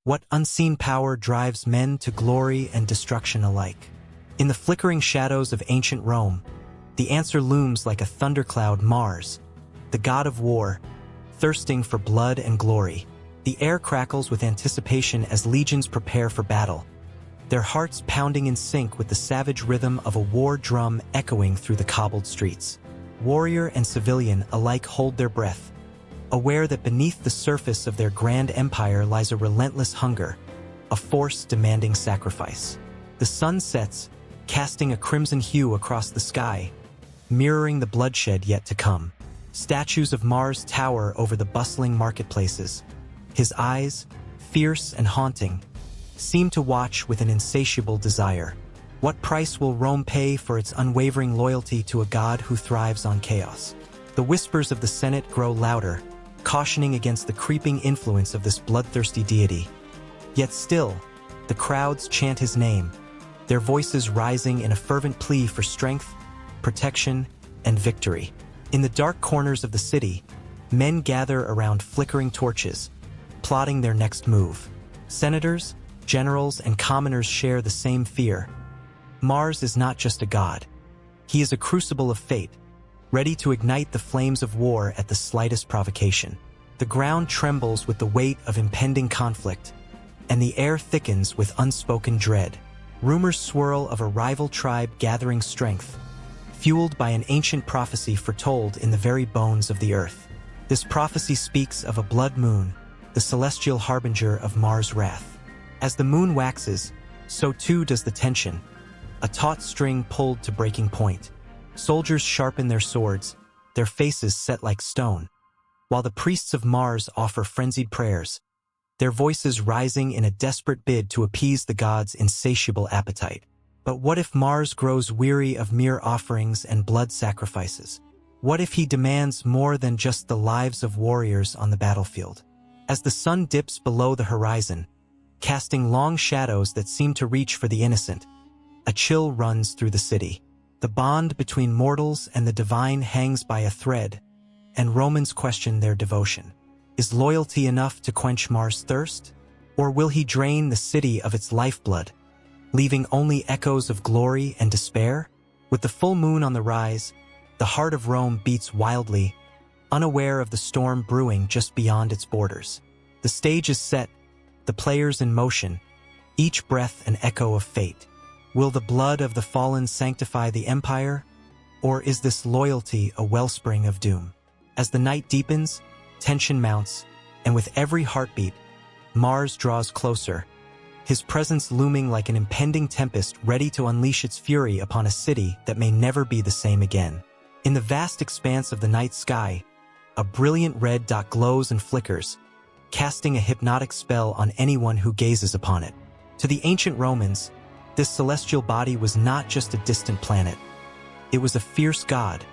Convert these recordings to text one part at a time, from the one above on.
What unseen power drives men to glory and destruction alike? In the flickering shadows of ancient Rome, the answer looms like a thundercloud: Mars, the god of war, thirsting for blood and glory. The air crackles with anticipation as legions prepare for battle, their hearts pounding in sync with the savage rhythm of a war drum echoing through the cobbled streets. Warrior and civilian alike hold their breath, aware that beneath the surface of their grand empire lies a relentless hunger, a force demanding sacrifice. The sun sets, casting a crimson hue across the sky, mirroring the bloodshed yet to come. Statues of Mars tower over the bustling marketplaces. His eyes, fierce and haunting, seem to watch with an insatiable desire. What price will Rome pay for its unwavering loyalty to a god who thrives on chaos? The whispers of the Senate grow louder, cautioning against the creeping influence of this bloodthirsty deity. Yet still, the crowds chant his name, their voices rising in a fervent plea for strength, protection, and victory. In the dark corners of the city, men gather around flickering torches, plotting their next move. Senators, generals, and commoners share the same fear. Mars is not just a god. He is a crucible of fate, ready to ignite the flames of war at the slightest provocation. The ground trembles with the weight of impending conflict, and the air thickens with unspoken dread. Rumors swirl of a rival tribe gathering strength, fueled by an ancient prophecy foretold in the very bones of the earth. This prophecy speaks of a blood moon, the celestial harbinger of Mars' wrath. As the moon waxes, so too does the tension, a taut string pulled to breaking point. Soldiers sharpen their swords, their faces set like stone, while the priests of Mars offer frenzied prayers, their voices rising in a desperate bid to appease the god's insatiable appetite. But what if Mars grows weary of mere offerings and blood sacrifices? What if he demands more than just the lives of warriors on the battlefield? As the sun dips below the horizon, casting long shadows that seem to reach for the innocent, a chill runs through the city. The bond between mortals and the divine hangs by a thread, and Romans question their devotion. Is loyalty enough to quench Mars' thirst? Or will he drain the city of its lifeblood, leaving only echoes of glory and despair? With the full moon on the rise, the heart of Rome beats wildly, unaware of the storm brewing just beyond its borders. The stage is set, the players in motion, each breath an echo of fate. Will the blood of the fallen sanctify the empire, or is this loyalty a wellspring of doom? As the night deepens, tension mounts, and with every heartbeat, Mars draws closer, his presence looming like an impending tempest ready to unleash its fury upon a city that may never be the same again. In the vast expanse of the night sky, a brilliant red dot glows and flickers, casting a hypnotic spell on anyone who gazes upon it. To the ancient Romans, this celestial body was not just a distant planet. It was a fierce god,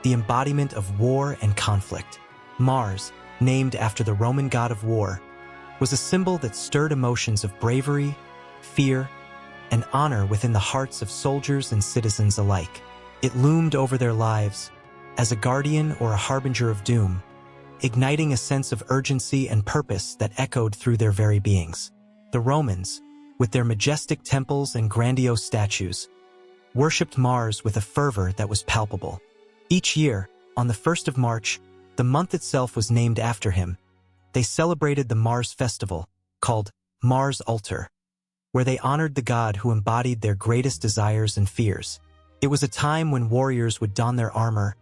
the embodiment of war and conflict. Mars, named after the Roman god of war, was a symbol that stirred emotions of bravery, fear, and honor within the hearts of soldiers and citizens alike. It loomed over their lives as a guardian or a harbinger of doom, igniting a sense of urgency and purpose that echoed through their very beings. The Romans, with their majestic temples and grandiose statues, worshipped Mars with a fervor that was palpable. Each year, on the 1st of March, the month itself was named after him, they celebrated the Mars festival, called Mars Altar, where they honored the god who embodied their greatest desires and fears. It was a time when warriors would don their armor,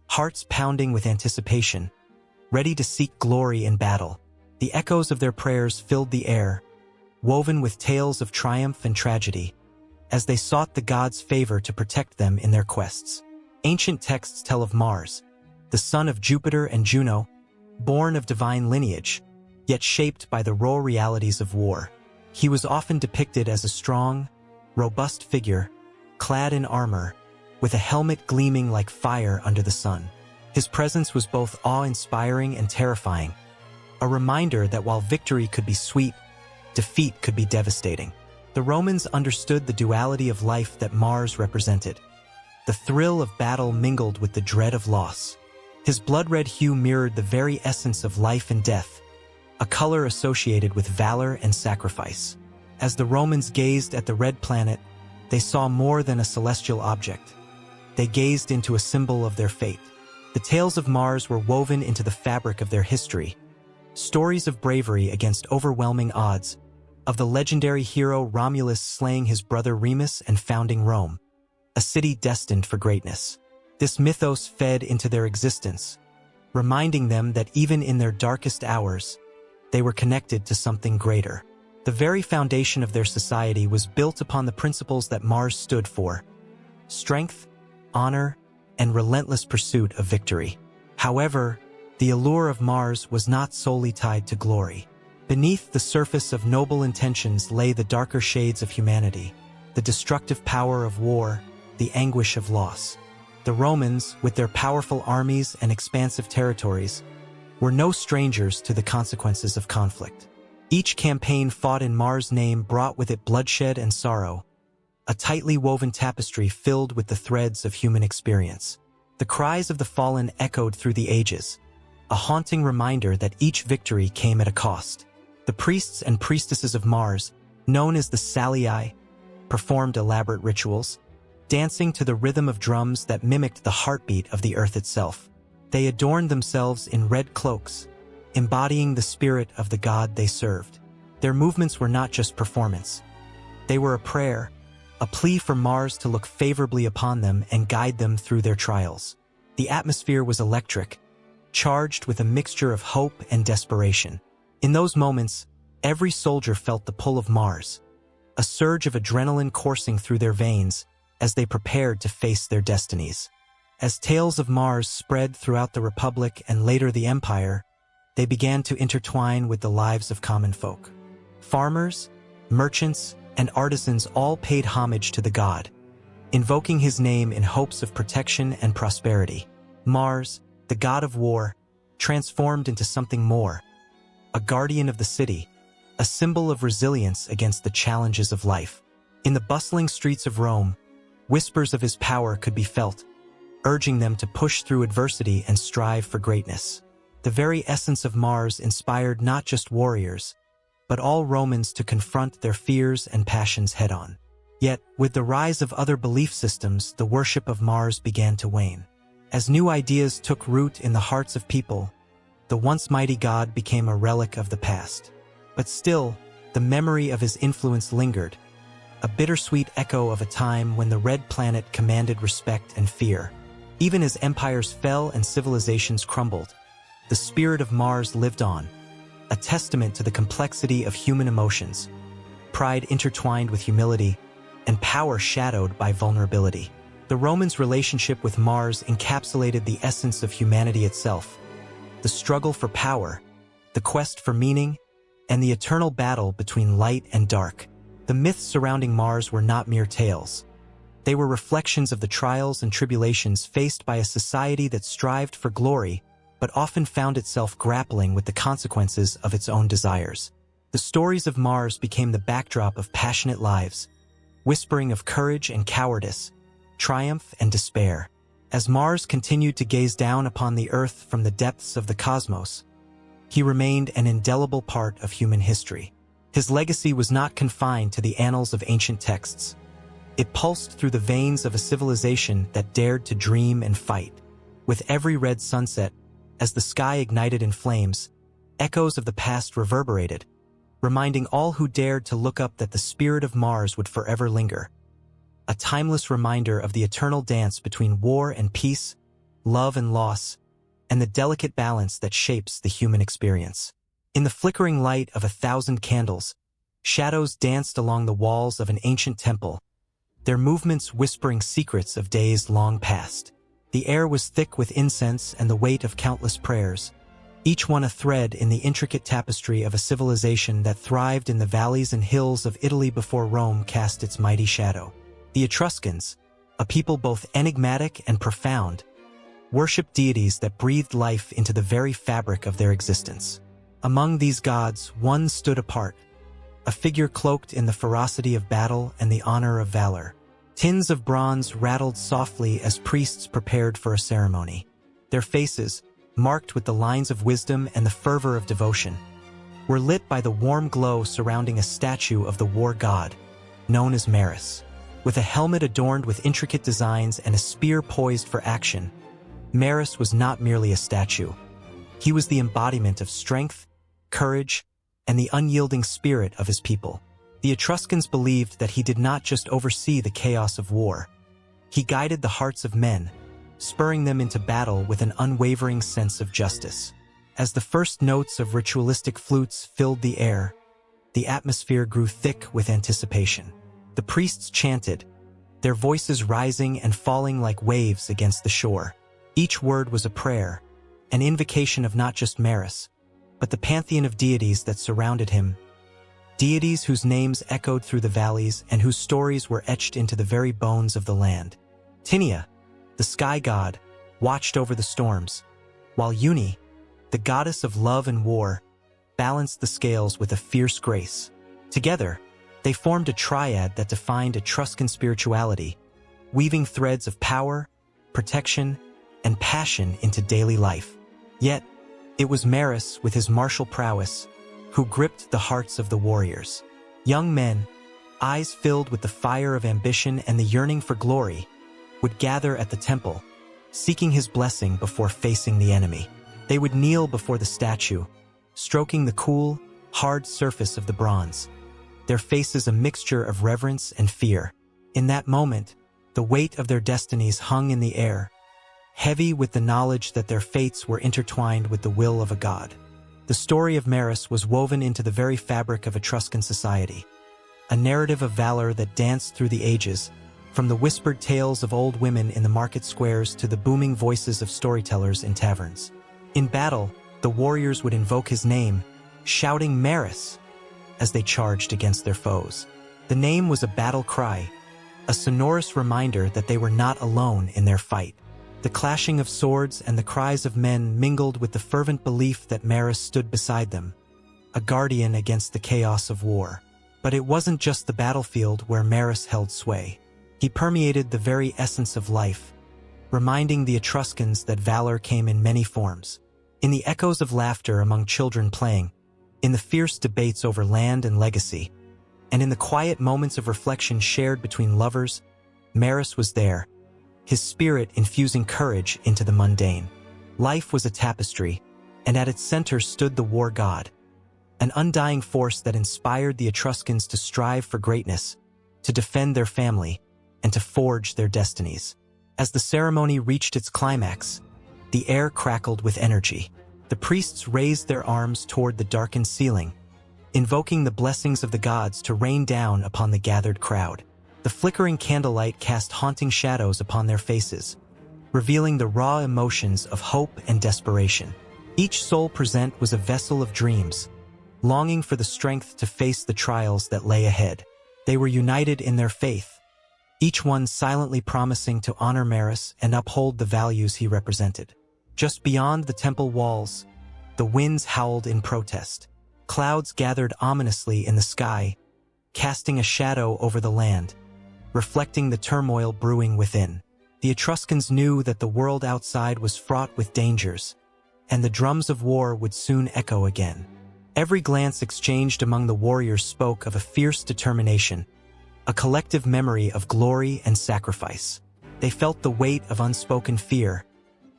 hearts pounding with anticipation, ready to seek glory in battle. The echoes of their prayers filled the air, woven with tales of triumph and tragedy, as they sought the god's favor to protect them in their quests. Ancient texts tell of Mars, the son of Jupiter and Juno, born of divine lineage, yet shaped by the raw realities of war. He was often depicted as a strong, robust figure, clad in armor, with a helmet gleaming like fire under the sun. His presence was both awe-inspiring and terrifying, a reminder that while victory could be sweet, defeat could be devastating. The Romans understood the duality of life that Mars represented. The thrill of battle mingled with the dread of loss. His blood-red hue mirrored the very essence of life and death, a color associated with valor and sacrifice. As the Romans gazed at the red planet, they saw more than a celestial object. They gazed into a symbol of their fate. The tales of Mars were woven into the fabric of their history. Stories of bravery against overwhelming odds, of the legendary hero Romulus slaying his brother Remus and founding Rome, a city destined for greatness. This mythos fed into their existence, reminding them that even in their darkest hours, they were connected to something greater. The very foundation of their society was built upon the principles that Mars stood for: strength, honor, and relentless pursuit of victory. However, the allure of Mars was not solely tied to glory. Beneath the surface of noble intentions lay the darker shades of humanity, the destructive power of war, the anguish of loss. The Romans, with their powerful armies and expansive territories, were no strangers to the consequences of conflict. Each campaign fought in Mars' name brought with it bloodshed and sorrow, a tightly woven tapestry filled with the threads of human experience. The cries of the fallen echoed through the ages, a haunting reminder that each victory came at a cost. The priests and priestesses of Mars, known as the Salii, performed elaborate rituals, dancing to the rhythm of drums that mimicked the heartbeat of the earth itself. They adorned themselves in red cloaks, embodying the spirit of the god they served. Their movements were not just performance. They were a prayer, a plea for Mars to look favorably upon them and guide them through their trials. The atmosphere was electric, charged with a mixture of hope and desperation. In those moments, every soldier felt the pull of Mars, a surge of adrenaline coursing through their veins as they prepared to face their destinies. As tales of Mars spread throughout the Republic and later the Empire, they began to intertwine with the lives of common folk. Farmers, merchants, and artisans all paid homage to the god, invoking his name in hopes of protection and prosperity. Mars, the god of war, transformed into something more, a guardian of the city, a symbol of resilience against the challenges of life. In the bustling streets of Rome, whispers of his power could be felt, urging them to push through adversity and strive for greatness. The very essence of Mars inspired not just warriors, but all Romans to confront their fears and passions head-on. Yet, with the rise of other belief systems, the worship of Mars began to wane. As new ideas took root in the hearts of people, the once mighty god became a relic of the past. But still, the memory of his influence lingered, a bittersweet echo of a time when the red planet commanded respect and fear. Even as empires fell and civilizations crumbled, the spirit of Mars lived on, a testament to the complexity of human emotions, pride intertwined with humility, and power shadowed by vulnerability. The Romans' relationship with Mars encapsulated the essence of humanity itself: the struggle for power, the quest for meaning, and the eternal battle between light and dark. The myths surrounding Mars were not mere tales. They were reflections of the trials and tribulations faced by a society that strived for glory, but often found itself grappling with the consequences of its own desires. The stories of Mars became the backdrop of passionate lives, whispering of courage and cowardice, triumph and despair. As Mars continued to gaze down upon the Earth from the depths of the cosmos, he remained an indelible part of human history. His legacy was not confined to the annals of ancient texts. It pulsed through the veins of a civilization that dared to dream and fight. With every red sunset, as the sky ignited in flames, echoes of the past reverberated, reminding all who dared to look up that the spirit of Mars would forever linger. A timeless reminder of the eternal dance between war and peace, love and loss, and the delicate balance that shapes the human experience. In the flickering light of 1,000 candles, shadows danced along the walls of an ancient temple, their movements whispering secrets of days long past. The air was thick with incense and the weight of countless prayers, each one a thread in the intricate tapestry of a civilization that thrived in the valleys and hills of Italy before Rome cast its mighty shadow. The Etruscans, a people both enigmatic and profound, worshipped deities that breathed life into the very fabric of their existence. Among these gods, one stood apart, a figure cloaked in the ferocity of battle and the honor of valor. Tins of bronze rattled softly as priests prepared for a ceremony. Their faces, marked with the lines of wisdom and the fervor of devotion, were lit by the warm glow surrounding a statue of the war god, known as Maris. With a helmet adorned with intricate designs and a spear poised for action, Maris was not merely a statue. He was the embodiment of strength, courage, and the unyielding spirit of his people. The Etruscans believed that he did not just oversee the chaos of war. He guided the hearts of men, spurring them into battle with an unwavering sense of justice. As the first notes of ritualistic flutes filled the air, the atmosphere grew thick with anticipation. The priests chanted, their voices rising and falling like waves against the shore. Each word was a prayer, an invocation of not just Maris, but the pantheon of deities that surrounded him. Deities whose names echoed through the valleys and whose stories were etched into the very bones of the land. Tinia, the sky god, watched over the storms, while Uni, the goddess of love and war, balanced the scales with a fierce grace. Together, they formed a triad that defined Etruscan spirituality, weaving threads of power, protection, and passion into daily life. Yet, it was Maris, with his martial prowess, who gripped the hearts of the warriors. Young men, eyes filled with the fire of ambition and the yearning for glory, would gather at the temple, seeking his blessing before facing the enemy. They would kneel before the statue, stroking the cool, hard surface of the bronze, their faces a mixture of reverence and fear. In that moment, the weight of their destinies hung in the air, heavy with the knowledge that their fates were intertwined with the will of a god. The story of Maris was woven into the very fabric of Etruscan society, a narrative of valor that danced through the ages, from the whispered tales of old women in the market squares to the booming voices of storytellers in taverns. In battle, the warriors would invoke his name, shouting Maris as they charged against their foes. The name was a battle cry, a sonorous reminder that they were not alone in their fight. The clashing of swords and the cries of men mingled with the fervent belief that Maris stood beside them, a guardian against the chaos of war. But it wasn't just the battlefield where Maris held sway. He permeated the very essence of life, reminding the Etruscans that valor came in many forms. In the echoes of laughter among children playing, in the fierce debates over land and legacy, and in the quiet moments of reflection shared between lovers, Maris was there, his spirit infusing courage into the mundane. Life was a tapestry, and at its center stood the war god, an undying force that inspired the Etruscans to strive for greatness, to defend their family, and to forge their destinies. As the ceremony reached its climax, the air crackled with energy. The priests raised their arms toward the darkened ceiling, invoking the blessings of the gods to rain down upon the gathered crowd. The flickering candlelight cast haunting shadows upon their faces, revealing the raw emotions of hope and desperation. Each soul present was a vessel of dreams, longing for the strength to face the trials that lay ahead. They were united in their faith, each one silently promising to honor Maris and uphold the values he represented. Just beyond the temple walls, the winds howled in protest. Clouds gathered ominously in the sky, casting a shadow over the land, reflecting the turmoil brewing within. The Etruscans knew that the world outside was fraught with dangers, and the drums of war would soon echo again. Every glance exchanged among the warriors spoke of a fierce determination, a collective memory of glory and sacrifice. They felt the weight of unspoken fear,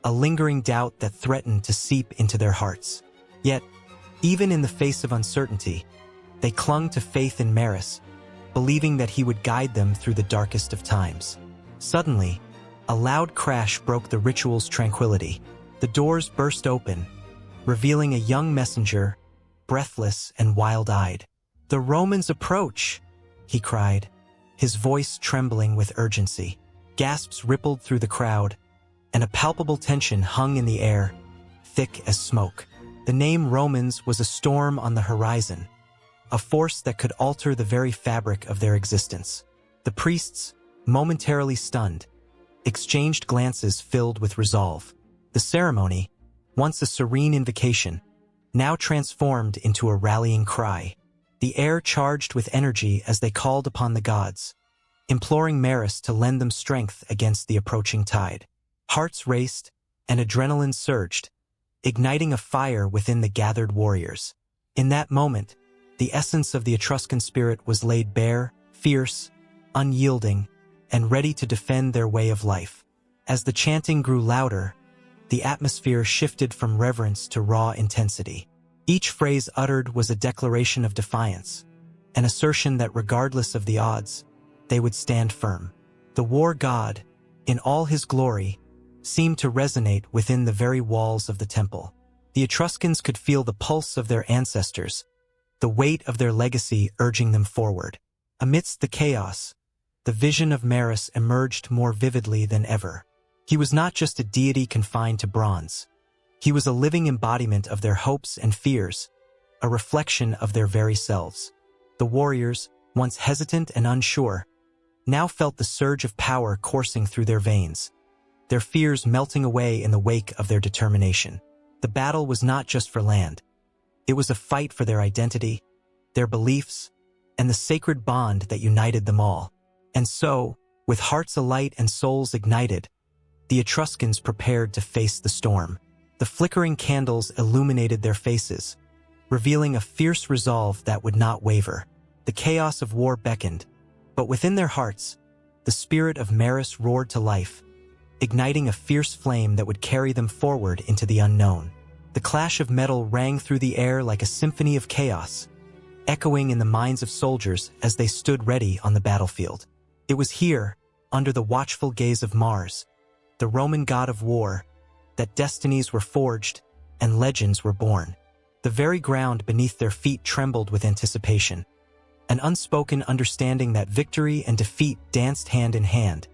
a lingering doubt that threatened to seep into their hearts. Yet, even in the face of uncertainty, they clung to faith in Maris, believing that he would guide them through the darkest of times. Suddenly, a loud crash broke the ritual's tranquility. The doors burst open, revealing a young messenger, breathless and wild-eyed. "The Romans approach!" he cried, his voice trembling with urgency. Gasps rippled through the crowd, and a palpable tension hung in the air, thick as smoke. The name Romans was a storm on the horizon, a force that could alter the very fabric of their existence. The priests, momentarily stunned, exchanged glances filled with resolve. The ceremony, once a serene invocation, now transformed into a rallying cry. The air charged with energy as they called upon the gods, imploring Maris to lend them strength against the approaching tide. Hearts raced, and adrenaline surged, igniting a fire within the gathered warriors. In that moment, the essence of the Etruscan spirit was laid bare, fierce, unyielding, and ready to defend their way of life. As the chanting grew louder, the atmosphere shifted from reverence to raw intensity. Each phrase uttered was a declaration of defiance, an assertion that regardless of the odds, they would stand firm. The war god, in all his glory, seemed to resonate within the very walls of the temple. The Etruscans could feel the pulse of their ancestors, the weight of their legacy urging them forward. Amidst the chaos, the vision of Maris emerged more vividly than ever. He was not just a deity confined to bronze. He was a living embodiment of their hopes and fears, a reflection of their very selves. The warriors, once hesitant and unsure, now felt the surge of power coursing through their veins, their fears melting away in the wake of their determination. The battle was not just for land. It was a fight for their identity, their beliefs, and the sacred bond that united them all. And so, with hearts alight and souls ignited, the Etruscans prepared to face the storm. The flickering candles illuminated their faces, revealing a fierce resolve that would not waver. The chaos of war beckoned, but within their hearts, the spirit of Maris roared to life, igniting a fierce flame that would carry them forward into the unknown. The clash of metal rang through the air like a symphony of chaos, echoing in the minds of soldiers as they stood ready on the battlefield. It was here, under the watchful gaze of Mars, the Roman god of war, that destinies were forged and legends were born. The very ground beneath their feet trembled with anticipation, an unspoken understanding that victory and defeat danced hand in hand,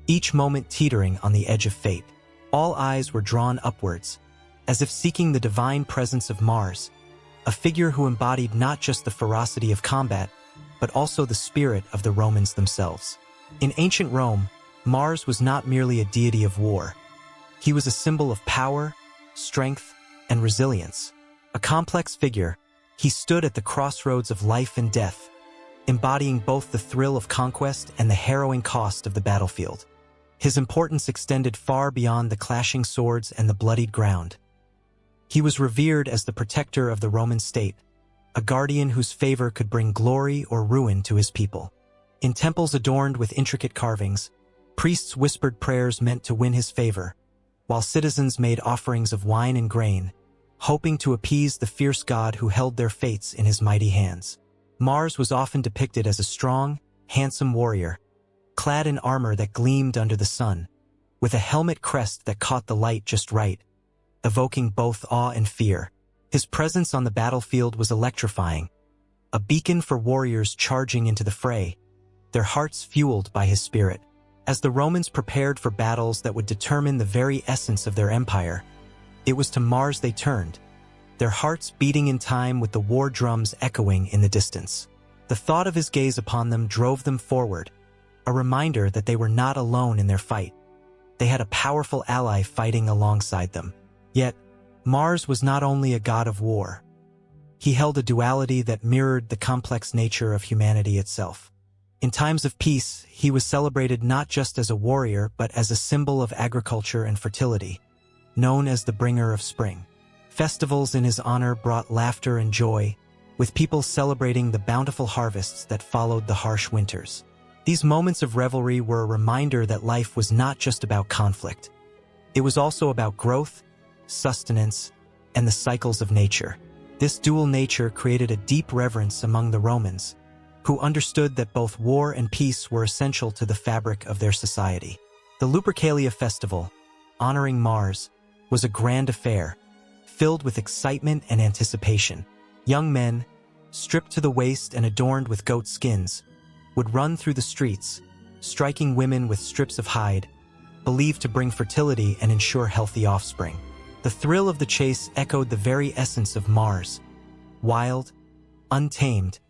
each moment teetering on the edge of fate. All eyes were drawn upwards, as if seeking the divine presence of Mars, a figure who embodied not just the ferocity of combat, but also the spirit of the Romans themselves. In ancient Rome, Mars was not merely a deity of war. He was a symbol of power, strength, and resilience. A complex figure, he stood at the crossroads of life and death, embodying both the thrill of conquest and the harrowing cost of the battlefield. His importance extended far beyond the clashing swords and the bloodied ground. He was revered as the protector of the Roman state, a guardian whose favor could bring glory or ruin to his people. In temples adorned with intricate carvings, priests whispered prayers meant to win his favor, while citizens made offerings of wine and grain, hoping to appease the fierce god who held their fates in his mighty hands. Mars was often depicted as a strong, handsome warrior, clad in armor that gleamed under the sun, with a helmet crest that caught the light just right, evoking both awe and fear. His presence on the battlefield was electrifying, a beacon for warriors charging into the fray, their hearts fueled by his spirit. As the Romans prepared for battles that would determine the very essence of their empire, it was to Mars they turned, their hearts beating in time with the war drums echoing in the distance. The thought of his gaze upon them drove them forward, a reminder that they were not alone in their fight. They had a powerful ally fighting alongside them. Yet, Mars was not only a god of war. He held a duality that mirrored the complex nature of humanity itself. In times of peace, he was celebrated not just as a warrior but as a symbol of agriculture and fertility, known as the bringer of spring. Festivals in his honor brought laughter and joy, with people celebrating the bountiful harvests that followed the harsh winters. These moments of revelry were a reminder that life was not just about conflict. It was also about growth, sustenance, and the cycles of nature. This dual nature created a deep reverence among the Romans, who understood that both war and peace were essential to the fabric of their society. The Lupercalia festival, honoring Mars, was a grand affair, filled with excitement and anticipation. Young men, stripped to the waist and adorned with goat skins, would run through the streets, striking women with strips of hide, believed to bring fertility and ensure healthy offspring. The thrill of the chase echoed the very essence of Mars, wild, untamed,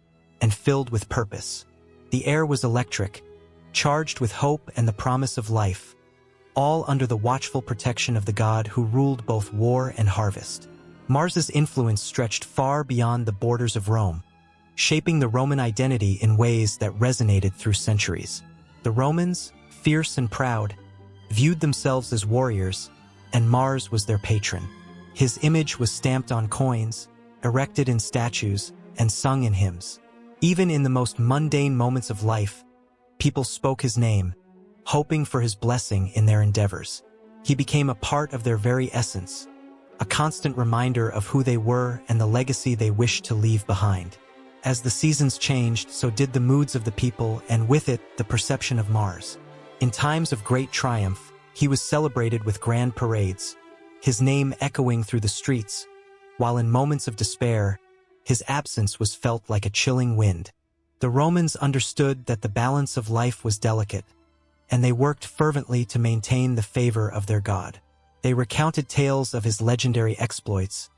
and filled with purpose. The air was electric, charged with hope and the promise of life, all under the watchful protection of the god who ruled both war and harvest. Mars's influence stretched far beyond the borders of Rome, shaping the Roman identity in ways that resonated through centuries. The Romans, fierce and proud, viewed themselves as warriors, and Mars was their patron. His image was stamped on coins, erected in statues, and sung in hymns. Even in the most mundane moments of life, people spoke his name, hoping for his blessing in their endeavors. He became a part of their very essence, a constant reminder of who they were and the legacy they wished to leave behind. As the seasons changed, so did the moods of the people, and with it, the perception of Mars. In times of great triumph, he was celebrated with grand parades, his name echoing through the streets, while in moments of despair, his absence was felt like a chilling wind. The Romans understood that the balance of life was delicate, and they worked fervently to maintain the favor of their god. They recounted tales of his legendary exploits,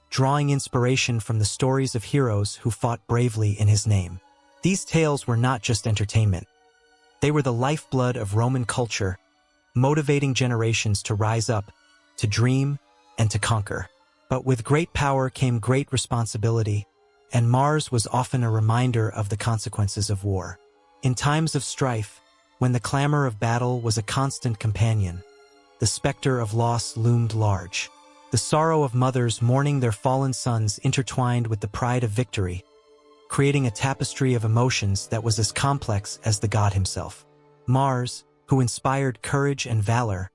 drawing inspiration from the stories of heroes who fought bravely in his name. These tales were not just entertainment. They were the lifeblood of Roman culture, motivating generations to rise up, to dream, and to conquer. But with great power came great responsibility, and Mars was often a reminder of the consequences of war. In times of strife, when the clamor of battle was a constant companion, the specter of loss loomed large. The sorrow of mothers mourning their fallen sons intertwined with the pride of victory, creating a tapestry of emotions that was as complex as the god himself. Mars, who inspired courage and valor,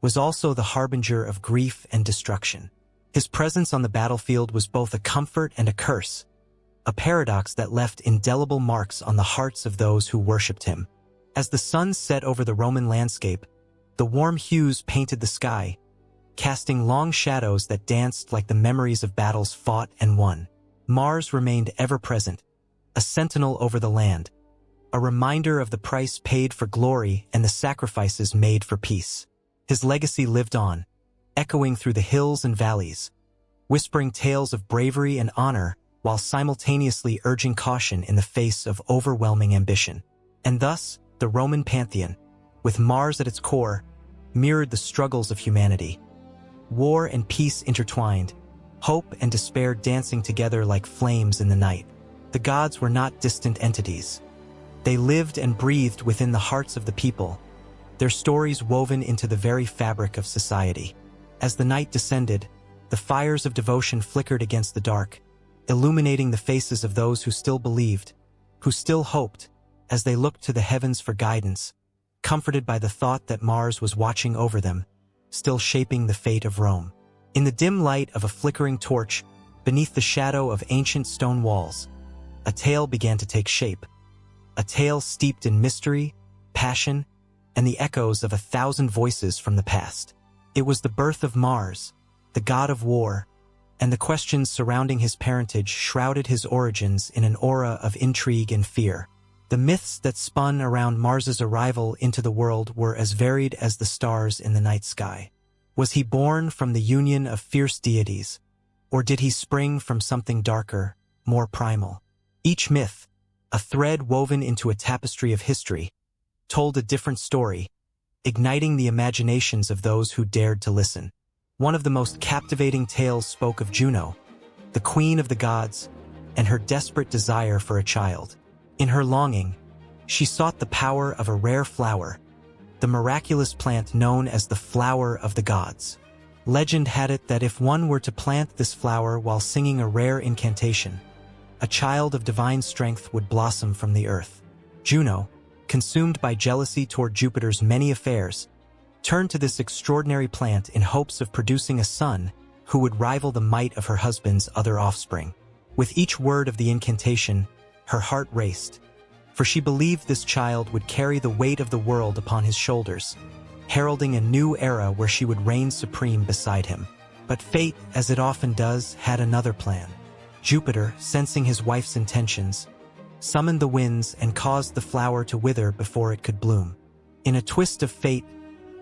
was also the harbinger of grief and destruction. His presence on the battlefield was both a comfort and a curse, a paradox that left indelible marks on the hearts of those who worshipped him. As the sun set over the Roman landscape, the warm hues painted the sky, casting long shadows that danced like the memories of battles fought and won. Mars remained ever-present, a sentinel over the land, a reminder of the price paid for glory and the sacrifices made for peace. His legacy lived on, echoing through the hills and valleys, whispering tales of bravery and honor while simultaneously urging caution in the face of overwhelming ambition. And thus, the Roman pantheon, with Mars at its core, mirrored the struggles of humanity. War and peace intertwined, hope and despair dancing together like flames in the night. The gods were not distant entities. They lived and breathed within the hearts of the people, their stories woven into the very fabric of society. As the night descended, the fires of devotion flickered against the dark, illuminating the faces of those who still believed, who still hoped, as they looked to the heavens for guidance, comforted by the thought that Mars was watching over them, still shaping the fate of Rome. In the dim light of a flickering torch, beneath the shadow of ancient stone walls, a tale began to take shape, a tale steeped in mystery, passion, and the echoes of 1,000 voices from the past. It was the birth of Mars, the god of war, and the questions surrounding his parentage shrouded his origins in an aura of intrigue and fear. The myths that spun around Mars's arrival into the world were as varied as the stars in the night sky. Was he born from the union of fierce deities, or did he spring from something darker, more primal? Each myth, a thread woven into a tapestry of history, told a different story, igniting the imaginations of those who dared to listen. One of the most captivating tales spoke of Juno, the queen of the gods, and her desperate desire for a child. In her longing, she sought the power of a rare flower, the miraculous plant known as the flower of the gods. Legend had it that if one were to plant this flower while singing a rare incantation, a child of divine strength would blossom from the earth. Juno, consumed by jealousy toward Jupiter's many affairs, turned to this extraordinary plant in hopes of producing a son who would rival the might of her husband's other offspring. With each word of the incantation, her heart raced, for she believed this child would carry the weight of the world upon his shoulders, heralding a new era where she would reign supreme beside him. But fate, as it often does, had another plan. Jupiter, sensing his wife's intentions, summoned the winds and caused the flower to wither before it could bloom. In a twist of fate,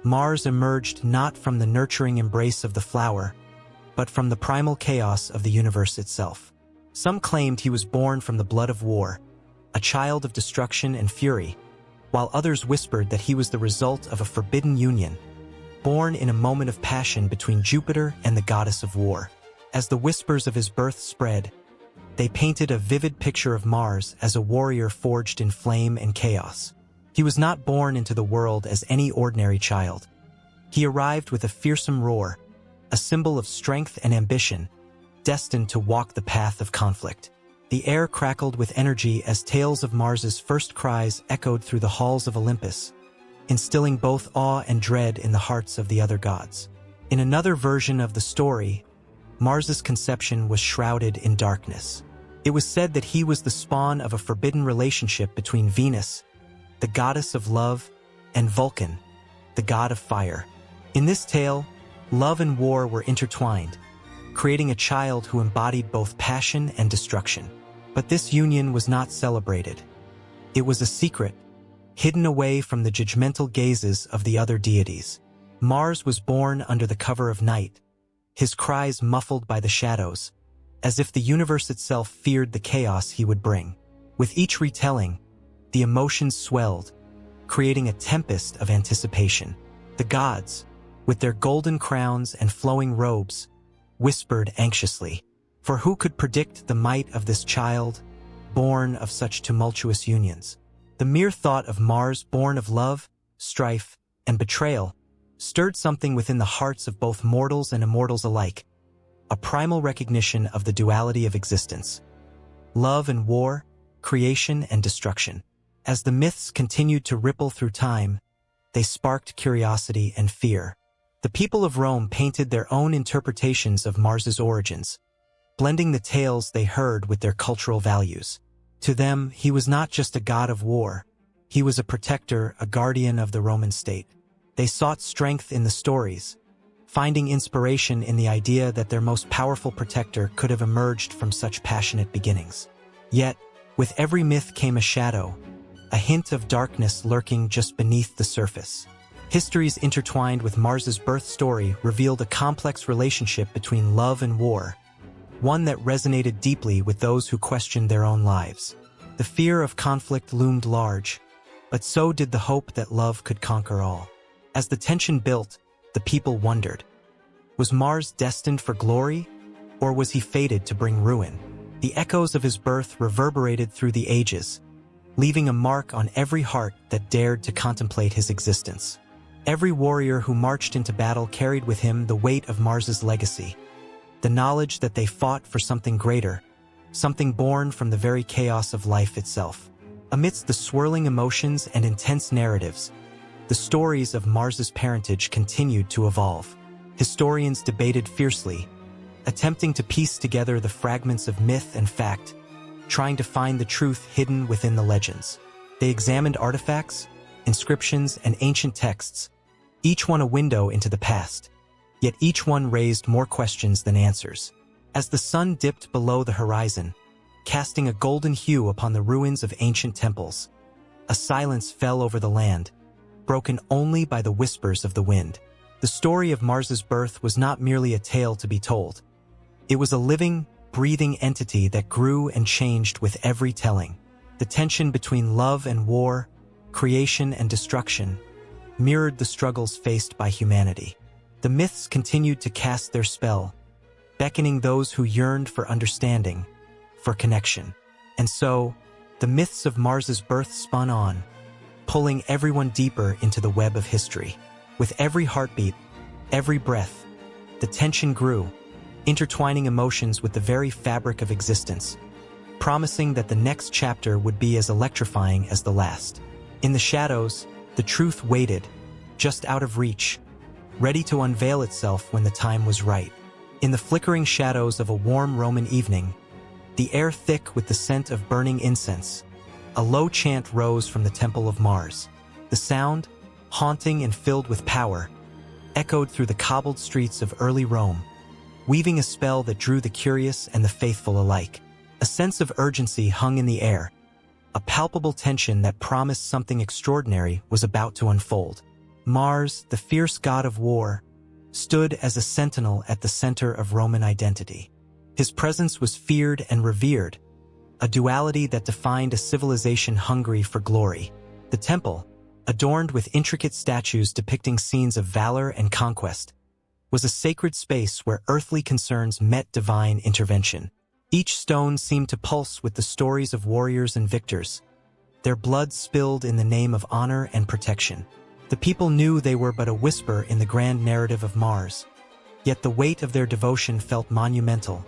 Mars emerged not from the nurturing embrace of the flower, but from the primal chaos of the universe itself. Some claimed he was born from the blood of war, a child of destruction and fury, while others whispered that he was the result of a forbidden union, born in a moment of passion between Jupiter and the goddess of war. As the whispers of his birth spread, they painted a vivid picture of Mars as a warrior forged in flame and chaos. He was not born into the world as any ordinary child. He arrived with a fearsome roar, a symbol of strength and ambition, destined to walk the path of conflict. The air crackled with energy as tales of Mars's first cries echoed through the halls of Olympus, instilling both awe and dread in the hearts of the other gods. In another version of the story, Mars's conception was shrouded in darkness. It was said that he was the spawn of a forbidden relationship between Venus, the goddess of love, and Vulcan, the god of fire. In this tale, love and war were intertwined, creating a child who embodied both passion and destruction. But this union was not celebrated. It was a secret, hidden away from the judgmental gazes of the other deities. Mars was born under the cover of night, his cries muffled by the shadows, as if the universe itself feared the chaos he would bring. With each retelling, the emotions swelled, creating a tempest of anticipation. The gods, with their golden crowns and flowing robes, whispered anxiously, for who could predict the might of this child, born of such tumultuous unions? The mere thought of Mars born of love, strife, and betrayal stirred something within the hearts of both mortals and immortals alike, a primal recognition of the duality of existence. Love and war, creation and destruction. As the myths continued to ripple through time, they sparked curiosity and fear. The people of Rome painted their own interpretations of Mars's origins, blending the tales they heard with their cultural values. To them, he was not just a god of war. He was a protector, a guardian of the Roman state. They sought strength in the stories, finding inspiration in the idea that their most powerful protector could have emerged from such passionate beginnings. Yet, with every myth came a shadow, a hint of darkness lurking just beneath the surface. Histories intertwined with Mars's birth story revealed a complex relationship between love and war, one that resonated deeply with those who questioned their own lives. The fear of conflict loomed large, but so did the hope that love could conquer all. As the tension built, the people wondered, was Mars destined for glory, or was he fated to bring ruin? The echoes of his birth reverberated through the ages, leaving a mark on every heart that dared to contemplate his existence. Every warrior who marched into battle carried with him the weight of Mars's legacy, the knowledge that they fought for something greater, something born from the very chaos of life itself. Amidst the swirling emotions and intense narratives, the stories of Mars's parentage continued to evolve. Historians debated fiercely, attempting to piece together the fragments of myth and fact, trying to find the truth hidden within the legends. They examined artifacts, inscriptions, and ancient texts, each one a window into the past, yet each one raised more questions than answers. As the sun dipped below the horizon, casting a golden hue upon the ruins of ancient temples, a silence fell over the land, broken only by the whispers of the wind. The story of Mars's birth was not merely a tale to be told. It was a living, breathing entity that grew and changed with every telling. The tension between love and war, creation and destruction, mirrored the struggles faced by humanity. The myths continued to cast their spell, beckoning those who yearned for understanding, for connection. And so, the myths of Mars's birth spun on, pulling everyone deeper into the web of history. With every heartbeat, every breath, the tension grew, intertwining emotions with the very fabric of existence, promising that the next chapter would be as electrifying as the last. In the shadows, the truth waited, just out of reach, ready to unveil itself when the time was right. In the flickering shadows of a warm Roman evening, the air thick with the scent of burning incense, a low chant rose from the Temple of Mars. The sound, haunting and filled with power, echoed through the cobbled streets of early Rome, weaving a spell that drew the curious and the faithful alike. A sense of urgency hung in the air, a palpable tension that promised something extraordinary was about to unfold. Mars, the fierce god of war, stood as a sentinel at the center of Roman identity. His presence was feared and revered, a duality that defined a civilization hungry for glory. The temple, adorned with intricate statues depicting scenes of valor and conquest, was a sacred space where earthly concerns met divine intervention. Each stone seemed to pulse with the stories of warriors and victors, their blood spilled in the name of honor and protection. The people knew they were but a whisper in the grand narrative of Mars, yet the weight of their devotion felt monumental,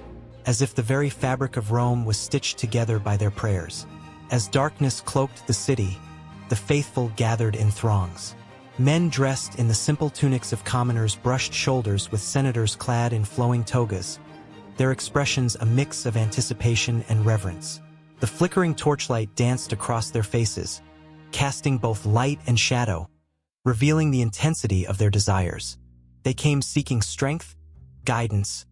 as if the very fabric of Rome was stitched together by their prayers. As darkness cloaked the city, the faithful gathered in throngs. Men dressed in the simple tunics of commoners brushed shoulders with senators clad in flowing togas, their expressions a mix of anticipation and reverence. The flickering torchlight danced across their faces, casting both light and shadow, revealing the intensity of their desires. They came seeking strength, guidance,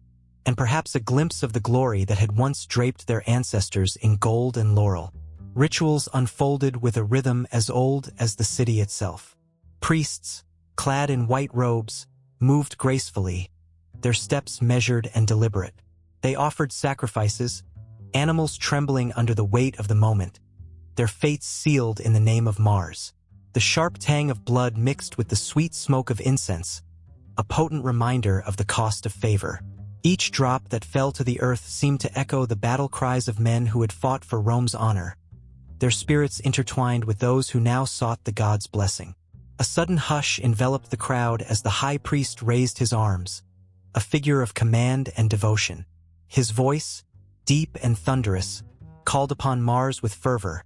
and perhaps a glimpse of the glory that had once draped their ancestors in gold and laurel. Rituals unfolded with a rhythm as old as the city itself. Priests, clad in white robes, moved gracefully, their steps measured and deliberate. They offered sacrifices, animals trembling under the weight of the moment, their fates sealed in the name of Mars. The sharp tang of blood mixed with the sweet smoke of incense, a potent reminder of the cost of favor. Each drop that fell to the earth seemed to echo the battle cries of men who had fought for Rome's honor, their spirits intertwined with those who now sought the gods' blessing. A sudden hush enveloped the crowd as the high priest raised his arms, a figure of command and devotion. His voice, deep and thunderous, called upon Mars with fervor,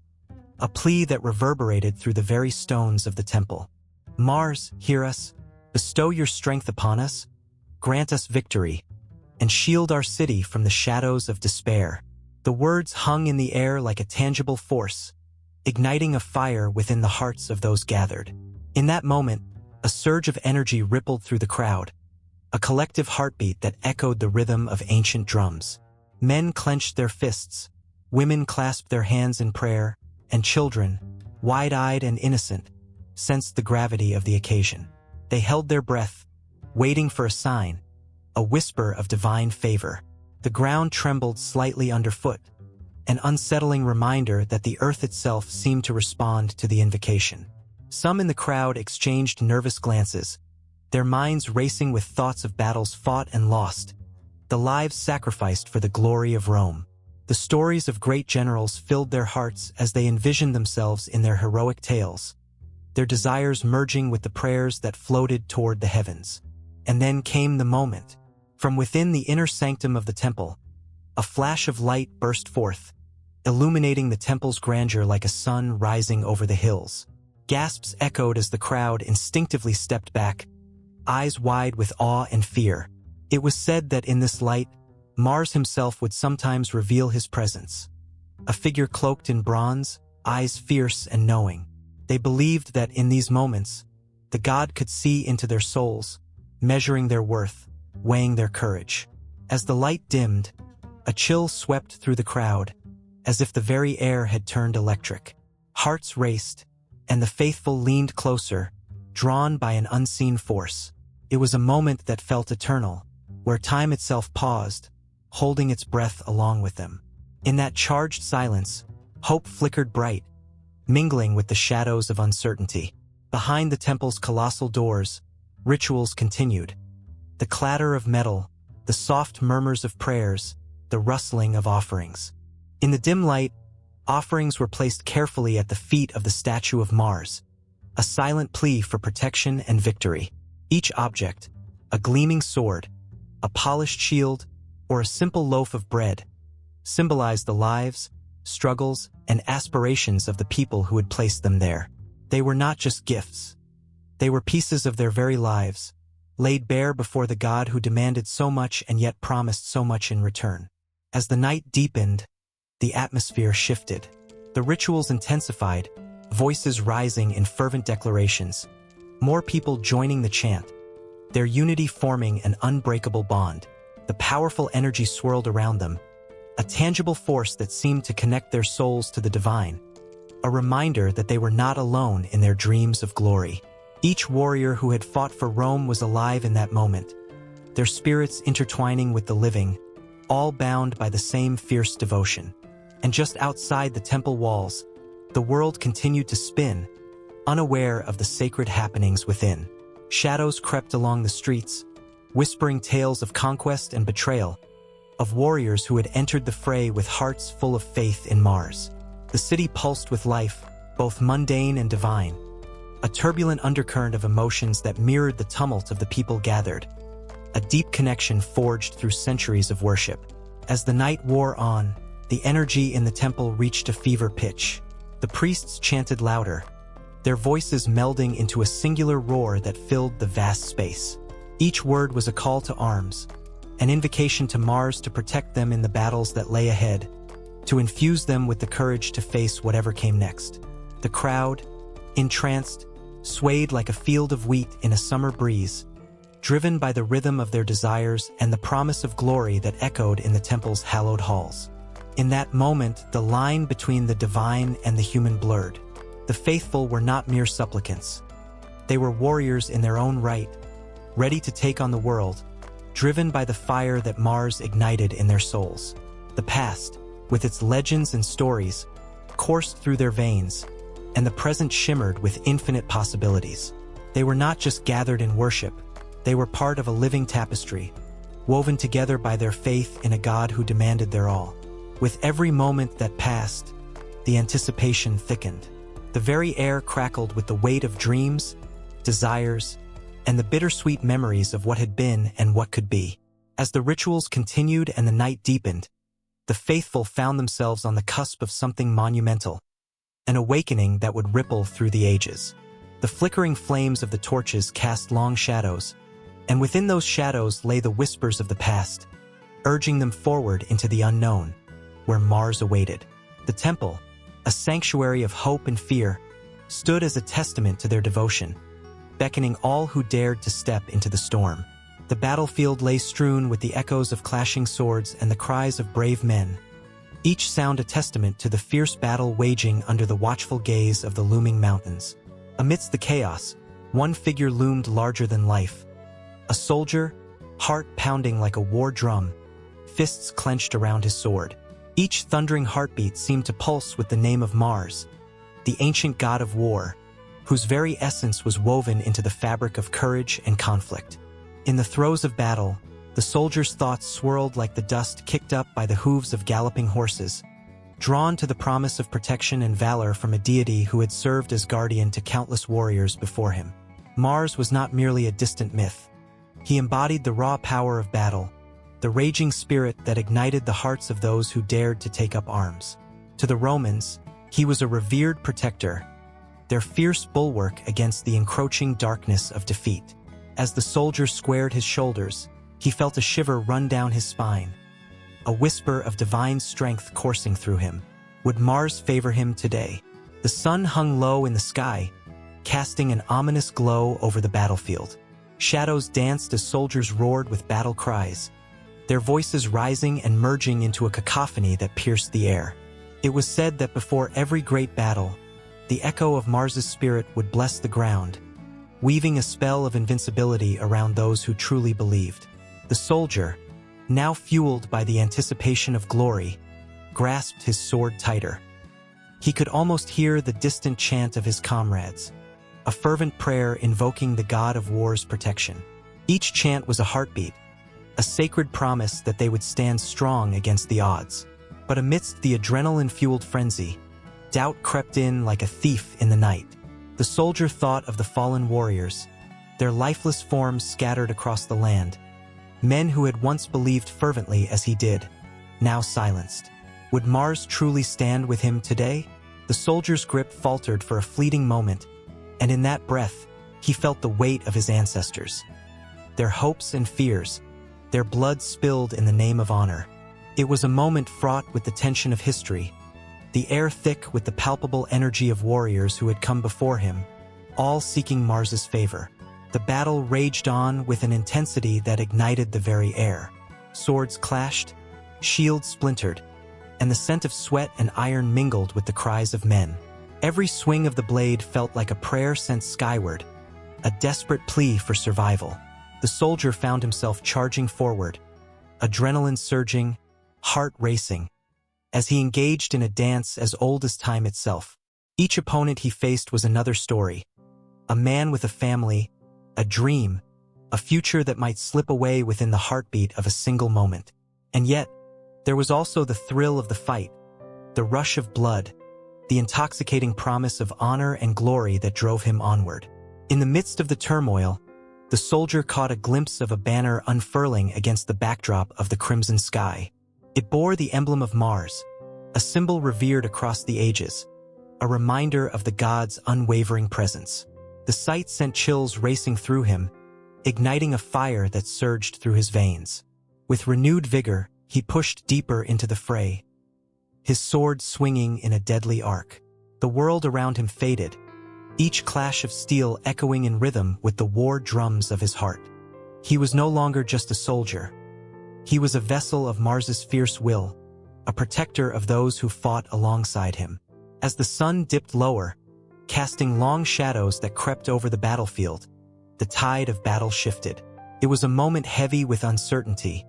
a plea that reverberated through the very stones of the temple. Mars, hear us, bestow your strength upon us, grant us victory, and shield our city from the shadows of despair. The words hung in the air like a tangible force, igniting a fire within the hearts of those gathered. In that moment, a surge of energy rippled through the crowd, a collective heartbeat that echoed the rhythm of ancient drums. Men clenched their fists, women clasped their hands in prayer, and children, wide-eyed and innocent, sensed the gravity of the occasion. They held their breath, waiting for a sign, a whisper of divine favor. The ground trembled slightly underfoot, an unsettling reminder that the earth itself seemed to respond to the invocation. Some in the crowd exchanged nervous glances, their minds racing with thoughts of battles fought and lost, the lives sacrificed for the glory of Rome. The stories of great generals filled their hearts as they envisioned themselves in their heroic tales, their desires merging with the prayers that floated toward the heavens. And then came the moment. From within the inner sanctum of the temple, a flash of light burst forth, illuminating the temple's grandeur like a sun rising over the hills. Gasps echoed as the crowd instinctively stepped back, eyes wide with awe and fear. It was said that in this light, Mars himself would sometimes reveal his presence. A figure cloaked in bronze, eyes fierce and knowing. They believed that in these moments, the god could see into their souls, measuring their worth, weighing their courage. As the light dimmed, a chill swept through the crowd, as if the very air had turned electric. Hearts raced, and the faithful leaned closer, drawn by an unseen force. It was a moment that felt eternal, where time itself paused, holding its breath along with them. In that charged silence, hope flickered bright, mingling with the shadows of uncertainty. Behind the temple's colossal doors, rituals continued. The clatter of metal, the soft murmurs of prayers, the rustling of offerings. In the dim light, offerings were placed carefully at the feet of the statue of Mars, a silent plea for protection and victory. Each object, a gleaming sword, a polished shield, or a simple loaf of bread, symbolized the lives, struggles, and aspirations of the people who had placed them there. They were not just gifts. They were pieces of their very lives, laid bare before the God who demanded so much and yet promised so much in return. As the night deepened, the atmosphere shifted. The rituals intensified, voices rising in fervent declarations, more people joining the chant, their unity forming an unbreakable bond. The powerful energy swirled around them, a tangible force that seemed to connect their souls to the divine, a reminder that they were not alone in their dreams of glory. Each warrior who had fought for Rome was alive in that moment, their spirits intertwining with the living, all bound by the same fierce devotion. And just outside the temple walls, the world continued to spin, unaware of the sacred happenings within. Shadows crept along the streets, whispering tales of conquest and betrayal, of warriors who had entered the fray with hearts full of faith in Mars. The city pulsed with life, both mundane and divine, a turbulent undercurrent of emotions that mirrored the tumult of the people gathered, a deep connection forged through centuries of worship. As the night wore on, the energy in the temple reached a fever pitch. The priests chanted louder, their voices melding into a singular roar that filled the vast space. Each word was a call to arms, an invocation to Mars to protect them in the battles that lay ahead, to infuse them with the courage to face whatever came next. The crowd, entranced, swayed like a field of wheat in a summer breeze, driven by the rhythm of their desires and the promise of glory that echoed in the temple's hallowed halls. In that moment, the line between the divine and the human blurred. The faithful were not mere supplicants. They were warriors in their own right, ready to take on the world, driven by the fire that Mars ignited in their souls. The past, with its legends and stories, coursed through their veins, and the present shimmered with infinite possibilities. They were not just gathered in worship, they were part of a living tapestry, woven together by their faith in a God who demanded their all. With every moment that passed, the anticipation thickened. The very air crackled with the weight of dreams, desires, and the bittersweet memories of what had been and what could be. As the rituals continued and the night deepened, the faithful found themselves on the cusp of something monumental, an awakening that would ripple through the ages. The flickering flames of the torches cast long shadows, and within those shadows lay the whispers of the past, urging them forward into the unknown, where Mars awaited. The temple, a sanctuary of hope and fear, stood as a testament to their devotion, beckoning all who dared to step into the storm. The battlefield lay strewn with the echoes of clashing swords and the cries of brave men, each sound a testament to the fierce battle waging under the watchful gaze of the looming mountains. Amidst the chaos, one figure loomed larger than life. A soldier, heart pounding like a war drum, fists clenched around his sword. Each thundering heartbeat seemed to pulse with the name of Mars, the ancient god of war, whose very essence was woven into the fabric of courage and conflict. In the throes of battle, the soldier's thoughts swirled like the dust kicked up by the hooves of galloping horses, drawn to the promise of protection and valor from a deity who had served as guardian to countless warriors before him. Mars was not merely a distant myth. He embodied the raw power of battle, the raging spirit that ignited the hearts of those who dared to take up arms. To the Romans, he was a revered protector, their fierce bulwark against the encroaching darkness of defeat. As the soldier squared his shoulders, he felt a shiver run down his spine, a whisper of divine strength coursing through him. Would Mars favor him today? The sun hung low in the sky, casting an ominous glow over the battlefield. Shadows danced as soldiers roared with battle cries, their voices rising and merging into a cacophony that pierced the air. It was said that before every great battle, the echo of Mars's spirit would bless the ground, weaving a spell of invincibility around those who truly believed. The soldier, now fueled by the anticipation of glory, grasped his sword tighter. He could almost hear the distant chant of his comrades, a fervent prayer invoking the god of war's protection. Each chant was a heartbeat, a sacred promise that they would stand strong against the odds. But amidst the adrenaline-fueled frenzy, doubt crept in like a thief in the night. The soldier thought of the fallen warriors, their lifeless forms scattered across the land, men who had once believed fervently as he did, now silenced. Would Mars truly stand with him today? The soldier's grip faltered for a fleeting moment, and in that breath, he felt the weight of his ancestors, their hopes and fears, their blood spilled in the name of honor. It was a moment fraught with the tension of history, the air thick with the palpable energy of warriors who had come before him, all seeking Mars's favor. The battle raged on with an intensity that ignited the very air. Swords clashed, shields splintered, and the scent of sweat and iron mingled with the cries of men. Every swing of the blade felt like a prayer sent skyward, a desperate plea for survival. The soldier found himself charging forward, adrenaline surging, heart racing, as he engaged in a dance as old as time itself. Each opponent he faced was another story, a man with a family, a dream, a future that might slip away within the heartbeat of a single moment. And yet, there was also the thrill of the fight, the rush of blood, the intoxicating promise of honor and glory that drove him onward. In the midst of the turmoil, the soldier caught a glimpse of a banner unfurling against the backdrop of the crimson sky. It bore the emblem of Mars, a symbol revered across the ages, a reminder of the god's unwavering presence. The sight sent chills racing through him, igniting a fire that surged through his veins. With renewed vigor, he pushed deeper into the fray, his sword swinging in a deadly arc. The world around him faded, each clash of steel echoing in rhythm with the war drums of his heart. He was no longer just a soldier. He was a vessel of Mars's fierce will, a protector of those who fought alongside him. As the sun dipped lower, casting long shadows that crept over the battlefield, the tide of battle shifted. It was a moment heavy with uncertainty,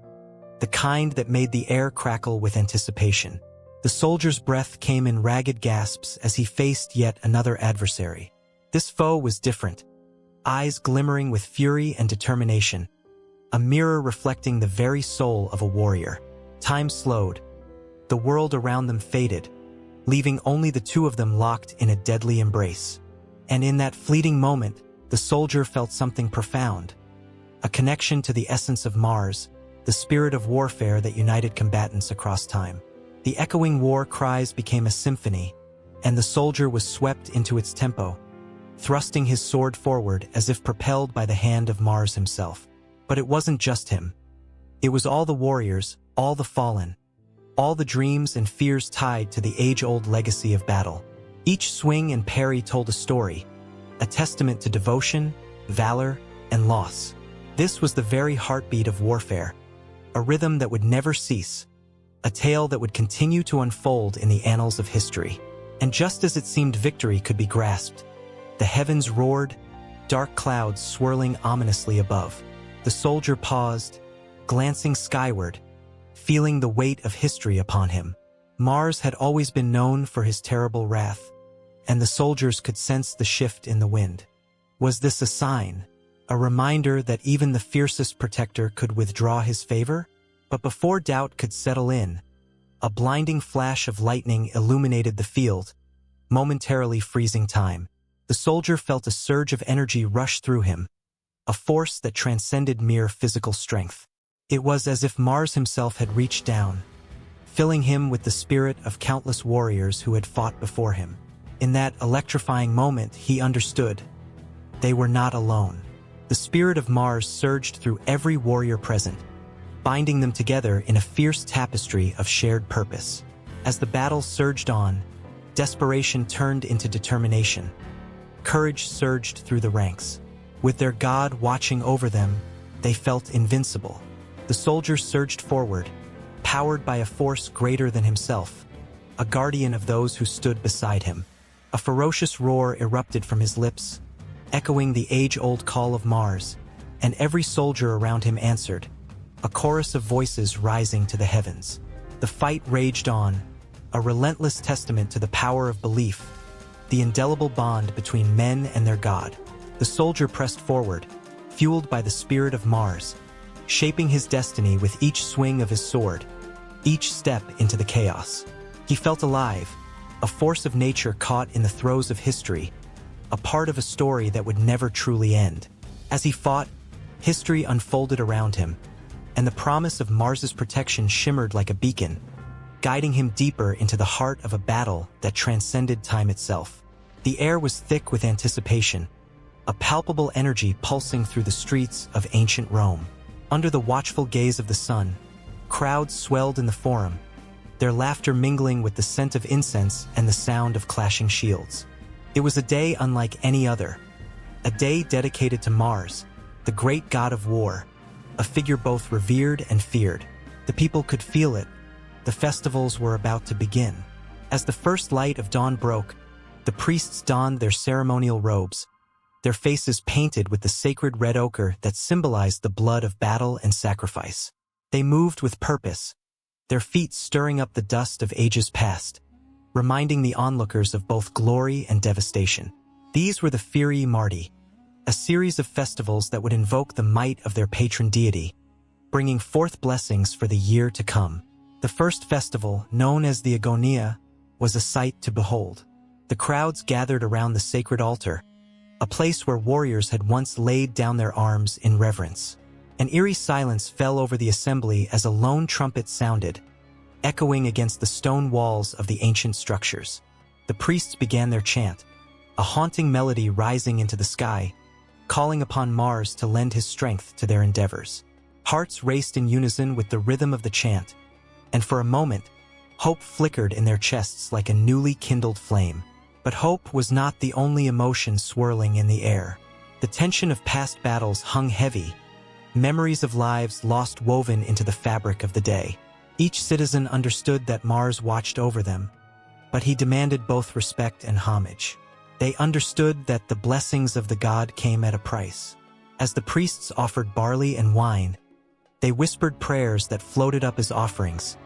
the kind that made the air crackle with anticipation. The soldier's breath came in ragged gasps as he faced yet another adversary. This foe was different, eyes glimmering with fury and determination, a mirror reflecting the very soul of a warrior. Time slowed. The world around them faded, leaving only the two of them locked in a deadly embrace. And in that fleeting moment, the soldier felt something profound, a connection to the essence of Mars, the spirit of warfare that united combatants across time. The echoing war cries became a symphony, and the soldier was swept into its tempo, thrusting his sword forward as if propelled by the hand of Mars himself. But it wasn't just him. It was all the warriors, all the fallen, all the dreams and fears tied to the age-old legacy of battle. Each swing and parry told a story, a testament to devotion, valor, and loss. This was the very heartbeat of warfare, a rhythm that would never cease, a tale that would continue to unfold in the annals of history. And just as it seemed victory could be grasped, the heavens roared, dark clouds swirling ominously above. The soldier paused, glancing skyward, feeling the weight of history upon him. Mars had always been known for his terrible wrath, and the soldiers could sense the shift in the wind. Was this a sign, a reminder that even the fiercest protector could withdraw his favor? But before doubt could settle in, a blinding flash of lightning illuminated the field, momentarily freezing time. The soldier felt a surge of energy rush through him, a force that transcended mere physical strength. It was as if Mars himself had reached down, filling him with the spirit of countless warriors who had fought before him. In that electrifying moment, he understood. They were not alone. The spirit of Mars surged through every warrior present, binding them together in a fierce tapestry of shared purpose. As the battle surged on, desperation turned into determination. Courage surged through the ranks. With their god watching over them, they felt invincible. The soldier surged forward, powered by a force greater than himself, a guardian of those who stood beside him. A ferocious roar erupted from his lips, echoing the age-old call of Mars, and every soldier around him answered, a chorus of voices rising to the heavens. The fight raged on, a relentless testament to the power of belief, the indelible bond between men and their god. The soldier pressed forward, fueled by the spirit of Mars, shaping his destiny with each swing of his sword, each step into the chaos. He felt alive, a force of nature caught in the throes of history, a part of a story that would never truly end. As he fought, history unfolded around him, and the promise of Mars's protection shimmered like a beacon, guiding him deeper into the heart of a battle that transcended time itself. The air was thick with anticipation, a palpable energy pulsing through the streets of ancient Rome. Under the watchful gaze of the sun, crowds swelled in the forum, their laughter mingling with the scent of incense and the sound of clashing shields. It was a day unlike any other, a day dedicated to Mars, the great god of war, a figure both revered and feared. The people could feel it. The festivals were about to begin. As the first light of dawn broke, the priests donned their ceremonial robes, their faces painted with the sacred red ochre that symbolized the blood of battle and sacrifice. They moved with purpose, their feet stirring up the dust of ages past, reminding the onlookers of both glory and devastation. These were the Ferii Marti, a series of festivals that would invoke the might of their patron deity, bringing forth blessings for the year to come. The first festival, known as the Agonia, was a sight to behold. The crowds gathered around the sacred altar, a place where warriors had once laid down their arms in reverence. An eerie silence fell over the assembly as a lone trumpet sounded, echoing against the stone walls of the ancient structures. The priests began their chant, a haunting melody rising into the sky, calling upon Mars to lend his strength to their endeavors. Hearts raced in unison with the rhythm of the chant, and for a moment, hope flickered in their chests like a newly kindled flame. But hope was not the only emotion swirling in the air. The tension of past battles hung heavy, memories of lives lost woven into the fabric of the day. Each citizen understood that Mars watched over them, but he demanded both respect and homage. They understood that the blessings of the god came at a price. As the priests offered barley and wine, they whispered prayers that floated up as offerings,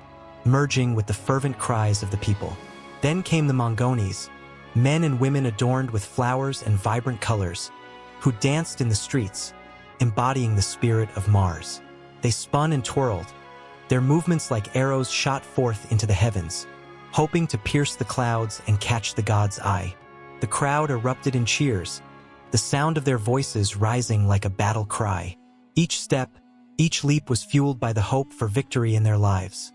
merging with the fervent cries of the people. Then came the Mongonis, men and women adorned with flowers and vibrant colors, who danced in the streets, embodying the spirit of Mars. They spun and twirled, their movements like arrows shot forth into the heavens, hoping to pierce the clouds and catch the god's eye. The crowd erupted in cheers, the sound of their voices rising like a battle cry. Each step, each leap was fueled by the hope for victory in their lives.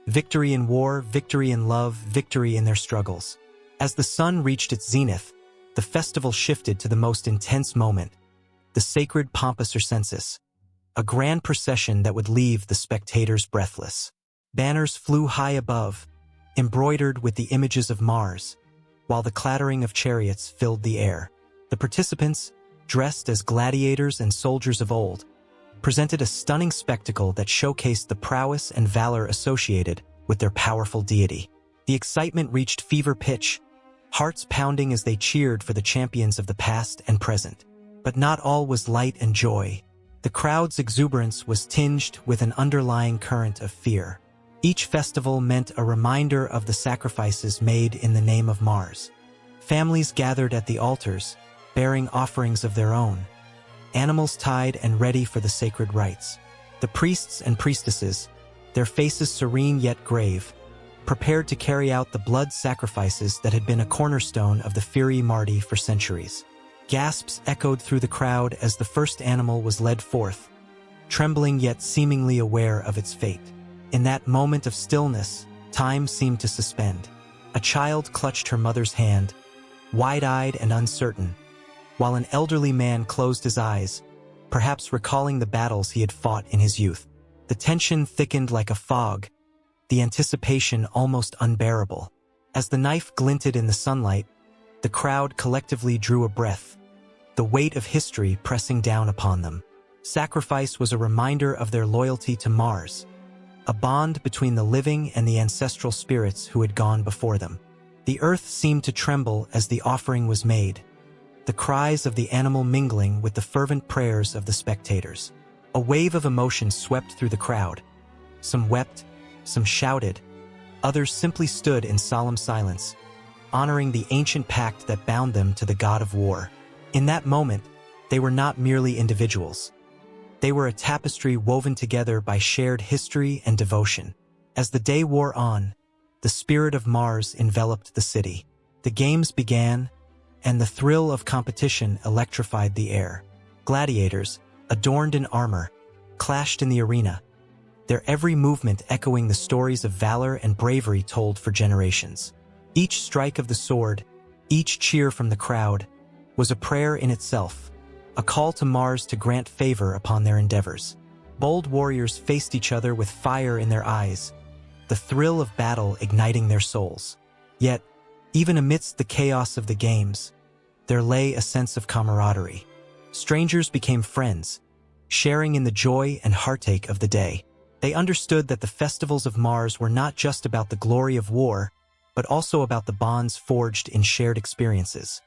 Victory in war, victory in love, victory in their struggles. As the sun reached its zenith, the festival shifted to the most intense moment, the sacred pompa circenses, a grand procession that would leave the spectators breathless. Banners flew high above, embroidered with the images of Mars, while the clattering of chariots filled the air. The participants, dressed as gladiators and soldiers of old, presented a stunning spectacle that showcased the prowess and valor associated with their powerful deity. The excitement reached fever pitch, hearts pounding as they cheered for the champions of the past and present. But not all was light and joy. The crowd's exuberance was tinged with an underlying current of fear. Each festival meant a reminder of the sacrifices made in the name of Mars. Families gathered at the altars, bearing offerings of their own, animals tied and ready for the sacred rites. The priests and priestesses, their faces serene yet grave, prepared to carry out the blood sacrifices that had been a cornerstone of the Firi Mardi for centuries. Gasps echoed through the crowd as the first animal was led forth, trembling yet seemingly aware of its fate. In that moment of stillness, time seemed to suspend. A child clutched her mother's hand, wide-eyed and uncertain, while an elderly man closed his eyes, perhaps recalling the battles he had fought in his youth. The tension thickened like a fog, the anticipation almost unbearable. As the knife glinted in the sunlight, the crowd collectively drew a breath, the weight of history pressing down upon them. Sacrifice was a reminder of their loyalty to Mars, a bond between the living and the ancestral spirits who had gone before them. The earth seemed to tremble as the offering was made, the cries of the animal mingling with the fervent prayers of the spectators. A wave of emotion swept through the crowd. Some wept, some shouted, others simply stood in solemn silence, honoring the ancient pact that bound them to the god of war. In that moment, they were not merely individuals. They were a tapestry woven together by shared history and devotion. As the day wore on, the spirit of Mars enveloped the city. The games began, and the thrill of competition electrified the air. Gladiators, adorned in armor, clashed in the arena, their every movement echoing the stories of valor and bravery told for generations. Each strike of the sword, each cheer from the crowd, was a prayer in itself, a call to Mars to grant favor upon their endeavors. Bold warriors faced each other with fire in their eyes, the thrill of battle igniting their souls. Yet, even amidst the chaos of the games, there lay a sense of camaraderie. Strangers became friends, sharing in the joy and heartache of the day. They understood that the festivals of Mars were not just about the glory of war, but also about the bonds forged in shared experiences,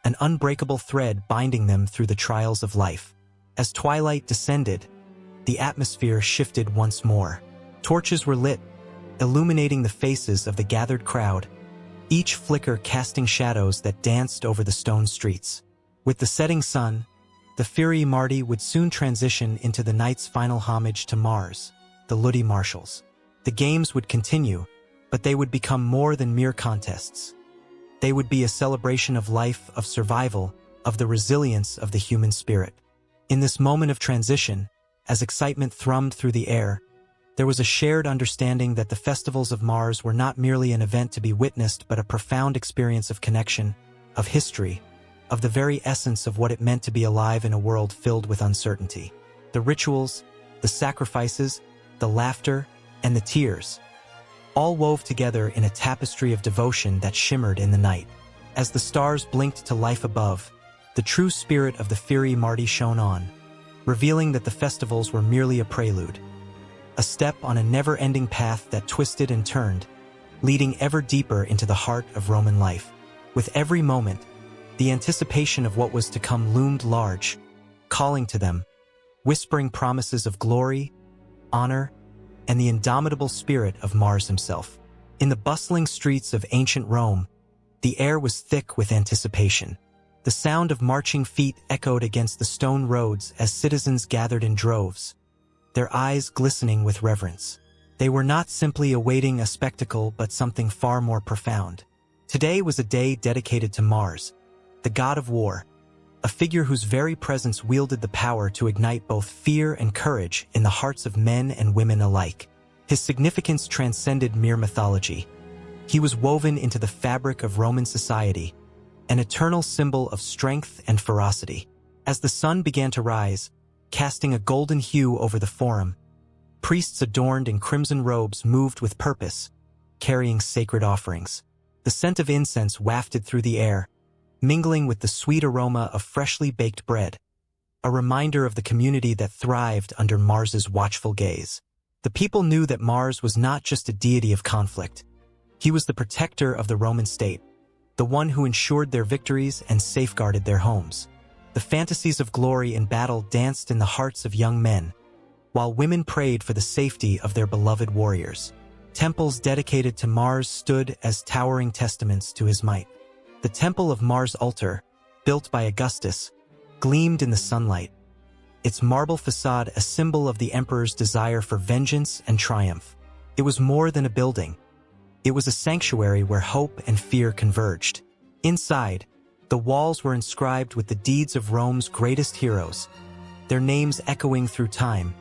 an unbreakable thread binding them through the trials of life. As twilight descended, the atmosphere shifted once more. Torches were lit, illuminating the faces of the gathered crowd, each flicker casting shadows that danced over the stone streets. With the setting sun, the Firi Mardi would soon transition into the night's final homage to Mars, the Ludi Marshals. The games would continue, but they would become more than mere contests. They would be a celebration of life, of survival, of the resilience of the human spirit. In this moment of transition, as excitement thrummed through the air, There was a shared understanding that the festivals of Mars were not merely an event to be witnessed but a profound experience of connection, of history, of the very essence of what it meant to be alive in a world filled with uncertainty. The rituals, the sacrifices, the laughter, and the tears, all wove together in a tapestry of devotion that shimmered in the night. As the stars blinked to life above, the true spirit of the Fiery Marty shone on, revealing that the festivals were merely a prelude, a step on a never-ending path that twisted and turned, leading ever deeper into the heart of Roman life. With every moment, the anticipation of what was to come loomed large, calling to them, whispering promises of glory, honor, and the indomitable spirit of Mars himself. In the bustling streets of ancient Rome, the air was thick with anticipation. The sound of marching feet echoed against the stone roads as citizens gathered in droves, their eyes glistening with reverence. They were not simply awaiting a spectacle but something far more profound. Today was a day dedicated to Mars, the god of war, a figure whose very presence wielded the power to ignite both fear and courage in the hearts of men and women alike. His significance transcended mere mythology. He was woven into the fabric of Roman society, an eternal symbol of strength and ferocity. As the sun began to rise, casting a golden hue over the forum, priests adorned in crimson robes moved with purpose, carrying sacred offerings. The scent of incense wafted through the air, mingling with the sweet aroma of freshly baked bread, a reminder of the community that thrived under Mars's watchful gaze. The people knew that Mars was not just a deity of conflict. He was the protector of the Roman state, the one who ensured their victories and safeguarded their homes. The fantasies of glory in battle danced in the hearts of young men, while women prayed for the safety of their beloved warriors. Temples dedicated to Mars stood as towering testaments to his might. The Temple of Mars altar, built by Augustus, gleamed in the sunlight, its marble facade a symbol of the emperor's desire for vengeance and triumph. It was more than a building. It was a sanctuary where hope and fear converged. Inside, the walls were inscribed with the deeds of Rome's greatest heroes, their names echoing through time,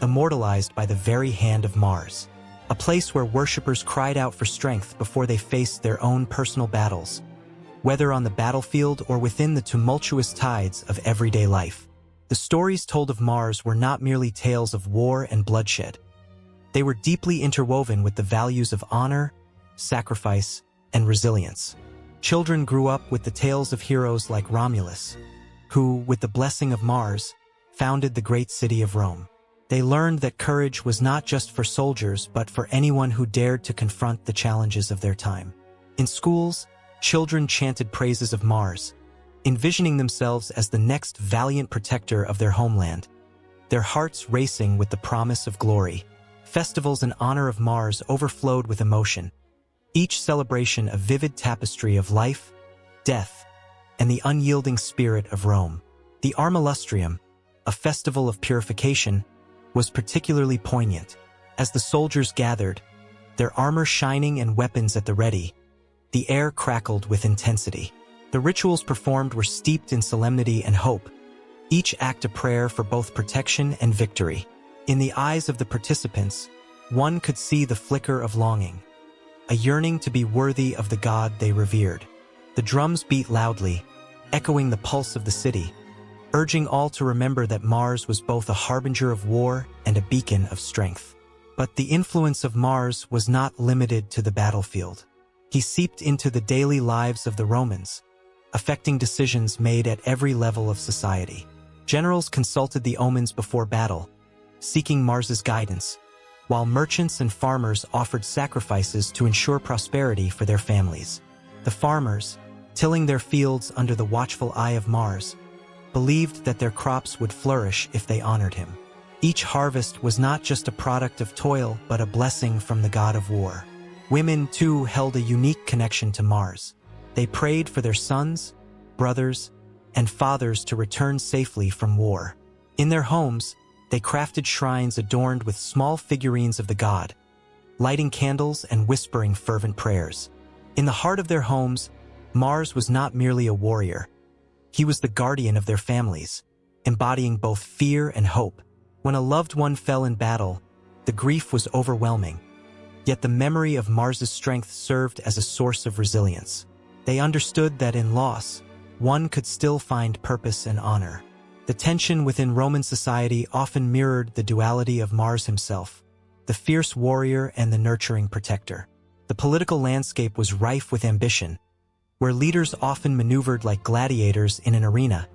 immortalized by the very hand of Mars. A place where worshippers cried out for strength before they faced their own personal battles, whether on the battlefield or within the tumultuous tides of everyday life. The stories told of Mars were not merely tales of war and bloodshed. They were deeply interwoven with the values of honor, sacrifice, and resilience. Children grew up with the tales of heroes like Romulus, who, with the blessing of Mars, founded the great city of Rome. They learned that courage was not just for soldiers but for anyone who dared to confront the challenges of their time. In schools, children chanted praises of Mars, envisioning themselves as the next valiant protector of their homeland, their hearts racing with the promise of glory. Festivals in honor of Mars overflowed with emotion, each celebration a vivid tapestry of life, death, and the unyielding spirit of Rome. The Armilustrium, a festival of purification, was particularly poignant. As the soldiers gathered, their armor shining and weapons at the ready, the air crackled with intensity. The rituals performed were steeped in solemnity and hope, each act a prayer for both protection and victory. In the eyes of the participants, one could see the flicker of longing, a yearning to be worthy of the god they revered. The drums beat loudly, echoing the pulse of the city, urging all to remember that Mars was both a harbinger of war and a beacon of strength. But the influence of Mars was not limited to the battlefield. He seeped into the daily lives of the Romans, affecting decisions made at every level of society. Generals consulted the omens before battle, seeking Mars's guidance, while merchants and farmers offered sacrifices to ensure prosperity for their families. The farmers, tilling their fields under the watchful eye of Mars, believed that their crops would flourish if they honored him. Each harvest was not just a product of toil but a blessing from the god of war. Women, too, held a unique connection to Mars. They prayed for their sons, brothers, and fathers to return safely from war. In their homes, they crafted shrines adorned with small figurines of the god, lighting candles and whispering fervent prayers. In the heart of their homes, Mars was not merely a warrior. He was the guardian of their families, embodying both fear and hope. When a loved one fell in battle, The grief was overwhelming, yet the memory of Mars's strength served as a source of resilience. They understood that in loss, one could still find purpose and honor. The tension within Roman society often mirrored the duality of Mars himself, the fierce warrior and the nurturing protector. The political landscape was rife with ambition, where leaders often maneuvered like gladiators in an arena,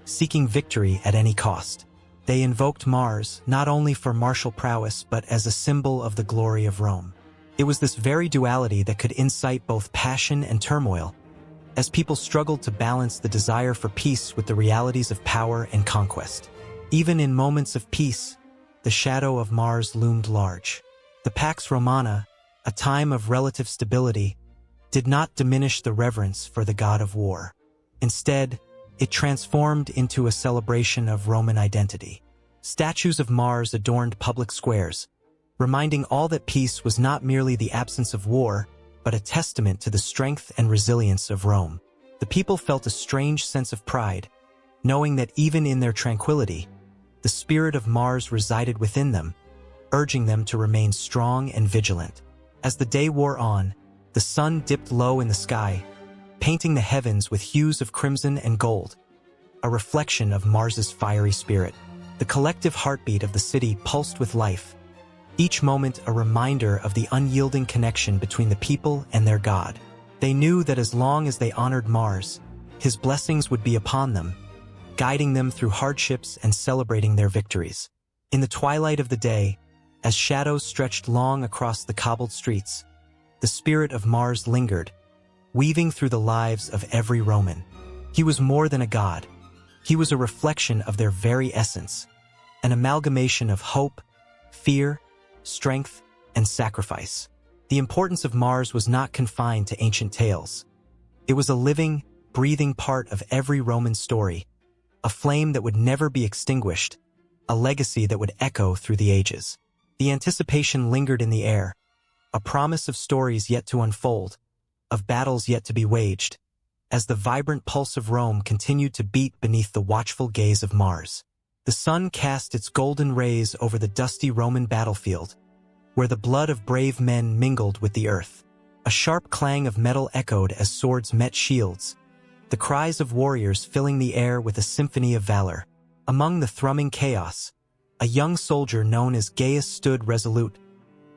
seeking victory at any cost. They invoked Mars not only for martial prowess but as a symbol of the glory of Rome. It was this very duality that could incite both passion and turmoil, as people struggled to balance the desire for peace with the realities of power and conquest. Even in moments of peace, the shadow of Mars loomed large. The Pax Romana, a time of relative stability, did not diminish the reverence for the god of war. Instead, it transformed into a celebration of Roman identity. Statues of Mars adorned public squares, reminding all that peace was not merely the absence of war, but a testament to the strength and resilience of Rome. The people felt a strange sense of pride, knowing that even in their tranquility, the spirit of Mars resided within them, urging them to remain strong and vigilant. As the day wore on, the sun dipped low in the sky, painting the heavens with hues of crimson and gold, a reflection of Mars's fiery spirit. The collective heartbeat of the city pulsed with life, each moment a reminder of the unyielding connection between the people and their god. They knew that as long as they honored Mars, his blessings would be upon them, guiding them through hardships and celebrating their victories. In the twilight of the day, as shadows stretched long across the cobbled streets, the spirit of Mars lingered, weaving through the lives of every Roman. He was more than a god. He was a reflection of their very essence, an amalgamation of hope, fear, strength, and sacrifice. The importance of Mars was not confined to ancient tales. It was a living, breathing part of every Roman story, a flame that would never be extinguished, a legacy that would echo through the ages. The anticipation lingered in the air, a promise of stories yet to unfold, of battles yet to be waged, as the vibrant pulse of Rome continued to beat beneath the watchful gaze of Mars. The sun cast its golden rays over the dusty Roman battlefield, where the blood of brave men mingled with the earth. A sharp clang of metal echoed as swords met shields, the cries of warriors filling the air with a symphony of valor. Among the thrumming chaos, a young soldier known as Gaius stood resolute,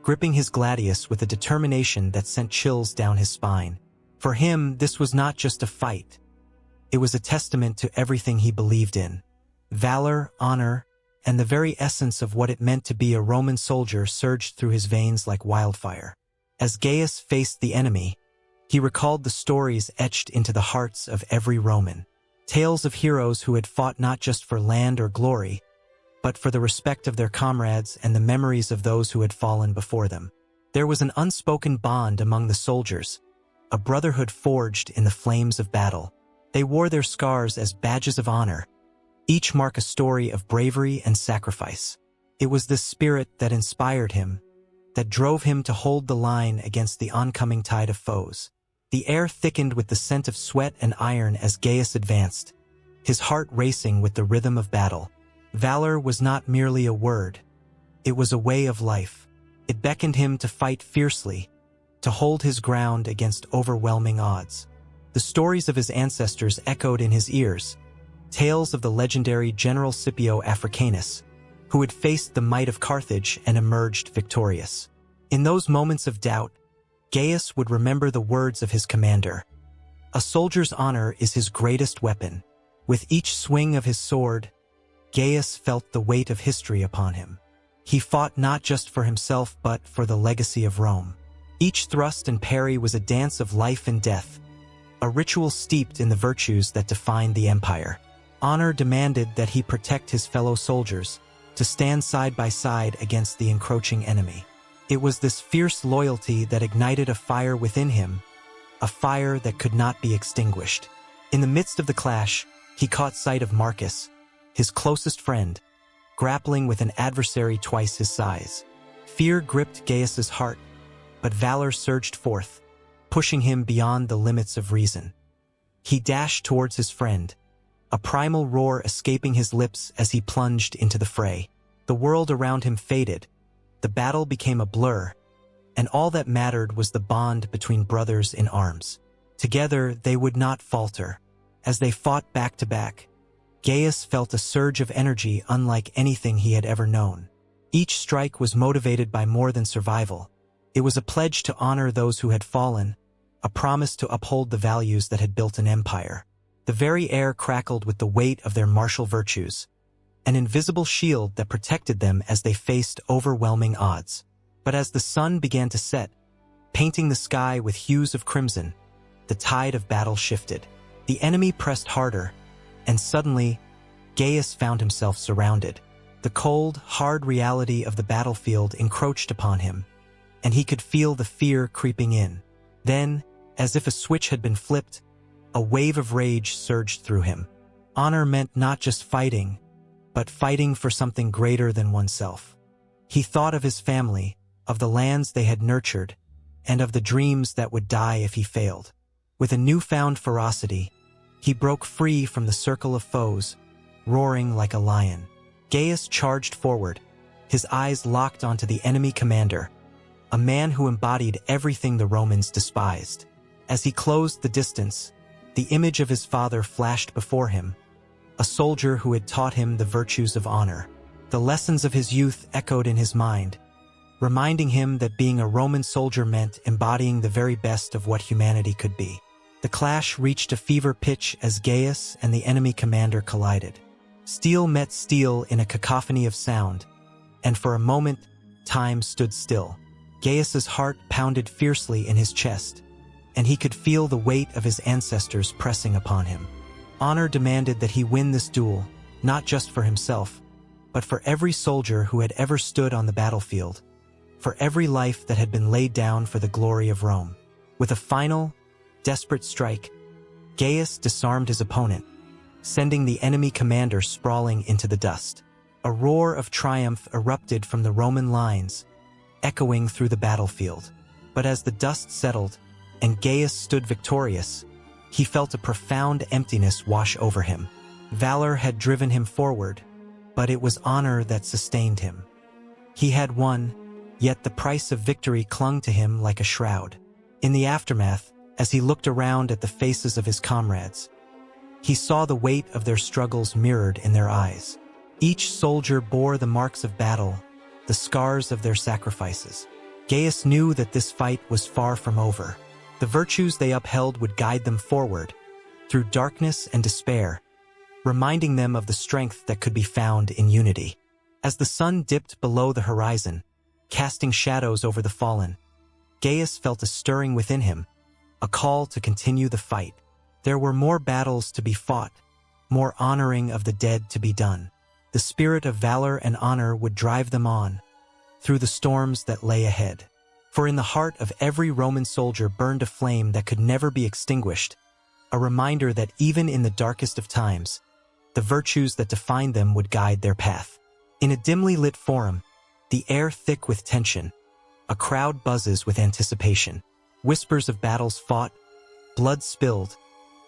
gripping his gladius with a determination that sent chills down his spine. For him, this was not just a fight. It was a testament to everything he believed in. Valor, honor, and the very essence of what it meant to be a Roman soldier surged through his veins like wildfire. As Gaius faced the enemy, he recalled the stories etched into the hearts of every Roman. Tales of heroes who had fought not just for land or glory, but for the respect of their comrades and the memories of those who had fallen before them. There was an unspoken bond among the soldiers, a brotherhood forged in the flames of battle. They wore their scars as badges of honor, each mark a story of bravery and sacrifice. It was this spirit that inspired him, that drove him to hold the line against the oncoming tide of foes. The air thickened with the scent of sweat and iron as Gaius advanced, his heart racing with the rhythm of battle. Valor was not merely a word, it was a way of life. It beckoned him to fight fiercely, to hold his ground against overwhelming odds. The stories of his ancestors echoed in his ears, tales of the legendary General Scipio Africanus, who had faced the might of Carthage and emerged victorious. In those moments of doubt, Gaius would remember the words of his commander. A soldier's honor is his greatest weapon. With each swing of his sword, Gaius felt the weight of history upon him. He fought not just for himself but for the legacy of Rome. Each thrust and parry was a dance of life and death, a ritual steeped in the virtues that defined the empire. Honor demanded that he protect his fellow soldiers, to stand side by side against the encroaching enemy. It was this fierce loyalty that ignited a fire within him, a fire that could not be extinguished. In the midst of the clash, he caught sight of Marcus, his closest friend, grappling with an adversary twice his size. Fear gripped Gaius's heart, but valor surged forth, pushing him beyond the limits of reason. He dashed towards his friend, a primal roar escaping his lips as he plunged into the fray. The world around him faded, The battle became a blur, and all that mattered was the bond between brothers in arms. Together, they would not falter. As they fought back to back, Gaius felt a surge of energy unlike anything he had ever known. Each strike was motivated by more than survival. It was a pledge to honor those who had fallen, a promise to uphold the values that had built an empire. The very air crackled with the weight of their martial virtues, an invisible shield that protected them as they faced overwhelming odds. But as the sun began to set, painting the sky with hues of crimson, the tide of battle shifted. The enemy pressed harder, and suddenly, Gaius found himself surrounded. The cold, hard reality of the battlefield encroached upon him, and he could feel the fear creeping in. Then, as if a switch had been flipped, a wave of rage surged through him. Honor meant not just fighting, but fighting for something greater than oneself. He thought of his family, of the lands they had nurtured, and of the dreams that would die if he failed. With a newfound ferocity, he broke free from the circle of foes, roaring like a lion. Gaius charged forward, his eyes locked onto the enemy commander, a man who embodied everything the Romans despised. As he closed the distance, the image of his father flashed before him, a soldier who had taught him the virtues of honor. The lessons of his youth echoed in his mind, reminding him that being a Roman soldier meant embodying the very best of what humanity could be. The clash reached a fever pitch as Gaius and the enemy commander collided. Steel met steel in a cacophony of sound, and for a moment, time stood still. Gaius's heart pounded fiercely in his chest, and he could feel the weight of his ancestors pressing upon him. Honor demanded that he win this duel, not just for himself, but for every soldier who had ever stood on the battlefield, for every life that had been laid down for the glory of Rome. With a final, desperate strike, Gaius disarmed his opponent, sending the enemy commander sprawling into the dust. A roar of triumph erupted from the Roman lines, echoing through the battlefield. But as the dust settled, and Gaius stood victorious, he felt a profound emptiness wash over him. Valor had driven him forward, but it was honor that sustained him. He had won, yet the price of victory clung to him like a shroud. In the aftermath, as he looked around at the faces of his comrades, he saw the weight of their struggles mirrored in their eyes. Each soldier bore the marks of battle, the scars of their sacrifices. Gaius knew that this fight was far from over. The virtues they upheld would guide them forward, through darkness and despair, reminding them of the strength that could be found in unity. As the sun dipped below the horizon, casting shadows over the fallen, Gaius felt a stirring within him, a call to continue the fight. There were more battles to be fought, more honoring of the dead to be done. The spirit of valor and honor would drive them on, through the storms that lay ahead. For in the heart of every Roman soldier burned a flame that could never be extinguished, a reminder that even in the darkest of times, the virtues that defined them would guide their path. In a dimly lit forum, the air thick with tension, a crowd buzzes with anticipation. Whispers of battles fought, blood spilled,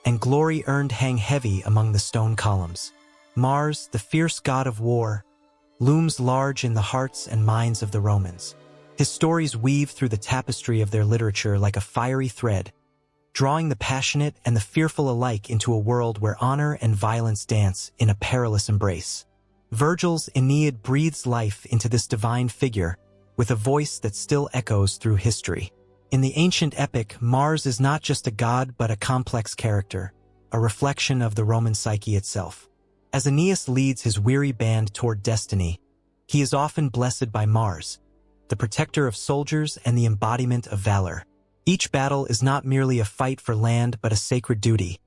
and glory earned hang heavy among the stone columns. Mars, the fierce god of war, looms large in the hearts and minds of the Romans. His stories weave through the tapestry of their literature like a fiery thread, drawing the passionate and the fearful alike into a world where honor and violence dance in a perilous embrace. Virgil's Aeneid breathes life into this divine figure, with a voice that still echoes through history. In the ancient epic, Mars is not just a god but a complex character, a reflection of the Roman psyche itself. As Aeneas leads his weary band toward destiny, he is often blessed by Mars, the protector of soldiers and the embodiment of valor. Each battle is not merely a fight for land but a sacred duty,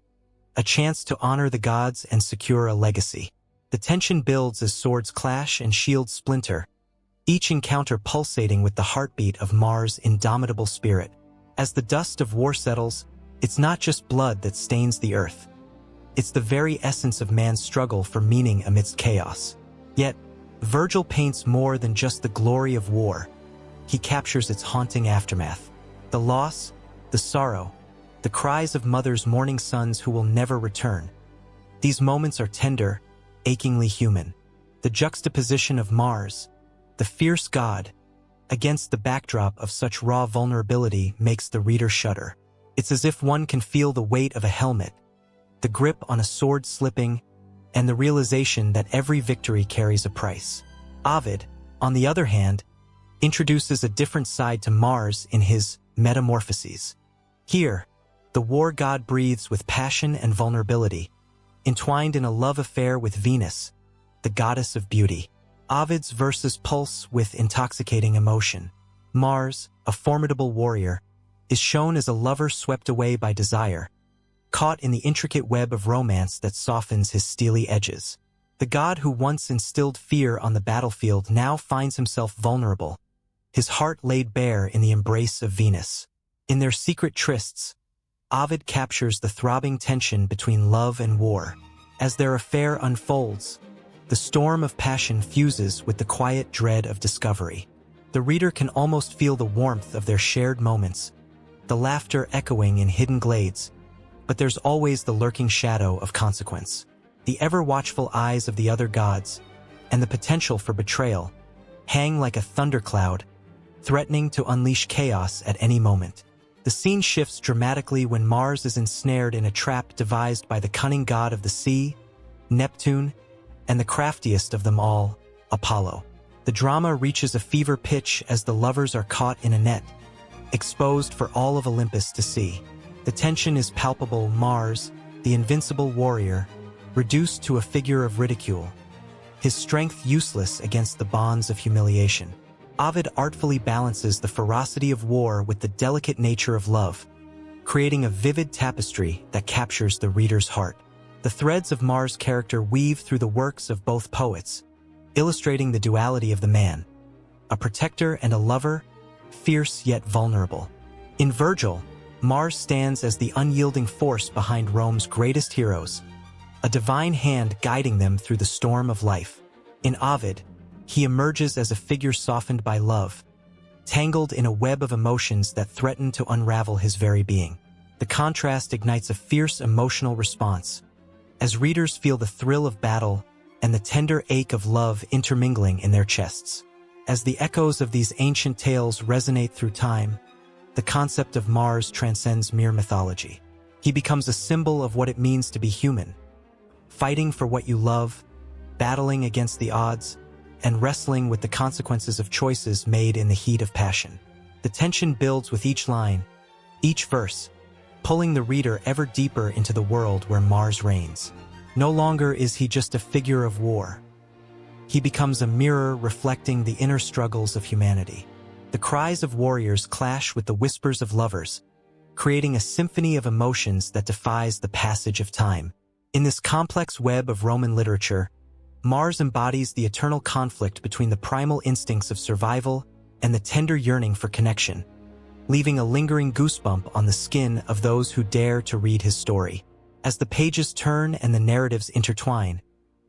a chance to honor the gods and secure a legacy. The tension builds as swords clash and shields splinter, each encounter pulsating with the heartbeat of Mars' indomitable spirit. As the dust of war settles, it's not just blood that stains the earth. It's the very essence of man's struggle for meaning amidst chaos. Yet, Virgil paints more than just the glory of war. He captures its haunting aftermath. The loss, the sorrow, the cries of mothers mourning sons who will never return. These moments are tender, achingly human. The juxtaposition of Mars, the fierce god, against the backdrop of such raw vulnerability makes the reader shudder. It's as if one can feel the weight of a helmet, the grip on a sword slipping, and the realization that every victory carries a price. Ovid, on the other hand, introduces a different side to Mars in his Metamorphoses. Here, the war god breathes with passion and vulnerability, entwined in a love affair with Venus, the goddess of beauty. Ovid's verses pulse with intoxicating emotion. Mars, a formidable warrior, is shown as a lover swept away by desire, caught in the intricate web of romance that softens his steely edges. The god who once instilled fear on the battlefield now finds himself vulnerable, his heart laid bare in the embrace of Venus. In their secret trysts, Ovid captures the throbbing tension between love and war. As their affair unfolds, the storm of passion fuses with the quiet dread of discovery. The reader can almost feel the warmth of their shared moments, the laughter echoing in hidden glades, but there's always the lurking shadow of consequence, the ever-watchful eyes of the other gods, and the potential for betrayal, hang like a thundercloud, threatening to unleash chaos at any moment. The scene shifts dramatically when Mars is ensnared in a trap devised by the cunning god of the sea, Neptune, and the craftiest of them all, Apollo. The drama reaches a fever pitch as the lovers are caught in a net, exposed for all of Olympus to see. The tension is palpable. Mars, the invincible warrior, reduced to a figure of ridicule, his strength useless against the bonds of humiliation. Ovid artfully balances the ferocity of war with the delicate nature of love, creating a vivid tapestry that captures the reader's heart. The threads of Mars' character weave through the works of both poets, illustrating the duality of the man, a protector and a lover, fierce yet vulnerable. In Virgil, Mars stands as the unyielding force behind Rome's greatest heroes, a divine hand guiding them through the storm of life. In Ovid, he emerges as a figure softened by love, tangled in a web of emotions that threaten to unravel his very being. The contrast ignites a fierce emotional response, as readers feel the thrill of battle and the tender ache of love intermingling in their chests. As the echoes of these ancient tales resonate through time, the concept of Mars transcends mere mythology. He becomes a symbol of what it means to be human, fighting for what you love, battling against the odds, and wrestling with the consequences of choices made in the heat of passion. The tension builds with each line, each verse, pulling the reader ever deeper into the world where Mars reigns. No longer is he just a figure of war. He becomes a mirror reflecting the inner struggles of humanity. The cries of warriors clash with the whispers of lovers, creating a symphony of emotions that defies the passage of time. In this complex web of Roman literature, Mars embodies the eternal conflict between the primal instincts of survival and the tender yearning for connection, leaving a lingering goosebump on the skin of those who dare to read his story. As the pages turn and the narratives intertwine,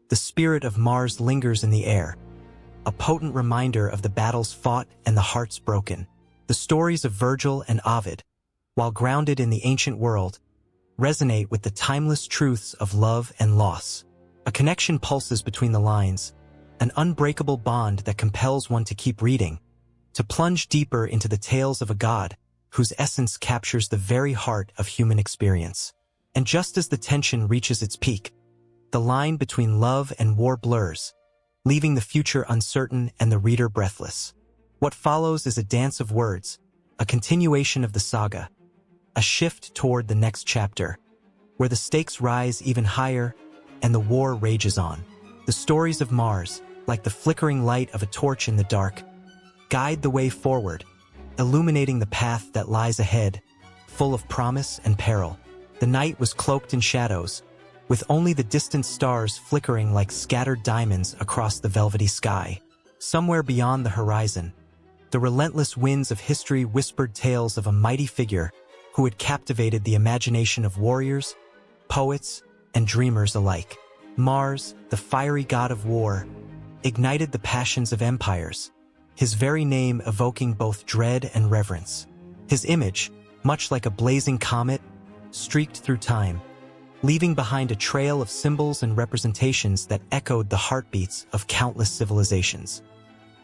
the spirit of Mars lingers in the air, a potent reminder of the battles fought and the hearts broken. The stories of Virgil and Ovid, while grounded in the ancient world, resonate with the timeless truths of love and loss. A connection pulses between the lines, an unbreakable bond that compels one to keep reading, to plunge deeper into the tales of a god whose essence captures the very heart of human experience. And just as the tension reaches its peak, the line between love and war blurs, leaving the future uncertain and the reader breathless. What follows is a dance of words, a continuation of the saga, a shift toward the next chapter, where the stakes rise even higher and the war rages on. The stories of Mars, like the flickering light of a torch in the dark, guide the way forward, illuminating the path that lies ahead, full of promise and peril. The night was cloaked in shadows, with only the distant stars flickering like scattered diamonds across the velvety sky. Somewhere beyond the horizon, the relentless winds of history whispered tales of a mighty figure who had captivated the imagination of warriors, poets, and dreamers alike. Mars, the fiery god of war, ignited the passions of empires, his very name evoking both dread and reverence. His image, much like a blazing comet, streaked through time, leaving behind a trail of symbols and representations that echoed the heartbeats of countless civilizations.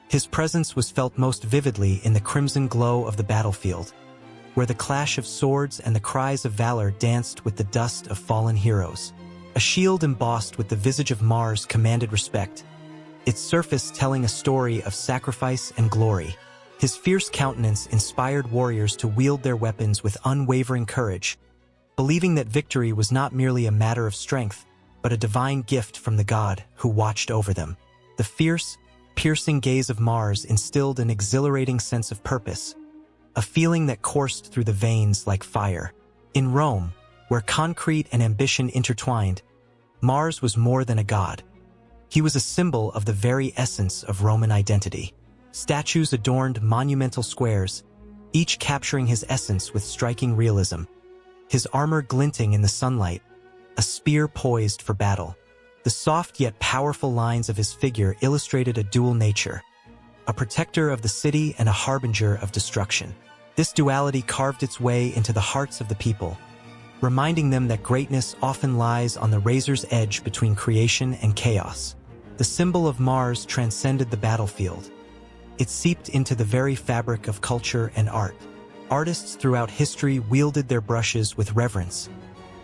His presence was felt most vividly in the crimson glow of the battlefield, where the clash of swords and the cries of valor danced with the dust of fallen heroes. A shield embossed with the visage of Mars commanded respect, its surface telling a story of sacrifice and glory. His fierce countenance inspired warriors to wield their weapons with unwavering courage, believing that victory was not merely a matter of strength, but a divine gift from the god who watched over them. The fierce, piercing gaze of Mars instilled an exhilarating sense of purpose, a feeling that coursed through the veins like fire. In Rome, where concrete and ambition intertwined, Mars was more than a god. He was a symbol of the very essence of Roman identity. Statues adorned monumental squares, each capturing his essence with striking realism. His armor glinting in the sunlight, a spear poised for battle. The soft yet powerful lines of his figure illustrated a dual nature, a protector of the city and a harbinger of destruction. This duality carved its way into the hearts of the people, reminding them that greatness often lies on the razor's edge between creation and chaos. The symbol of Mars transcended the battlefield. It seeped into the very fabric of culture and art. Artists throughout history wielded their brushes with reverence,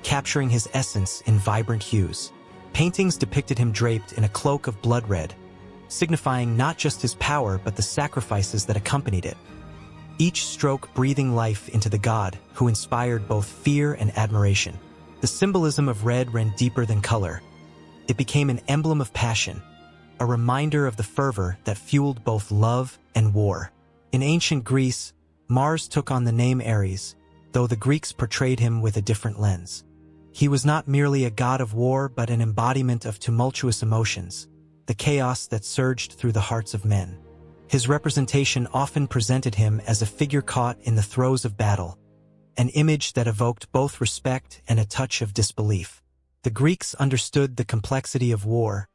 capturing his essence in vibrant hues. Paintings depicted him draped in a cloak of blood red, signifying not just his power but the sacrifices that accompanied it. Each stroke breathing life into the god who inspired both fear and admiration. The symbolism of red ran deeper than color. It became an emblem of passion, a reminder of the fervor that fueled both love and war. In ancient Greece, Mars took on the name Ares, though the Greeks portrayed him with a different lens. He was not merely a god of war but an embodiment of tumultuous emotions, the chaos that surged through the hearts of men. His representation often presented him as a figure caught in the throes of battle, an image that evoked both respect and a touch of disbelief. The Greeks understood the complexity of war,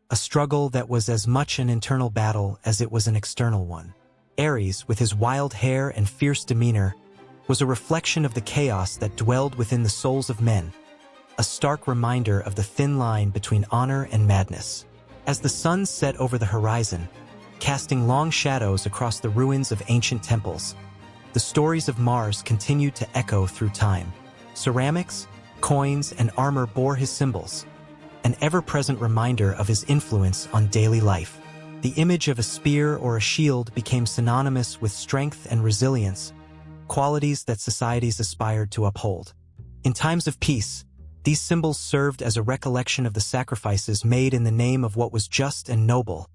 a struggle that was as much an internal battle as it was an external one. Ares, with his wild hair and fierce demeanor, was a reflection of the chaos that dwelled within the souls of men, a stark reminder of the thin line between honor and madness. As the sun set over the horizon, casting long shadows across the ruins of ancient temples, the stories of Mars continued to echo through time. Ceramics, coins, and armor bore his symbols, an ever-present reminder of his influence on daily life. The image of a spear or a shield became synonymous with strength and resilience, qualities that societies aspired to uphold. In times of peace, these symbols served as a recollection of the sacrifices made in the name of what was just and noble,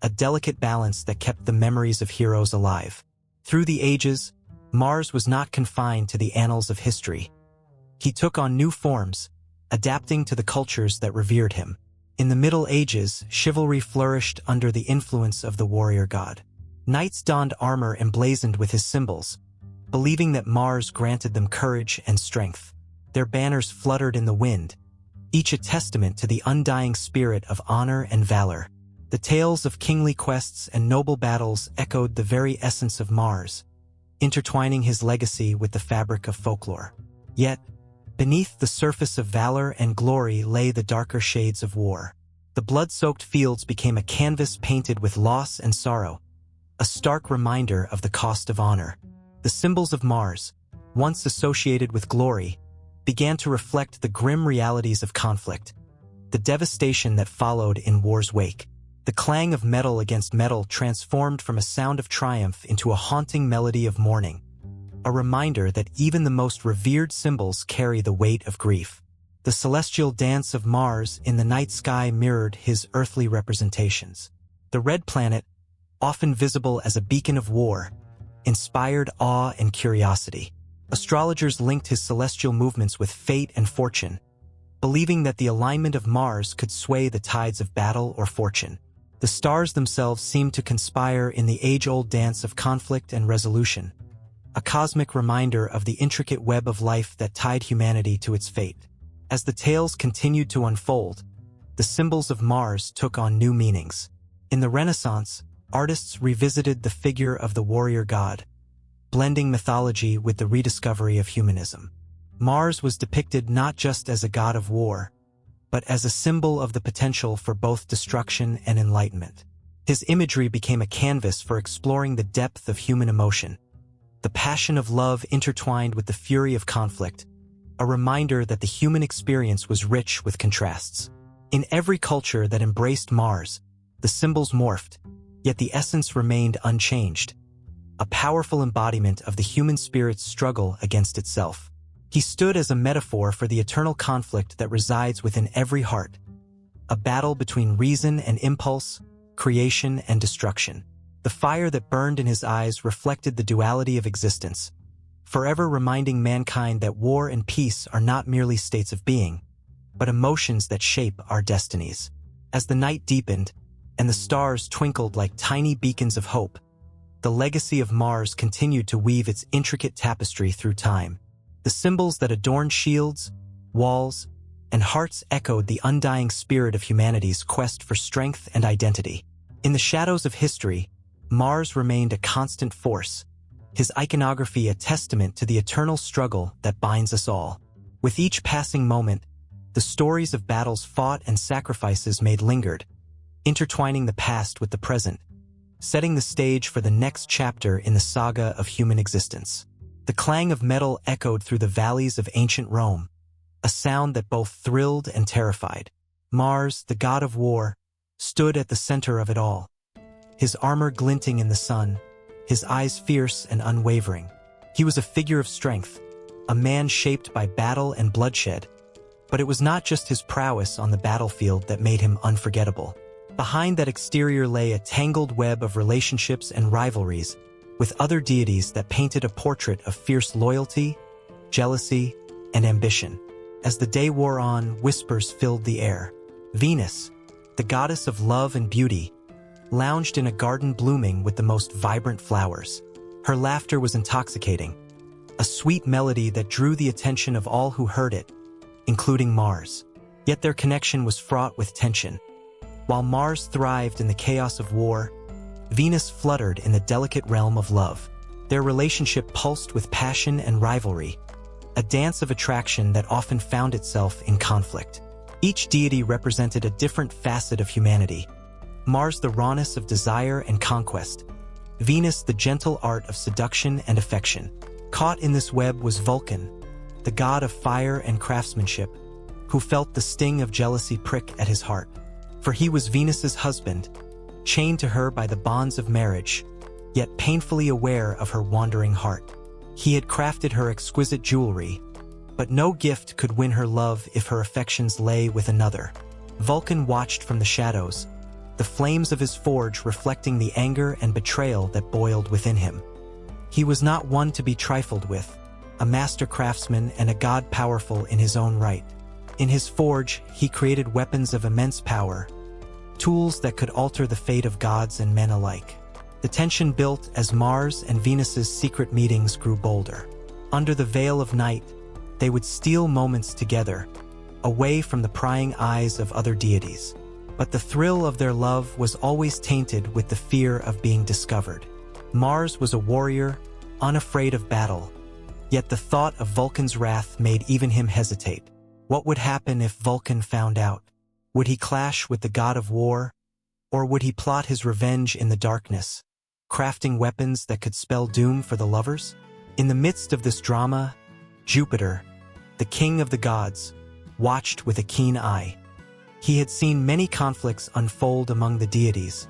a delicate balance that kept the memories of heroes alive. Through the ages, Mars was not confined to the annals of history. He took on new forms, adapting to the cultures that revered him. In the Middle Ages, chivalry flourished under the influence of the warrior god. Knights donned armor emblazoned with his symbols, believing that Mars granted them courage and strength. Their banners fluttered in the wind, each a testament to the undying spirit of honor and valor. The tales of kingly quests and noble battles echoed the very essence of Mars, intertwining his legacy with the fabric of folklore. Yet, beneath the surface of valor and glory lay the darker shades of war. The blood-soaked fields became a canvas painted with loss and sorrow, a stark reminder of the cost of honor. The symbols of Mars, once associated with glory, began to reflect the grim realities of conflict, the devastation that followed in war's wake. The clang of metal against metal transformed from a sound of triumph into a haunting melody of mourning, a reminder that even the most revered symbols carry the weight of grief. The celestial dance of Mars in the night sky mirrored his earthly representations. The red planet, often visible as a beacon of war, inspired awe and curiosity. Astrologers linked his celestial movements with fate and fortune, believing that the alignment of Mars could sway the tides of battle or fortune. The stars themselves seemed to conspire in the age-old dance of conflict and resolution, a cosmic reminder of the intricate web of life that tied humanity to its fate. As the tales continued to unfold, the symbols of Mars took on new meanings. In the Renaissance, artists revisited the figure of the warrior god, blending mythology with the rediscovery of humanism. Mars was depicted not just as a god of war, but as a symbol of the potential for both destruction and enlightenment. His imagery became a canvas for exploring the depth of human emotion, the passion of love intertwined with the fury of conflict, a reminder that the human experience was rich with contrasts. In every culture that embraced Mars, the symbols morphed, yet the essence remained unchanged, a powerful embodiment of the human spirit's struggle against itself. He stood as a metaphor for the eternal conflict that resides within every heart, a battle between reason and impulse, creation and destruction. The fire that burned in his eyes reflected the duality of existence, forever reminding mankind that war and peace are not merely states of being, but emotions that shape our destinies. As the night deepened, and the stars twinkled like tiny beacons of hope, the legacy of Mars continued to weave its intricate tapestry through time. The symbols that adorned shields, walls, and hearts echoed the undying spirit of humanity's quest for strength and identity. In the shadows of history, Mars remained a constant force, his iconography a testament to the eternal struggle that binds us all. With each passing moment, the stories of battles fought and sacrifices made lingered, intertwining the past with the present, setting the stage for the next chapter in the saga of human existence. The clang of metal echoed through the valleys of ancient Rome, a sound that both thrilled and terrified. Mars, the god of war, stood at the center of it all, his armor glinting in the sun, his eyes fierce and unwavering. He was a figure of strength, a man shaped by battle and bloodshed, but it was not just his prowess on the battlefield that made him unforgettable. Behind that exterior lay a tangled web of relationships and rivalries, with other deities that painted a portrait of fierce loyalty, jealousy, and ambition. As the day wore on, whispers filled the air. Venus, the goddess of love and beauty, lounged in a garden blooming with the most vibrant flowers. Her laughter was intoxicating, a sweet melody that drew the attention of all who heard it, including Mars. Yet their connection was fraught with tension. While Mars thrived in the chaos of war, Venus fluttered in the delicate realm of love. Their relationship pulsed with passion and rivalry, a dance of attraction that often found itself in conflict. Each deity represented a different facet of humanity. Mars, the rawness of desire and conquest; Venus, the gentle art of seduction and affection. Caught in this web was Vulcan, the god of fire and craftsmanship, who felt the sting of jealousy prick at his heart. For he was Venus's husband, chained to her by the bonds of marriage, yet painfully aware of her wandering heart. He had crafted her exquisite jewelry, but no gift could win her love if her affections lay with another. Vulcan watched from the shadows, the flames of his forge reflecting the anger and betrayal that boiled within him. He was not one to be trifled with, a master craftsman and a god powerful in his own right. In his forge, he created weapons of immense power, tools that could alter the fate of gods and men alike. The tension built as Mars and Venus's secret meetings grew bolder. Under the veil of night, they would steal moments together, away from the prying eyes of other deities. But the thrill of their love was always tainted with the fear of being discovered. Mars was a warrior, unafraid of battle, yet the thought of Vulcan's wrath made even him hesitate. What would happen if Vulcan found out? Would he clash with the god of war, or would he plot his revenge in the darkness, crafting weapons that could spell doom for the lovers? In the midst of this drama, Jupiter, the king of the gods, watched with a keen eye. He had seen many conflicts unfold among the deities,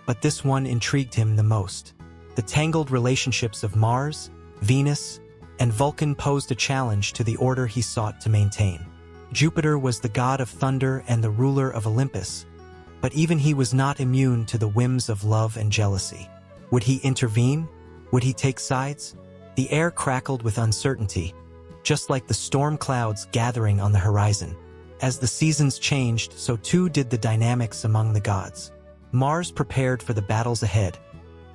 but this one intrigued him the most. The tangled relationships of Mars, Venus, and Vulcan posed a challenge to the order he sought to maintain. Jupiter was the god of thunder and the ruler of Olympus, but even he was not immune to the whims of love and jealousy. Would he intervene? Would he take sides? The air crackled with uncertainty, just like the storm clouds gathering on the horizon. As the seasons changed, so too did the dynamics among the gods. Mars prepared for the battles ahead,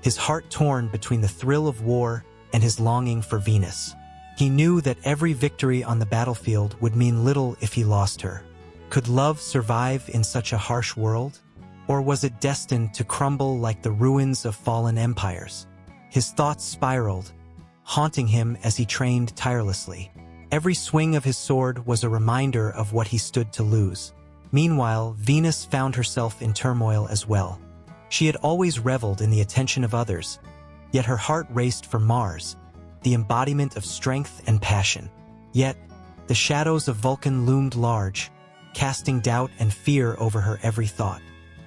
his heart torn between the thrill of war and his longing for Venus. He knew that every victory on the battlefield would mean little if he lost her. Could love survive in such a harsh world? Or was it destined to crumble like the ruins of fallen empires? His thoughts spiraled, haunting him as he trained tirelessly. Every swing of his sword was a reminder of what he stood to lose. Meanwhile, Venus found herself in turmoil as well. She had always reveled in the attention of others, yet her heart raced for Mars, the embodiment of strength and passion. Yet, the shadows of Vulcan loomed large, casting doubt and fear over her every thought.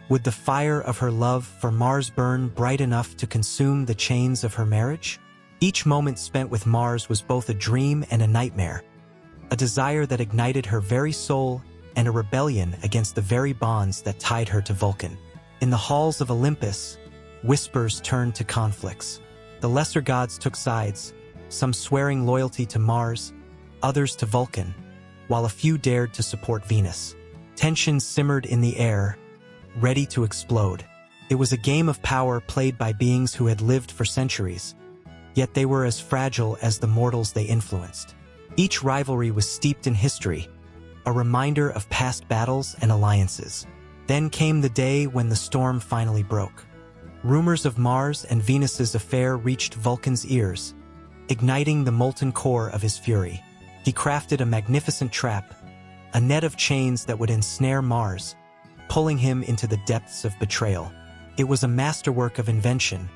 Would the fire of her love for Mars burn bright enough to consume the chains of her marriage? Each moment spent with Mars was both a dream and a nightmare, a desire that ignited her very soul and a rebellion against the very bonds that tied her to Vulcan. In the halls of Olympus, whispers turned to conflicts. The lesser gods took sides, some swearing loyalty to Mars, others to Vulcan, while a few dared to support Venus. Tensions simmered in the air, ready to explode. It was a game of power played by beings who had lived for centuries, yet they were as fragile as the mortals they influenced. Each rivalry was steeped in history, a reminder of past battles and alliances. Then came the day when the storm finally broke. Rumors of Mars and Venus's affair reached Vulcan's ears, igniting the molten core of his fury. He crafted a magnificent trap, a net of chains that would ensnare Mars, pulling him into the depths of betrayal. It was a masterwork of invention,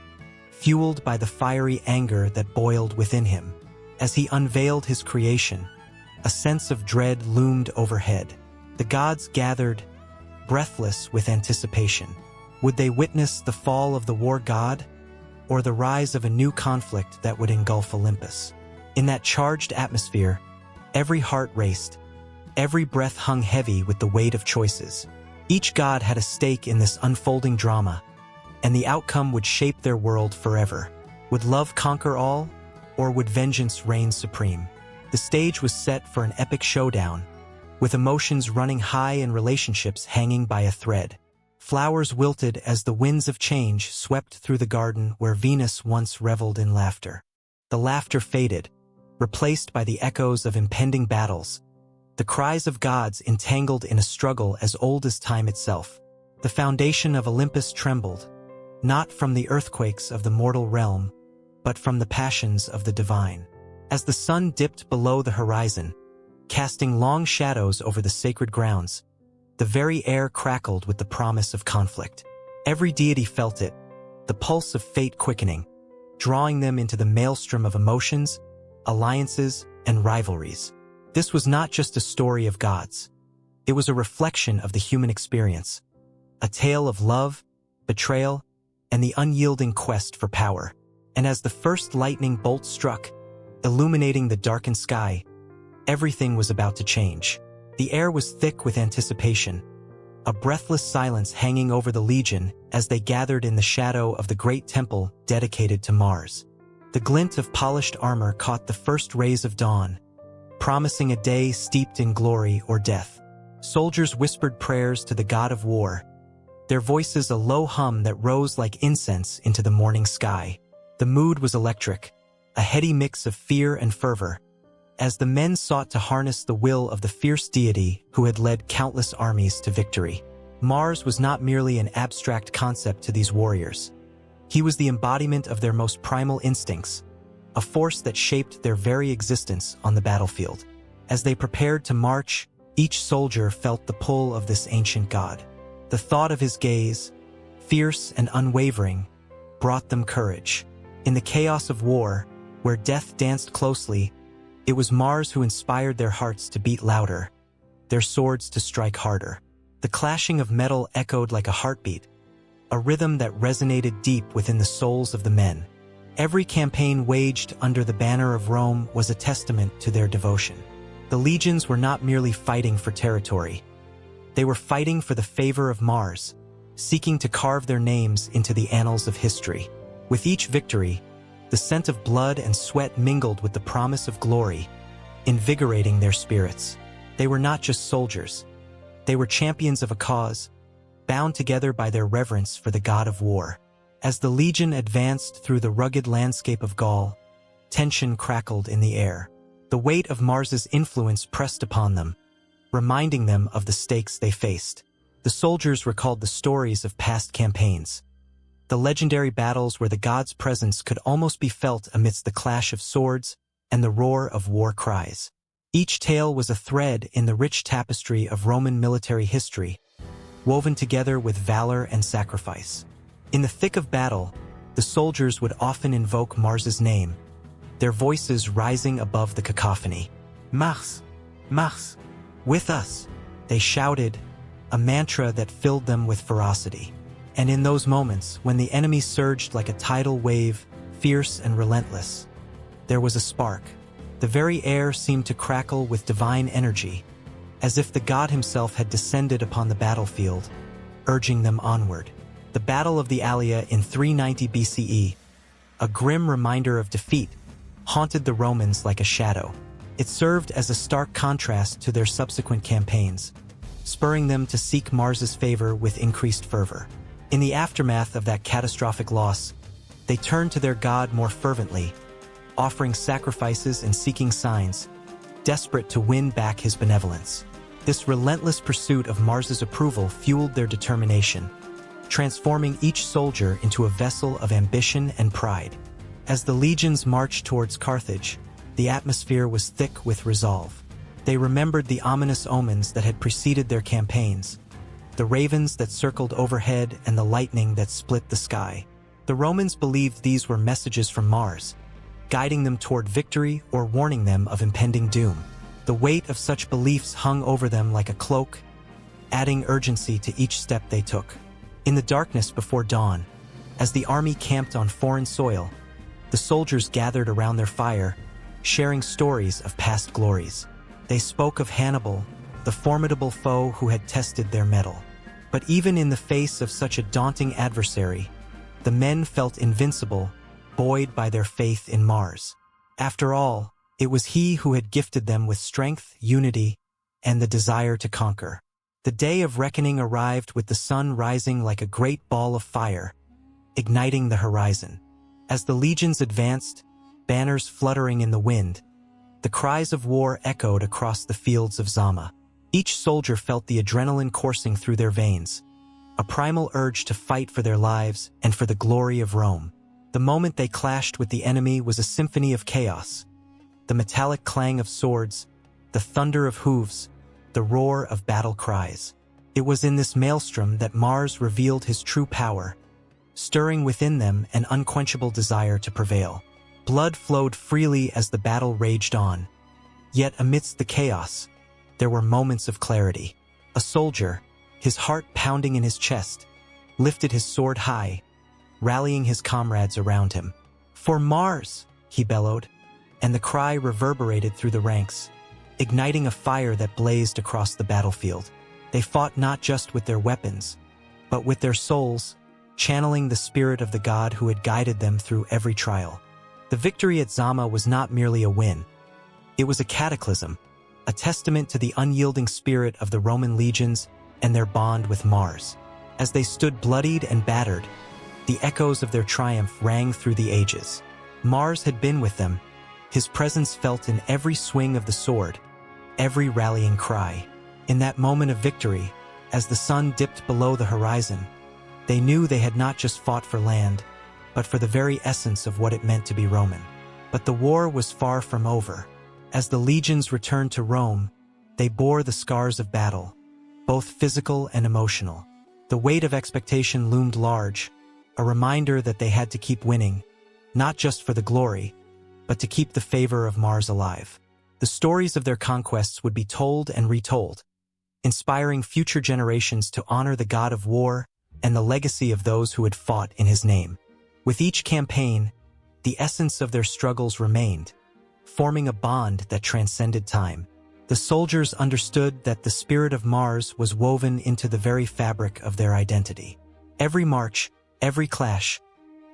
fueled by the fiery anger that boiled within him. As he unveiled his creation, a sense of dread loomed overhead. The gods gathered, breathless with anticipation. Would they witness the fall of the war god, or the rise of a new conflict that would engulf Olympus? In that charged atmosphere, every heart raced, every breath hung heavy with the weight of choices. Each god had a stake in this unfolding drama, and the outcome would shape their world forever. Would love conquer all, or would vengeance reign supreme? The stage was set for an epic showdown, with emotions running high and relationships hanging by a thread. Flowers wilted as the winds of change swept through the garden where Venus once reveled in laughter. The laughter faded, replaced by the echoes of impending battles, the cries of gods entangled in a struggle as old as time itself. The foundation of Olympus trembled, not from the earthquakes of the mortal realm, but from the passions of the divine. As the sun dipped below the horizon, casting long shadows over the sacred grounds, the very air crackled with the promise of conflict. Every deity felt it, the pulse of fate quickening, drawing them into the maelstrom of emotions, alliances, and rivalries. This was not just a story of gods. It was a reflection of the human experience, a tale of love, betrayal, and the unyielding quest for power. And as the first lightning bolt struck, illuminating the darkened sky, everything was about to change. The air was thick with anticipation, a breathless silence hanging over the legion as they gathered in the shadow of the great temple dedicated to Mars. The glint of polished armor caught the first rays of dawn, promising a day steeped in glory or death. Soldiers whispered prayers to the god of war, their voices a low hum that rose like incense into the morning sky. The mood was electric, a heady mix of fear and fervor, as the men sought to harness the will of the fierce deity who had led countless armies to victory. Mars was not merely an abstract concept to these warriors. He was the embodiment of their most primal instincts, a force that shaped their very existence on the battlefield. As they prepared to march, each soldier felt the pull of this ancient god. The thought of his gaze, fierce and unwavering, brought them courage. In the chaos of war, where death danced closely, it was Mars who inspired their hearts to beat louder, their swords to strike harder. The clashing of metal echoed like a heartbeat, a rhythm that resonated deep within the souls of the men. Every campaign waged under the banner of Rome was a testament to their devotion. The legions were not merely fighting for territory. They were fighting for the favor of Mars, seeking to carve their names into the annals of history. With each victory, the scent of blood and sweat mingled with the promise of glory, invigorating their spirits. They were not just soldiers. They were champions of a cause, bound together by their reverence for the god of war. As the legion advanced through the rugged landscape of Gaul, tension crackled in the air. The weight of Mars's influence pressed upon them, reminding them of the stakes they faced. The soldiers recalled the stories of past campaigns, the legendary battles where the god's presence could almost be felt amidst the clash of swords and the roar of war cries. Each tale was a thread in the rich tapestry of Roman military history, woven together with valor and sacrifice. In the thick of battle, the soldiers would often invoke Mars's name, their voices rising above the cacophony. Mars! Mars! With us! They shouted, a mantra that filled them with ferocity. And in those moments, when the enemy surged like a tidal wave, fierce and relentless, there was a spark. The very air seemed to crackle with divine energy, as if the god himself had descended upon the battlefield, urging them onward. The Battle of the Allia in 390 BCE, a grim reminder of defeat, haunted the Romans like a shadow. It served as a stark contrast to their subsequent campaigns, spurring them to seek Mars's favor with increased fervor. In the aftermath of that catastrophic loss, they turned to their god more fervently, offering sacrifices and seeking signs, desperate to win back his benevolence. This relentless pursuit of Mars's approval fueled their determination, transforming each soldier into a vessel of ambition and pride. As the legions marched towards Carthage, the atmosphere was thick with resolve. They remembered the ominous omens that had preceded their campaigns, the ravens that circled overhead and the lightning that split the sky. The Romans believed these were messages from Mars, guiding them toward victory or warning them of impending doom. The weight of such beliefs hung over them like a cloak, adding urgency to each step they took. In the darkness before dawn, as the army camped on foreign soil, the soldiers gathered around their fire, sharing stories of past glories. They spoke of Hannibal, the formidable foe who had tested their mettle. But even in the face of such a daunting adversary, the men felt invincible, buoyed by their faith in Mars. After all, it was he who had gifted them with strength, unity, and the desire to conquer. The day of reckoning arrived with the sun rising like a great ball of fire, igniting the horizon. As the legions advanced, banners fluttering in the wind, the cries of war echoed across the fields of Zama. Each soldier felt the adrenaline coursing through their veins, a primal urge to fight for their lives and for the glory of Rome. The moment they clashed with the enemy was a symphony of chaos. The metallic clang of swords, the thunder of hooves, the roar of battle cries. It was in this maelstrom that Mars revealed his true power, stirring within them an unquenchable desire to prevail. Blood flowed freely as the battle raged on. Yet amidst the chaos, there were moments of clarity. A soldier, his heart pounding in his chest, lifted his sword high, rallying his comrades around him. "For Mars!" he bellowed, and the cry reverberated through the ranks, igniting a fire that blazed across the battlefield. They fought not just with their weapons, but with their souls, channeling the spirit of the god who had guided them through every trial. The victory at Zama was not merely a win. It was a cataclysm, a testament to the unyielding spirit of the Roman legions and their bond with Mars. As they stood bloodied and battered, the echoes of their triumph rang through the ages. Mars had been with them, his presence felt in every swing of the sword, every rallying cry. In that moment of victory, as the sun dipped below the horizon, they knew they had not just fought for land, but for the very essence of what it meant to be Roman. But the war was far from over. As the legions returned to Rome, they bore the scars of battle, both physical and emotional. The weight of expectation loomed large, a reminder that they had to keep winning, not just for the glory, but to keep the favor of Mars alive. The stories of their conquests would be told and retold, inspiring future generations to honor the god of war and the legacy of those who had fought in his name. With each campaign, the essence of their struggles remained, forming a bond that transcended time. The soldiers understood that the spirit of Mars was woven into the very fabric of their identity. Every march, every clash,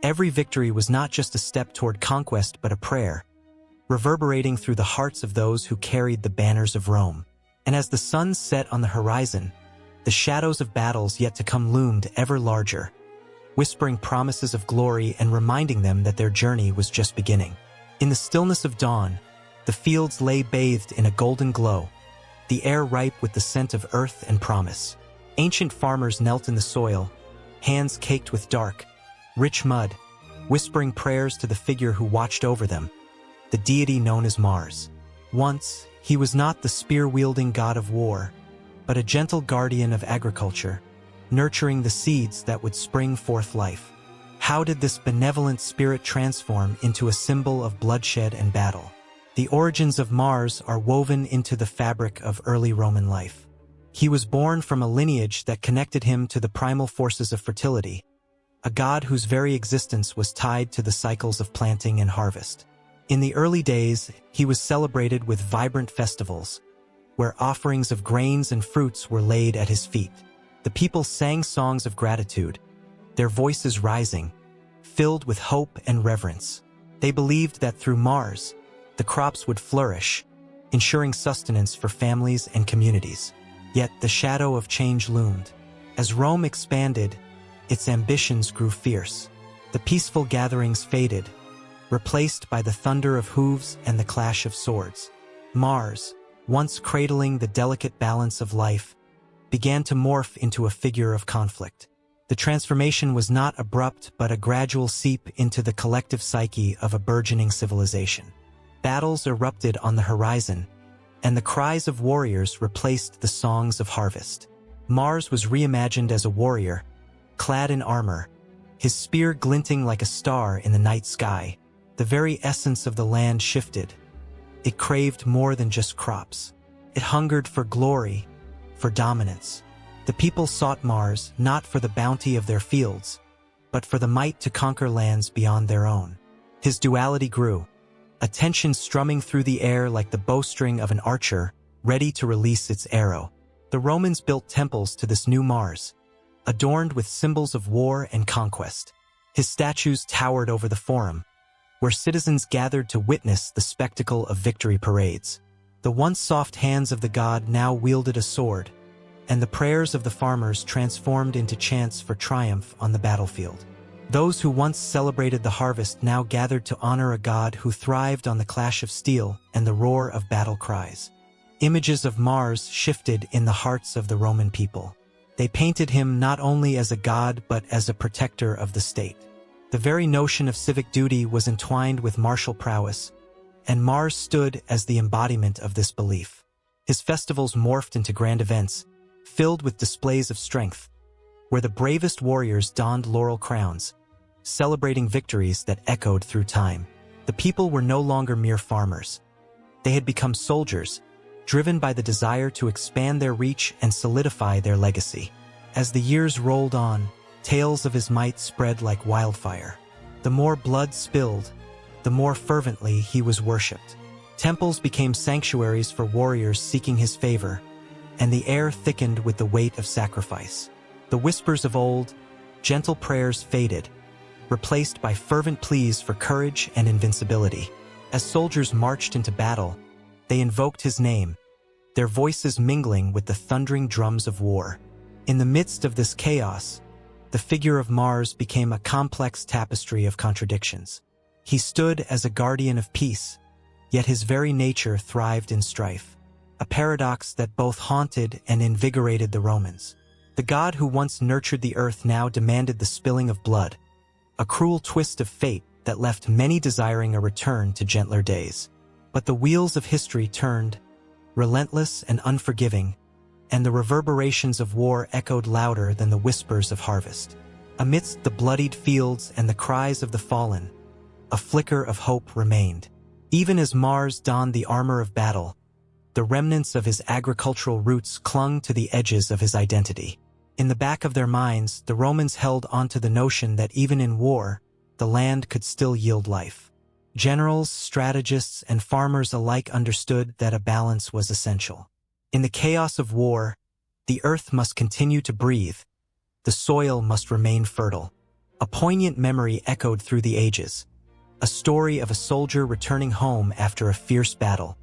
every victory was not just a step toward conquest but a prayer, reverberating through the hearts of those who carried the banners of Rome. And as the sun set on the horizon, the shadows of battles yet to come loomed ever larger, whispering promises of glory and reminding them that their journey was just beginning. In the stillness of dawn, the fields lay bathed in a golden glow, the air ripe with the scent of earth and promise. Ancient farmers knelt in the soil, hands caked with dark, rich mud, whispering prayers to the figure who watched over them, the deity known as Mars. Once, he was not the spear-wielding god of war, but a gentle guardian of agriculture, nurturing the seeds that would spring forth life. How did this benevolent spirit transform into a symbol of bloodshed and battle? The origins of Mars are woven into the fabric of early Roman life. He was born from a lineage that connected him to the primal forces of fertility, a god whose very existence was tied to the cycles of planting and harvest. In the early days, he was celebrated with vibrant festivals, where offerings of grains and fruits were laid at his feet. The people sang songs of gratitude, their voices rising, filled with hope and reverence. They believed that through Mars, the crops would flourish, ensuring sustenance for families and communities. Yet the shadow of change loomed. As Rome expanded, its ambitions grew fierce. The peaceful gatherings faded, replaced by the thunder of hooves and the clash of swords. Mars, once cradling the delicate balance of life, began to morph into a figure of conflict. The transformation was not abrupt but a gradual seep into the collective psyche of a burgeoning civilization. Battles erupted on the horizon, and the cries of warriors replaced the songs of harvest. Mars was reimagined as a warrior, clad in armor, his spear glinting like a star in the night sky. The very essence of the land shifted. It craved more than just crops. It hungered for glory, for dominance. The people sought Mars not for the bounty of their fields, but for the might to conquer lands beyond their own. His duality grew, a tension strumming through the air like the bowstring of an archer, ready to release its arrow. The Romans built temples to this new Mars, adorned with symbols of war and conquest. His statues towered over the Forum, where citizens gathered to witness the spectacle of victory parades. The once soft hands of the god now wielded a sword, and the prayers of the farmers transformed into chants for triumph on the battlefield. Those who once celebrated the harvest now gathered to honor a god who thrived on the clash of steel and the roar of battle cries. Images of Mars shifted in the hearts of the Roman people. They painted him not only as a god but as a protector of the state. The very notion of civic duty was entwined with martial prowess, and Mars stood as the embodiment of this belief. His festivals morphed into grand events, filled with displays of strength, where the bravest warriors donned laurel crowns, celebrating victories that echoed through time. The people were no longer mere farmers. They had become soldiers, driven by the desire to expand their reach and solidify their legacy. As the years rolled on, tales of his might spread like wildfire. The more blood spilled, the more fervently he was worshipped. Temples became sanctuaries for warriors seeking his favor, and the air thickened with the weight of sacrifice. The whispers of old, gentle prayers faded, replaced by fervent pleas for courage and invincibility. As soldiers marched into battle, they invoked his name, their voices mingling with the thundering drums of war. In the midst of this chaos, the figure of Mars became a complex tapestry of contradictions. He stood as a guardian of peace, yet his very nature thrived in strife, a paradox that both haunted and invigorated the Romans. The god who once nurtured the earth now demanded the spilling of blood, a cruel twist of fate that left many desiring a return to gentler days. But the wheels of history turned, relentless and unforgiving, and the reverberations of war echoed louder than the whispers of harvest. Amidst the bloodied fields and the cries of the fallen, a flicker of hope remained. Even as Mars donned the armor of battle, the remnants of his agricultural roots clung to the edges of his identity. In the back of their minds, the Romans held onto the notion that even in war, the land could still yield life. Generals, strategists, and farmers alike understood that a balance was essential. In the chaos of war, the earth must continue to breathe, the soil must remain fertile. A poignant memory echoed through the ages, a story of a soldier returning home after a fierce battle.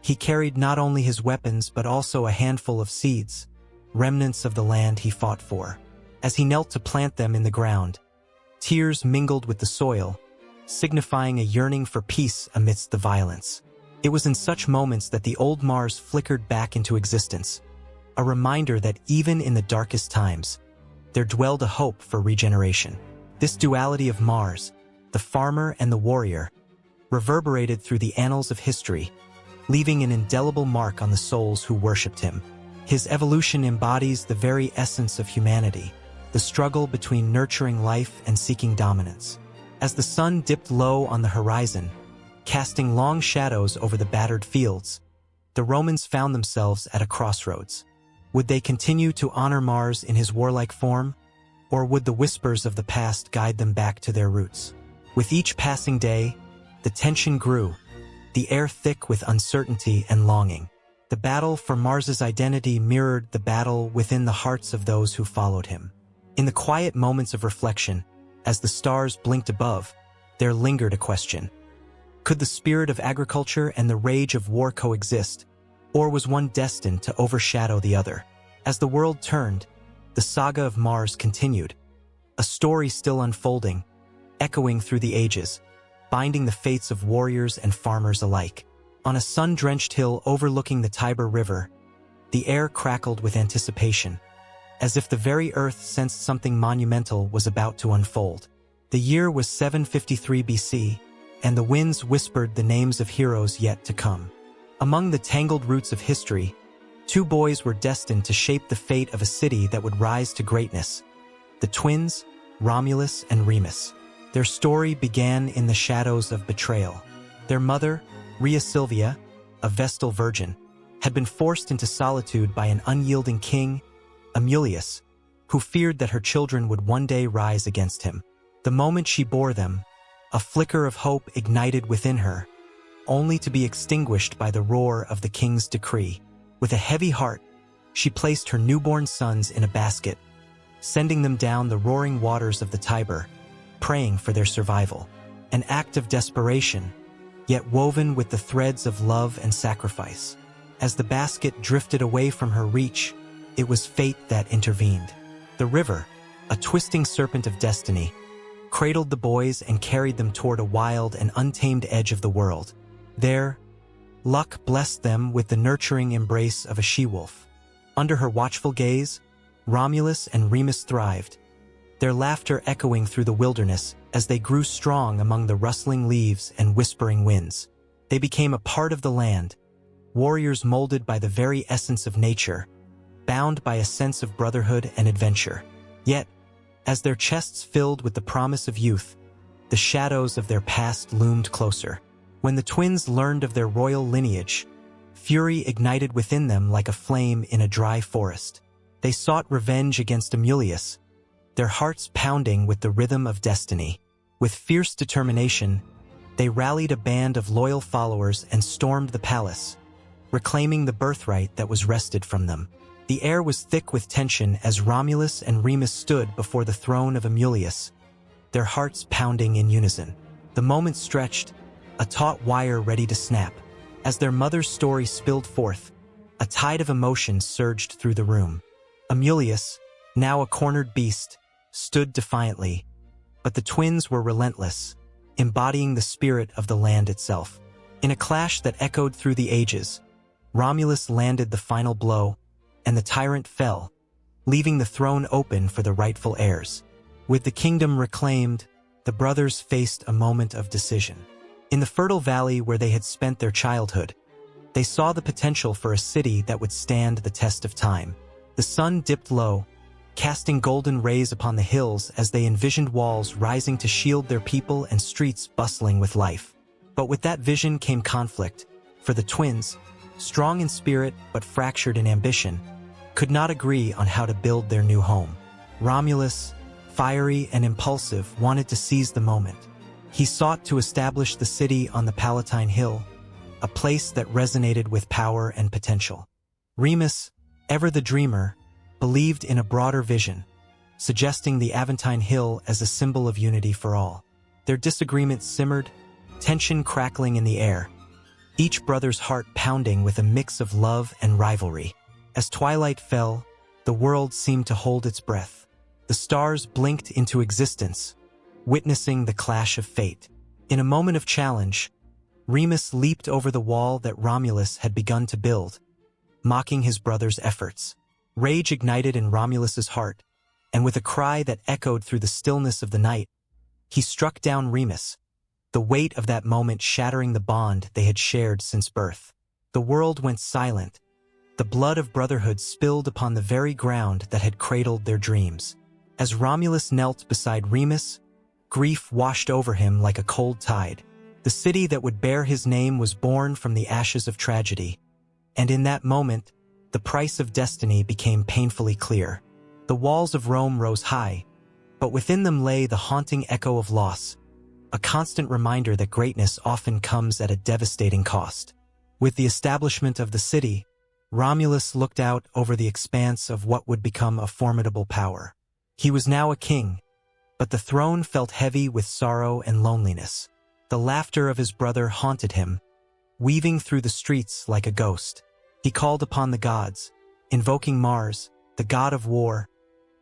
He carried not only his weapons but also a handful of seeds, remnants of the land he fought for. As he knelt to plant them in the ground, tears mingled with the soil, signifying a yearning for peace amidst the violence. It was in such moments that the old Mars flickered back into existence, a reminder that even in the darkest times, there dwelled a hope for regeneration. This duality of Mars, the farmer and the warrior, reverberated through the annals of history, leaving an indelible mark on the souls who worshipped him. His evolution embodies the very essence of humanity, the struggle between nurturing life and seeking dominance. As the sun dipped low on the horizon, casting long shadows over the battered fields, the Romans found themselves at a crossroads. Would they continue to honor Mars in his warlike form, or would the whispers of the past guide them back to their roots? With each passing day, the tension grew, the air thick with uncertainty and longing. The battle for Mars's identity mirrored the battle within the hearts of those who followed him. In the quiet moments of reflection, as the stars blinked above, there lingered a question. Could the spirit of agriculture and the rage of war coexist, or was one destined to overshadow the other? As the world turned, the saga of Mars continued, a story still unfolding, echoing through the ages, binding the fates of warriors and farmers alike. On a sun-drenched hill overlooking the Tiber River, the air crackled with anticipation, as if the very earth sensed something monumental was about to unfold. The year was 753 BC, and the winds whispered the names of heroes yet to come. Among the tangled roots of history, two boys were destined to shape the fate of a city that would rise to greatness: the twins, Romulus and Remus. Their story began in the shadows of betrayal. Their mother, Rhea Silvia, a Vestal virgin, had been forced into solitude by an unyielding king, Amulius, who feared that her children would one day rise against him. The moment she bore them, a flicker of hope ignited within her, only to be extinguished by the roar of the king's decree. With a heavy heart, she placed her newborn sons in a basket, sending them down the roaring waters of the Tiber, praying for their survival. An act of desperation, yet woven with the threads of love and sacrifice. As the basket drifted away from her reach, it was fate that intervened. The river, a twisting serpent of destiny, cradled the boys and carried them toward a wild and untamed edge of the world. There, luck blessed them with the nurturing embrace of a she-wolf. Under her watchful gaze, Romulus and Remus thrived, their laughter echoing through the wilderness as they grew strong among the rustling leaves and whispering winds. They became a part of the land, warriors molded by the very essence of nature, bound by a sense of brotherhood and adventure. Yet, as their chests filled with the promise of youth, the shadows of their past loomed closer. When the twins learned of their royal lineage, fury ignited within them like a flame in a dry forest. They sought revenge against Amulius, their hearts pounding with the rhythm of destiny. With fierce determination, they rallied a band of loyal followers and stormed the palace, reclaiming the birthright that was wrested from them. The air was thick with tension as Romulus and Remus stood before the throne of Amulius, their hearts pounding in unison. The moment stretched, a taut wire ready to snap. As their mother's story spilled forth, a tide of emotion surged through the room. Amulius, now a cornered beast, stood defiantly, but the twins were relentless, embodying the spirit of the land itself. In a clash that echoed through the ages, Romulus landed the final blow, and the tyrant fell, leaving the throne open for the rightful heirs. With the kingdom reclaimed, the brothers faced a moment of decision. In the fertile valley where they had spent their childhood, they saw the potential for a city that would stand the test of time. The sun dipped low, casting golden rays upon the hills as they envisioned walls rising to shield their people and streets bustling with life. But with that vision came conflict, for the twins, strong in spirit but fractured in ambition, could not agree on how to build their new home. Romulus, fiery and impulsive, wanted to seize the moment. He sought to establish the city on the Palatine Hill, a place that resonated with power and potential. Remus, ever the dreamer, believed in a broader vision, suggesting the Aventine Hill as a symbol of unity for all. Their disagreement simmered, tension crackling in the air, each brother's heart pounding with a mix of love and rivalry. As twilight fell, the world seemed to hold its breath. The stars blinked into existence, witnessing the clash of fate. In a moment of challenge, Remus leaped over the wall that Romulus had begun to build, mocking his brother's efforts. Rage ignited in Romulus's heart, and with a cry that echoed through the stillness of the night, he struck down Remus, the weight of that moment shattering the bond they had shared since birth. The world went silent, The blood of brotherhood spilled upon the very ground that had cradled their dreams. As Romulus knelt beside Remus, grief washed over him like a cold tide. The city that would bear his name was born from the ashes of tragedy, and in that moment, the price of destiny became painfully clear. The walls of Rome rose high, but within them lay the haunting echo of loss, a constant reminder that greatness often comes at a devastating cost. With the establishment of the city, Romulus looked out over the expanse of what would become a formidable power. He was now a king, but the throne felt heavy with sorrow and loneliness. The laughter of his brother haunted him, weaving through the streets like a ghost. He called upon the gods, invoking Mars, the god of war,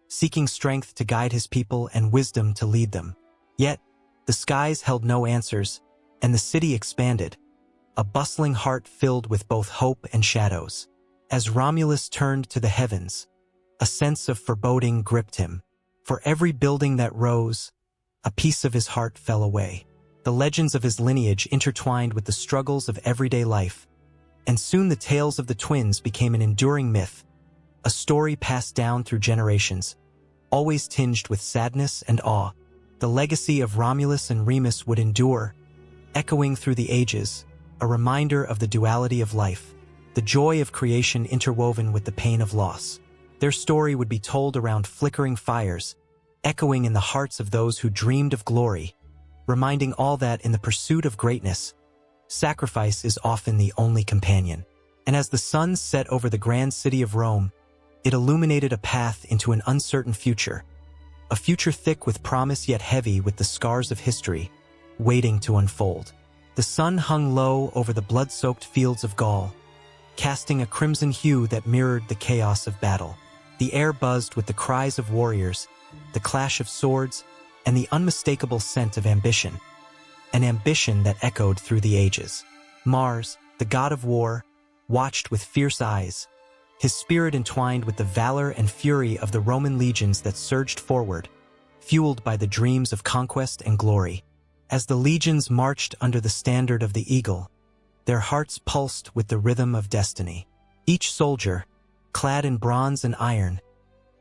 seeking strength to guide his people and wisdom to lead them. Yet, the skies held no answers, and the city expanded, a bustling heart filled with both hope and shadows. As Romulus turned to the heavens, a sense of foreboding gripped him. For every building that rose, a piece of his heart fell away. The legends of his lineage intertwined with the struggles of everyday life, and soon the tales of the twins became an enduring myth, a story passed down through generations, always tinged with sadness and awe. The legacy of Romulus and Remus would endure, echoing through the ages, a reminder of the duality of life, the joy of creation interwoven with the pain of loss. Their story would be told around flickering fires, echoing in the hearts of those who dreamed of glory, reminding all that in the pursuit of greatness, sacrifice is often the only companion. And as the sun set over the grand city of Rome, it illuminated a path into an uncertain future, a future thick with promise yet heavy with the scars of history, waiting to unfold. The sun hung low over the blood-soaked fields of Gaul, casting a crimson hue that mirrored the chaos of battle. The air buzzed with the cries of warriors, the clash of swords, and the unmistakable scent of ambition, an ambition that echoed through the ages. Mars, the god of war, watched with fierce eyes, his spirit entwined with the valor and fury of the Roman legions that surged forward, fueled by the dreams of conquest and glory. As the legions marched under the standard of the eagle, their hearts pulsed with the rhythm of destiny. Each soldier, clad in bronze and iron,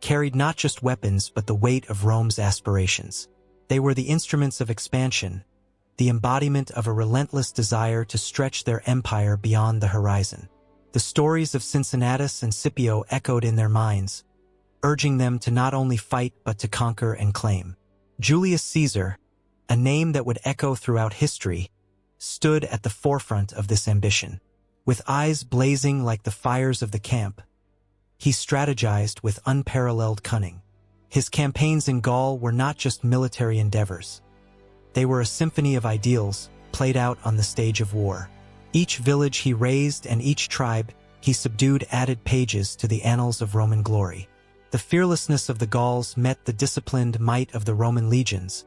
carried not just weapons but the weight of Rome's aspirations. They were the instruments of expansion, the embodiment of a relentless desire to stretch their empire beyond the horizon. The stories of Cincinnatus and Scipio echoed in their minds, urging them to not only fight but to conquer and claim. Julius Caesar, a name that would echo throughout history, stood at the forefront of this ambition. With eyes blazing like the fires of the camp, he strategized with unparalleled cunning. His campaigns in Gaul were not just military endeavors. They were a symphony of ideals played out on the stage of war. Each village he razed and each tribe he subdued added pages to the annals of Roman glory. The fearlessness of the Gauls met the disciplined might of the Roman legions,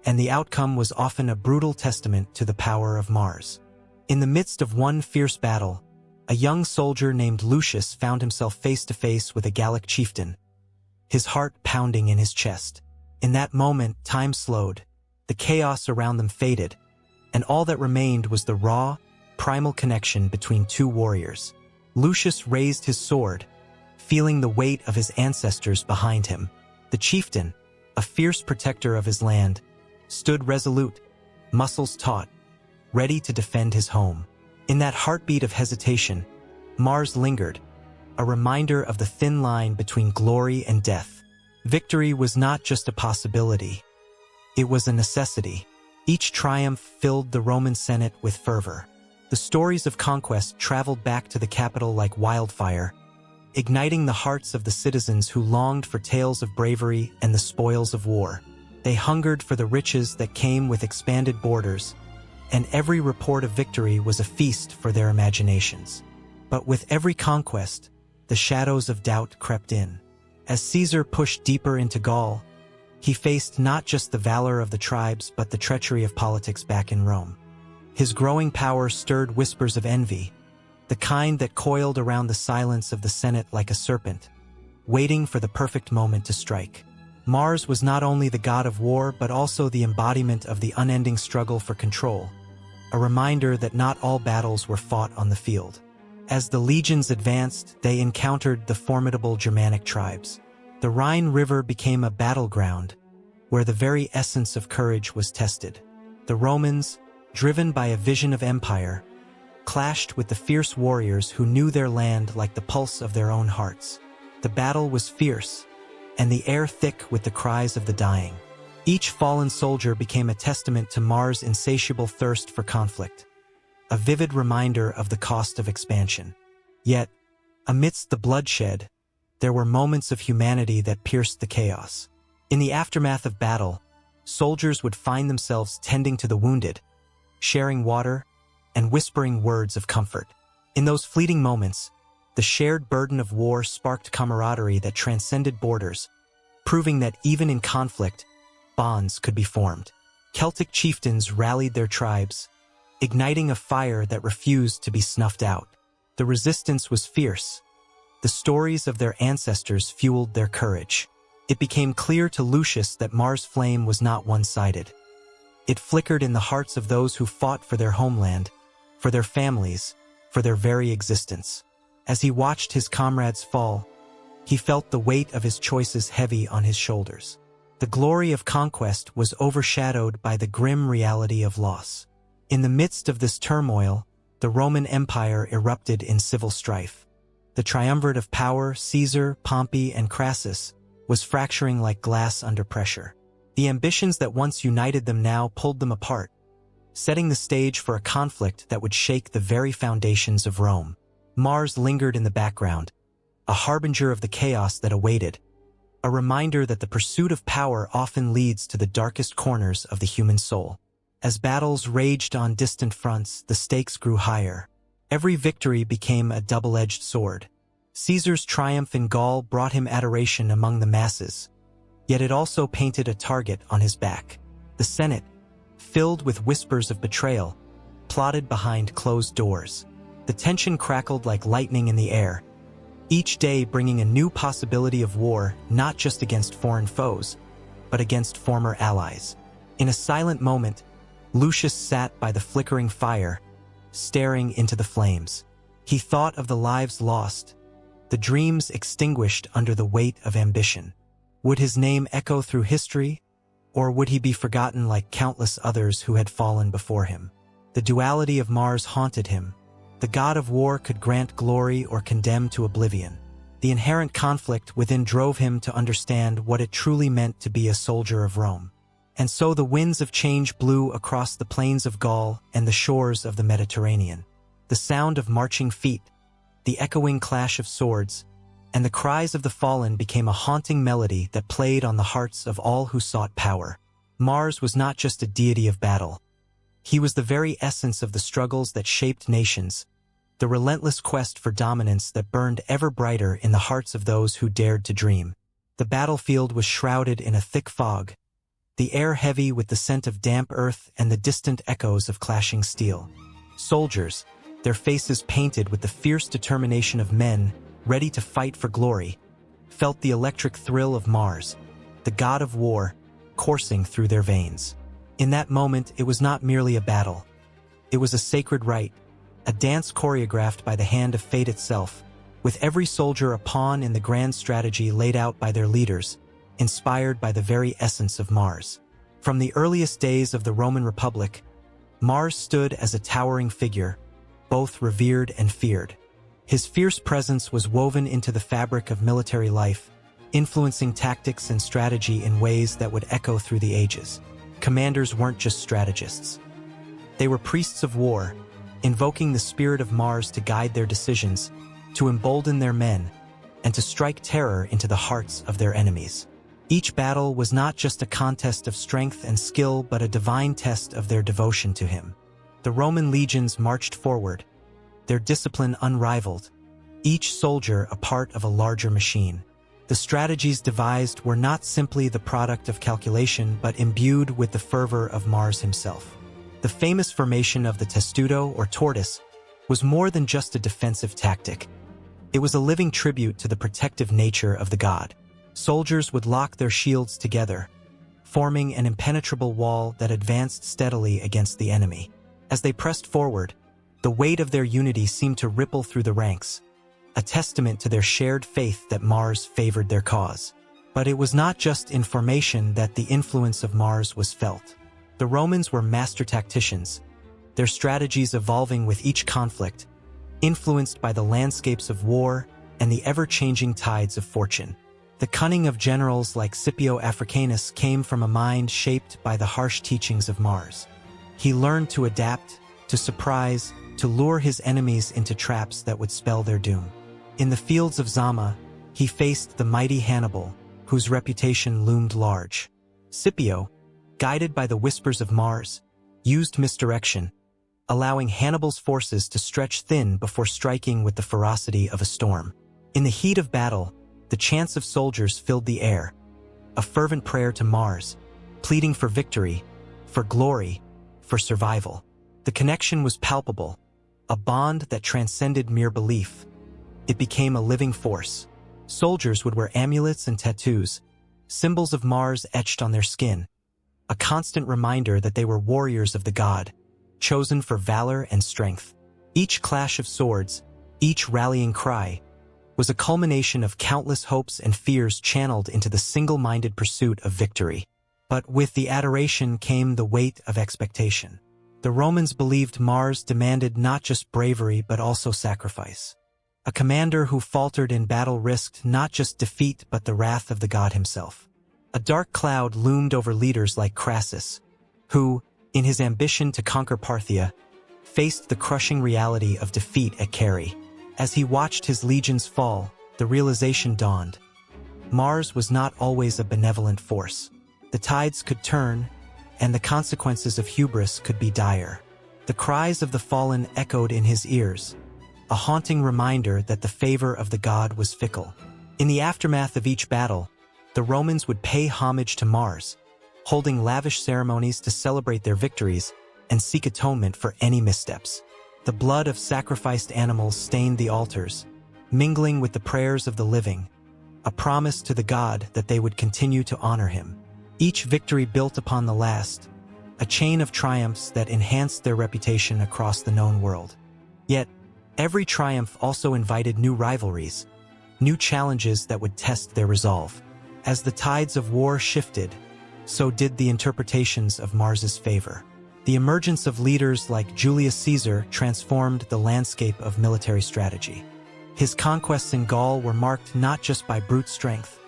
and the outcome was often a brutal testament to the power of Mars. In the midst of one fierce battle, a young soldier named Lucius found himself face to face with a Gallic chieftain, his heart pounding in his chest. In that moment, time slowed, the chaos around them faded, and all that remained was the raw, primal connection between two warriors. Lucius raised his sword, feeling the weight of his ancestors behind him. The chieftain, a fierce protector of his land, stood resolute, muscles taut, ready to defend his home. In that heartbeat of hesitation, Mars lingered, a reminder of the thin line between glory and death. Victory was not just a possibility, it was a necessity. Each triumph filled the Roman Senate with fervor. The stories of conquest traveled back to the capital like wildfire, igniting the hearts of the citizens who longed for tales of bravery and the spoils of war. They hungered for the riches that came with expanded borders, and every report of victory was a feast for their imaginations. But with every conquest, the shadows of doubt crept in. As Caesar pushed deeper into Gaul, he faced not just the valor of the tribes but the treachery of politics back in Rome. His growing power stirred whispers of envy, the kind that coiled around the silence of the Senate like a serpent, waiting for the perfect moment to strike. Mars was not only the god of war but also the embodiment of the unending struggle for control, a reminder that not all battles were fought on the field. As the legions advanced, they encountered the formidable Germanic tribes. The Rhine River became a battleground where the very essence of courage was tested. The Romans, driven by a vision of empire, clashed with the fierce warriors who knew their land like the pulse of their own hearts. The battle was fierce, and the air thick with the cries of the dying. Each fallen soldier became a testament to Mars' insatiable thirst for conflict, a vivid reminder of the cost of expansion. Yet, amidst the bloodshed, there were moments of humanity that pierced the chaos. In the aftermath of battle, soldiers would find themselves tending to the wounded, sharing water, and whispering words of comfort. In those fleeting moments, the shared burden of war sparked camaraderie that transcended borders, proving that even in conflict, bonds could be formed. Celtic chieftains rallied their tribes, igniting a fire that refused to be snuffed out. The resistance was fierce. The stories of their ancestors fueled their courage. It became clear to Lucius that Mars' flame was not one-sided. It flickered in the hearts of those who fought for their homeland, for their families, for their very existence. As he watched his comrades fall, he felt the weight of his choices heavy on his shoulders. The glory of conquest was overshadowed by the grim reality of loss. In the midst of this turmoil, the Roman Empire erupted in civil strife. The triumvirate of power, Caesar, Pompey, and Crassus, was fracturing like glass under pressure. The ambitions that once united them now pulled them apart, setting the stage for a conflict that would shake the very foundations of Rome. Mars lingered in the background, a harbinger of the chaos that awaited, a reminder that the pursuit of power often leads to the darkest corners of the human soul. As battles raged on distant fronts, the stakes grew higher. Every victory became a double-edged sword. Caesar's triumph in Gaul brought him adoration among the masses, yet it also painted a target on his back. The Senate, filled with whispers of betrayal, plotted behind closed doors. The tension crackled like lightning in the air, each day bringing a new possibility of war not just against foreign foes, but against former allies. In a silent moment, Lucius sat by the flickering fire, staring into the flames. He thought of the lives lost, the dreams extinguished under the weight of ambition. Would his name echo through history, or would he be forgotten like countless others who had fallen before him? The duality of Mars haunted him. The god of war could grant glory or condemn to oblivion. The inherent conflict within drove him to understand what it truly meant to be a soldier of Rome. And so the winds of change blew across the plains of Gaul and the shores of the Mediterranean. The sound of marching feet, the echoing clash of swords, and the cries of the fallen became a haunting melody that played on the hearts of all who sought power. Mars was not just a deity of battle. He was the very essence of the struggles that shaped nations, the relentless quest for dominance that burned ever brighter in the hearts of those who dared to dream. The battlefield was shrouded in a thick fog, the air heavy with the scent of damp earth and the distant echoes of clashing steel. Soldiers, their faces painted with the fierce determination of men ready to fight for glory, felt the electric thrill of Mars, the god of war, coursing through their veins. In that moment, it was not merely a battle. It was a sacred rite, a dance choreographed by the hand of fate itself, with every soldier a pawn in the grand strategy laid out by their leaders, inspired by the very essence of Mars. From the earliest days of the Roman Republic, Mars stood as a towering figure, both revered and feared. His fierce presence was woven into the fabric of military life, influencing tactics and strategy in ways that would echo through the ages. Commanders weren't just strategists. They were priests of war, invoking the spirit of Mars to guide their decisions, to embolden their men, and to strike terror into the hearts of their enemies. Each battle was not just a contest of strength and skill, but a divine test of their devotion to him. The Roman legions marched forward, their discipline unrivaled, each soldier a part of a larger machine. The strategies devised were not simply the product of calculation, but imbued with the fervor of Mars himself. The famous formation of the testudo, or tortoise, was more than just a defensive tactic. It was a living tribute to the protective nature of the god. Soldiers would lock their shields together, forming an impenetrable wall that advanced steadily against the enemy. As they pressed forward, The weight of their unity seemed to ripple through the ranks, a testament to their shared faith that Mars favored their cause. But it was not just in formation that the influence of Mars was felt. The Romans were master tacticians, their strategies evolving with each conflict, influenced by the landscapes of war and the ever-changing tides of fortune. The cunning of generals like Scipio Africanus came from a mind shaped by the harsh teachings of Mars. He learned to adapt, to surprise, to lure his enemies into traps that would spell their doom. In the fields of Zama, he faced the mighty Hannibal, whose reputation loomed large. Scipio, guided by the whispers of Mars, used misdirection, allowing Hannibal's forces to stretch thin before striking with the ferocity of a storm. In the heat of battle, the chants of soldiers filled the air, a fervent prayer to Mars, pleading for victory, for glory, for survival. The connection was palpable, a bond that transcended mere belief. It became a living force. Soldiers would wear amulets and tattoos, symbols of Mars etched on their skin, a constant reminder that they were warriors of the god, chosen for valor and strength. Each clash of swords, each rallying cry, was a culmination of countless hopes and fears channeled into the single-minded pursuit of victory. But with the adoration came the weight of expectation. The Romans believed Mars demanded not just bravery but also sacrifice. A commander who faltered in battle risked not just defeat but the wrath of the god himself. A dark cloud loomed over leaders like Crassus, who, in his ambition to conquer Parthia, faced the crushing reality of defeat at Carrhae. As he watched his legions fall, the realization dawned. Mars was not always a benevolent force. The tides could turn, and the consequences of hubris could be dire. The cries of the fallen echoed in his ears, a haunting reminder that the favor of the god was fickle. In the aftermath of each battle, the Romans would pay homage to Mars, holding lavish ceremonies to celebrate their victories and seek atonement for any missteps. The blood of sacrificed animals stained the altars, mingling with the prayers of the living, a promise to the god that they would continue to honor him. Each victory built upon the last, a chain of triumphs that enhanced their reputation across the known world. Yet, every triumph also invited new rivalries, new challenges that would test their resolve. As the tides of war shifted, so did the interpretations of Mars's favor. The emergence of leaders like Julius Caesar transformed the landscape of military strategy. His conquests in Gaul were marked not just by brute strength,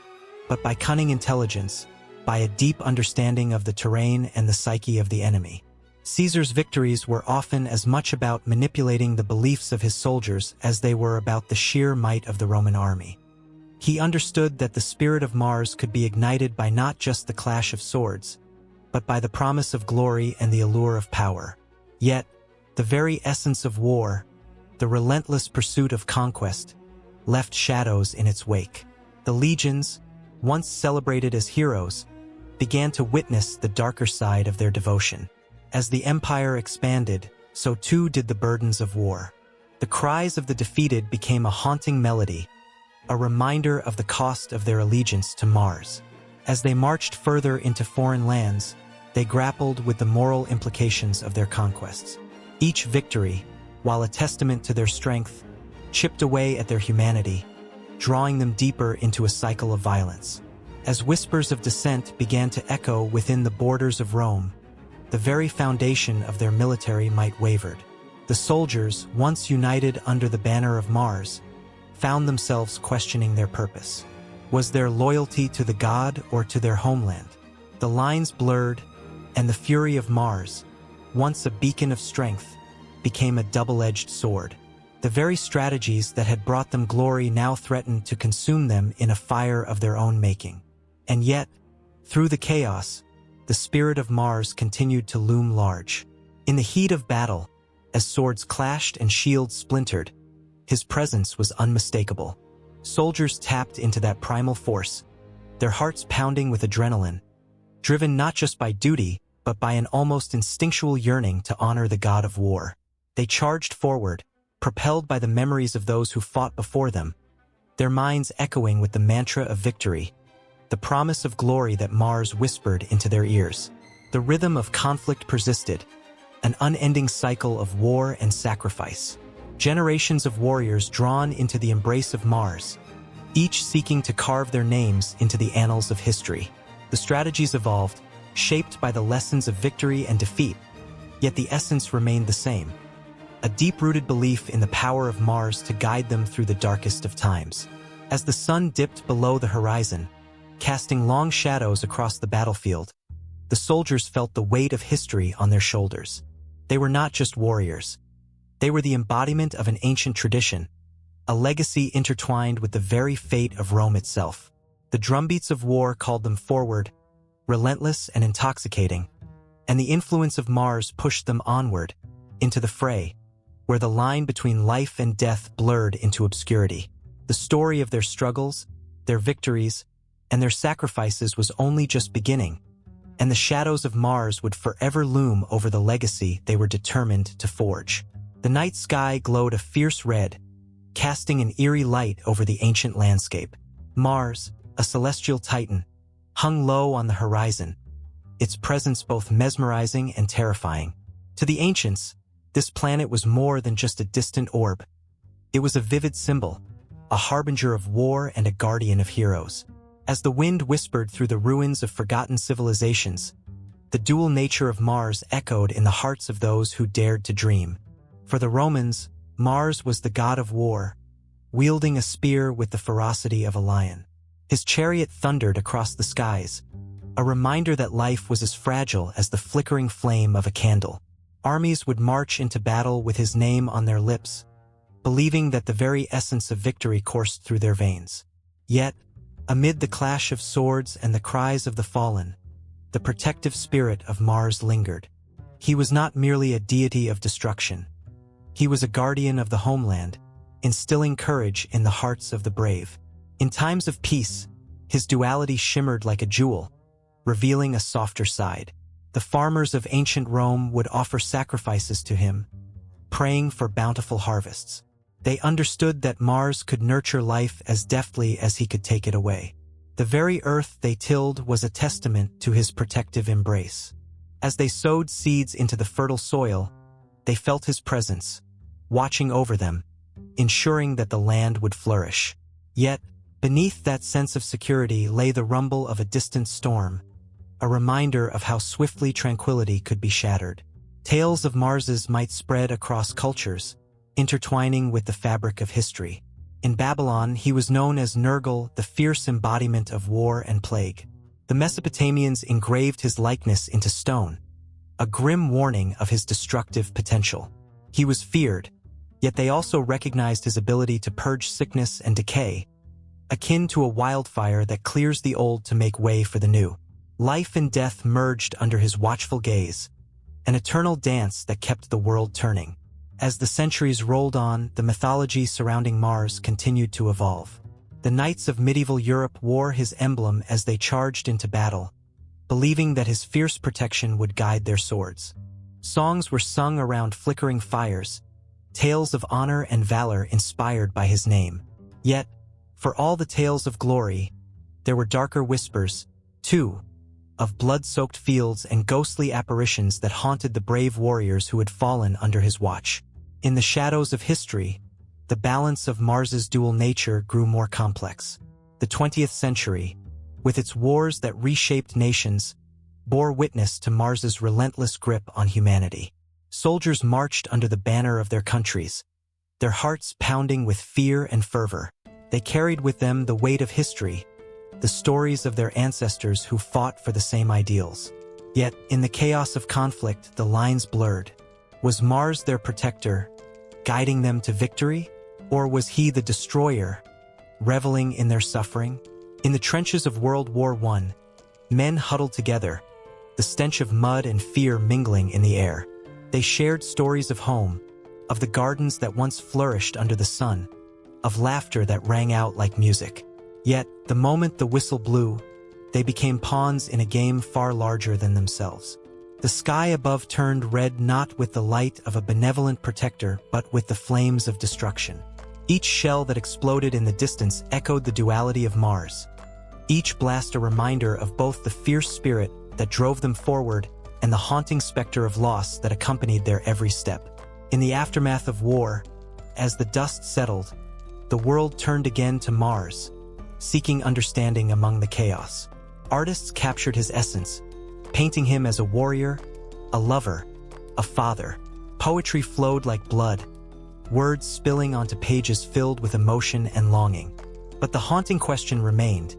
but by cunning intelligence, by a deep understanding of the terrain and the psyche of the enemy. Caesar's victories were often as much about manipulating the beliefs of his soldiers as they were about the sheer might of the Roman army. He understood that the spirit of Mars could be ignited by not just the clash of swords, but by the promise of glory and the allure of power. Yet, the very essence of war, the relentless pursuit of conquest, left shadows in its wake. The legions, once celebrated as heroes, began to witness the darker side of their devotion. As the empire expanded, so too did the burdens of war. The cries of the defeated became a haunting melody, a reminder of the cost of their allegiance to Mars. As they marched further into foreign lands, they grappled with the moral implications of their conquests. Each victory, while a testament to their strength, chipped away at their humanity, drawing them deeper into a cycle of violence. As whispers of dissent began to echo within the borders of Rome, the very foundation of their military might wavered. The soldiers, once united under the banner of Mars, found themselves questioning their purpose. Was their loyalty to the god or to their homeland? The lines blurred, and the fury of Mars, once a beacon of strength, became a double-edged sword. The very strategies that had brought them glory now threatened to consume them in a fire of their own making. And yet, through the chaos, the spirit of Mars continued to loom large. In the heat of battle, as swords clashed and shields splintered, his presence was unmistakable. Soldiers tapped into that primal force, their hearts pounding with adrenaline, driven not just by duty, but by an almost instinctual yearning to honor the god of war. They charged forward, propelled by the memories of those who fought before them, their minds echoing with the mantra of victory, the promise of glory that Mars whispered into their ears. The rhythm of conflict persisted, an unending cycle of war and sacrifice. Generations of warriors drawn into the embrace of Mars, each seeking to carve their names into the annals of history. The strategies evolved, shaped by the lessons of victory and defeat, yet the essence remained the same: a deep-rooted belief in the power of Mars to guide them through the darkest of times. As the sun dipped below the horizon, casting long shadows across the battlefield, the soldiers felt the weight of history on their shoulders. They were not just warriors. They were the embodiment of an ancient tradition, a legacy intertwined with the very fate of Rome itself. The drumbeats of war called them forward, relentless and intoxicating, and the influence of Mars pushed them onward, into the fray, where the line between life and death blurred into obscurity. The story of their struggles, their victories, and their sacrifices was only just beginning, and the shadows of Mars would forever loom over the legacy they were determined to forge. The night sky glowed a fierce red, casting an eerie light over the ancient landscape. Mars, a celestial titan, hung low on the horizon, its presence both mesmerizing and terrifying. To the ancients, this planet was more than just a distant orb. It was a vivid symbol, a harbinger of war and a guardian of heroes. As the wind whispered through the ruins of forgotten civilizations, the dual nature of Mars echoed in the hearts of those who dared to dream. For the Romans, Mars was the god of war, wielding a spear with the ferocity of a lion. His chariot thundered across the skies, a reminder that life was as fragile as the flickering flame of a candle. Armies would march into battle with his name on their lips, believing that the very essence of victory coursed through their veins. Yet, amid the clash of swords and the cries of the fallen, the protective spirit of Mars lingered. He was not merely a deity of destruction. He was a guardian of the homeland, instilling courage in the hearts of the brave. In times of peace, his duality shimmered like a jewel, revealing a softer side. The farmers of ancient Rome would offer sacrifices to him, praying for bountiful harvests. They understood that Mars could nurture life as deftly as he could take it away. The very earth they tilled was a testament to his protective embrace. As they sowed seeds into the fertile soil, they felt his presence, watching over them, ensuring that the land would flourish. Yet, beneath that sense of security lay the rumble of a distant storm, a reminder of how swiftly tranquility could be shattered. Tales of Mars's might spread across cultures, intertwining with the fabric of history. In Babylon, he was known as Nergal, the fierce embodiment of war and plague. The Mesopotamians engraved his likeness into stone, a grim warning of his destructive potential. He was feared, yet they also recognized his ability to purge sickness and decay, akin to a wildfire that clears the old to make way for the new. Life and death merged under his watchful gaze, an eternal dance that kept the world turning. As the centuries rolled on, the mythology surrounding Mars continued to evolve. The knights of medieval Europe wore his emblem as they charged into battle, believing that his fierce protection would guide their swords. Songs were sung around flickering fires, tales of honor and valor inspired by his name. Yet, for all the tales of glory, there were darker whispers, too, of blood-soaked fields and ghostly apparitions that haunted the brave warriors who had fallen under his watch. In the shadows of history, the balance of Mars's dual nature grew more complex. The 20th century, with its wars that reshaped nations, bore witness to Mars's relentless grip on humanity. Soldiers marched under the banner of their countries, their hearts pounding with fear and fervor. They carried with them the weight of history, the stories of their ancestors who fought for the same ideals. Yet, in the chaos of conflict, the lines blurred. Was Mars their protector, guiding them to victory? Or was he the destroyer, reveling in their suffering? In the trenches of World War I, men huddled together, the stench of mud and fear mingling in the air. They shared stories of home, of the gardens that once flourished under the sun, of laughter that rang out like music. Yet, the moment the whistle blew, they became pawns in a game far larger than themselves. The sky above turned red not with the light of a benevolent protector, but with the flames of destruction. Each shell that exploded in the distance echoed the duality of Mars, each blast a reminder of both the fierce spirit that drove them forward and the haunting specter of loss that accompanied their every step. In the aftermath of war, as the dust settled, the world turned again to Mars, seeking understanding among the chaos. Artists captured his essence, painting him as a warrior, a lover, a father. Poetry flowed like blood, words spilling onto pages filled with emotion and longing. But the haunting question remained: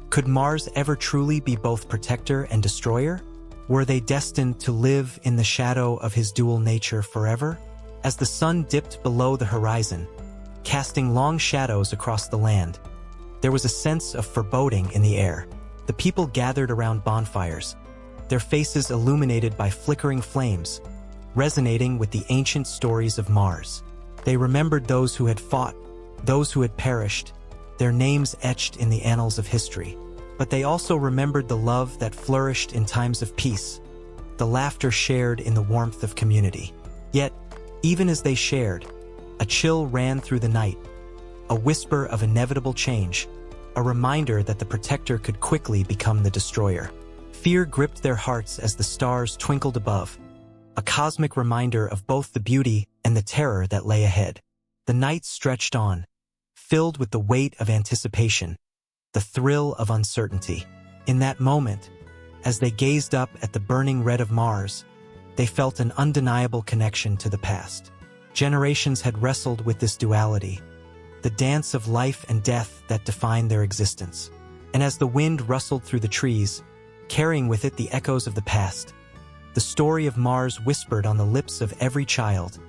could Mars ever truly be both protector and destroyer? Were they destined to live in the shadow of his dual nature forever? As the sun dipped below the horizon, casting long shadows across the land, there was a sense of foreboding in the air. The people gathered around bonfires, their faces illuminated by flickering flames, resonating with the ancient stories of Mars. They remembered those who had fought, those who had perished, their names etched in the annals of history. But they also remembered the love that flourished in times of peace, the laughter shared in the warmth of community. Yet, even as they shared, a chill ran through the night, a whisper of inevitable change, a reminder that the protector could quickly become the destroyer. Fear gripped their hearts as the stars twinkled above, a cosmic reminder of both the beauty and the terror that lay ahead. The night stretched on, filled with the weight of anticipation, the thrill of uncertainty. In that moment, as they gazed up at the burning red of Mars, they felt an undeniable connection to the past. Generations had wrestled with this duality, the dance of life and death that defined their existence. And as the wind rustled through the trees, carrying with it the echoes of the past, the story of Mars whispered on the lips of every child,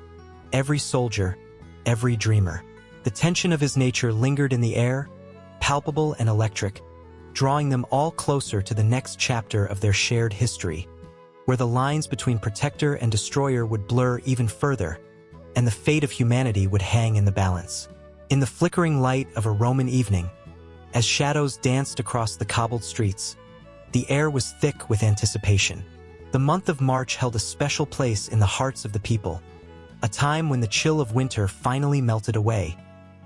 every soldier, every dreamer. The tension of his nature lingered in the air, palpable and electric, drawing them all closer to the next chapter of their shared history, where the lines between protector and destroyer would blur even further, and the fate of humanity would hang in the balance. In the flickering light of a Roman evening, as shadows danced across the cobbled streets, the air was thick with anticipation. The month of March held a special place in the hearts of the people, a time when the chill of winter finally melted away,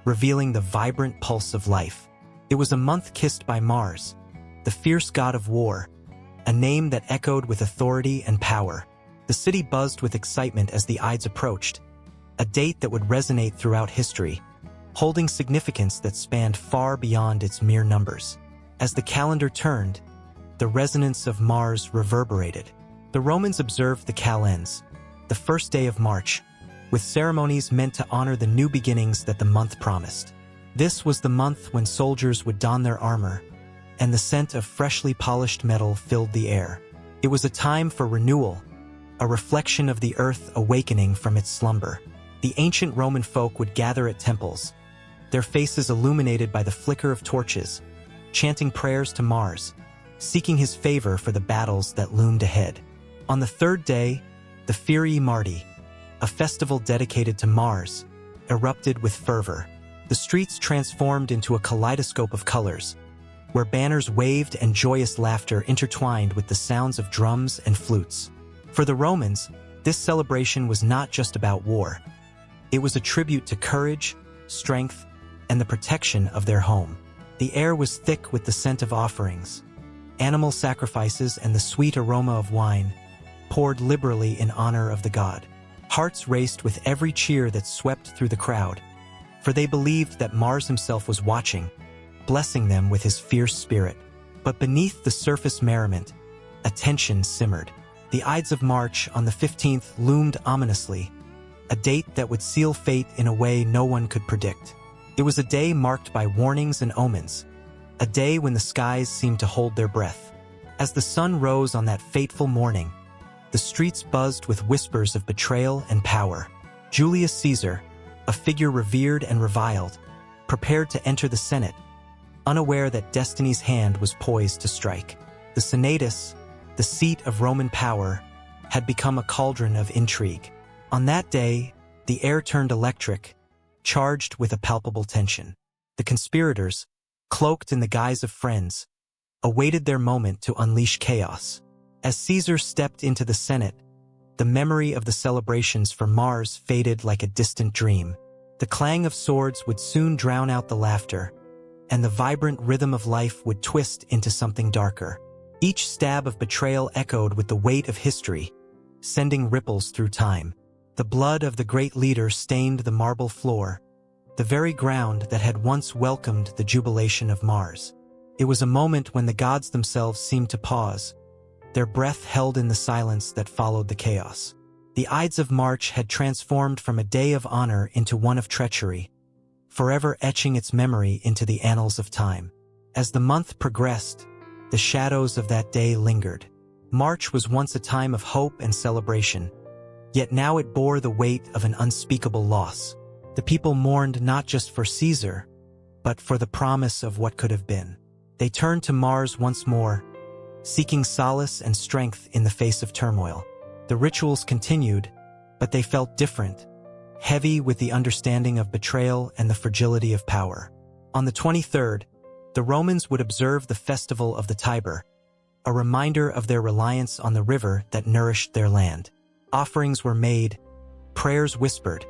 revealing the vibrant pulse of life. It was a month kissed by Mars, the fierce god of war, a name that echoed with authority and power. The city buzzed with excitement as the Ides approached, a date that would resonate throughout history, holding significance that spanned far beyond its mere numbers. As the calendar turned, the resonance of Mars reverberated. The Romans observed the calends, the first day of March, with ceremonies meant to honor the new beginnings that the month promised. This was the month when soldiers would don their armor, and the scent of freshly polished metal filled the air. It was a time for renewal, a reflection of the earth awakening from its slumber. The ancient Roman folk would gather at temples, their faces illuminated by the flicker of torches, chanting prayers to Mars, seeking his favor for the battles that loomed ahead. On the third day, the Ferii Marti, a festival dedicated to Mars, erupted with fervor. The streets transformed into a kaleidoscope of colors, where banners waved and joyous laughter intertwined with the sounds of drums and flutes. For the Romans, this celebration was not just about war. It was a tribute to courage, strength, and the protection of their home. The air was thick with the scent of offerings, animal sacrifices, and the sweet aroma of wine, poured liberally in honor of the god. Hearts raced with every cheer that swept through the crowd, for they believed that Mars himself was watching, blessing them with his fierce spirit. But beneath the surface merriment, a tension simmered. The Ides of March on the 15th loomed ominously, a date that would seal fate in a way no one could predict. It was a day marked by warnings and omens, a day when the skies seemed to hold their breath. As the sun rose on that fateful morning, the streets buzzed with whispers of betrayal and power. Julius Caesar, a figure revered and reviled, prepared to enter the Senate, unaware that destiny's hand was poised to strike. The Senatus, the seat of Roman power, had become a cauldron of intrigue. On that day, the air turned electric, charged with a palpable tension. The conspirators, cloaked in the guise of friends, awaited their moment to unleash chaos. As Caesar stepped into the Senate, the memory of the celebrations for Mars faded like a distant dream. The clang of swords would soon drown out the laughter, and the vibrant rhythm of life would twist into something darker. Each stab of betrayal echoed with the weight of history, sending ripples through time. The blood of the great leader stained the marble floor, the very ground that had once welcomed the jubilation of Mars. It was a moment when the gods themselves seemed to pause, their breath held in the silence that followed the chaos. The Ides of March had transformed from a day of honor into one of treachery, forever etching its memory into the annals of time. As the month progressed, the shadows of that day lingered. March was once a time of hope and celebration, yet now it bore the weight of an unspeakable loss. The people mourned not just for Caesar, but for the promise of what could have been. They turned to Mars once more, seeking solace and strength in the face of turmoil. The rituals continued, but they felt different, heavy with the understanding of betrayal and the fragility of power. On the 23rd, the Romans would observe the festival of the Tiber, a reminder of their reliance on the river that nourished their land. Offerings were made, prayers whispered,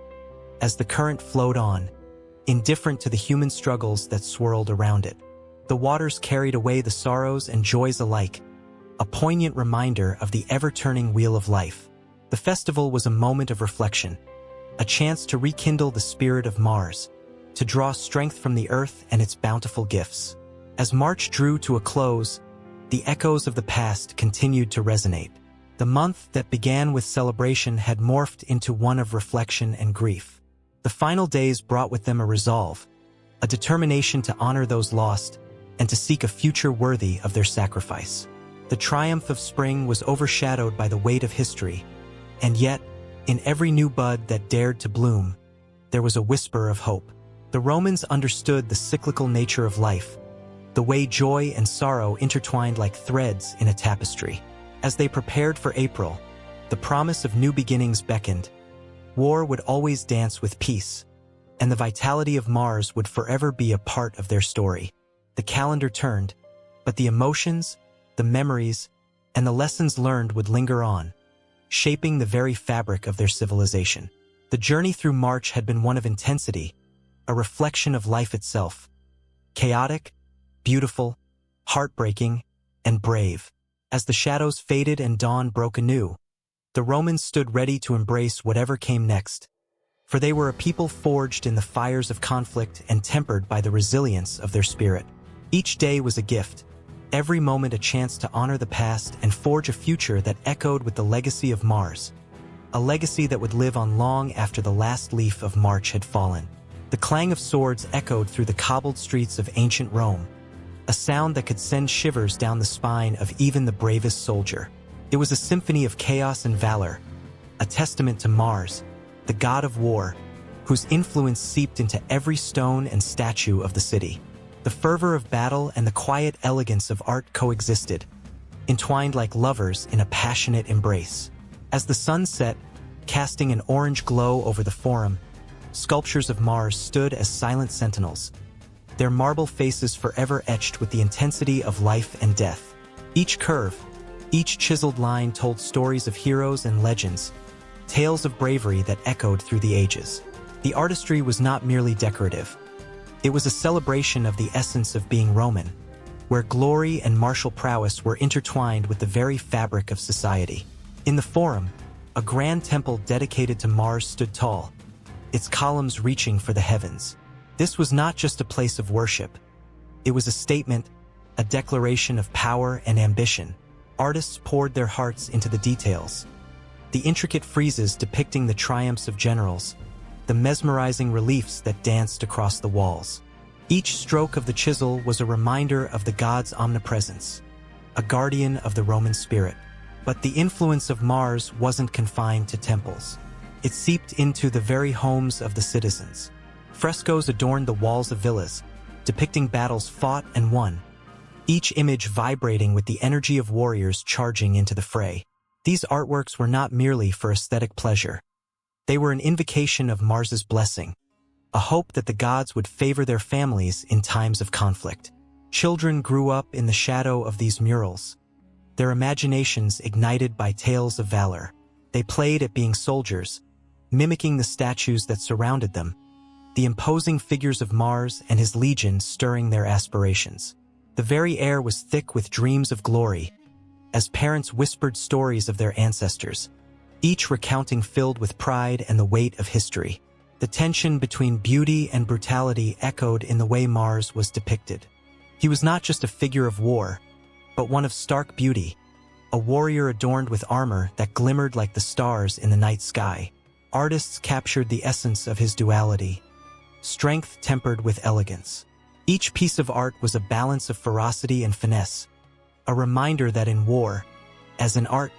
as the current flowed on, indifferent to the human struggles that swirled around it. The waters carried away the sorrows and joys alike, a poignant reminder of the ever-turning wheel of life. The festival was a moment of reflection, a chance to rekindle the spirit of Mars, to draw strength from the earth and its bountiful gifts. As March drew to a close, the echoes of the past continued to resonate. The month that began with celebration had morphed into one of reflection and grief. The final days brought with them a resolve, a determination to honor those lost and to seek a future worthy of their sacrifice. The triumph of spring was overshadowed by the weight of history, and yet, in every new bud that dared to bloom, there was a whisper of hope. The Romans understood the cyclical nature of life, the way joy and sorrow intertwined like threads in a tapestry. As they prepared for April, the promise of new beginnings beckoned. War would always dance with peace, and the vitality of Mars would forever be a part of their story. The calendar turned, but the emotions, the memories, and the lessons learned would linger on, shaping the very fabric of their civilization. The journey through March had been one of intensity, a reflection of life itself. Chaotic, beautiful, heartbreaking, and brave. As the shadows faded and dawn broke anew, the Romans stood ready to embrace whatever came next, for they were a people forged in the fires of conflict and tempered by the resilience of their spirit. Each day was a gift, every moment a chance to honor the past and forge a future that echoed with the legacy of Mars, a legacy that would live on long after the last leaf of March had fallen. The clang of swords echoed through the cobbled streets of ancient Rome, a sound that could send shivers down the spine of even the bravest soldier. It was a symphony of chaos and valor, a testament to Mars, the god of war, whose influence seeped into every stone and statue of the city. The fervor of battle and the quiet elegance of art coexisted, entwined like lovers in a passionate embrace. As the sun set, casting an orange glow over the forum, sculptures of Mars stood as silent sentinels, their marble faces forever etched with the intensity of life and death. Each curve, each chiseled line told stories of heroes and legends, tales of bravery that echoed through the ages. The artistry was not merely decorative. It was a celebration of the essence of being Roman, where glory and martial prowess were intertwined with the very fabric of society. In the Forum, a grand temple dedicated to Mars stood tall, its columns reaching for the heavens. This was not just a place of worship. It was a statement, a declaration of power and ambition. Artists poured their hearts into the details. The intricate friezes depicting the triumphs of generals, the mesmerizing reliefs that danced across the walls. Each stroke of the chisel was a reminder of the god's omnipresence, a guardian of the Roman spirit. But the influence of Mars wasn't confined to temples. It seeped into the very homes of the citizens. Frescoes adorned the walls of villas, depicting battles fought and won, each image vibrating with the energy of warriors charging into the fray. These artworks were not merely for aesthetic pleasure. They were an invocation of Mars's blessing, a hope that the gods would favor their families in times of conflict. Children grew up in the shadow of these murals, their imaginations ignited by tales of valor. They played at being soldiers, mimicking the statues that surrounded them, the imposing figures of Mars and his legion stirring their aspirations. The very air was thick with dreams of glory, as parents whispered stories of their ancestors, each recounting filled with pride and the weight of history. The tension between beauty and brutality echoed in the way Mars was depicted. He was not just a figure of war, but one of stark beauty, a warrior adorned with armor that glimmered like the stars in the night sky. Artists captured the essence of his duality, strength tempered with elegance. Each piece of art was a balance of ferocity and finesse, a reminder that in war, as in art,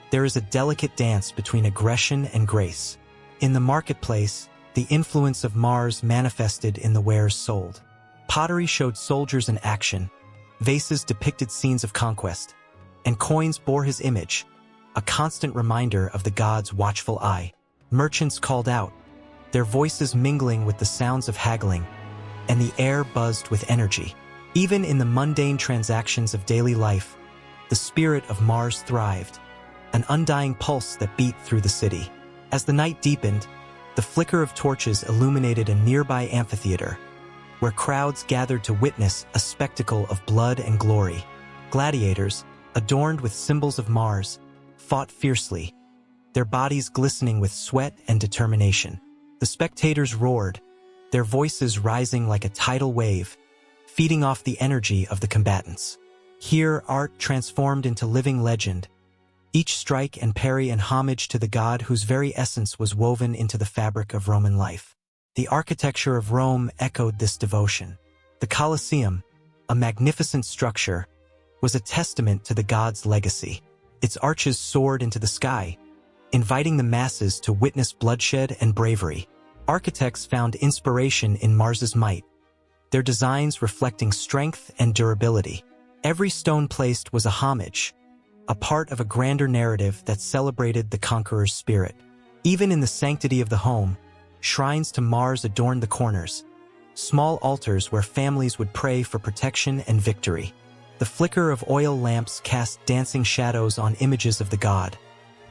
there is a delicate dance between aggression and grace. In the marketplace, the influence of Mars manifested in the wares sold. Pottery showed soldiers in action, vases depicted scenes of conquest, and coins bore his image, a constant reminder of the god's watchful eye. Merchants called out, their voices mingling with the sounds of haggling, and the air buzzed with energy. Even in the mundane transactions of daily life, the spirit of Mars thrived, an undying pulse that beat through the city. As the night deepened, the flicker of torches illuminated a nearby amphitheater, where crowds gathered to witness a spectacle of blood and glory. Gladiators, adorned with symbols of Mars, fought fiercely, their bodies glistening with sweat and determination. The spectators roared, their voices rising like a tidal wave, feeding off the energy of the combatants. Here, art transformed into living legend, each strike and parry an homage to the god whose very essence was woven into the fabric of Roman life. The architecture of Rome echoed this devotion. The Colosseum, a magnificent structure, was a testament to the god's legacy. Its arches soared into the sky, inviting the masses to witness bloodshed and bravery. Architects found inspiration in Mars's might, their designs reflecting strength and durability. Every stone placed was a homage, a part of a grander narrative that celebrated the conqueror's spirit. Even in the sanctity of the home, shrines to Mars adorned the corners, small altars where families would pray for protection and victory. The flicker of oil lamps cast dancing shadows on images of the god,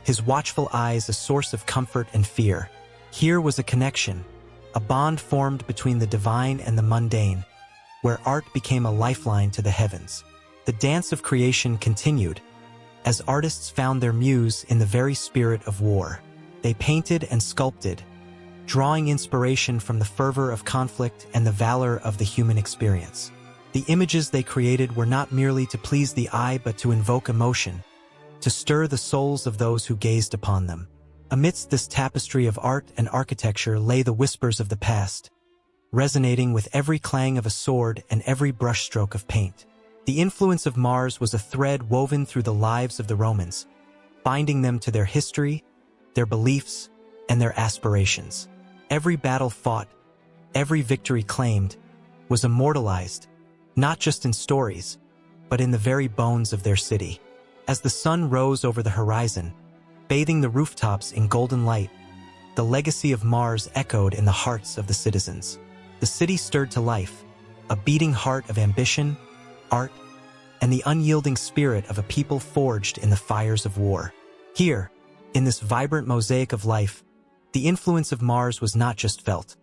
his watchful eyes a source of comfort and fear. Here was a connection, a bond formed between the divine and the mundane, where art became a lifeline to the heavens. The dance of creation continued, as artists found their muse in the very spirit of war. They painted and sculpted, drawing inspiration from the fervor of conflict and the valor of the human experience. The images they created were not merely to please the eye but to invoke emotion, to stir the souls of those who gazed upon them. Amidst this tapestry of art and architecture lay the whispers of the past, resonating with every clang of a sword and every brushstroke of paint. The influence of Mars was a thread woven through the lives of the Romans, binding them to their history, their beliefs, and their aspirations. Every battle fought, every victory claimed, was immortalized, not just in stories, but in the very bones of their city. As the sun rose over the horizon, bathing the rooftops in golden light, the legacy of Mars echoed in the hearts of the citizens. The city stirred to life, a beating heart of ambition, art, and the unyielding spirit of a people forged in the fires of war. Here, in this vibrant mosaic of life, the influence of Mars was not just felt.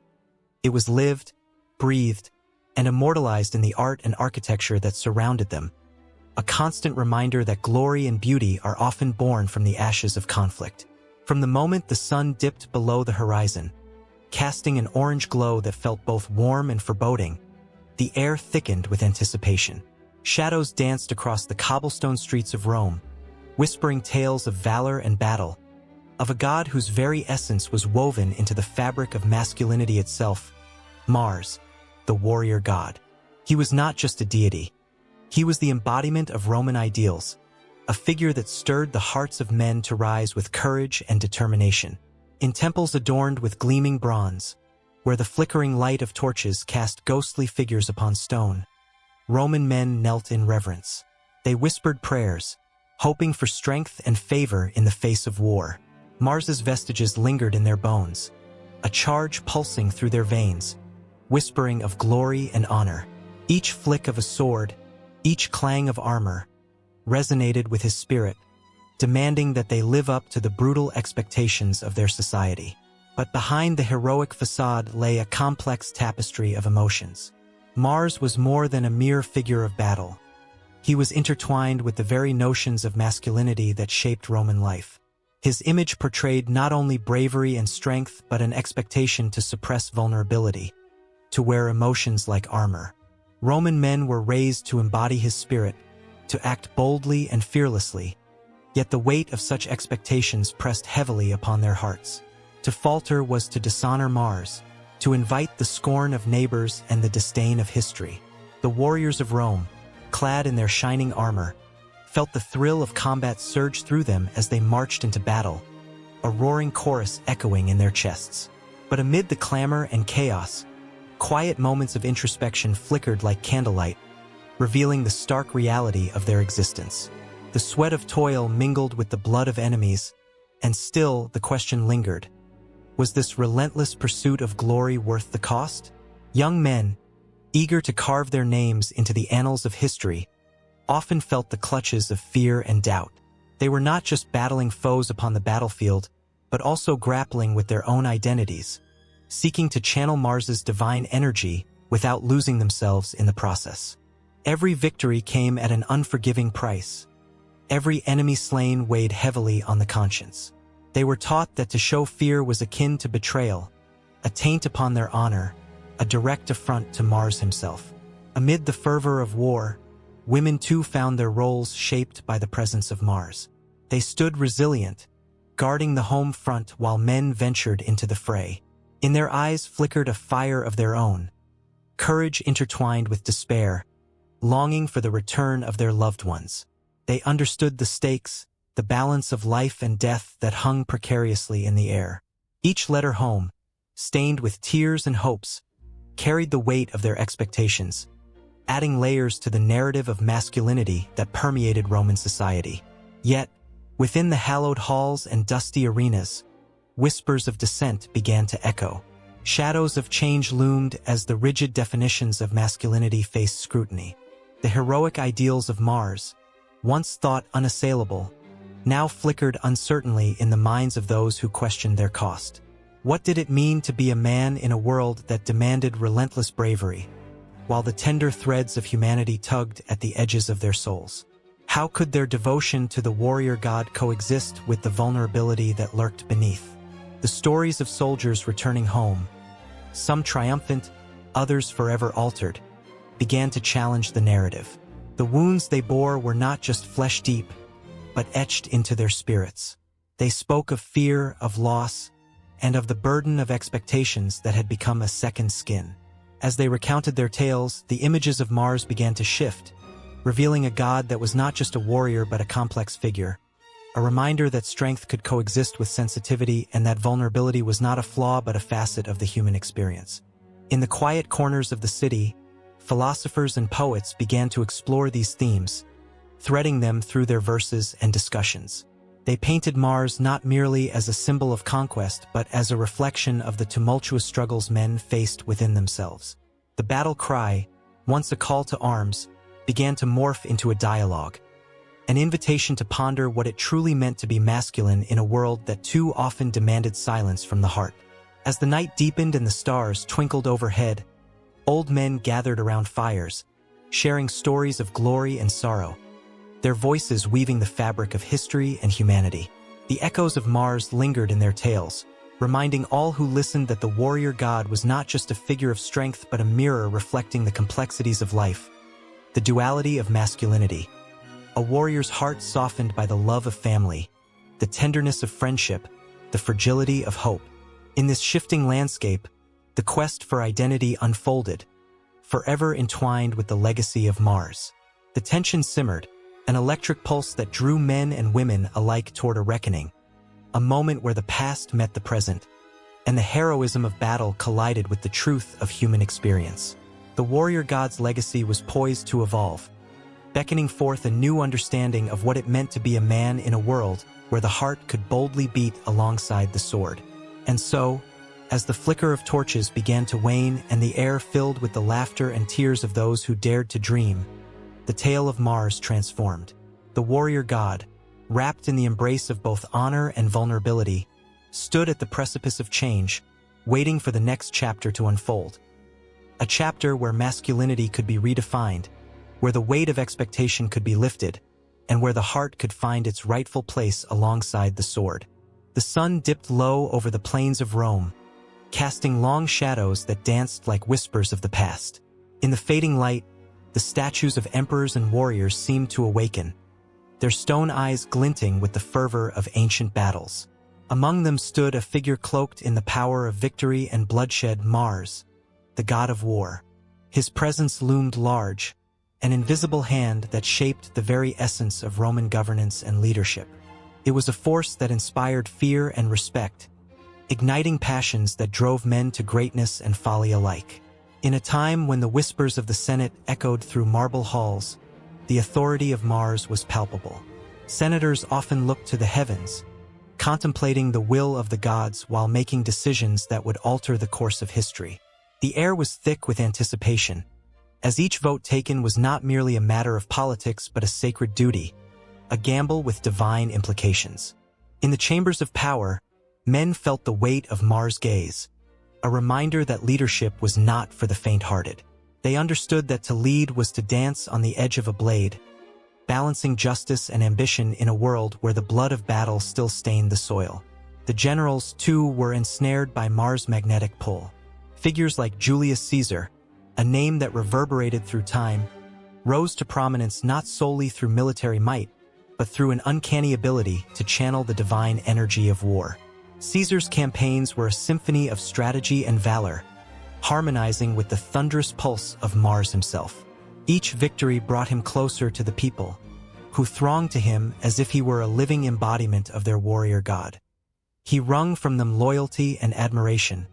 It was lived, breathed, and immortalized in the art and architecture that surrounded them, a constant reminder that glory and beauty are often born from the ashes of conflict. From the moment the sun dipped below the horizon, casting an orange glow that felt both warm and foreboding, the air thickened with anticipation. Shadows danced across the cobblestone streets of Rome, whispering tales of valor and battle, of a god whose very essence was woven into the fabric of masculinity itself, Mars, the warrior god. He was not just a deity. He was the embodiment of Roman ideals, a figure that stirred the hearts of men to rise with courage and determination. In temples adorned with gleaming bronze, where the flickering light of torches cast ghostly figures upon stone, Roman men knelt in reverence. They whispered prayers, hoping for strength and favor in the face of war. Mars's vestiges lingered in their bones, a charge pulsing through their veins, whispering of glory and honor. Each flick of a sword, each clang of armor, resonated with his spirit, demanding that they live up to the brutal expectations of their society. But behind the heroic facade lay a complex tapestry of emotions. Mars was more than a mere figure of battle. He was intertwined with the very notions of masculinity that shaped Roman life. His image portrayed not only bravery and strength but an expectation to suppress vulnerability, to wear emotions like armor. Roman men were raised to embody his spirit, to act boldly and fearlessly, yet the weight of such expectations pressed heavily upon their hearts. To falter was to dishonor Mars, to invite the scorn of neighbors and the disdain of history. The warriors of Rome, clad in their shining armor, felt the thrill of combat surge through them as they marched into battle, a roaring chorus echoing in their chests. But amid the clamor and chaos, quiet moments of introspection flickered like candlelight, revealing the stark reality of their existence. The sweat of toil mingled with the blood of enemies, and still the question lingered. Was this relentless pursuit of glory worth the cost? Young men, eager to carve their names into the annals of history, often felt the clutches of fear and doubt. They were not just battling foes upon the battlefield, but also grappling with their own identities, seeking to channel Mars's divine energy without losing themselves in the process. Every victory came at an unforgiving price. Every enemy slain weighed heavily on the conscience. They were taught that to show fear was akin to betrayal, a taint upon their honor, a direct affront to Mars himself. Amid the fervor of war, women too found their roles shaped by the presence of Mars. They stood resilient, guarding the home front while men ventured into the fray. In their eyes flickered a fire of their own, courage intertwined with despair, longing for the return of their loved ones. They understood the stakes, the balance of life and death that hung precariously in the air. Each letter home, stained with tears and hopes, carried the weight of their expectations, adding layers to the narrative of masculinity that permeated Roman society. Yet, within the hallowed halls and dusty arenas, whispers of dissent began to echo. Shadows of change loomed as the rigid definitions of masculinity faced scrutiny. The heroic ideals of Mars, once thought unassailable, now flickered uncertainly in the minds of those who questioned their cost. What did it mean to be a man in a world that demanded relentless bravery, while the tender threads of humanity tugged at the edges of their souls? How could their devotion to the warrior god coexist with the vulnerability that lurked beneath? The stories of soldiers returning home, some triumphant, others forever altered, began to challenge the narrative. The wounds they bore were not just flesh-deep, but etched into their spirits. They spoke of fear, of loss, and of the burden of expectations that had become a second skin. As they recounted their tales, the images of Mars began to shift, revealing a god that was not just a warrior but a complex figure, a reminder that strength could coexist with sensitivity and that vulnerability was not a flaw but a facet of the human experience. In the quiet corners of the city, philosophers and poets began to explore these themes, threading them through their verses and discussions. They painted Mars not merely as a symbol of conquest but as a reflection of the tumultuous struggles men faced within themselves. The battle cry, once a call to arms, began to morph into a dialogue, an invitation to ponder what it truly meant to be masculine in a world that too often demanded silence from the heart. As the night deepened and the stars twinkled overhead, old men gathered around fires, sharing stories of glory and sorrow, their voices weaving the fabric of history and humanity. The echoes of Mars lingered in their tales, reminding all who listened that the warrior god was not just a figure of strength but a mirror reflecting the complexities of life, the duality of masculinity, a warrior's heart softened by the love of family, the tenderness of friendship, the fragility of hope. In this shifting landscape, the quest for identity unfolded, forever entwined with the legacy of Mars. The tension simmered, an electric pulse that drew men and women alike toward a reckoning, a moment where the past met the present, and the heroism of battle collided with the truth of human experience. The warrior god's legacy was poised to evolve, beckoning forth a new understanding of what it meant to be a man in a world where the heart could boldly beat alongside the sword. And so, as the flicker of torches began to wane and the air filled with the laughter and tears of those who dared to dream, the tale of Mars transformed. The warrior god, wrapped in the embrace of both honor and vulnerability, stood at the precipice of change, waiting for the next chapter to unfold. A chapter where masculinity could be redefined, where the weight of expectation could be lifted, and where the heart could find its rightful place alongside the sword. The sun dipped low over the plains of Rome, casting long shadows that danced like whispers of the past. In the fading light, the statues of emperors and warriors seemed to awaken, their stone eyes glinting with the fervor of ancient battles. Among them stood a figure cloaked in the power of victory and bloodshed, Mars, the god of war. His presence loomed large, an invisible hand that shaped the very essence of Roman governance and leadership. It was a force that inspired fear and respect, igniting passions that drove men to greatness and folly alike. In a time when the whispers of the Senate echoed through marble halls, the authority of Mars was palpable. Senators often looked to the heavens, contemplating the will of the gods while making decisions that would alter the course of history. The air was thick with anticipation, as each vote taken was not merely a matter of politics but a sacred duty, a gamble with divine implications. In the chambers of power, men felt the weight of Mars' gaze, a reminder that leadership was not for the faint-hearted. They understood that to lead was to dance on the edge of a blade, balancing justice and ambition in a world where the blood of battle still stained the soil. The generals, too, were ensnared by Mars' magnetic pull. Figures like Julius Caesar, a name that reverberated through time, rose to prominence not solely through military might, but through an uncanny ability to channel the divine energy of war. Caesar's campaigns were a symphony of strategy and valor, harmonizing with the thunderous pulse of Mars himself. Each victory brought him closer to the people, who thronged to him as if he were a living embodiment of their warrior god. He wrung from them loyalty and admiration,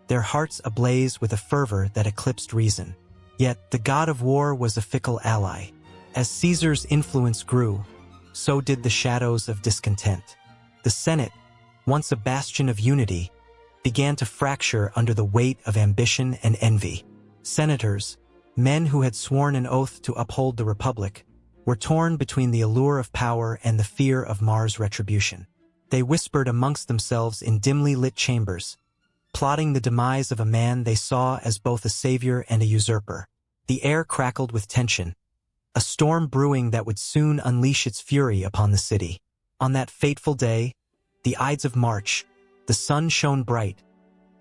their hearts ablaze with a fervor that eclipsed reason. Yet the god of war was a fickle ally. As Caesar's influence grew, so did the shadows of discontent. The Senate, once a bastion of unity, began to fracture under the weight of ambition and envy. Senators, men who had sworn an oath to uphold the republic, were torn between the allure of power and the fear of Mars' retribution. They whispered amongst themselves in dimly lit chambers, plotting the demise of a man they saw as both a savior and a usurper. The air crackled with tension, a storm brewing that would soon unleash its fury upon the city. On that fateful day, the Ides of March, the sun shone bright,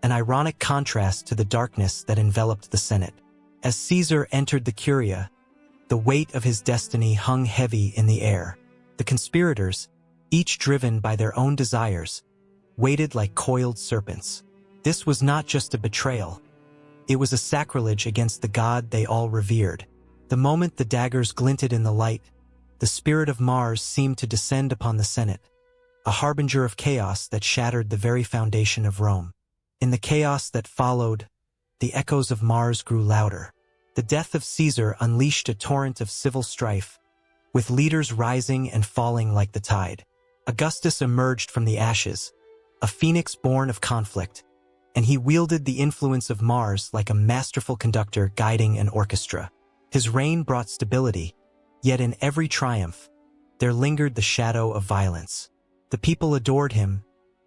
an ironic contrast to the darkness that enveloped the Senate. As Caesar entered the Curia, the weight of his destiny hung heavy in the air. The conspirators, each driven by their own desires, waited like coiled serpents. This was not just a betrayal. It was a sacrilege against the god they all revered. The moment the daggers glinted in the light, the spirit of Mars seemed to descend upon the Senate, a harbinger of chaos that shattered the very foundation of Rome. In the chaos that followed, the echoes of Mars grew louder. The death of Caesar unleashed a torrent of civil strife, with leaders rising and falling like the tide. Augustus emerged from the ashes, a phoenix born of conflict, and he wielded the influence of Mars like a masterful conductor guiding an orchestra. His reign brought stability, yet in every triumph, there lingered the shadow of violence. The people adored him,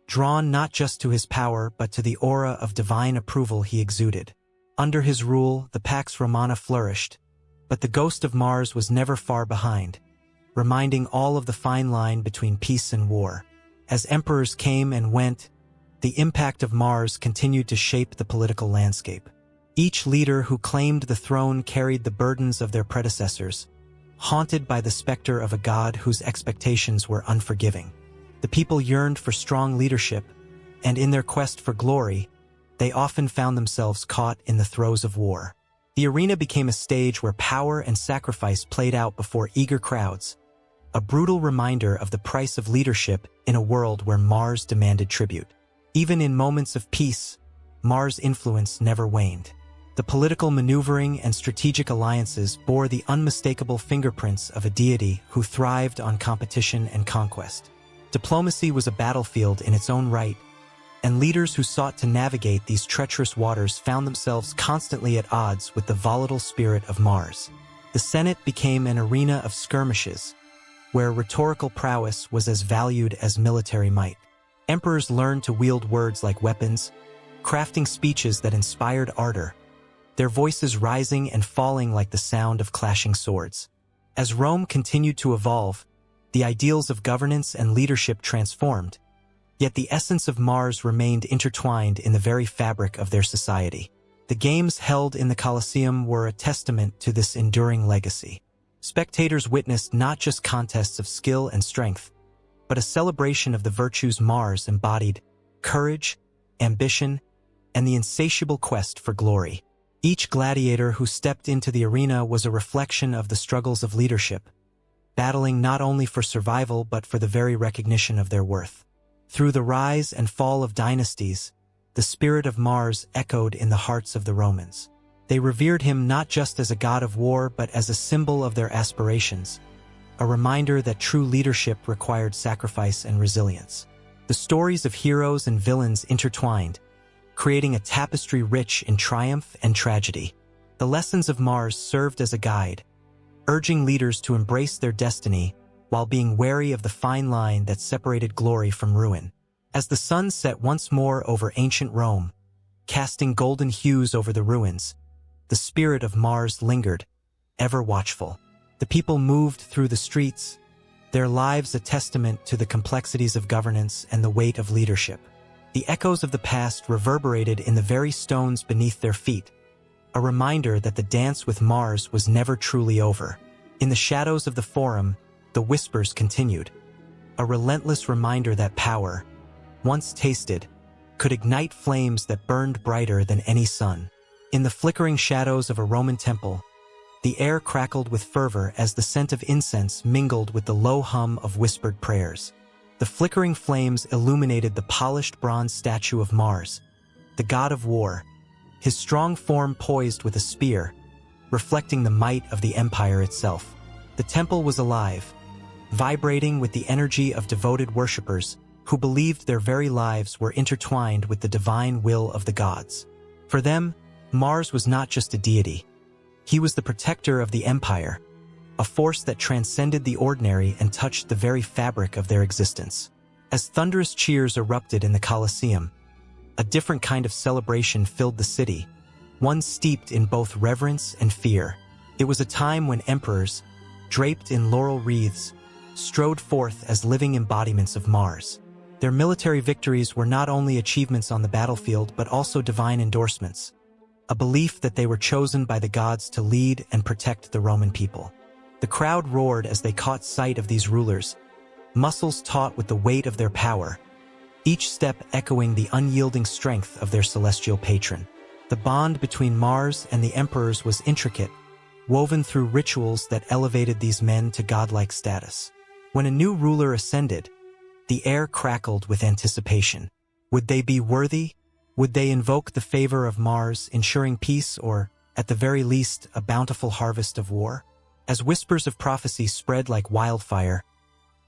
drawn not just to his power but to the aura of divine approval he exuded. Under his rule, the Pax Romana flourished, but the ghost of Mars was never far behind, reminding all of the fine line between peace and war. As emperors came and went, the impact of Mars continued to shape the political landscape. Each leader who claimed the throne carried the burdens of their predecessors, haunted by the specter of a god whose expectations were unforgiving. The people yearned for strong leadership, and in their quest for glory, they often found themselves caught in the throes of war. The arena became a stage where power and sacrifice played out before eager crowds, a brutal reminder of the price of leadership in a world where Mars demanded tribute. Even in moments of peace, Mars' influence never waned. The political maneuvering and strategic alliances bore the unmistakable fingerprints of a deity who thrived on competition and conquest. Diplomacy was a battlefield in its own right, and leaders who sought to navigate these treacherous waters found themselves constantly at odds with the volatile spirit of Mars. The Senate became an arena of skirmishes, where rhetorical prowess was as valued as military might. Emperors learned to wield words like weapons, crafting speeches that inspired ardor, their voices rising and falling like the sound of clashing swords. As Rome continued to evolve, the ideals of governance and leadership transformed, yet the essence of Mars remained intertwined in the very fabric of their society. The games held in the Colosseum were a testament to this enduring legacy. Spectators witnessed not just contests of skill and strength, but a celebration of the virtues Mars embodied: courage, ambition, and the insatiable quest for glory. Each gladiator who stepped into the arena was a reflection of the struggles of leadership, battling not only for survival but for the very recognition of their worth. Through the rise and fall of dynasties, the spirit of Mars echoed in the hearts of the Romans. They revered him not just as a god of war but as a symbol of their aspirations, a reminder that true leadership required sacrifice and resilience. The stories of heroes and villains intertwined, creating a tapestry rich in triumph and tragedy. The lessons of Mars served as a guide, urging leaders to embrace their destiny while being wary of the fine line that separated glory from ruin. As the sun set once more over ancient Rome, casting golden hues over the ruins, the spirit of Mars lingered, ever watchful. The people moved through the streets, their lives a testament to the complexities of governance and the weight of leadership. The echoes of the past reverberated in the very stones beneath their feet, a reminder that the dance with Mars was never truly over. In the shadows of the Forum, the whispers continued, a relentless reminder that power, once tasted, could ignite flames that burned brighter than any sun. In the flickering shadows of a Roman temple, the air crackled with fervor as the scent of incense mingled with the low hum of whispered prayers. The flickering flames illuminated the polished bronze statue of Mars, the god of war, his strong form poised with a spear, reflecting the might of the empire itself. The temple was alive, vibrating with the energy of devoted worshippers who believed their very lives were intertwined with the divine will of the gods. For them, Mars was not just a deity. He was the protector of the empire, a force that transcended the ordinary and touched the very fabric of their existence. As thunderous cheers erupted in the Colosseum, a different kind of celebration filled the city, one steeped in both reverence and fear. It was a time when emperors, draped in laurel wreaths, strode forth as living embodiments of Mars. Their military victories were not only achievements on the battlefield but also divine endorsements, a belief that they were chosen by the gods to lead and protect the Roman people. The crowd roared as they caught sight of these rulers, muscles taut with the weight of their power, each step echoing the unyielding strength of their celestial patron. The bond between Mars and the emperors was intricate, woven through rituals that elevated these men to godlike status. When a new ruler ascended, the air crackled with anticipation. Would they be worthy? Would they invoke the favor of Mars, ensuring peace or, at the very least, a bountiful harvest of war? As whispers of prophecy spread like wildfire,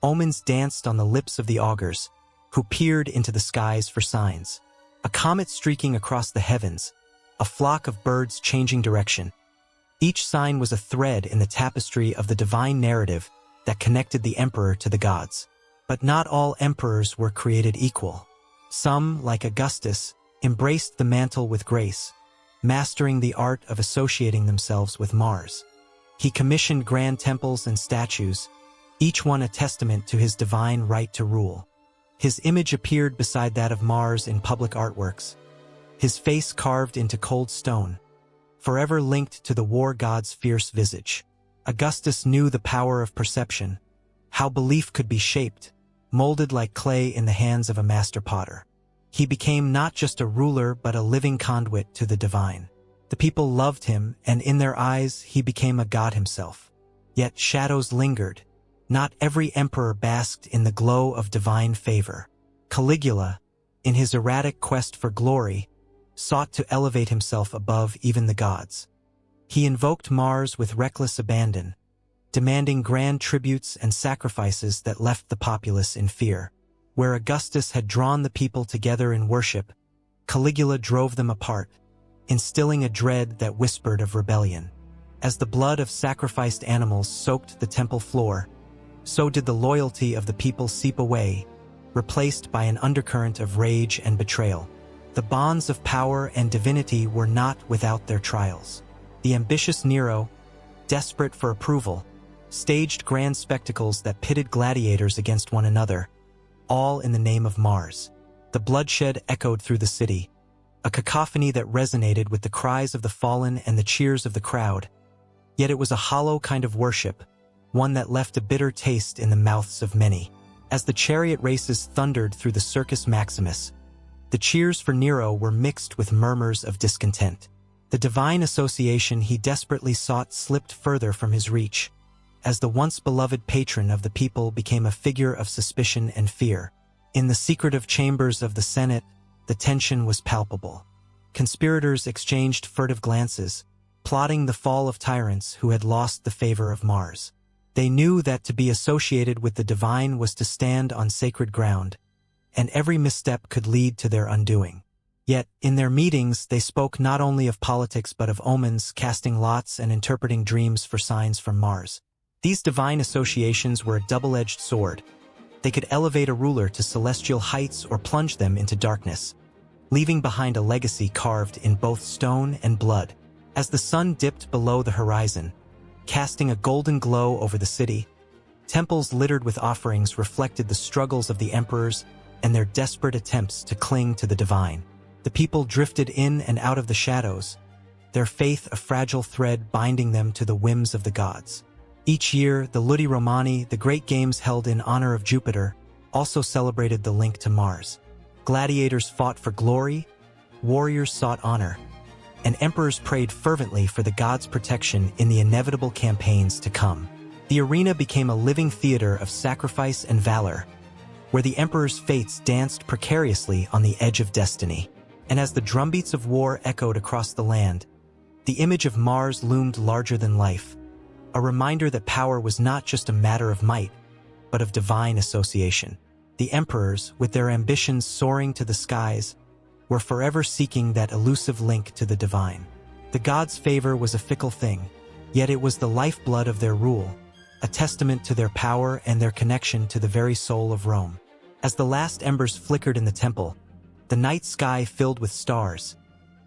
omens danced on the lips of the augurs, who peered into the skies for signs. A comet streaking across the heavens, a flock of birds changing direction. Each sign was a thread in the tapestry of the divine narrative that connected the emperor to the gods. But not all emperors were created equal. Some, like Augustus, embraced the mantle with grace, mastering the art of associating themselves with Mars. He commissioned grand temples and statues, each one a testament to his divine right to rule. His image appeared beside that of Mars in public artworks, his face carved into cold stone, forever linked to the war god's fierce visage. Augustus knew the power of perception, how belief could be shaped, molded like clay in the hands of a master potter. He became not just a ruler but a living conduit to the divine. The people loved him, and in their eyes he became a god himself. Yet shadows lingered. Not every emperor basked in the glow of divine favor. Caligula, in his erratic quest for glory, sought to elevate himself above even the gods. He invoked Mars with reckless abandon, demanding grand tributes and sacrifices that left the populace in fear. Where Augustus had drawn the people together in worship, Caligula drove them apart, instilling a dread that whispered of rebellion. As the blood of sacrificed animals soaked the temple floor, so did the loyalty of the people seep away, replaced by an undercurrent of rage and betrayal. The bonds of power and divinity were not without their trials. The ambitious Nero, desperate for approval, staged grand spectacles that pitted gladiators against one another, all in the name of Mars. The bloodshed echoed through the city, a cacophony that resonated with the cries of the fallen and the cheers of the crowd. Yet it was a hollow kind of worship, one that left a bitter taste in the mouths of many. As the chariot races thundered through the Circus Maximus, the cheers for Nero were mixed with murmurs of discontent. The divine association he desperately sought slipped further from his reach, as the once beloved patron of the people became a figure of suspicion and fear. In the secretive chambers of the Senate, the tension was palpable. Conspirators exchanged furtive glances, plotting the fall of tyrants who had lost the favor of Mars. They knew that to be associated with the divine was to stand on sacred ground, and every misstep could lead to their undoing. Yet, in their meetings, they spoke not only of politics but of omens, casting lots and interpreting dreams for signs from Mars. These divine associations were a double-edged sword. They could elevate a ruler to celestial heights or plunge them into darkness, leaving behind a legacy carved in both stone and blood. As the sun dipped below the horizon, casting a golden glow over the city, temples littered with offerings reflected the struggles of the emperors and their desperate attempts to cling to the divine. The people drifted in and out of the shadows, their faith a fragile thread binding them to the whims of the gods. Each year, the Ludi Romani, the great games held in honor of Jupiter, also celebrated the link to Mars. Gladiators fought for glory, warriors sought honor, and emperors prayed fervently for the gods' protection in the inevitable campaigns to come. The arena became a living theater of sacrifice and valor, where the emperor's fates danced precariously on the edge of destiny. And as the drumbeats of war echoed across the land, the image of Mars loomed larger than life, a reminder that power was not just a matter of might, but of divine association. The emperors, with their ambitions soaring to the skies, were forever seeking that elusive link to the divine. The gods' favor was a fickle thing, yet it was the lifeblood of their rule, a testament to their power and their connection to the very soul of Rome. As the last embers flickered in the temple, the night sky filled with stars,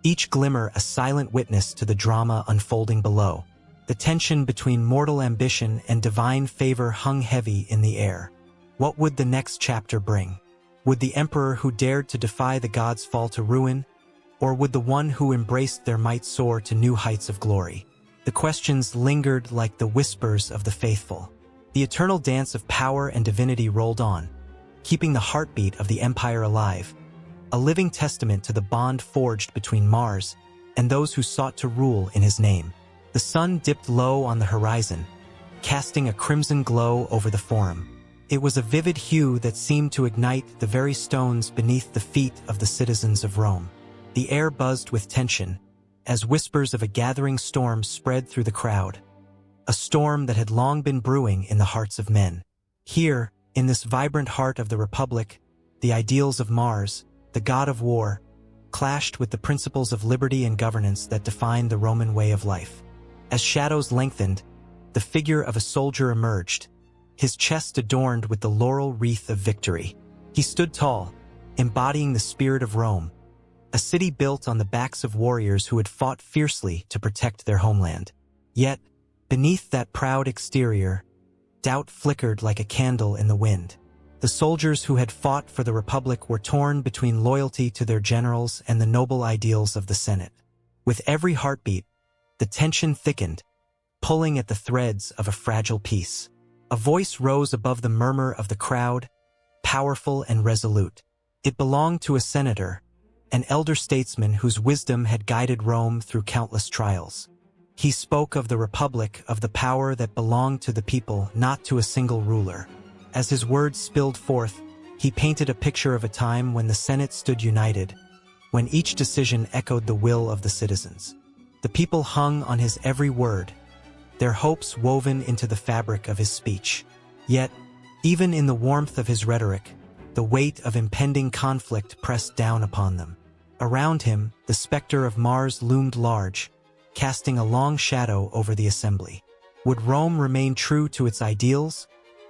each glimmer a silent witness to the drama unfolding below. The tension between mortal ambition and divine favor hung heavy in the air. What would the next chapter bring? Would the emperor who dared to defy the gods fall to ruin, or would the one who embraced their might soar to new heights of glory? The questions lingered like the whispers of the faithful. The eternal dance of power and divinity rolled on, keeping the heartbeat of the empire alive, a living testament to the bond forged between Mars and those who sought to rule in his name. The sun dipped low on the horizon, casting a crimson glow over the forum. It was a vivid hue that seemed to ignite the very stones beneath the feet of the citizens of Rome. The air buzzed with tension, as whispers of a gathering storm spread through the crowd, a storm that had long been brewing in the hearts of men. Here, in this vibrant heart of the Republic, the ideals of Mars, the god of war, clashed with the principles of liberty and governance that defined the Roman way of life. As shadows lengthened, the figure of a soldier emerged, his chest adorned with the laurel wreath of victory. He stood tall, embodying the spirit of Rome, a city built on the backs of warriors who had fought fiercely to protect their homeland. Yet, beneath that proud exterior, doubt flickered like a candle in the wind. The soldiers who had fought for the Republic were torn between loyalty to their generals and the noble ideals of the Senate. With every heartbeat, the tension thickened, pulling at the threads of a fragile peace. A voice rose above the murmur of the crowd, powerful and resolute. It belonged to a senator, an elder statesman whose wisdom had guided Rome through countless trials. He spoke of the Republic, of the power that belonged to the people, not to a single ruler. As his words spilled forth, he painted a picture of a time when the Senate stood united, when each decision echoed the will of the citizens. The people hung on his every word, their hopes woven into the fabric of his speech. Yet, even in the warmth of his rhetoric, the weight of impending conflict pressed down upon them. Around him, the specter of Mars loomed large, casting a long shadow over the assembly. Would Rome remain true to its ideals,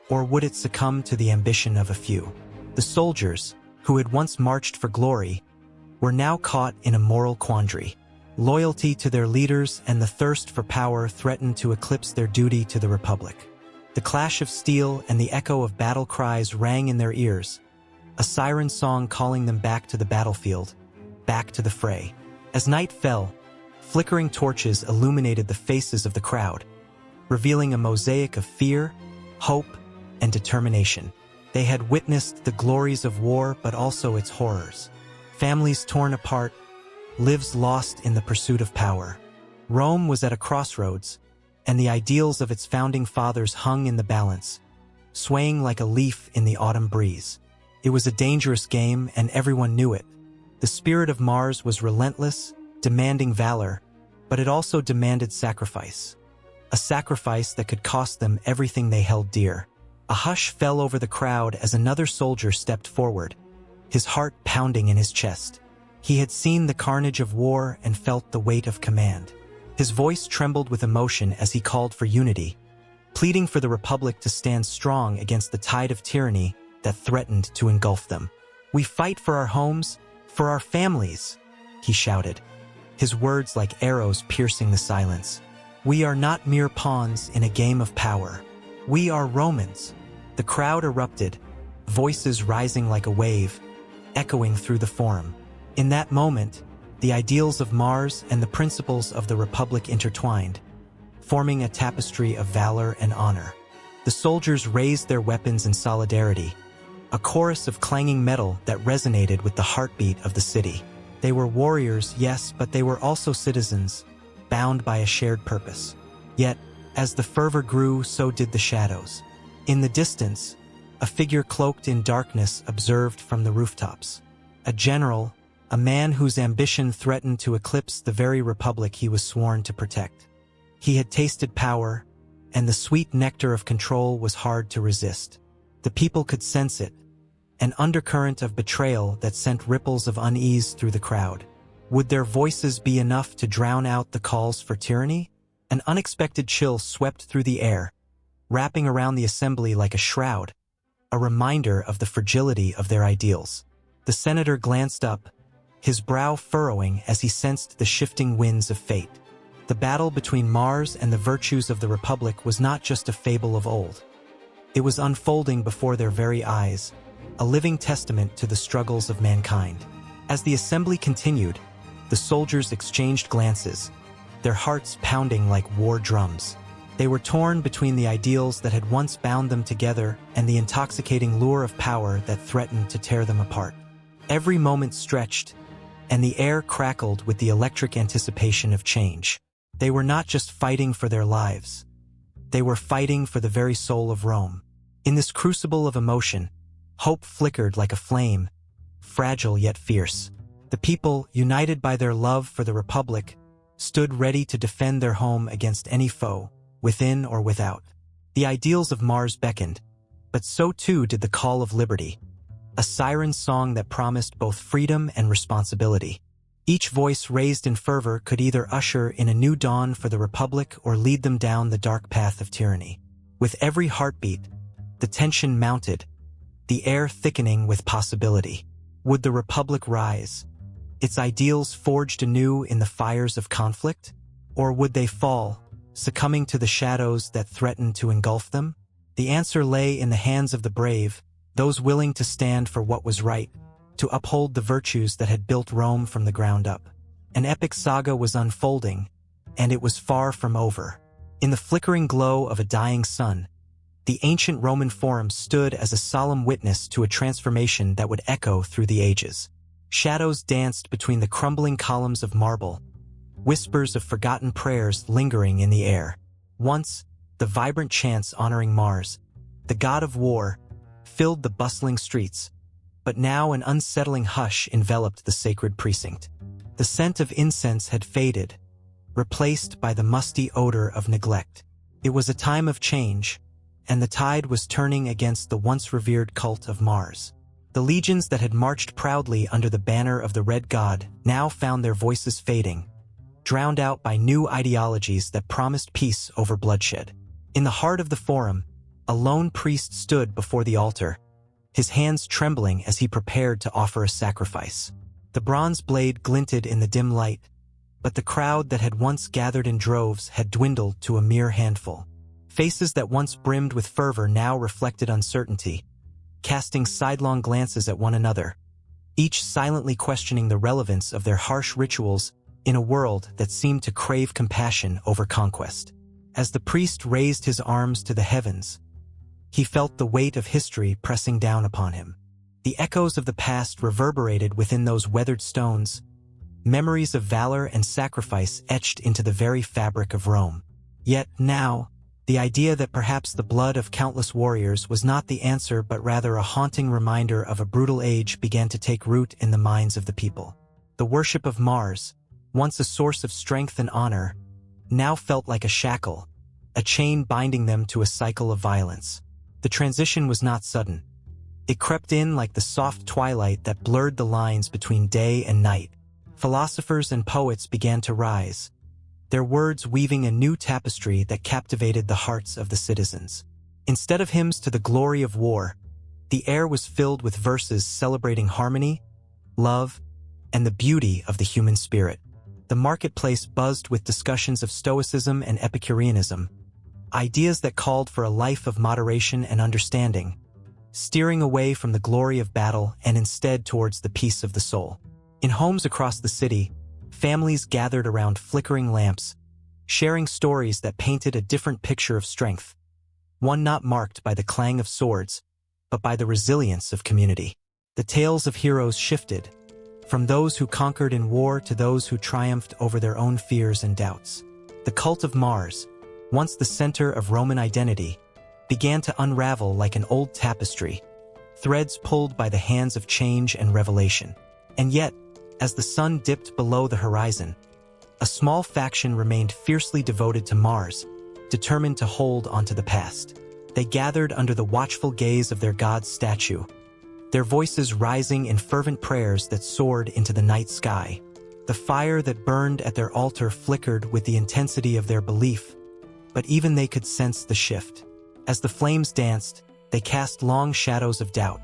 or would it succumb to the ambition of a few? The soldiers, who had once marched for glory, were now caught in a moral quandary. Loyalty to their leaders and the thirst for power threatened to eclipse their duty to the Republic. The clash of steel and the echo of battle cries rang in their ears, a siren song calling them back to the battlefield, back to the fray. As night fell, flickering torches illuminated the faces of the crowd, revealing a mosaic of fear, hope, and determination. They had witnessed the glories of war, but also its horrors. Families torn apart, lives lost in the pursuit of power. Rome was at a crossroads, and the ideals of its founding fathers hung in the balance, swaying like a leaf in the autumn breeze. It was a dangerous game, and everyone knew it. The spirit of Mars was relentless, demanding valor, but it also demanded sacrifice. A sacrifice that could cost them everything they held dear. A hush fell over the crowd as another soldier stepped forward, his heart pounding in his chest. He had seen the carnage of war and felt the weight of command. His voice trembled with emotion as he called for unity, pleading for the Republic to stand strong against the tide of tyranny that threatened to engulf them. "We fight for our homes, for our families," he shouted, his words like arrows piercing the silence. "We are not mere pawns in a game of power. We are Romans." The crowd erupted, voices rising like a wave, echoing through the forum. In that moment, the ideals of Mars and the principles of the Republic intertwined, forming a tapestry of valor and honor. The soldiers raised their weapons in solidarity, a chorus of clanging metal that resonated with the heartbeat of the city. They were warriors, yes, but they were also citizens, bound by a shared purpose. Yet, as the fervor grew, so did the shadows. In the distance, a figure cloaked in darkness observed from the rooftops. A general, a man whose ambition threatened to eclipse the very republic he was sworn to protect. He had tasted power, and the sweet nectar of control was hard to resist. The people could sense it, an undercurrent of betrayal that sent ripples of unease through the crowd. Would their voices be enough to drown out the calls for tyranny? An unexpected chill swept through the air, wrapping around the assembly like a shroud, a reminder of the fragility of their ideals. The senator glanced up, his brow furrowing as he sensed the shifting winds of fate. The battle between Mars and the virtues of the Republic was not just a fable of old. It was unfolding before their very eyes, a living testament to the struggles of mankind. As the assembly continued, the soldiers exchanged glances, their hearts pounding like war drums. They were torn between the ideals that had once bound them together and the intoxicating lure of power that threatened to tear them apart. Every moment stretched, and the air crackled with the electric anticipation of change. They were not just fighting for their lives. They were fighting for the very soul of Rome. In this crucible of emotion, hope flickered like a flame, fragile yet fierce. The people, united by their love for the Republic, stood ready to defend their home against any foe, within or without. The ideals of Mars beckoned, but so too did the call of liberty, a siren song that promised both freedom and responsibility. Each voice raised in fervor could either usher in a new dawn for the Republic or lead them down the dark path of tyranny. With every heartbeat, the tension mounted, the air thickening with possibility. Would the Republic rise, its ideals forged anew in the fires of conflict? Or would they fall, succumbing to the shadows that threatened to engulf them? The answer lay in the hands of the brave, those willing to stand for what was right, to uphold the virtues that had built Rome from the ground up. An epic saga was unfolding, and it was far from over. In the flickering glow of a dying sun, the ancient Roman Forum stood as a solemn witness to a transformation that would echo through the ages. Shadows danced between the crumbling columns of marble, whispers of forgotten prayers lingering in the air. Once, the vibrant chants honoring Mars, the god of war, filled the bustling streets, but now an unsettling hush enveloped the sacred precinct. The scent of incense had faded, replaced by the musty odor of neglect. It was a time of change, and the tide was turning against the once revered cult of Mars. The legions that had marched proudly under the banner of the Red God now found their voices fading, drowned out by new ideologies that promised peace over bloodshed. In the heart of the Forum, a lone priest stood before the altar, his hands trembling as he prepared to offer a sacrifice. The bronze blade glinted in the dim light, but the crowd that had once gathered in droves had dwindled to a mere handful. Faces that once brimmed with fervor now reflected uncertainty, casting sidelong glances at one another, each silently questioning the relevance of their harsh rituals in a world that seemed to crave compassion over conquest. As the priest raised his arms to the heavens, he felt the weight of history pressing down upon him. The echoes of the past reverberated within those weathered stones, memories of valor and sacrifice etched into the very fabric of Rome. Yet now, the idea that perhaps the blood of countless warriors was not the answer but rather a haunting reminder of a brutal age began to take root in the minds of the people. The worship of Mars, once a source of strength and honor, now felt like a shackle, a chain binding them to a cycle of violence. The transition was not sudden. It crept in like the soft twilight that blurred the lines between day and night. Philosophers and poets began to rise, their words weaving a new tapestry that captivated the hearts of the citizens. Instead of hymns to the glory of war, the air was filled with verses celebrating harmony, love, and the beauty of the human spirit. The marketplace buzzed with discussions of Stoicism and Epicureanism, ideas that called for a life of moderation and understanding, steering away from the glory of battle and instead towards the peace of the soul. In homes across the city, families gathered around flickering lamps, sharing stories that painted a different picture of strength, one not marked by the clang of swords, but by the resilience of community. The tales of heroes shifted, from those who conquered in war to those who triumphed over their own fears and doubts. The cult of Mars, once the center of Roman identity, began to unravel like an old tapestry, threads pulled by the hands of change and revelation. And yet, as the sun dipped below the horizon, a small faction remained fiercely devoted to Mars, determined to hold onto the past. They gathered under the watchful gaze of their god's statue, their voices rising in fervent prayers that soared into the night sky. The fire that burned at their altar flickered with the intensity of their belief, but even they could sense the shift. As the flames danced, they cast long shadows of doubt.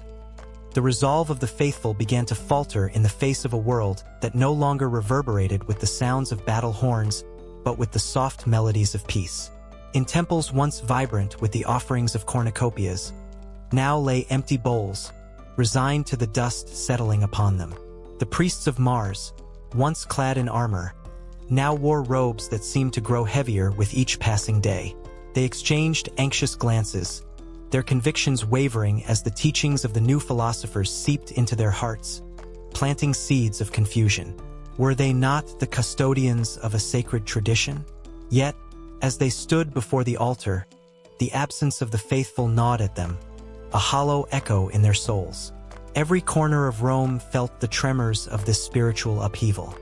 The resolve of the faithful began to falter in the face of a world that no longer reverberated with the sounds of battle horns, but with the soft melodies of peace. In temples once vibrant with the offerings of cornucopias, now lay empty bowls, resigned to the dust settling upon them. The priests of Mars, once clad in armor, now wore robes that seemed to grow heavier with each passing day. They exchanged anxious glances, their convictions wavering as the teachings of the new philosophers seeped into their hearts, planting seeds of confusion. Were they not the custodians of a sacred tradition? Yet, as they stood before the altar, the absence of the faithful gnawed at them, a hollow echo in their souls. Every corner of Rome felt the tremors of this spiritual upheaval.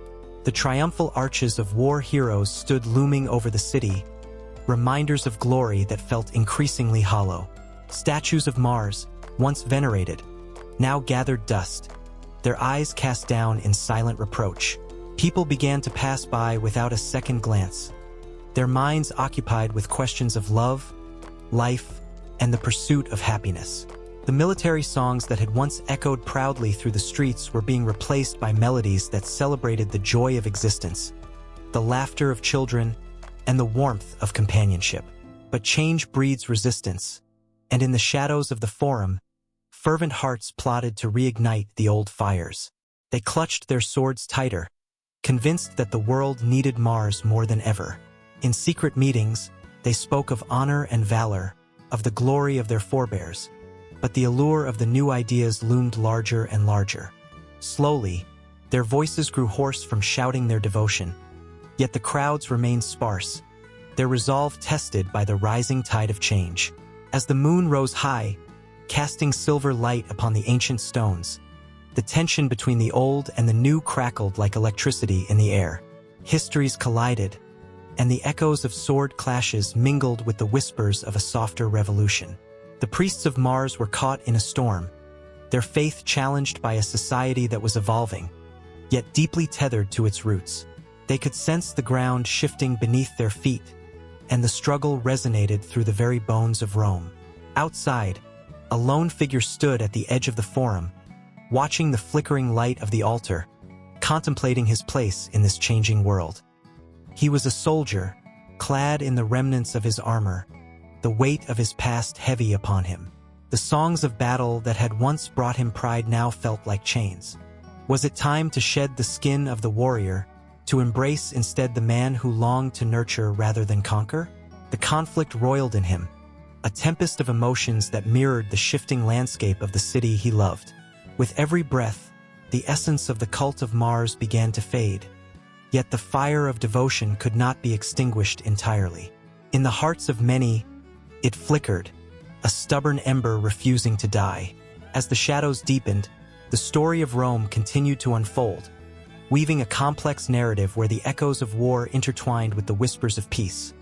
The triumphal arches of war heroes stood looming over the city, reminders of glory that felt increasingly hollow. Statues of Mars, once venerated, now gathered dust, their eyes cast down in silent reproach. People began to pass by without a second glance, their minds occupied with questions of love, life, and the pursuit of happiness. The military songs that had once echoed proudly through the streets were being replaced by melodies that celebrated the joy of existence, the laughter of children, and the warmth of companionship. But change breeds resistance, and in the shadows of the Forum, fervent hearts plotted to reignite the old fires. They clutched their swords tighter, convinced that the world needed Mars more than ever. In secret meetings, they spoke of honor and valor, of the glory of their forebears, but the allure of the new ideas loomed larger and larger. Slowly, their voices grew hoarse from shouting their devotion, yet the crowds remained sparse, their resolve tested by the rising tide of change. As the moon rose high, casting silver light upon the ancient stones, the tension between the old and the new crackled like electricity in the air. Histories collided, and the echoes of sword clashes mingled with the whispers of a softer revolution. The priests of Mars were caught in a storm, their faith challenged by a society that was evolving, yet deeply tethered to its roots. They could sense the ground shifting beneath their feet, and the struggle resonated through the very bones of Rome. Outside, a lone figure stood at the edge of the Forum, watching the flickering light of the altar, contemplating his place in this changing world. He was a soldier, clad in the remnants of his armor, the weight of his past heavy upon him. The songs of battle that had once brought him pride now felt like chains. Was it time to shed the skin of the warrior, to embrace instead the man who longed to nurture rather than conquer? The conflict roiled in him, a tempest of emotions that mirrored the shifting landscape of the city he loved. With every breath, the essence of the cult of Mars began to fade, yet the fire of devotion could not be extinguished entirely. In the hearts of many, it flickered, a stubborn ember refusing to die. As the shadows deepened, the story of Rome continued to unfold, weaving a complex narrative where the echoes of war intertwined with the whispers of peace.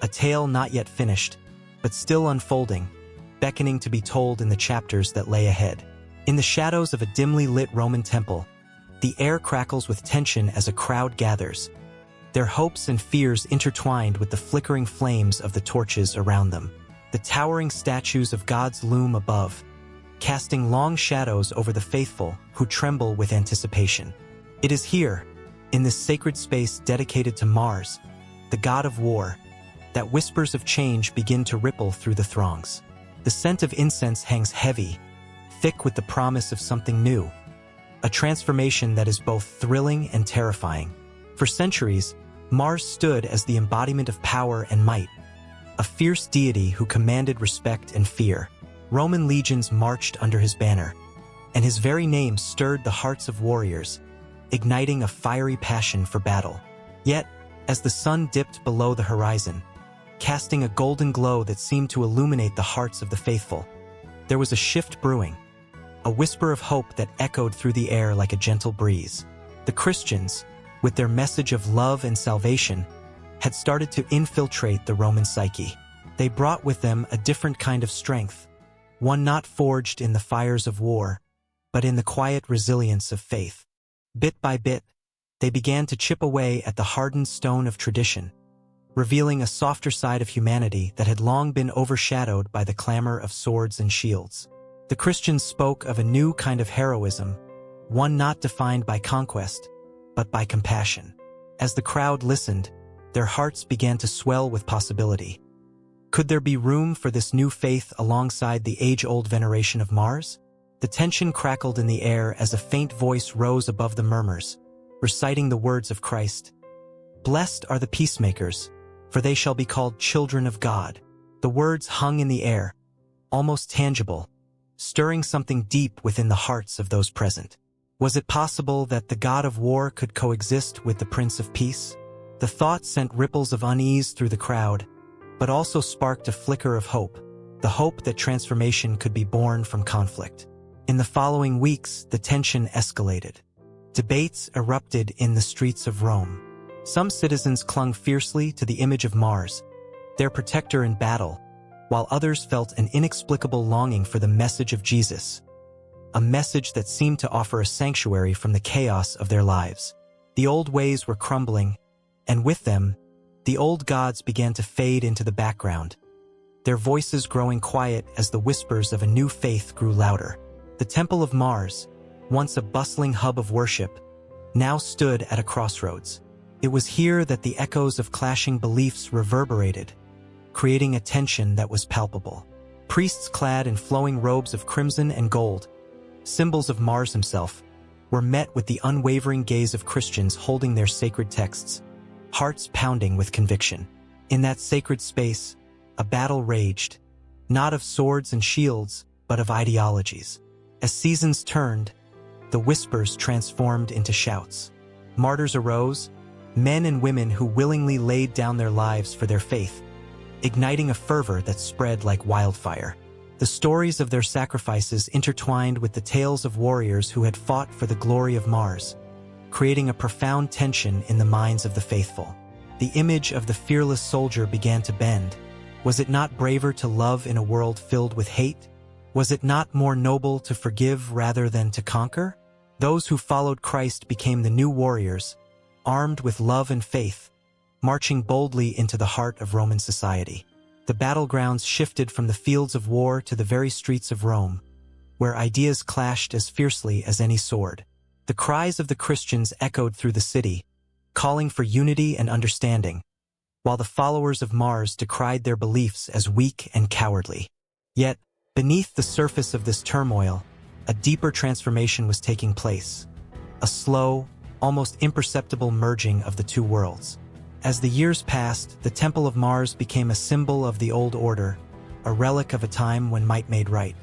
A tale not yet finished, but still unfolding, beckoning to be told in the chapters that lay ahead. In the shadows of a dimly lit Roman temple, the air crackles with tension as a crowd gathers, their hopes and fears intertwined with the flickering flames of the torches around them. The towering statues of gods loom above, casting long shadows over the faithful who tremble with anticipation. It is here, in this sacred space dedicated to Mars, the god of war, that whispers of change begin to ripple through the throngs. The scent of incense hangs heavy, thick with the promise of something new, a transformation that is both thrilling and terrifying. For centuries, Mars stood as the embodiment of power and might, a fierce deity who commanded respect and fear. Roman legions marched under his banner, and his very name stirred the hearts of warriors, igniting a fiery passion for battle. Yet, as the sun dipped below the horizon, casting a golden glow that seemed to illuminate the hearts of the faithful, there was a shift brewing, a whisper of hope that echoed through the air like a gentle breeze. The Christians, with their message of love and salvation, had started to infiltrate the Roman psyche. They brought with them a different kind of strength, one not forged in the fires of war, but in the quiet resilience of faith. Bit by bit, they began to chip away at the hardened stone of tradition, revealing a softer side of humanity that had long been overshadowed by the clamor of swords and shields. The Christians spoke of a new kind of heroism, one not defined by conquest, but by compassion. As the crowd listened, their hearts began to swell with possibility. Could there be room for this new faith alongside the age-old veneration of Mars? The tension crackled in the air as a faint voice rose above the murmurs, reciting the words of Christ. "Blessed are the peacemakers, for they shall be called children of God." The words hung in the air, almost tangible, stirring something deep within the hearts of those present. Was it possible that the god of war could coexist with the Prince of Peace? The thought sent ripples of unease through the crowd, but also sparked a flicker of hope, the hope that transformation could be born from conflict. In the following weeks, the tension escalated. Debates erupted in the streets of Rome. Some citizens clung fiercely to the image of Mars, their protector in battle, while others felt an inexplicable longing for the message of Jesus, a message that seemed to offer a sanctuary from the chaos of their lives. The old ways were crumbling, and with them, the old gods began to fade into the background, their voices growing quiet as the whispers of a new faith grew louder. The Temple of Mars, once a bustling hub of worship, now stood at a crossroads. It was here that the echoes of clashing beliefs reverberated, creating a tension that was palpable. Priests clad in flowing robes of crimson and gold, symbols of Mars himself, were met with the unwavering gaze of Christians holding their sacred texts, hearts pounding with conviction. In that sacred space, a battle raged, not of swords and shields, but of ideologies. As seasons turned, the whispers transformed into shouts. Martyrs arose, men and women who willingly laid down their lives for their faith, igniting a fervor that spread like wildfire. The stories of their sacrifices intertwined with the tales of warriors who had fought for the glory of Mars, creating a profound tension in the minds of the faithful. The image of the fearless soldier began to bend. Was it not braver to love in a world filled with hate? Was it not more noble to forgive rather than to conquer? Those who followed Christ became the new warriors, armed with love and faith, marching boldly into the heart of Roman society. The battlegrounds shifted from the fields of war to the very streets of Rome, where ideas clashed as fiercely as any sword. The cries of the Christians echoed through the city, calling for unity and understanding, while the followers of Mars decried their beliefs as weak and cowardly. Yet, beneath the surface of this turmoil, a deeper transformation was taking place, a slow, almost imperceptible merging of the two worlds. As the years passed, the Temple of Mars became a symbol of the old order, a relic of a time when might made right.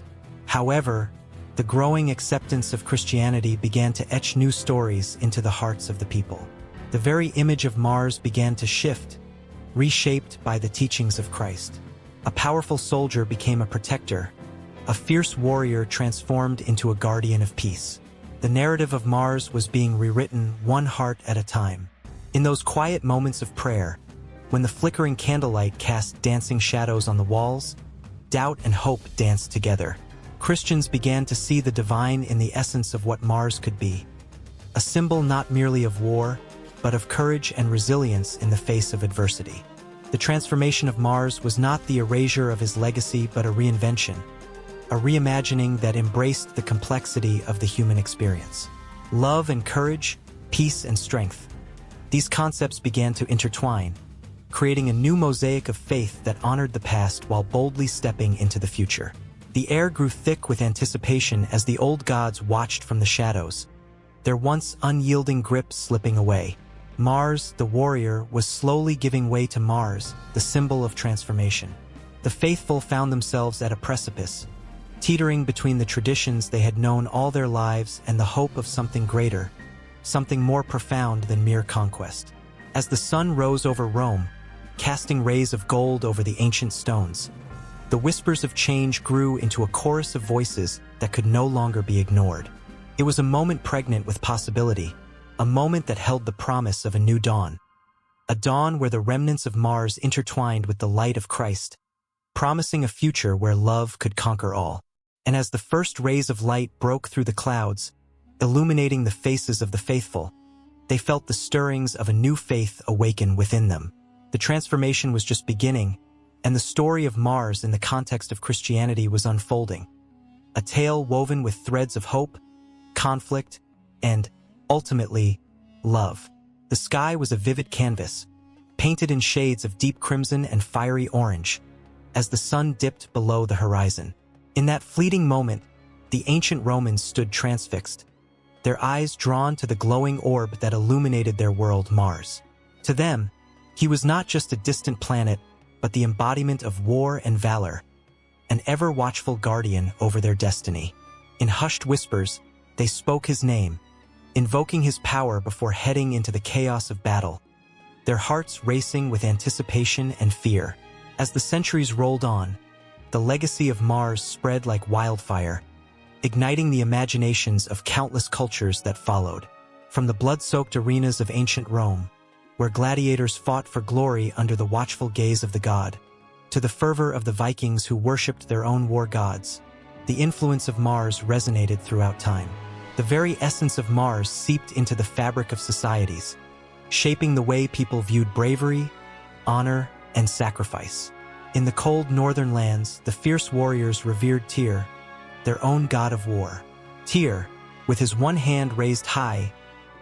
However, the growing acceptance of Christianity began to etch new stories into the hearts of the people. The very image of Mars began to shift, reshaped by the teachings of Christ. A powerful soldier became a protector, a fierce warrior transformed into a guardian of peace. The narrative of Mars was being rewritten one heart at a time. In those quiet moments of prayer, when the flickering candlelight cast dancing shadows on the walls, doubt and hope danced together. Christians began to see the divine in the essence of what Mars could be, a symbol not merely of war, but of courage and resilience in the face of adversity. The transformation of Mars was not the erasure of his legacy but a reinvention, a reimagining that embraced the complexity of the human experience. Love and courage, peace and strength. These concepts began to intertwine, creating a new mosaic of faith that honored the past while boldly stepping into the future. The air grew thick with anticipation as the old gods watched from the shadows, their once unyielding grip slipping away. Mars, the warrior, was slowly giving way to Mars, the symbol of transformation. The faithful found themselves at a precipice, teetering between the traditions they had known all their lives and the hope of something greater, something more profound than mere conquest. As the sun rose over Rome, casting rays of gold over the ancient stones, the whispers of change grew into a chorus of voices that could no longer be ignored. It was a moment pregnant with possibility, a moment that held the promise of a new dawn. A dawn where the remnants of Mars intertwined with the light of Christ, promising a future where love could conquer all. And as the first rays of light broke through the clouds, illuminating the faces of the faithful, they felt the stirrings of a new faith awaken within them. The transformation was just beginning, and the story of Mars in the context of Christianity was unfolding. A tale woven with threads of hope, conflict, and, ultimately, love. The sky was a vivid canvas, painted in shades of deep crimson and fiery orange, as the sun dipped below the horizon. In that fleeting moment, the ancient Romans stood transfixed, their eyes drawn to the glowing orb that illuminated their world, Mars. To them, he was not just a distant planet, but the embodiment of war and valor, an ever-watchful guardian over their destiny. In hushed whispers, they spoke his name, invoking his power before heading into the chaos of battle, their hearts racing with anticipation and fear. As the centuries rolled on, the legacy of Mars spread like wildfire, igniting the imaginations of countless cultures that followed. From the blood-soaked arenas of ancient Rome, where gladiators fought for glory under the watchful gaze of the god, to the fervor of the Vikings who worshipped their own war gods, the influence of Mars resonated throughout time. The very essence of Mars seeped into the fabric of societies, shaping the way people viewed bravery, honor, and sacrifice. In the cold northern lands, the fierce warriors revered Tyr, their own god of war. Tyr, with his one hand raised high,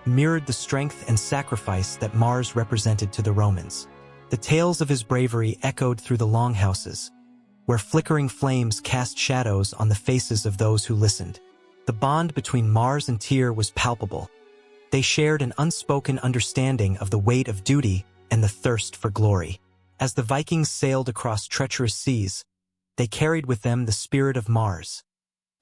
mirrored the strength and sacrifice that Mars represented to the Romans. The tales of his bravery echoed through the longhouses, where flickering flames cast shadows on the faces of those who listened. The bond between Mars and Tyr was palpable. They shared an unspoken understanding of the weight of duty and the thirst for glory. As the Vikings sailed across treacherous seas, they carried with them the spirit of Mars,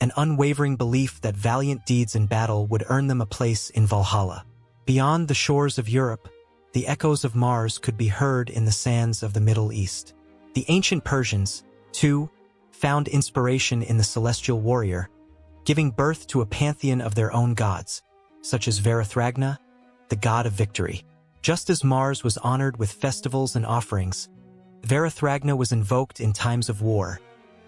an unwavering belief that valiant deeds in battle would earn them a place in Valhalla. Beyond the shores of Europe, the echoes of Mars could be heard in the sands of the Middle East. The ancient Persians, too, found inspiration in the celestial warrior, giving birth to a pantheon of their own gods, such as Varathragna, the god of victory. Just as Mars was honored with festivals and offerings, Varathragna was invoked in times of war,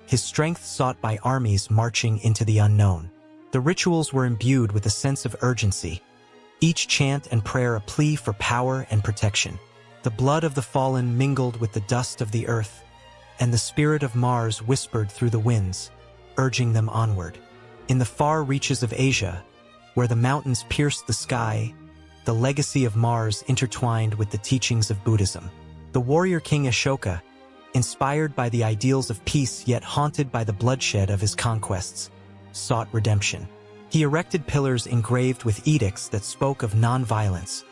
his strength sought by armies marching into the unknown. The rituals were imbued with a sense of urgency, each chant and prayer a plea for power and protection. The blood of the fallen mingled with the dust of the earth, and the spirit of Mars whispered through the winds, urging them onward. In the far reaches of Asia, where the mountains pierced the sky, the legacy of Mars intertwined with the teachings of Buddhism. The warrior king Ashoka, inspired by the ideals of peace yet haunted by the bloodshed of his conquests, sought redemption. He erected pillars engraved with edicts that spoke of non-violence,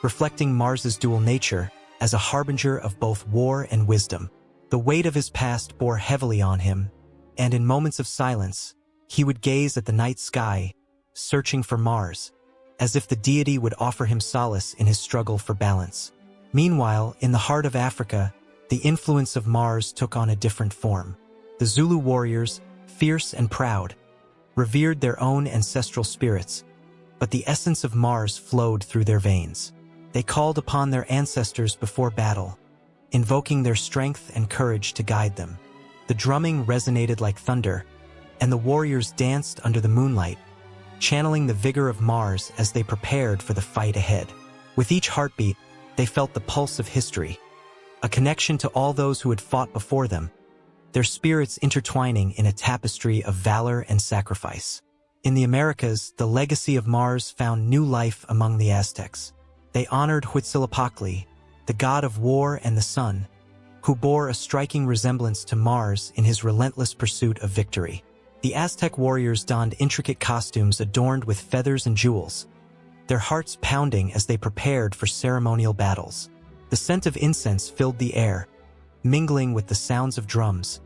reflecting Mars's dual nature as a harbinger of both war and wisdom. The weight of his past bore heavily on him, and in moments of silence, he would gaze at the night sky, searching for Mars, as if the deity would offer him solace in his struggle for balance. Meanwhile, in the heart of Africa, the influence of Mars took on a different form. The Zulu warriors, fierce and proud, revered their own ancestral spirits, but the essence of Mars flowed through their veins. They called upon their ancestors before battle, invoking their strength and courage to guide them. The drumming resonated like thunder, and the warriors danced under the moonlight, channeling the vigor of Mars as they prepared for the fight ahead. With each heartbeat, they felt the pulse of history, a connection to all those who had fought before them, their spirits intertwining in a tapestry of valor and sacrifice. In the Americas, the legacy of Mars found new life among the Aztecs. They honored Huitzilopochtli, the god of war and the sun, who bore a striking resemblance to Mars in his relentless pursuit of victory. The Aztec warriors donned intricate costumes adorned with feathers and jewels, their hearts pounding as they prepared for ceremonial battles. The scent of incense filled the air, mingling with the sounds of drums,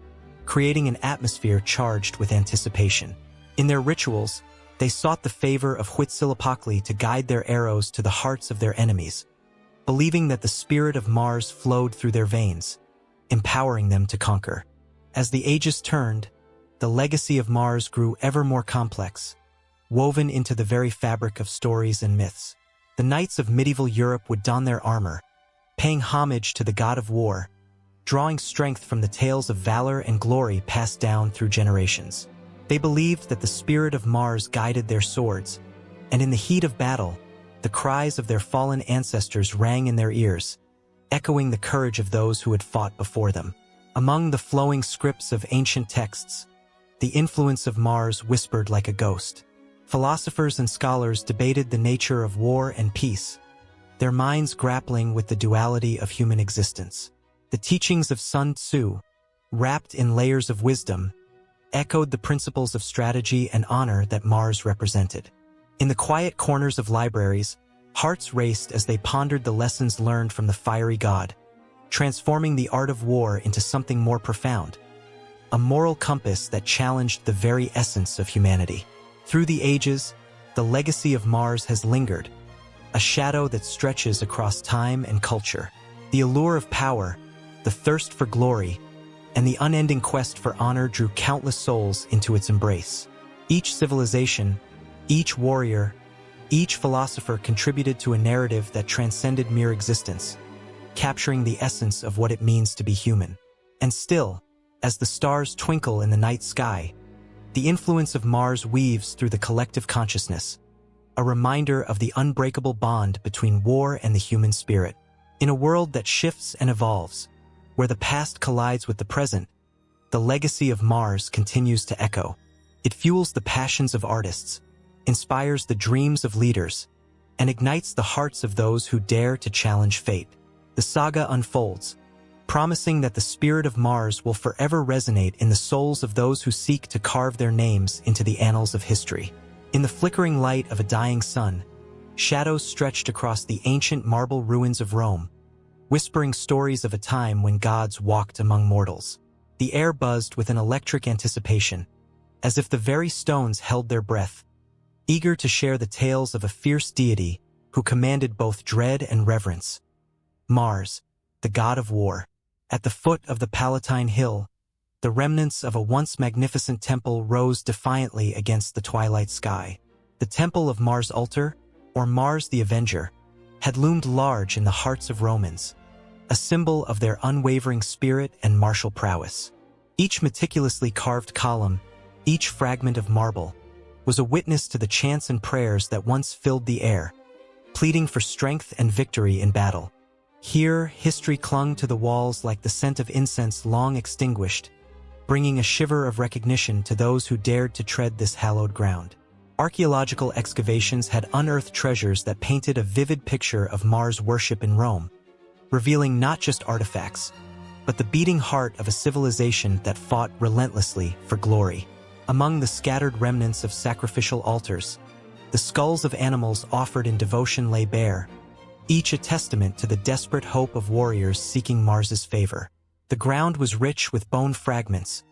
creating an atmosphere charged with anticipation. In their rituals, they sought the favor of Huitzilopochtli to guide their arrows to the hearts of their enemies, believing that the spirit of Mars flowed through their veins, empowering them to conquer. As the ages turned, the legacy of Mars grew ever more complex, woven into the very fabric of stories and myths. The knights of medieval Europe would don their armor, paying homage to the god of war, drawing strength from the tales of valor and glory passed down through generations. They believed that the spirit of Mars guided their swords, and in the heat of battle, the cries of their fallen ancestors rang in their ears, echoing the courage of those who had fought before them. Among the flowing scripts of ancient texts, the influence of Mars whispered like a ghost. Philosophers and scholars debated the nature of war and peace, their minds grappling with the duality of human existence. The teachings of Sun Tzu, wrapped in layers of wisdom, echoed the principles of strategy and honor that Mars represented. In the quiet corners of libraries, hearts raced as they pondered the lessons learned from the fiery god, transforming the art of war into something more profound, a moral compass that challenged the very essence of humanity. Through the ages, the legacy of Mars has lingered, a shadow that stretches across time and culture. The allure of power, the thirst for glory, and the unending quest for honor drew countless souls into its embrace. Each civilization, each warrior, each philosopher contributed to a narrative that transcended mere existence, capturing the essence of what it means to be human. And still, as the stars twinkle in the night sky, the influence of Mars weaves through the collective consciousness, a reminder of the unbreakable bond between war and the human spirit. In a world that shifts and evolves, where the past collides with the present, the legacy of Mars continues to echo. It fuels the passions of artists, inspires the dreams of leaders, and ignites the hearts of those who dare to challenge fate. The saga unfolds, promising that the spirit of Mars will forever resonate in the souls of those who seek to carve their names into the annals of history. In the flickering light of a dying sun, shadows stretched across the ancient marble ruins of Rome, whispering stories of a time when gods walked among mortals. The air buzzed with an electric anticipation, as if the very stones held their breath, eager to share the tales of a fierce deity who commanded both dread and reverence. Mars, the god of war. At the foot of the Palatine Hill, the remnants of a once magnificent temple rose defiantly against the twilight sky. The temple of Mars Ultor, or Mars the Avenger, had loomed large in the hearts of Romans, a symbol of their unwavering spirit and martial prowess. Each meticulously carved column, each fragment of marble, was a witness to the chants and prayers that once filled the air, pleading for strength and victory in battle. Here, history clung to the walls like the scent of incense long extinguished, bringing a shiver of recognition to those who dared to tread this hallowed ground. Archaeological excavations had unearthed treasures that painted a vivid picture of Mars worship in Rome, revealing not just artifacts, but the beating heart of a civilization that fought relentlessly for glory. Among the scattered remnants of sacrificial altars, the skulls of animals offered in devotion lay bare, each a testament to the desperate hope of warriors seeking Mars's favor. The ground was rich with bone fragments,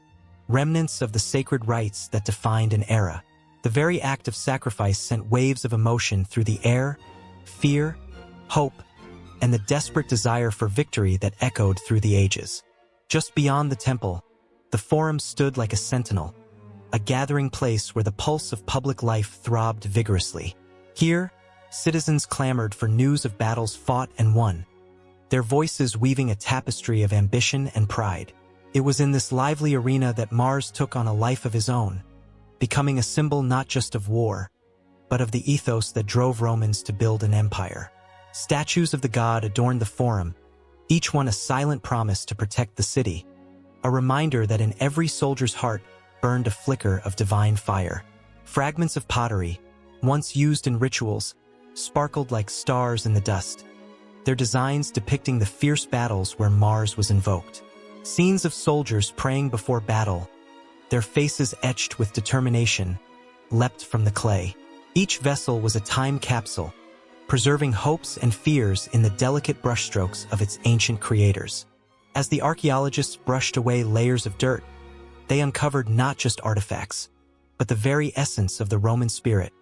remnants of the sacred rites that defined an era. The very act of sacrifice sent waves of emotion through the air, fear, hope, and the desperate desire for victory that echoed through the ages. Just beyond the temple, the Forum stood like a sentinel, a gathering place where the pulse of public life throbbed vigorously. Here, citizens clamored for news of battles fought and won, their voices weaving a tapestry of ambition and pride. It was in this lively arena that Mars took on a life of his own, becoming a symbol not just of war, but of the ethos that drove Romans to build an empire. Statues of the god adorned the Forum, each one a silent promise to protect the city, a reminder that in every soldier's heart burned a flicker of divine fire. Fragments of pottery, once used in rituals, sparkled like stars in the dust, their designs depicting the fierce battles where Mars was invoked. Scenes of soldiers praying before battle, their faces etched with determination, leapt from the clay. Each vessel was a time capsule, preserving hopes and fears in the delicate brushstrokes of its ancient creators. As the archaeologists brushed away layers of dirt, they uncovered not just artifacts, but the very essence of the Roman spirit,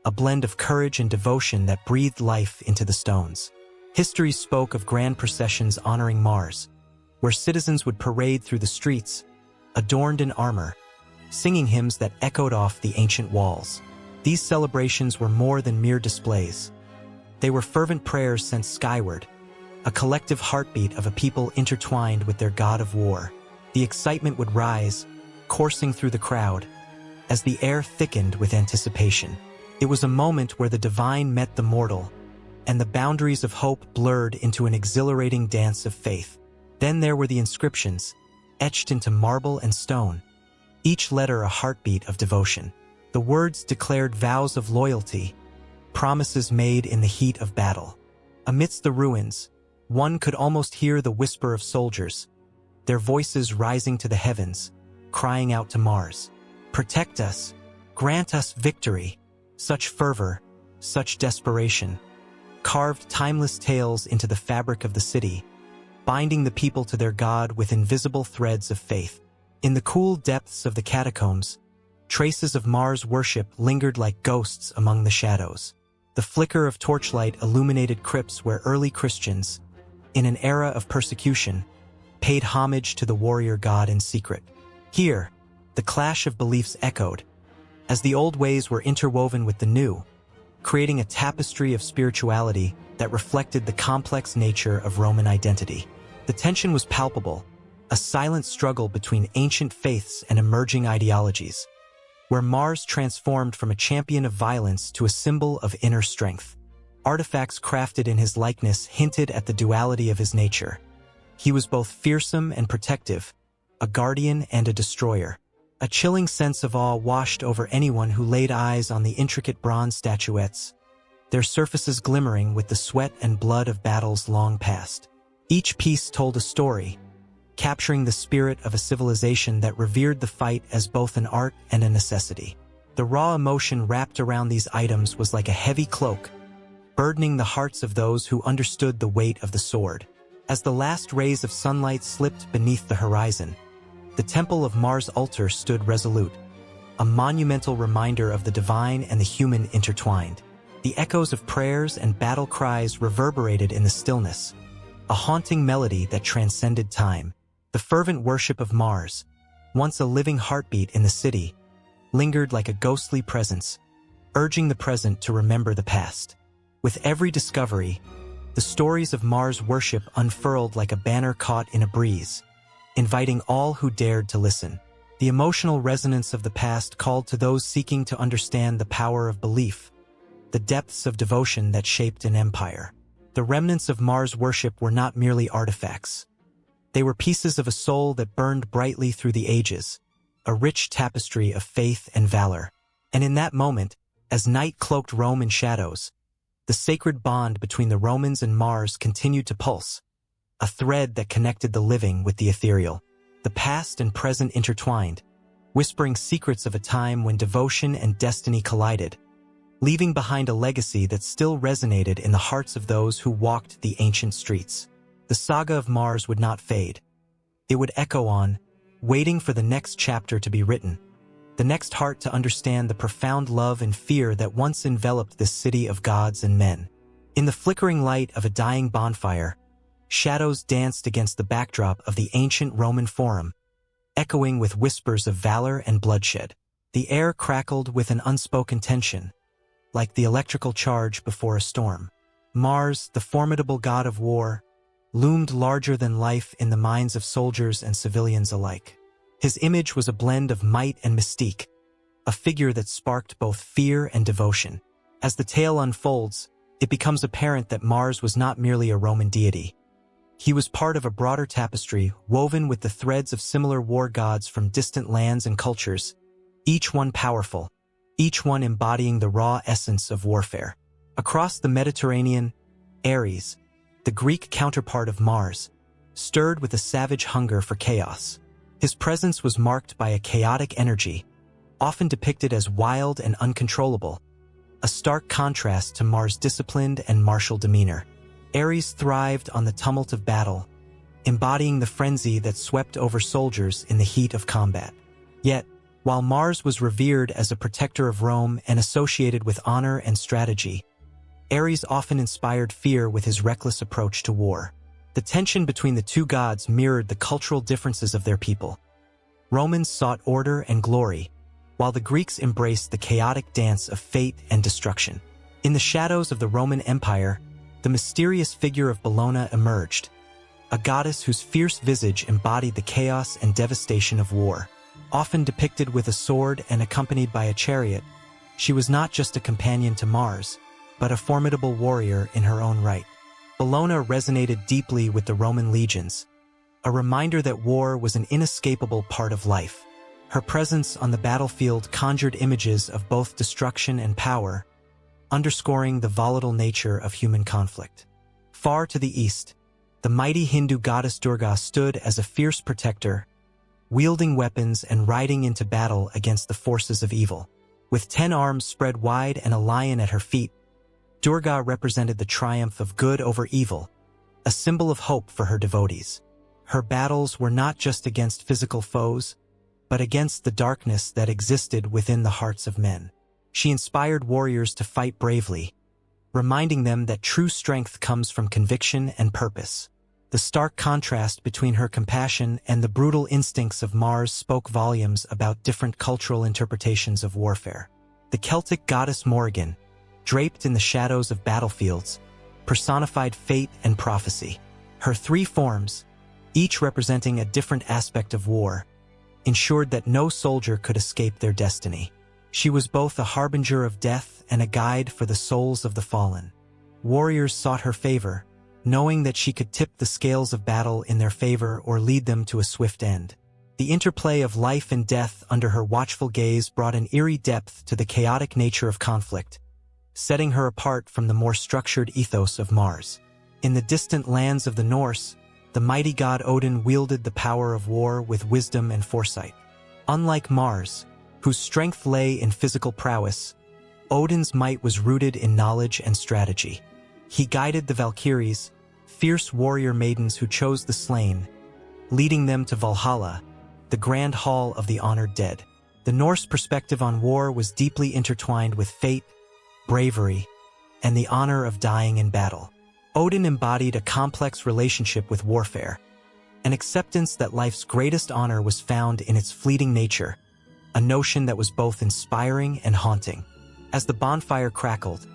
a blend of courage and devotion that breathed life into the stones. History spoke of grand processions honoring Mars, where citizens would parade through the streets, adorned in armor, singing hymns that echoed off the ancient walls. These celebrations were more than mere displays. They were fervent prayers sent skyward, a collective heartbeat of a people intertwined with their god of war. The excitement would rise, coursing through the crowd, as the air thickened with anticipation. It was a moment where the divine met the mortal, and the boundaries of hope blurred into an exhilarating dance of faith. Then there were the inscriptions, etched into marble and stone, each letter a heartbeat of devotion. The words declared vows of loyalty, promises made in the heat of battle. Amidst the ruins, one could almost hear the whisper of soldiers, their voices rising to the heavens, crying out to Mars, "Protect us, grant us victory." Such fervor, such desperation, carved timeless tales into the fabric of the city, binding the people to their god with invisible threads of faith. In the cool depths of the catacombs, traces of Mars worship lingered like ghosts among the shadows. The flicker of torchlight illuminated crypts where early Christians, in an era of persecution, paid homage to the warrior god in secret. Here, the clash of beliefs echoed, as the old ways were interwoven with the new, creating a tapestry of spirituality that reflected the complex nature of Roman identity. The tension was palpable, a silent struggle between ancient faiths and emerging ideologies, where Mars transformed from a champion of violence to a symbol of inner strength. Artifacts crafted in his likeness hinted at the duality of his nature. He was both fearsome and protective, a guardian and a destroyer. A chilling sense of awe washed over anyone who laid eyes on the intricate bronze statuettes, their surfaces glimmering with the sweat and blood of battles long past. Each piece told a story, capturing the spirit of a civilization that revered the fight as both an art and a necessity. The raw emotion wrapped around these items was like a heavy cloak, burdening the hearts of those who understood the weight of the sword. As the last rays of sunlight slipped beneath the horizon, the temple of Mars' altar stood resolute, a monumental reminder of the divine and the human intertwined. The echoes of prayers and battle cries reverberated in the stillness, a haunting melody that transcended time. The fervent worship of Mars, once a living heartbeat in the city, lingered like a ghostly presence, urging the present to remember the past. With every discovery, the stories of Mars worship unfurled like a banner caught in a breeze, inviting all who dared to listen. The emotional resonance of the past called to those seeking to understand the power of belief, the depths of devotion that shaped an empire. The remnants of Mars worship were not merely artifacts. They were pieces of a soul that burned brightly through the ages, a rich tapestry of faith and valor. And in that moment, as night cloaked Rome in shadows, the sacred bond between the Romans and Mars continued to pulse, a thread that connected the living with the ethereal, the past and present intertwined, whispering secrets of a time when devotion and destiny collided, leaving behind a legacy that still resonated in the hearts of those who walked the ancient streets. The saga of Mars would not fade. It would echo on, waiting for the next chapter to be written, the next heart to understand the profound love and fear that once enveloped this city of gods and men. In the flickering light of a dying bonfire, shadows danced against the backdrop of the ancient Roman Forum, echoing with whispers of valor and bloodshed. The air crackled with an unspoken tension, like the electrical charge before a storm. Mars, the formidable god of war, loomed larger than life in the minds of soldiers and civilians alike. His image was a blend of might and mystique, a figure that sparked both fear and devotion. As the tale unfolds, it becomes apparent that Mars was not merely a Roman deity. He was part of a broader tapestry woven with the threads of similar war gods from distant lands and cultures, each one powerful, each one embodying the raw essence of warfare. Across the Mediterranean, Ares, the Greek counterpart of Mars, stirred with a savage hunger for chaos. His presence was marked by a chaotic energy, often depicted as wild and uncontrollable, a stark contrast to Mars' disciplined and martial demeanor. Ares thrived on the tumult of battle, embodying the frenzy that swept over soldiers in the heat of combat. Yet, while Mars was revered as a protector of Rome and associated with honor and strategy, Ares often inspired fear with his reckless approach to war. The tension between the two gods mirrored the cultural differences of their people. Romans sought order and glory, while the Greeks embraced the chaotic dance of fate and destruction. In the shadows of the Roman Empire, the mysterious figure of Bellona emerged, a goddess whose fierce visage embodied the chaos and devastation of war. Often depicted with a sword and accompanied by a chariot, she was not just a companion to Mars, but a formidable warrior in her own right. Bellona resonated deeply with the Roman legions, a reminder that war was an inescapable part of life. Her presence on the battlefield conjured images of both destruction and power, underscoring the volatile nature of human conflict. Far to the east, the mighty Hindu goddess Durga stood as a fierce protector, wielding weapons and riding into battle against the forces of evil. With 10 arms spread wide and a lion at her feet, Durga represented the triumph of good over evil, a symbol of hope for her devotees. Her battles were not just against physical foes, but against the darkness that existed within the hearts of men. She inspired warriors to fight bravely, reminding them that true strength comes from conviction and purpose. The stark contrast between her compassion and the brutal instincts of Mars spoke volumes about different cultural interpretations of warfare. The Celtic goddess Morrigan, draped in the shadows of battlefields, personified fate and prophecy. Her 3 forms, each representing a different aspect of war, ensured that no soldier could escape their destiny. She was both a harbinger of death and a guide for the souls of the fallen. Warriors sought her favor, knowing that she could tip the scales of battle in their favor or lead them to a swift end. The interplay of life and death under her watchful gaze brought an eerie depth to the chaotic nature of conflict, setting her apart from the more structured ethos of Mars. In the distant lands of the Norse, the mighty god Odin wielded the power of war with wisdom and foresight. Unlike Mars, whose strength lay in physical prowess, Odin's might was rooted in knowledge and strategy. He guided the Valkyries, fierce warrior maidens who chose the slain, leading them to Valhalla, the grand hall of the honored dead. The Norse perspective on war was deeply intertwined with fate, bravery, and the honor of dying in battle. Odin embodied a complex relationship with warfare, an acceptance that life's greatest honor was found in its fleeting nature, a notion that was both inspiring and haunting. As the bonfire crackled,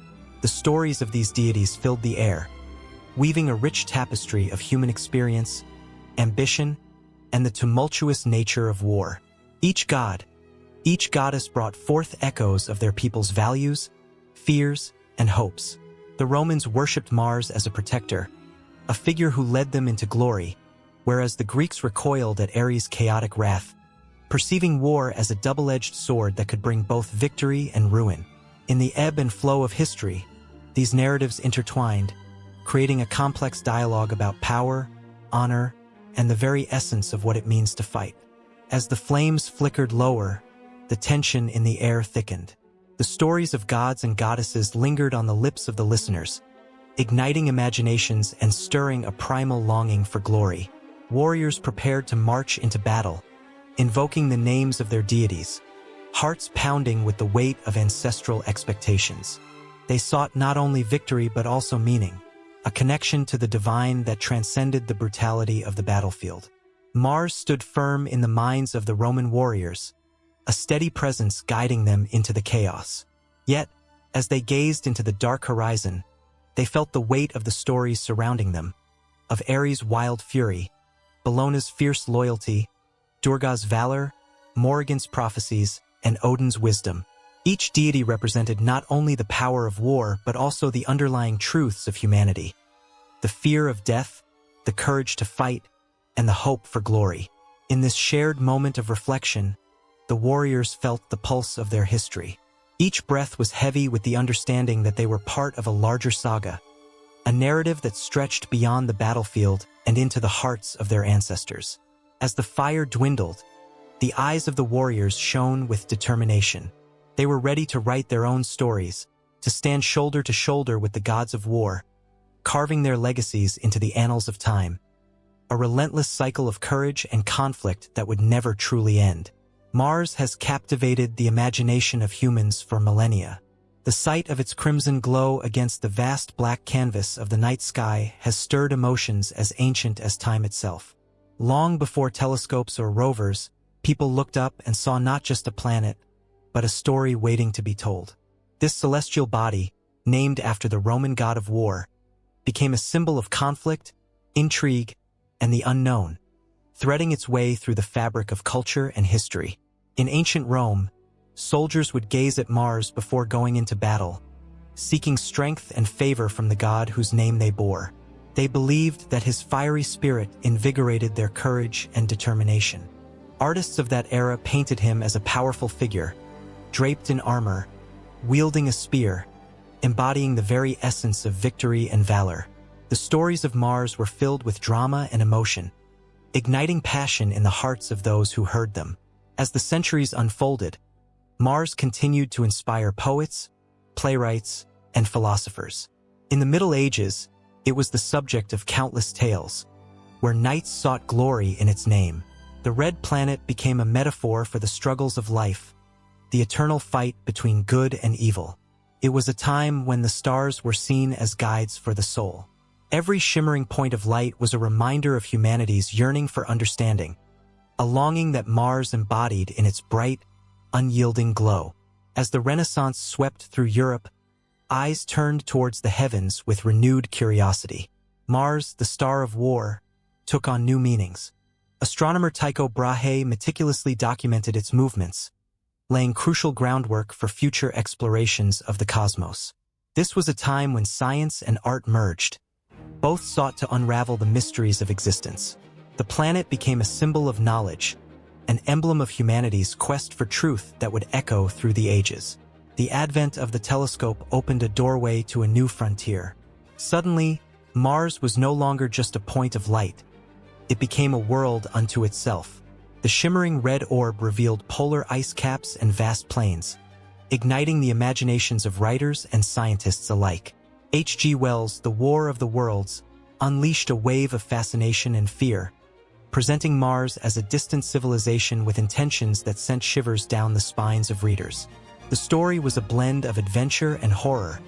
the stories of these deities filled the air, weaving a rich tapestry of human experience, ambition, and the tumultuous nature of war. Each god, each goddess brought forth echoes of their people's values, fears, and hopes. The Romans worshipped Mars as a protector, a figure who led them into glory, whereas the Greeks recoiled at Ares' chaotic wrath, perceiving war as a double-edged sword that could bring both victory and ruin. In the ebb and flow of history, these narratives intertwined, creating a complex dialogue about power, honor, and the very essence of what it means to fight. As the flames flickered lower, the tension in the air thickened. The stories of gods and goddesses lingered on the lips of the listeners, igniting imaginations and stirring a primal longing for glory. Warriors prepared to march into battle, invoking the names of their deities, hearts pounding with the weight of ancestral expectations. They sought not only victory but also meaning, a connection to the divine that transcended the brutality of the battlefield. Mars stood firm in the minds of the Roman warriors, a steady presence guiding them into the chaos. Yet, as they gazed into the dark horizon, they felt the weight of the stories surrounding them, of Ares' wild fury, Bellona's fierce loyalty, Durga's valor, Morrigan's prophecies, and Odin's wisdom. Each deity represented not only the power of war but also the underlying truths of humanity: the fear of death, the courage to fight, and the hope for glory. In this shared moment of reflection, the warriors felt the pulse of their history. Each breath was heavy with the understanding that they were part of a larger saga, a narrative that stretched beyond the battlefield and into the hearts of their ancestors. As the fire dwindled, the eyes of the warriors shone with determination. They were ready to write their own stories, to stand shoulder to shoulder with the gods of war, carving their legacies into the annals of time. A relentless cycle of courage and conflict that would never truly end. Mars has captivated the imagination of humans for millennia. The sight of its crimson glow against the vast black canvas of the night sky has stirred emotions as ancient as time itself. Long before telescopes or rovers, people looked up and saw not just a planet, but a story waiting to be told. This celestial body, named after the Roman god of war, became a symbol of conflict, intrigue, and the unknown, threading its way through the fabric of culture and history. In ancient Rome, soldiers would gaze at Mars before going into battle, seeking strength and favor from the god whose name they bore. They believed that his fiery spirit invigorated their courage and determination. Artists of that era painted him as a powerful figure, draped in armor, wielding a spear, embodying the very essence of victory and valor. The stories of Mars were filled with drama and emotion, igniting passion in the hearts of those who heard them. As the centuries unfolded, Mars continued to inspire poets, playwrights, and philosophers. In the Middle Ages, it was the subject of countless tales, where knights sought glory in its name. The red planet became a metaphor for the struggles of life, the eternal fight between good and evil. It was a time when the stars were seen as guides for the soul. Every shimmering point of light was a reminder of humanity's yearning for understanding, a longing that Mars embodied in its bright, unyielding glow. As the Renaissance swept through Europe, eyes turned towards the heavens with renewed curiosity. Mars, the star of war, took on new meanings. Astronomer Tycho Brahe meticulously documented its movements, laying crucial groundwork for future explorations of the cosmos. This was a time when science and art merged. Both sought to unravel the mysteries of existence. The planet became a symbol of knowledge, an emblem of humanity's quest for truth that would echo through the ages. The advent of the telescope opened a doorway to a new frontier. Suddenly, Mars was no longer just a point of light. It became a world unto itself. The shimmering red orb revealed polar ice caps and vast plains, igniting the imaginations of writers and scientists alike. H.G. Wells' The War of the Worlds unleashed a wave of fascination and fear, presenting Mars as a distant civilization with intentions that sent shivers down the spines of readers. The story was a blend of adventure and horror,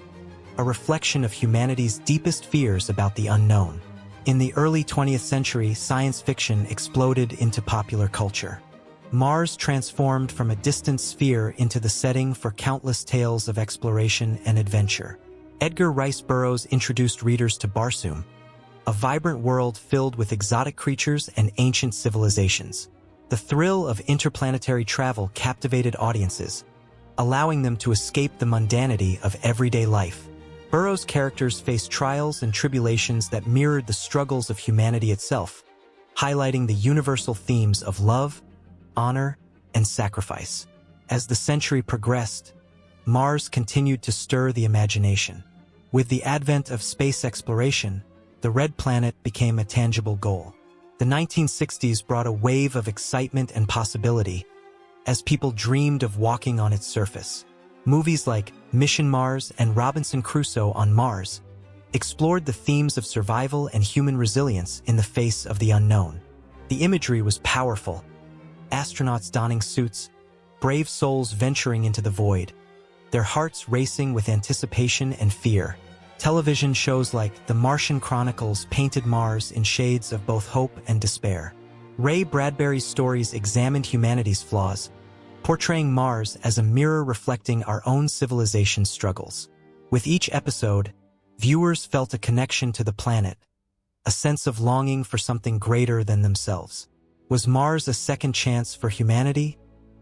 a reflection of humanity's deepest fears about the unknown. In the early 20th century, science fiction exploded into popular culture. Mars transformed from a distant sphere into the setting for countless tales of exploration and adventure. Edgar Rice Burroughs introduced readers to Barsoom, a vibrant world filled with exotic creatures and ancient civilizations. The thrill of interplanetary travel captivated audiences, allowing them to escape the mundanity of everyday life. Burroughs' characters faced trials and tribulations that mirrored the struggles of humanity itself, highlighting the universal themes of love, honor, and sacrifice. As the century progressed, Mars continued to stir the imagination. With the advent of space exploration, the red planet became a tangible goal. The 1960s brought a wave of excitement and possibility as people dreamed of walking on its surface. Movies like Mission Mars and Robinson Crusoe on Mars explored the themes of survival and human resilience in the face of the unknown. The imagery was powerful. Astronauts donning suits, brave souls venturing into the void, their hearts racing with anticipation and fear. Television shows like The Martian Chronicles painted Mars in shades of both hope and despair. Ray Bradbury's stories examined humanity's flaws, portraying Mars as a mirror reflecting our own civilization's struggles. With each episode, viewers felt a connection to the planet, a sense of longing for something greater than themselves. Was Mars a second chance for humanity,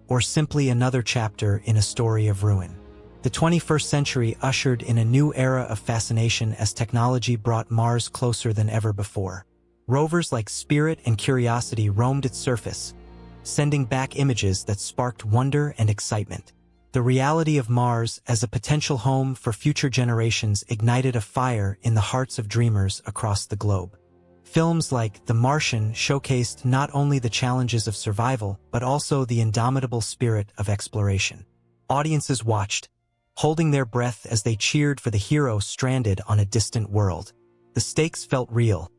or simply another chapter in a story of ruin? The 21st century ushered in a new era of fascination as technology brought Mars closer than ever before. Rovers like Spirit and Curiosity roamed its surface, sending back images that sparked wonder and excitement. The reality of Mars as a potential home for future generations ignited a fire in the hearts of dreamers across the globe. Films like The Martian showcased not only the challenges of survival, but also the indomitable spirit of exploration. Audiences watched, holding their breath as they cheered for the hero stranded on a distant world. The stakes felt real.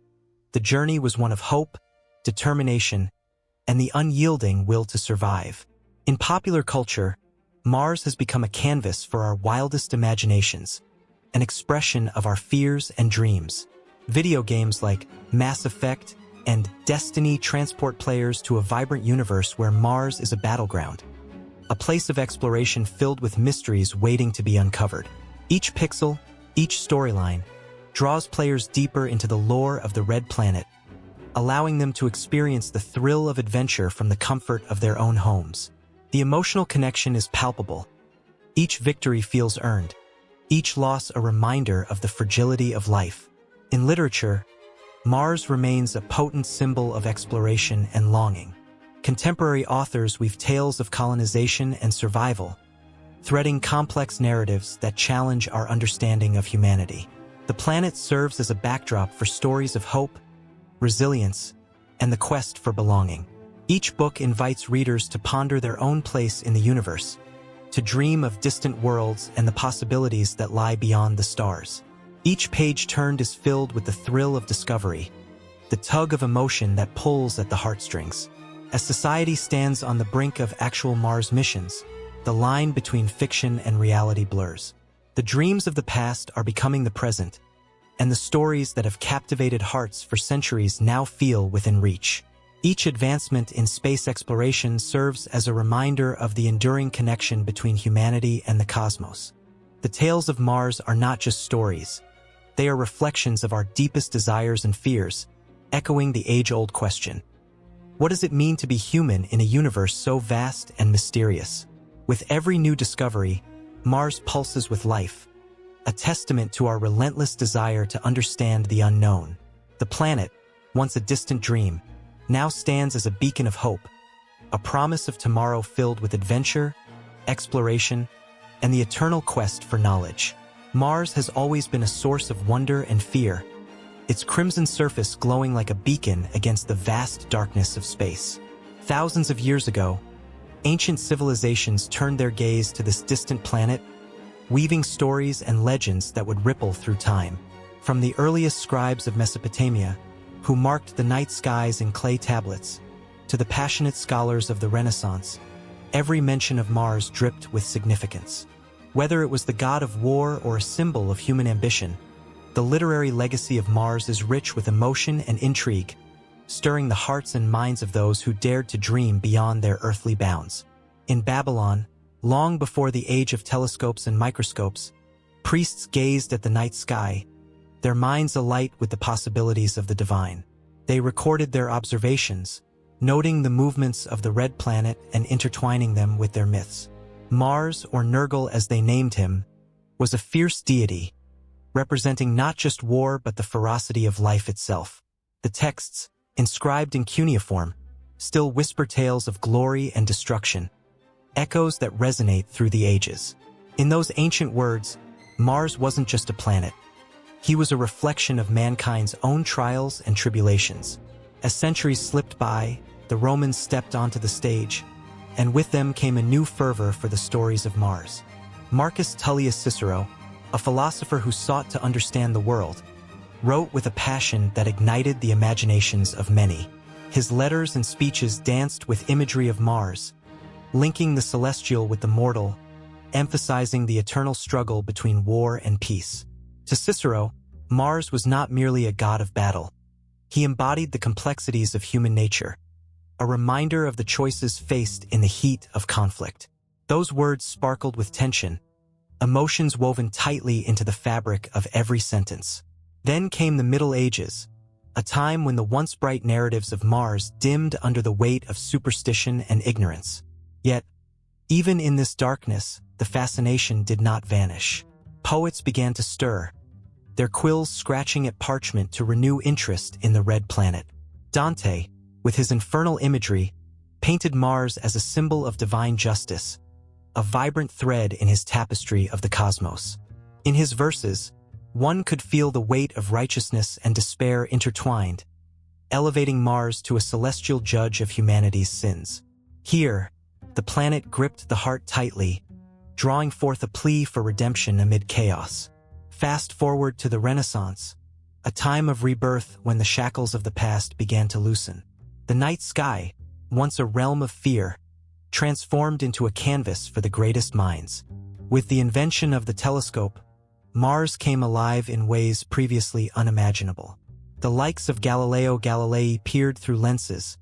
The journey was one of hope, determination, and the unyielding will to survive. In popular culture, Mars has become a canvas for our wildest imaginations, an expression of our fears and dreams. Video games like Mass Effect and Destiny transport players to a vibrant universe where Mars is a battleground, a place of exploration filled with mysteries waiting to be uncovered. Each pixel, each storyline, draws players deeper into the lore of the Red Planet, allowing them to experience the thrill of adventure from the comfort of their own homes. The emotional connection is palpable. Each victory feels earned, each loss a reminder of the fragility of life. In literature, Mars remains a potent symbol of exploration and longing. Contemporary authors weave tales of colonization and survival, threading complex narratives that challenge our understanding of humanity. The planet serves as a backdrop for stories of hope, resilience, and the quest for belonging. Each book invites readers to ponder their own place in the universe, to dream of distant worlds and the possibilities that lie beyond the stars. Each page turned is filled with the thrill of discovery, the tug of emotion that pulls at the heartstrings. As society stands on the brink of actual Mars missions, the line between fiction and reality blurs. The dreams of the past are becoming the present, and the stories that have captivated hearts for centuries now feel within reach. Each advancement in space exploration serves as a reminder of the enduring connection between humanity and the cosmos. The tales of Mars are not just stories. They are reflections of our deepest desires and fears, echoing the age-old question: what does it mean to be human in a universe so vast and mysterious? With every new discovery, Mars pulses with life, a testament to our relentless desire to understand the unknown. The planet, once a distant dream, now stands as a beacon of hope, a promise of tomorrow filled with adventure, exploration, and the eternal quest for knowledge. Mars has always been a source of wonder and fear, its crimson surface glowing like a beacon against the vast darkness of space. Thousands of years ago, ancient civilizations turned their gaze to this distant planet, weaving stories and legends that would ripple through time. From the earliest scribes of Mesopotamia, who marked the night skies in clay tablets, to the passionate scholars of the Renaissance, every mention of Mars dripped with significance. Whether it was the god of war or a symbol of human ambition, the literary legacy of Mars is rich with emotion and intrigue, stirring the hearts and minds of those who dared to dream beyond their earthly bounds. In Babylon, long before the age of telescopes and microscopes, priests gazed at the night sky, their minds alight with the possibilities of the divine. They recorded their observations, noting the movements of the red planet and intertwining them with their myths. Mars, or Nergal as they named him, was a fierce deity, representing not just war but the ferocity of life itself. The texts, inscribed in cuneiform, still whisper tales of glory and destruction, echoes that resonate through the ages. In those ancient words, Mars wasn't just a planet. He was a reflection of mankind's own trials and tribulations. As centuries slipped by, the Romans stepped onto the stage, and with them came a new fervor for the stories of Mars. Marcus Tullius Cicero, a philosopher who sought to understand the world, wrote with a passion that ignited the imaginations of many. His letters and speeches danced with imagery of Mars, linking the celestial with the mortal, emphasizing the eternal struggle between war and peace. To Cicero, Mars was not merely a god of battle. He embodied the complexities of human nature, a reminder of the choices faced in the heat of conflict. Those words sparkled with tension, emotions woven tightly into the fabric of every sentence. Then came the Middle Ages, a time when the once bright narratives of Mars dimmed under the weight of superstition and ignorance. Yet, even in this darkness, the fascination did not vanish. Poets began to stir, their quills scratching at parchment to renew interest in the red planet. Dante, with his infernal imagery, painted Mars as a symbol of divine justice, a vibrant thread in his tapestry of the cosmos. In his verses, one could feel the weight of righteousness and despair intertwined, elevating Mars to a celestial judge of humanity's sins. Here, the planet gripped the heart tightly, drawing forth a plea for redemption amid chaos. Fast forward to the Renaissance, a time of rebirth when the shackles of the past began to loosen. The night sky, once a realm of fear, transformed into a canvas for the greatest minds. With the invention of the telescope, Mars came alive in ways previously unimaginable. The likes of Galileo Galilei peered through lenses,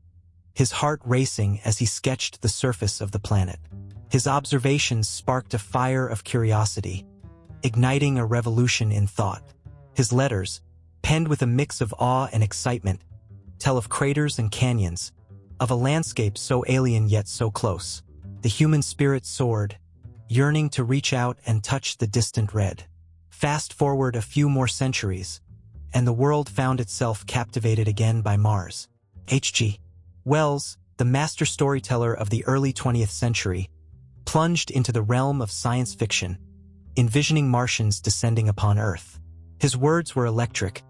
his heart racing as he sketched the surface of the planet. His observations sparked a fire of curiosity, igniting a revolution in thought. His letters, penned with a mix of awe and excitement, tell of craters and canyons, of a landscape so alien yet so close. The human spirit soared, yearning to reach out and touch the distant red. Fast forward a few more centuries, and the world found itself captivated again by Mars. H.G. Wells, the master storyteller of the early 20th century, plunged into the realm of science fiction, envisioning Martians descending upon Earth. His words were electric,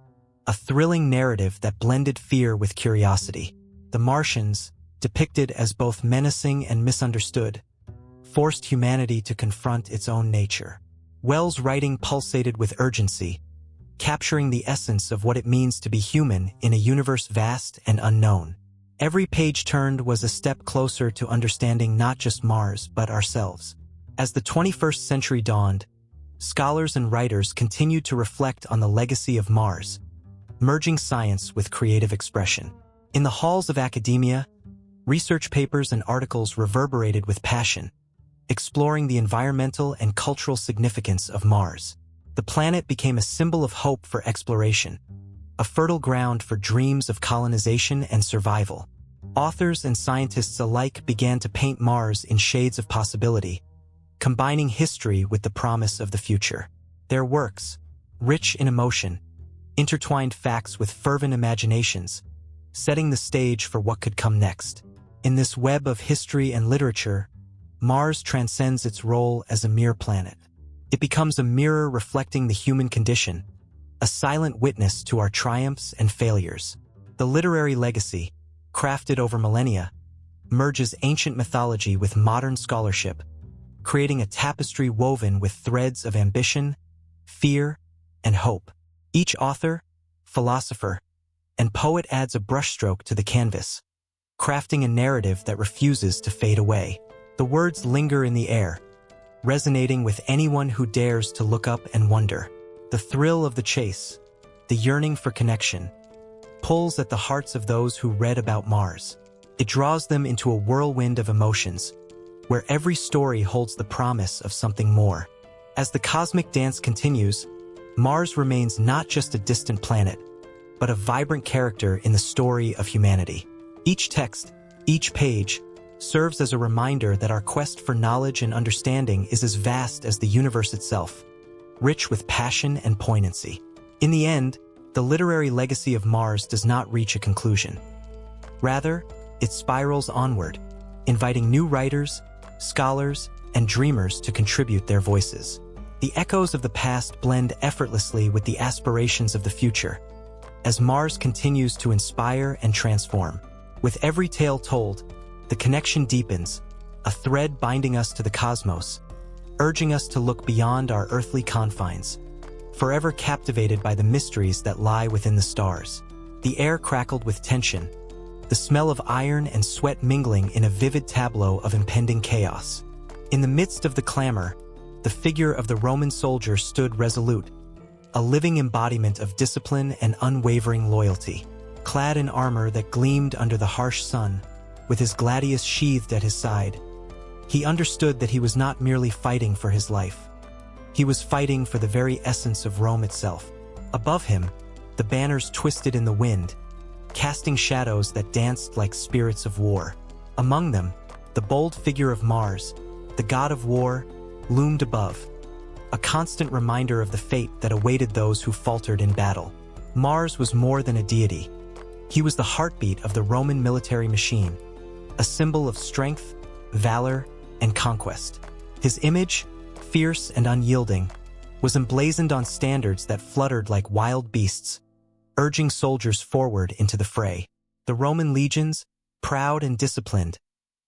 a thrilling narrative that blended fear with curiosity. The Martians, depicted as both menacing and misunderstood, forced humanity to confront its own nature. Wells' writing pulsated with urgency, capturing the essence of what it means to be human in a universe vast and unknown. Every page turned was a step closer to understanding not just Mars, but ourselves. As the 21st century dawned, scholars and writers continued to reflect on the legacy of Mars, merging science with creative expression. In the halls of academia, research papers and articles reverberated with passion, exploring the environmental and cultural significance of Mars. The planet became a symbol of hope for exploration, a fertile ground for dreams of colonization and survival. Authors and scientists alike began to paint Mars in shades of possibility, combining history with the promise of the future. Their works, rich in emotion, intertwined facts with fervent imaginations, setting the stage for what could come next. In this web of history and literature, Mars transcends its role as a mere planet. It becomes a mirror reflecting the human condition, a silent witness to our triumphs and failures. The literary legacy, crafted over millennia, merges ancient mythology with modern scholarship, creating a tapestry woven with threads of ambition, fear, and hope. Each author, philosopher, and poet adds a brushstroke to the canvas, crafting a narrative that refuses to fade away. The words linger in the air, resonating with anyone who dares to look up and wonder. The thrill of the chase, the yearning for connection, pulls at the hearts of those who read about Mars. It draws them into a whirlwind of emotions, where every story holds the promise of something more. As the cosmic dance continues, Mars remains not just a distant planet, but a vibrant character in the story of humanity. Each text, each page, serves as a reminder that our quest for knowledge and understanding is as vast as the universe itself, rich with passion and poignancy. In the end, the literary legacy of Mars does not reach a conclusion. Rather, it spirals onward, inviting new writers, scholars, and dreamers to contribute their voices. The echoes of the past blend effortlessly with the aspirations of the future, as Mars continues to inspire and transform. With every tale told, the connection deepens, a thread binding us to the cosmos, urging us to look beyond our earthly confines, forever captivated by the mysteries that lie within the stars. The air crackled with tension, the smell of iron and sweat mingling in a vivid tableau of impending chaos. In the midst of the clamor, the figure of the Roman soldier stood resolute, a living embodiment of discipline and unwavering loyalty. Clad in armor that gleamed under the harsh sun, with his gladius sheathed at his side, he understood that he was not merely fighting for his life. He was fighting for the very essence of Rome itself. Above him, the banners twisted in the wind, casting shadows that danced like spirits of war. Among them, the bold figure of Mars, the god of war, loomed above, a constant reminder of the fate that awaited those who faltered in battle. Mars was more than a deity. He was the heartbeat of the Roman military machine, a symbol of strength, valor, and conquest. His image, fierce and unyielding, was emblazoned on standards that fluttered like wild beasts, urging soldiers forward into the fray. The Roman legions, proud and disciplined,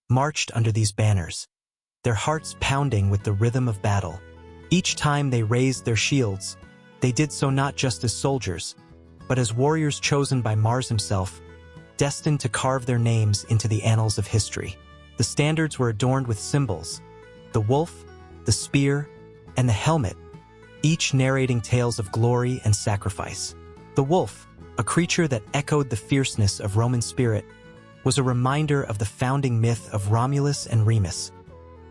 marched under these banners, their hearts pounding with the rhythm of battle. Each time they raised their shields, they did so not just as soldiers, but as warriors chosen by Mars himself, destined to carve their names into the annals of history. The standards were adorned with symbols, the wolf, the spear, and the helmet, each narrating tales of glory and sacrifice. The wolf, a creature that echoed the fierceness of Roman spirit, was a reminder of the founding myth of Romulus and Remus,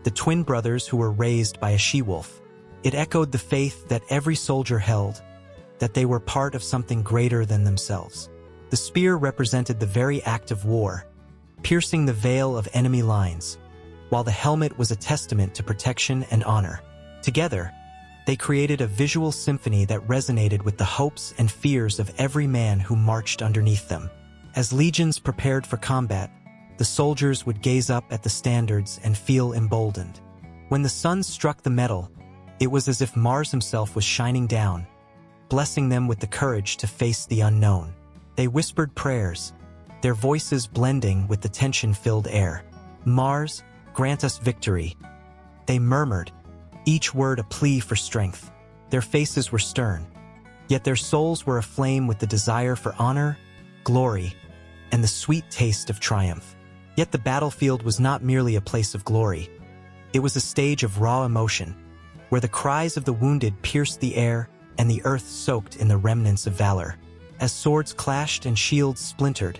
the twin brothers who were raised by a she-wolf. It echoed the faith that every soldier held, that they were part of something greater than themselves. The spear represented the very act of war, piercing the veil of enemy lines, while the helmet was a testament to protection and honor. Together, they created a visual symphony that resonated with the hopes and fears of every man who marched underneath them. As legions prepared for combat, the soldiers would gaze up at the standards and feel emboldened. When the sun struck the metal, it was as if Mars himself was shining down, blessing them with the courage to face the unknown. They whispered prayers, their voices blending with the tension-filled air. "Mars, grant us victory," they murmured, each word a plea for strength. Their faces were stern, yet their souls were aflame with the desire for honor, glory, and the sweet taste of triumph. Yet the battlefield was not merely a place of glory. It was a stage of raw emotion, where the cries of the wounded pierced the air and the earth soaked in the remnants of valor. As swords clashed and shields splintered,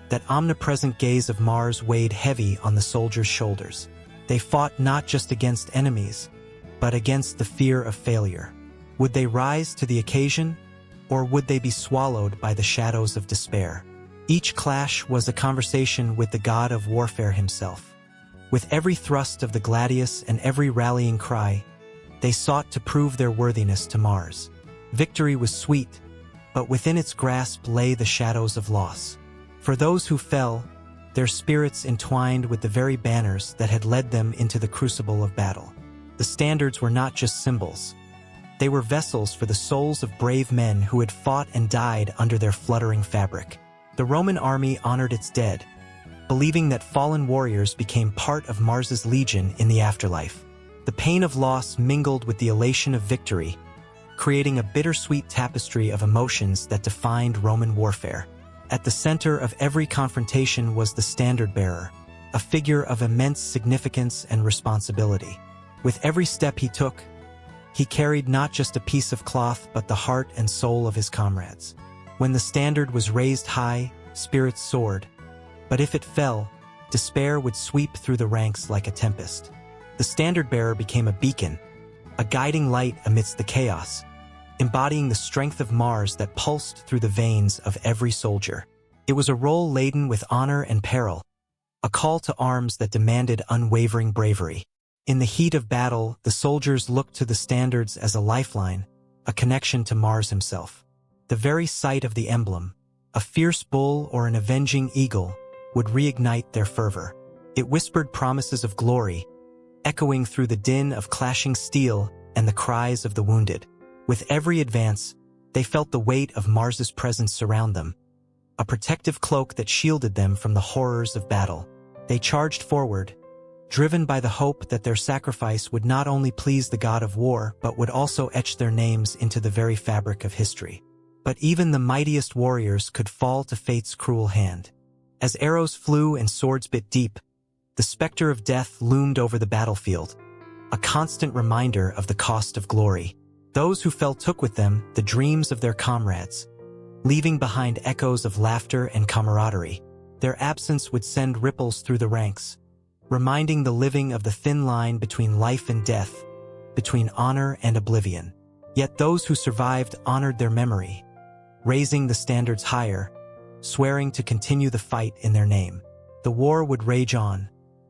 that omnipresent gaze of Mars weighed heavy on the soldiers' shoulders. They fought not just against enemies, but against the fear of failure. Would they rise to the occasion, or would they be swallowed by the shadows of despair? Each clash was a conversation with the god of warfare himself. With every thrust of the gladius and every rallying cry, they sought to prove their worthiness to Mars. Victory was sweet, but within its grasp lay the shadows of loss. For those who fell, their spirits entwined with the very banners that had led them into the crucible of battle. The standards were not just symbols. They were vessels for the souls of brave men who had fought and died under their fluttering fabric. The Roman army honored its dead, believing that fallen warriors became part of Mars's legion in the afterlife. The pain of loss mingled with the elation of victory, creating a bittersweet tapestry of emotions that defined Roman warfare. At the center of every confrontation was the standard-bearer, a figure of immense significance and responsibility. With every step he took, he carried not just a piece of cloth but the heart and soul of his comrades. When the standard was raised high, spirits soared, but if it fell, despair would sweep through the ranks like a tempest. The standard-bearer became a beacon, a guiding light amidst the chaos, embodying the strength of Mars that pulsed through the veins of every soldier. It was a role laden with honor and peril, a call to arms that demanded unwavering bravery. In the heat of battle, the soldiers looked to the standards as a lifeline, a connection to Mars himself. The very sight of the emblem, a fierce bull or an avenging eagle, would reignite their fervor. It whispered promises of glory, echoing through the din of clashing steel and the cries of the wounded. With every advance, they felt the weight of Mars's presence surround them, a protective cloak that shielded them from the horrors of battle. They charged forward, driven by the hope that their sacrifice would not only please the god of war but would also etch their names into the very fabric of history. But even the mightiest warriors could fall to fate's cruel hand. As arrows flew and swords bit deep, the specter of death loomed over the battlefield, a constant reminder of the cost of glory. Those who fell took with them the dreams of their comrades, leaving behind echoes of laughter and camaraderie. Their absence would send ripples through the ranks, reminding the living of the thin line between life and death, between honor and oblivion. Yet those who survived honored their memory, raising the standards higher, swearing to continue the fight in their name. The war would rage on,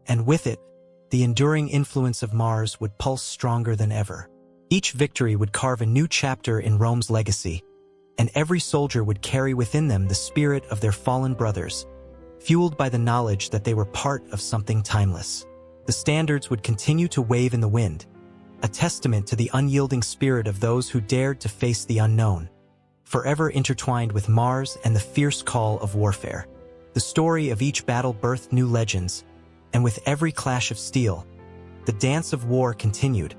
and with it, the enduring influence of Mars would pulse stronger than ever. Each victory would carve a new chapter in Rome's legacy, and every soldier would carry within them the spirit of their fallen brothers, fueled by the knowledge that they were part of something timeless. The standards would continue to wave in the wind, a testament to the unyielding spirit of those who dared to face the unknown, forever intertwined with Mars and the fierce call of warfare. The story of each battle birthed new legends, and with every clash of steel, the dance of war continued,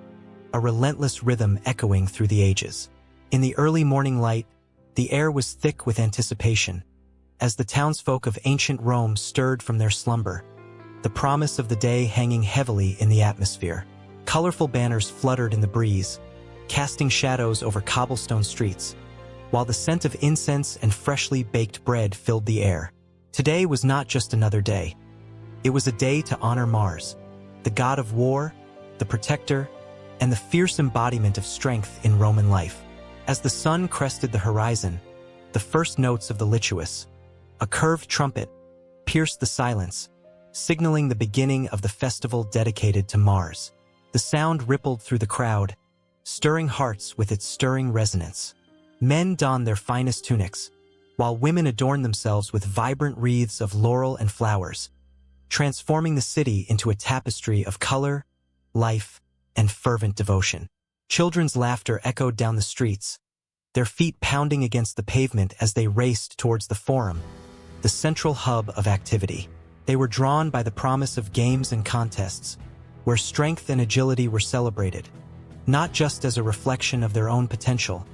a relentless rhythm echoing through the ages. In the early morning light, the air was thick with anticipation, as the townsfolk of ancient Rome stirred from their slumber, the promise of the day hanging heavily in the atmosphere. Colorful banners fluttered in the breeze, casting shadows over cobblestone streets, while the scent of incense and freshly baked bread filled the air. Today was not just another day. It was a day to honor Mars, the god of war, the protector, and the fierce embodiment of strength in Roman life. As the sun crested the horizon, the first notes of the liturgus, a curved trumpet, pierced the silence, signaling the beginning of the festival dedicated to Mars. The sound rippled through the crowd, stirring hearts with its stirring resonance. Men donned their finest tunics, while women adorned themselves with vibrant wreaths of laurel and flowers, transforming the city into a tapestry of color, life, and fervent devotion. Children's laughter echoed down the streets, their feet pounding against the pavement as they raced towards the Forum, the central hub of activity. They were drawn by the promise of games and contests, where strength and agility were celebrated, not just as a reflection of their own potential,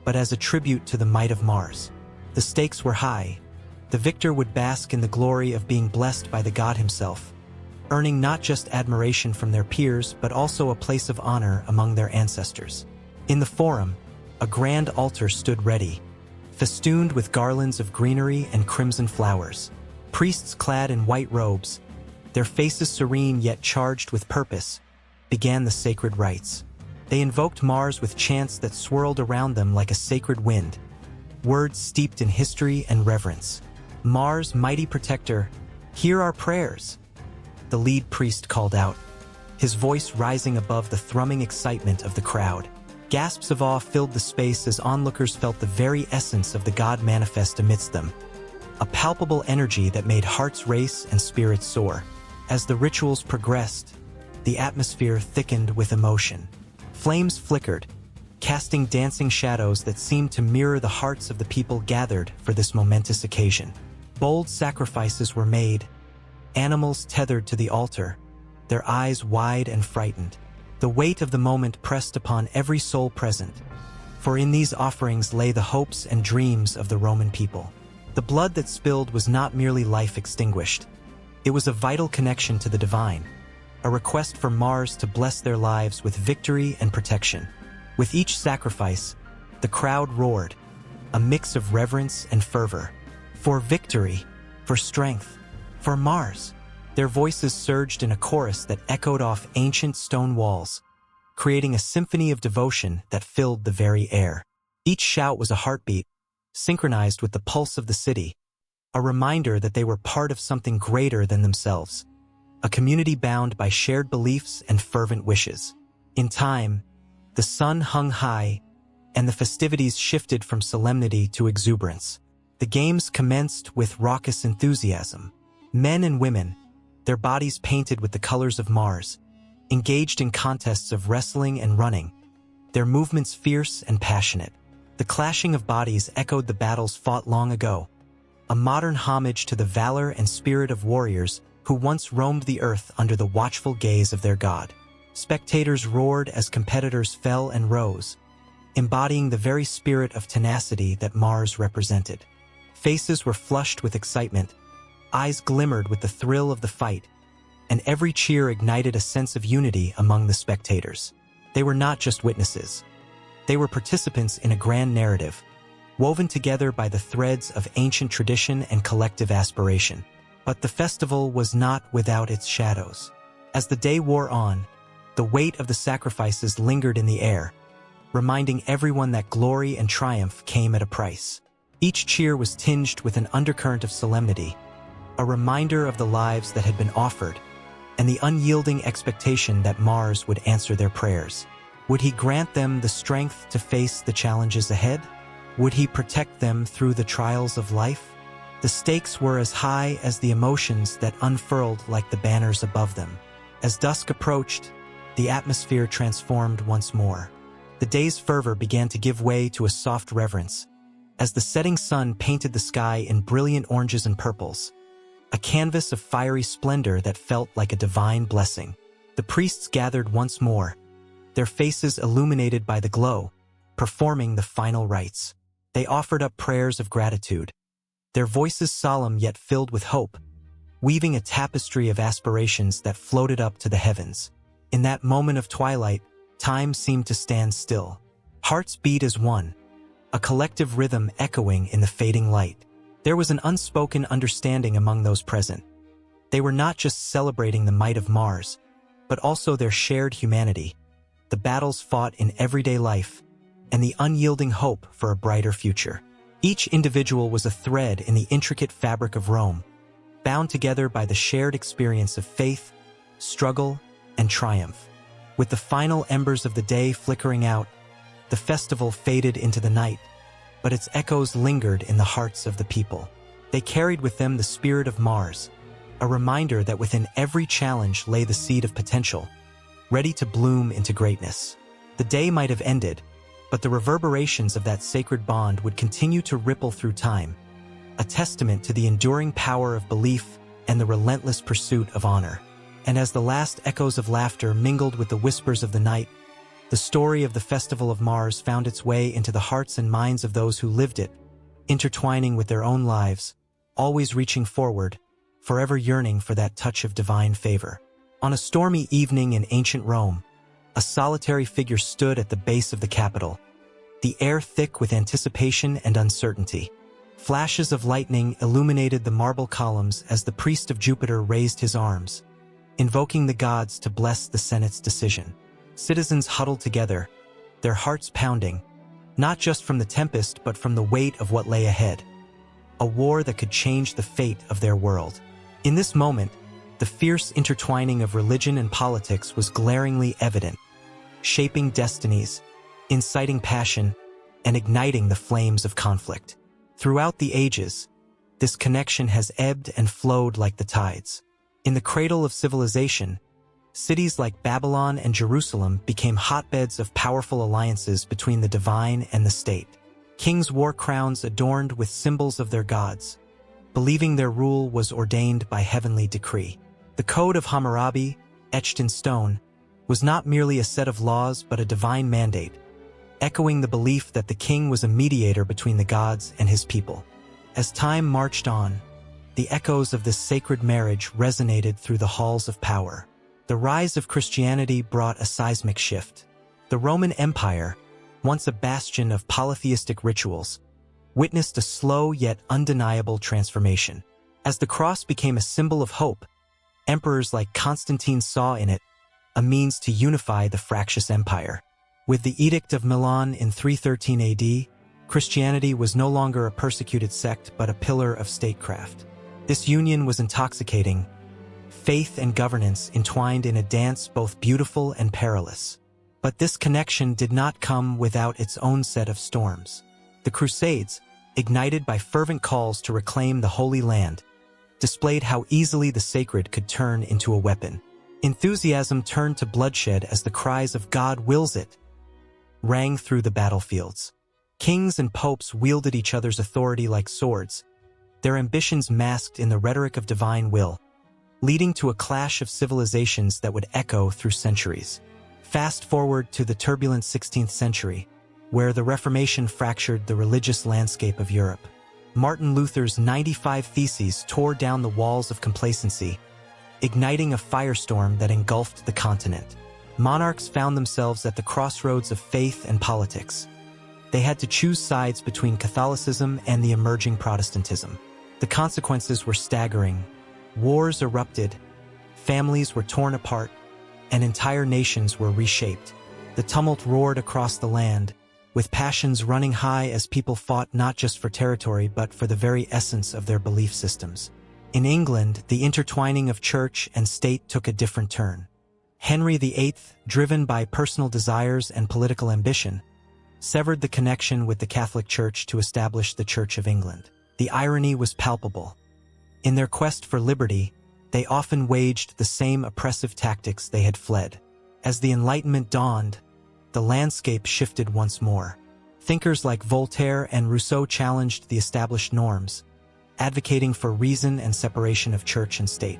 but as a tribute to the might of Mars. The stakes were high. The victor would bask in the glory of being blessed by the god himself, earning not just admiration from their peers but also a place of honor among their ancestors. In the Forum, a grand altar stood ready, festooned with garlands of greenery and crimson flowers. Priests clad in white robes, their faces serene yet charged with purpose, began the sacred rites. They invoked Mars with chants that swirled around them like a sacred wind, words steeped in history and reverence. "Mars, mighty protector, hear our prayers," the lead priest called out, his voice rising above the thrumming excitement of the crowd. Gasps of awe filled the space as onlookers felt the very essence of the god manifest amidst them, a palpable energy that made hearts race and spirits soar. As the rituals progressed, the atmosphere thickened with emotion. Flames flickered, casting dancing shadows that seemed to mirror the hearts of the people gathered for this momentous occasion. Bold sacrifices were made, animals tethered to the altar, their eyes wide and frightened. The weight of the moment pressed upon every soul present, for in these offerings lay the hopes and dreams of the Roman people. The blood that spilled was not merely life extinguished. It was a vital connection to the divine, a request for Mars to bless their lives with victory and protection. With each sacrifice, the crowd roared, a mix of reverence and fervor. For victory, for strength, for Mars. Their voices surged in a chorus that echoed off ancient stone walls, creating a symphony of devotion that filled the very air. Each shout was a heartbeat, synchronized with the pulse of the city, a reminder that they were part of something greater than themselves, a community bound by shared beliefs and fervent wishes. In time, the sun hung high, and the festivities shifted from solemnity to exuberance. The games commenced with raucous enthusiasm, Men and women, their bodies painted with the colors of Mars, engaged in contests of wrestling and running, their movements fierce and passionate. The clashing of bodies echoed the battles fought long ago, a modern homage to the valor and spirit of warriors who once roamed the earth under the watchful gaze of their god. Spectators roared as competitors fell and rose, embodying the very spirit of tenacity that Mars represented. Faces were flushed with excitement, eyes glimmered with the thrill of the fight, and every cheer ignited a sense of unity among the spectators. They were not just witnesses. They were participants in a grand narrative, woven together by the threads of ancient tradition and collective aspiration. But the festival was not without its shadows. As the day wore on, the weight of the sacrifices lingered in the air, reminding everyone that glory and triumph came at a price. Each cheer was tinged with an undercurrent of solemnity, a reminder of the lives that had been offered, and the unyielding expectation that Mars would answer their prayers. Would he grant them the strength to face the challenges ahead? Would he protect them through the trials of life? The stakes were as high as the emotions that unfurled like the banners above them. As dusk approached, the atmosphere transformed once more. The day's fervor began to give way to a soft reverence, as the setting sun painted the sky in brilliant oranges and purples, a canvas of fiery splendor that felt like a divine blessing. The priests gathered once more, their faces illuminated by the glow, performing the final rites. They offered up prayers of gratitude, their voices solemn yet filled with hope, weaving a tapestry of aspirations that floated up to the heavens. In that moment of twilight, time seemed to stand still. Hearts beat as one, a collective rhythm echoing in the fading light. There was an unspoken understanding among those present. They were not just celebrating the might of Mars, but also their shared humanity, the battles fought in everyday life, and the unyielding hope for a brighter future. Each individual was a thread in the intricate fabric of Rome, bound together by the shared experience of faith, struggle, and triumph. With the final embers of the day flickering out, the festival faded into the night, but its echoes lingered in the hearts of the people. They carried with them the spirit of Mars, a reminder that within every challenge lay the seed of potential, ready to bloom into greatness. The day might have ended, but the reverberations of that sacred bond would continue to ripple through time, a testament to the enduring power of belief and the relentless pursuit of honor. And as the last echoes of laughter mingled with the whispers of the night, the story of the Festival of Mars found its way into the hearts and minds of those who lived it, intertwining with their own lives, always reaching forward, forever yearning for that touch of divine favor. On a stormy evening in ancient Rome, a solitary figure stood at the base of the Capitol, the air thick with anticipation and uncertainty. Flashes of lightning illuminated the marble columns as the priest of Jupiter raised his arms, invoking the gods to bless the Senate's decision. Citizens huddled together, their hearts pounding, not just from the tempest but from the weight of what lay ahead, a war that could change the fate of their world. In this moment, the fierce intertwining of religion and politics was glaringly evident, shaping destinies, inciting passion, and igniting the flames of conflict. Throughout the ages, this connection has ebbed and flowed like the tides. In the cradle of civilization, cities like Babylon and Jerusalem became hotbeds of powerful alliances between the divine and the state. Kings wore crowns adorned with symbols of their gods, believing their rule was ordained by heavenly decree. The Code of Hammurabi, etched in stone, was not merely a set of laws but a divine mandate, echoing the belief that the king was a mediator between the gods and his people. As time marched on, the echoes of this sacred marriage resonated through the halls of power. The rise of Christianity brought a seismic shift. The Roman Empire, once a bastion of polytheistic rituals, witnessed a slow yet undeniable transformation. As the cross became a symbol of hope, emperors like Constantine saw in it a means to unify the fractious empire. With the Edict of Milan in 313 AD, Christianity was no longer a persecuted sect but a pillar of statecraft. This union was intoxicating, faith and governance entwined in a dance both beautiful and perilous. But this connection did not come without its own set of storms. The Crusades, ignited by fervent calls to reclaim the Holy Land, displayed how easily the sacred could turn into a weapon. Enthusiasm turned to bloodshed as the cries of "God wills it" rang through the battlefields. Kings and popes wielded each other's authority like swords, their ambitions masked in the rhetoric of divine will, leading to a clash of civilizations that would echo through centuries. Fast forward to the turbulent 16th century, where the Reformation fractured the religious landscape of Europe. Martin Luther's 95 Theses tore down the walls of complacency, igniting a firestorm that engulfed the continent. Monarchs found themselves at the crossroads of faith and politics. They had to choose sides between Catholicism and the emerging Protestantism. The consequences were staggering. Wars erupted, families were torn apart, and entire nations were reshaped. The tumult roared across the land, with passions running high as people fought not just for territory but for the very essence of their belief systems. In England, the intertwining of church and state took a different turn. Henry VIII, driven by personal desires and political ambition, severed the connection with the Catholic Church to establish the Church of England. The irony was palpable. In their quest for liberty, they often waged the same oppressive tactics they had fled. As the Enlightenment dawned, the landscape shifted once more. Thinkers like Voltaire and Rousseau challenged the established norms, advocating for reason and separation of church and state.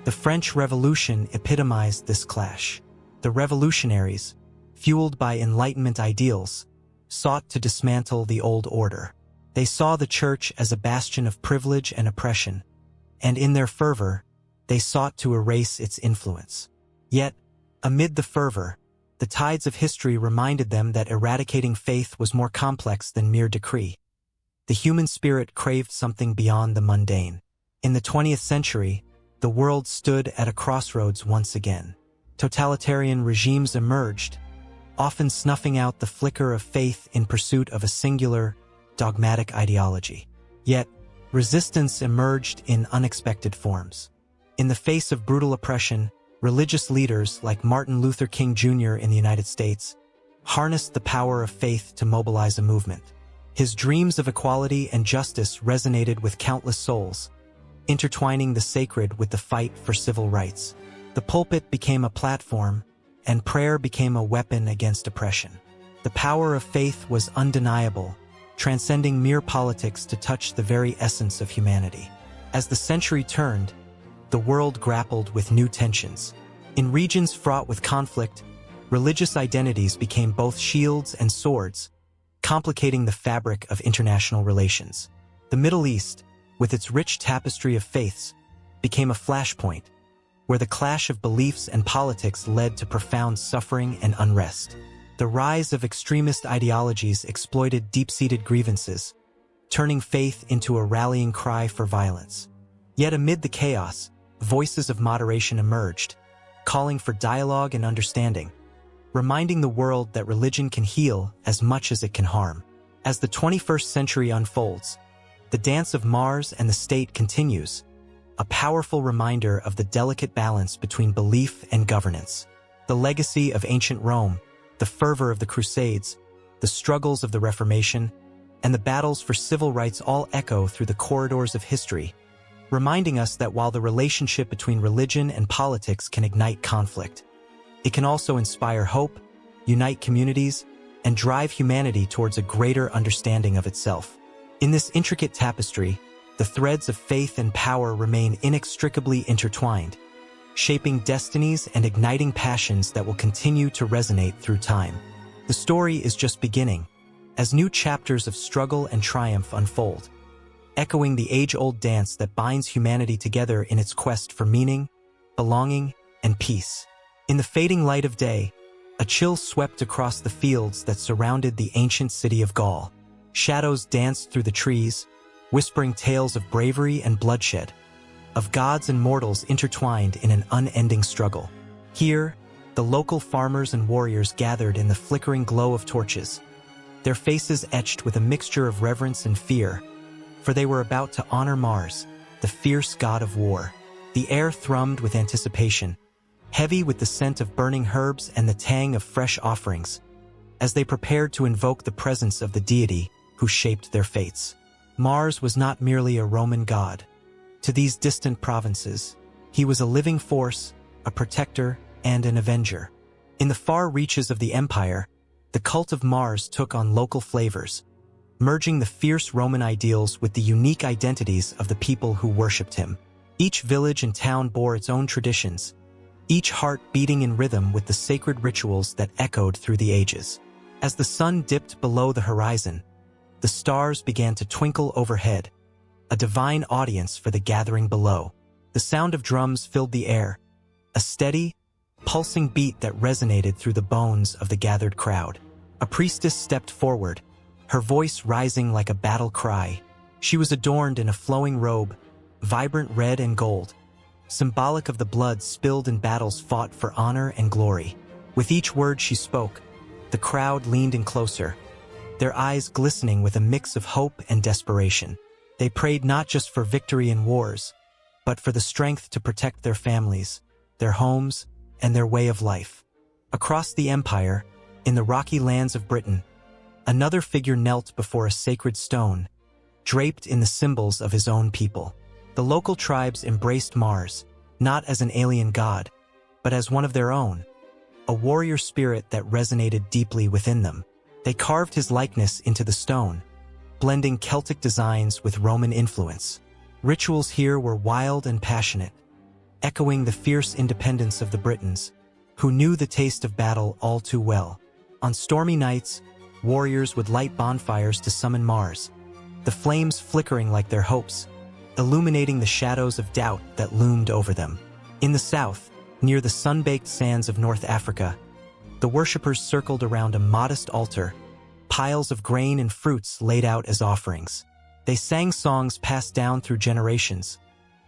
The French Revolution epitomized this clash. The revolutionaries, fueled by Enlightenment ideals, sought to dismantle the old order. They saw the church as a bastion of privilege and oppression, and in their fervor, they sought to erase its influence. Yet, amid the fervor, the tides of history reminded them that eradicating faith was more complex than mere decree. The human spirit craved something beyond the mundane. In the 20th century, the world stood at a crossroads once again. Totalitarian regimes emerged, often snuffing out the flicker of faith in pursuit of a singular, dogmatic ideology. Yet, resistance emerged in unexpected forms. In the face of brutal oppression, religious leaders like Martin Luther King Jr. in the United States harnessed the power of faith to mobilize a movement. His dreams of equality and justice resonated with countless souls, intertwining the sacred with the fight for civil rights. The pulpit became a platform, and prayer became a weapon against oppression. The power of faith was undeniable, transcending mere politics to touch the very essence of humanity. As the century turned, the world grappled with new tensions. In regions fraught with conflict, religious identities became both shields and swords, complicating the fabric of international relations. The Middle East, with its rich tapestry of faiths, became a flashpoint, where the clash of beliefs and politics led to profound suffering and unrest. The rise of extremist ideologies exploited deep-seated grievances, turning faith into a rallying cry for violence. Yet amid the chaos, voices of moderation emerged, calling for dialogue and understanding, reminding the world that religion can heal as much as it can harm. As the 21st century unfolds, the dance of Mars and the state continues, a powerful reminder of the delicate balance between belief and governance. The legacy of ancient Rome, the fervor of the Crusades, the struggles of the Reformation, and the battles for civil rights all echo through the corridors of history, reminding us that while the relationship between religion and politics can ignite conflict, it can also inspire hope, unite communities, and drive humanity towards a greater understanding of itself. In this intricate tapestry, the threads of faith and power remain inextricably intertwined, shaping destinies and igniting passions that will continue to resonate through time. The story is just beginning, as new chapters of struggle and triumph unfold, echoing the age-old dance that binds humanity together in its quest for meaning, belonging, and peace. In the fading light of day, a chill swept across the fields that surrounded the ancient city of Gaul. Shadows danced through the trees, whispering tales of bravery and bloodshed, of gods and mortals intertwined in an unending struggle. Here, the local farmers and warriors gathered in the flickering glow of torches, their faces etched with a mixture of reverence and fear, for they were about to honor Mars, the fierce god of war. The air thrummed with anticipation, heavy with the scent of burning herbs and the tang of fresh offerings, as they prepared to invoke the presence of the deity who shaped their fates. Mars was not merely a Roman god. To these distant provinces, he was a living force, a protector, and an avenger. In the far reaches of the empire, the cult of Mars took on local flavors, merging the fierce Roman ideals with the unique identities of the people who worshipped him. Each village and town bore its own traditions, each heart beating in rhythm with the sacred rituals that echoed through the ages. As the sun dipped below the horizon, the stars began to twinkle overhead, a divine audience for the gathering below. The sound of drums filled the air, a steady, pulsing beat that resonated through the bones of the gathered crowd. A priestess stepped forward, her voice rising like a battle cry. She was adorned in a flowing robe, vibrant red and gold, symbolic of the blood spilled in battles fought for honor and glory. With each word she spoke, the crowd leaned in closer, their eyes glistening with a mix of hope and desperation. They prayed not just for victory in wars, but for the strength to protect their families, their homes, and their way of life. Across the empire, in the rocky lands of Britain, another figure knelt before a sacred stone, draped in the symbols of his own people. The local tribes embraced Mars, not as an alien god, but as one of their own, a warrior spirit that resonated deeply within them. They carved his likeness into the stone, blending Celtic designs with Roman influence. Rituals here were wild and passionate, echoing the fierce independence of the Britons, who knew the taste of battle all too well. On stormy nights, warriors would light bonfires to summon Mars, the flames flickering like their hopes, illuminating the shadows of doubt that loomed over them. In the south, near the sun-baked sands of North Africa, the worshippers circled around a modest altar, piles of grain and fruits laid out as offerings. They sang songs passed down through generations,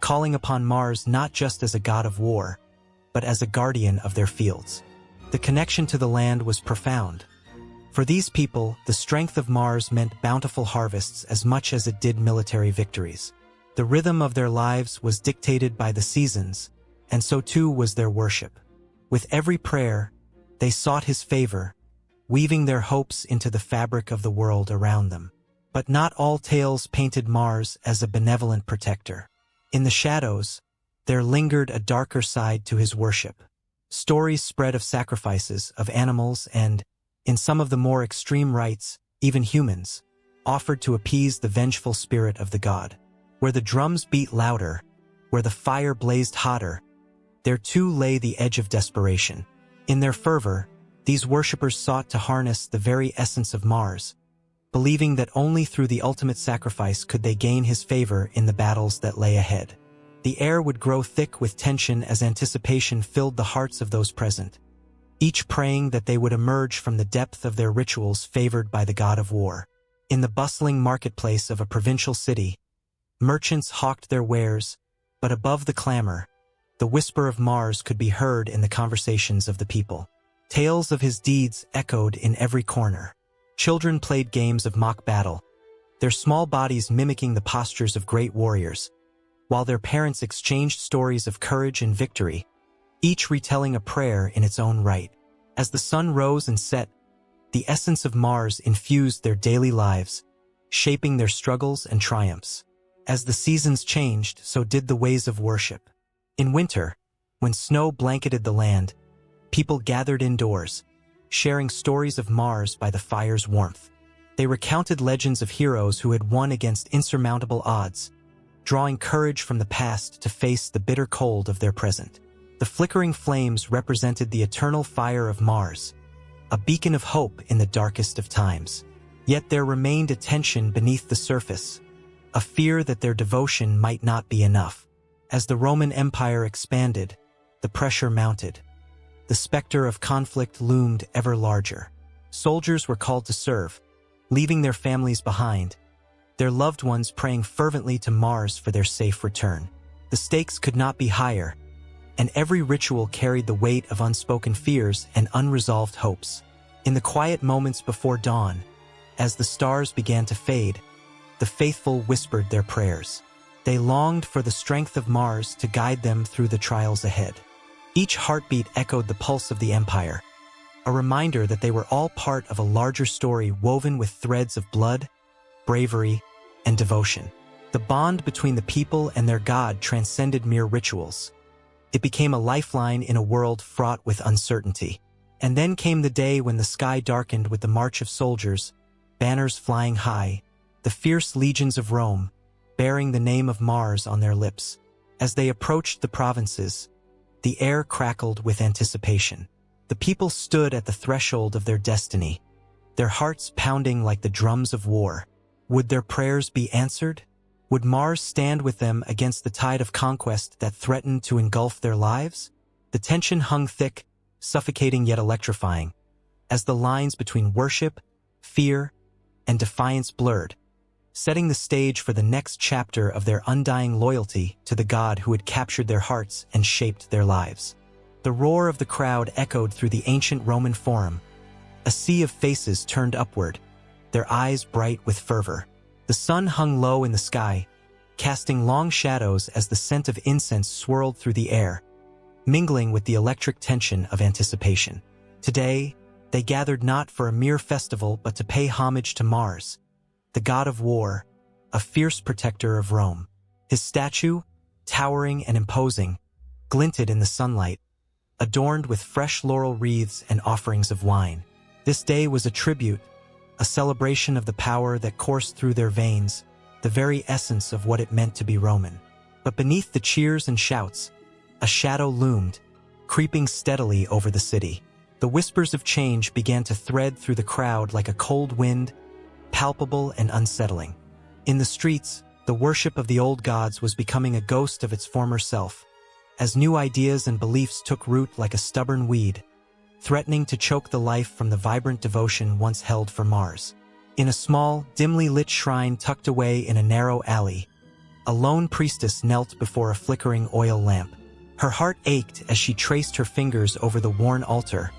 calling upon Mars not just as a god of war, but as a guardian of their fields. The connection to the land was profound. For these people, the strength of Mars meant bountiful harvests as much as it did military victories. The rhythm of their lives was dictated by the seasons, and so too was their worship. With every prayer, they sought his favor, weaving their hopes into the fabric of the world around them. But not all tales painted Mars as a benevolent protector. In the shadows, there lingered a darker side to his worship. Stories spread of sacrifices of animals and, in some of the more extreme rites, even humans, offered to appease the vengeful spirit of the god. Where the drums beat louder, where the fire blazed hotter, there too lay the edge of desperation. In their fervor, these worshippers sought to harness the very essence of Mars, believing that only through the ultimate sacrifice could they gain his favor in the battles that lay ahead. The air would grow thick with tension as anticipation filled the hearts of those present, each praying that they would emerge from the depth of their rituals favored by the god of war. In the bustling marketplace of a provincial city, merchants hawked their wares, but above the clamor, the whisper of Mars could be heard in the conversations of the people. Tales of his deeds echoed in every corner. Children played games of mock battle, their small bodies mimicking the postures of great warriors, while their parents exchanged stories of courage and victory, each retelling a prayer in its own right. As the sun rose and set, the essence of Mars infused their daily lives, shaping their struggles and triumphs. As the seasons changed, so did the ways of worship. In winter, when snow blanketed the land, people gathered indoors, sharing stories of Mars by the fire's warmth. They recounted legends of heroes who had won against insurmountable odds, drawing courage from the past to face the bitter cold of their present. The flickering flames represented the eternal fire of Mars, a beacon of hope in the darkest of times. Yet there remained a tension beneath the surface, a fear that their devotion might not be enough. As the Roman Empire expanded, the pressure mounted. The specter of conflict loomed ever larger. Soldiers were called to serve, leaving their families behind, their loved ones praying fervently to Mars for their safe return. The stakes could not be higher, and every ritual carried the weight of unspoken fears and unresolved hopes. In the quiet moments before dawn, as the stars began to fade, the faithful whispered their prayers. They longed for the strength of Mars to guide them through the trials ahead. Each heartbeat echoed the pulse of the empire, a reminder that they were all part of a larger story woven with threads of blood, bravery, and devotion. The bond between the people and their god transcended mere rituals. It became a lifeline in a world fraught with uncertainty. And then came the day when the sky darkened with the march of soldiers, banners flying high, the fierce legions of Rome, bearing the name of Mars on their lips. As they approached the provinces, the air crackled with anticipation. The people stood at the threshold of their destiny, their hearts pounding like the drums of war. Would their prayers be answered? Would Mars stand with them against the tide of conquest that threatened to engulf their lives? The tension hung thick, suffocating yet electrifying, as the lines between worship, fear, and defiance blurred, setting the stage for the next chapter of their undying loyalty to the god who had captured their hearts and shaped their lives. The roar of the crowd echoed through the ancient Roman Forum, a sea of faces turned upward, their eyes bright with fervor. The sun hung low in the sky, casting long shadows as the scent of incense swirled through the air, mingling with the electric tension of anticipation. Today, they gathered not for a mere festival but to pay homage to Mars, the god of war, a fierce protector of Rome. His statue, towering and imposing, glinted in the sunlight, adorned with fresh laurel wreaths and offerings of wine. This day was a tribute, a celebration of the power that coursed through their veins, the very essence of what it meant to be Roman. But beneath the cheers and shouts, a shadow loomed, creeping steadily over the city. The whispers of change began to thread through the crowd like a cold wind, palpable and unsettling. In the streets, the worship of the old gods was becoming a ghost of its former self, as new ideas and beliefs took root like a stubborn weed, threatening to choke the life from the vibrant devotion once held for Mars. In a small, dimly lit shrine tucked away in a narrow alley, a lone priestess knelt before a flickering oil lamp. Her heart ached as she traced her fingers over the worn altar,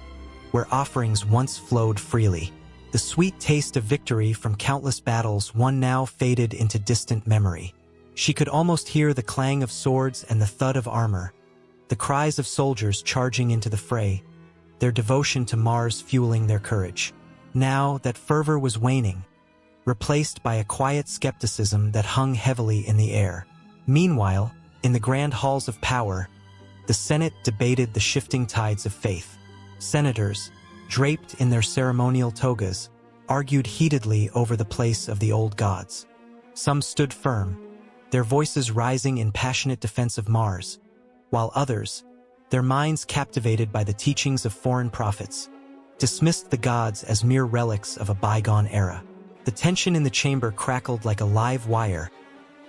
where offerings once flowed freely. The sweet taste of victory from countless battles won now faded into distant memory. She could almost hear the clang of swords and the thud of armor, the cries of soldiers charging into the fray, their devotion to Mars fueling their courage. Now that fervor was waning, replaced by a quiet skepticism that hung heavily in the air. Meanwhile, in the grand halls of power, the Senate debated the shifting tides of faith. Senators, draped in their ceremonial togas, argued heatedly over the place of the old gods. Some stood firm, their voices rising in passionate defense of Mars, while others, their minds captivated by the teachings of foreign prophets, dismissed the gods as mere relics of a bygone era. The tension in the chamber crackled like a live wire,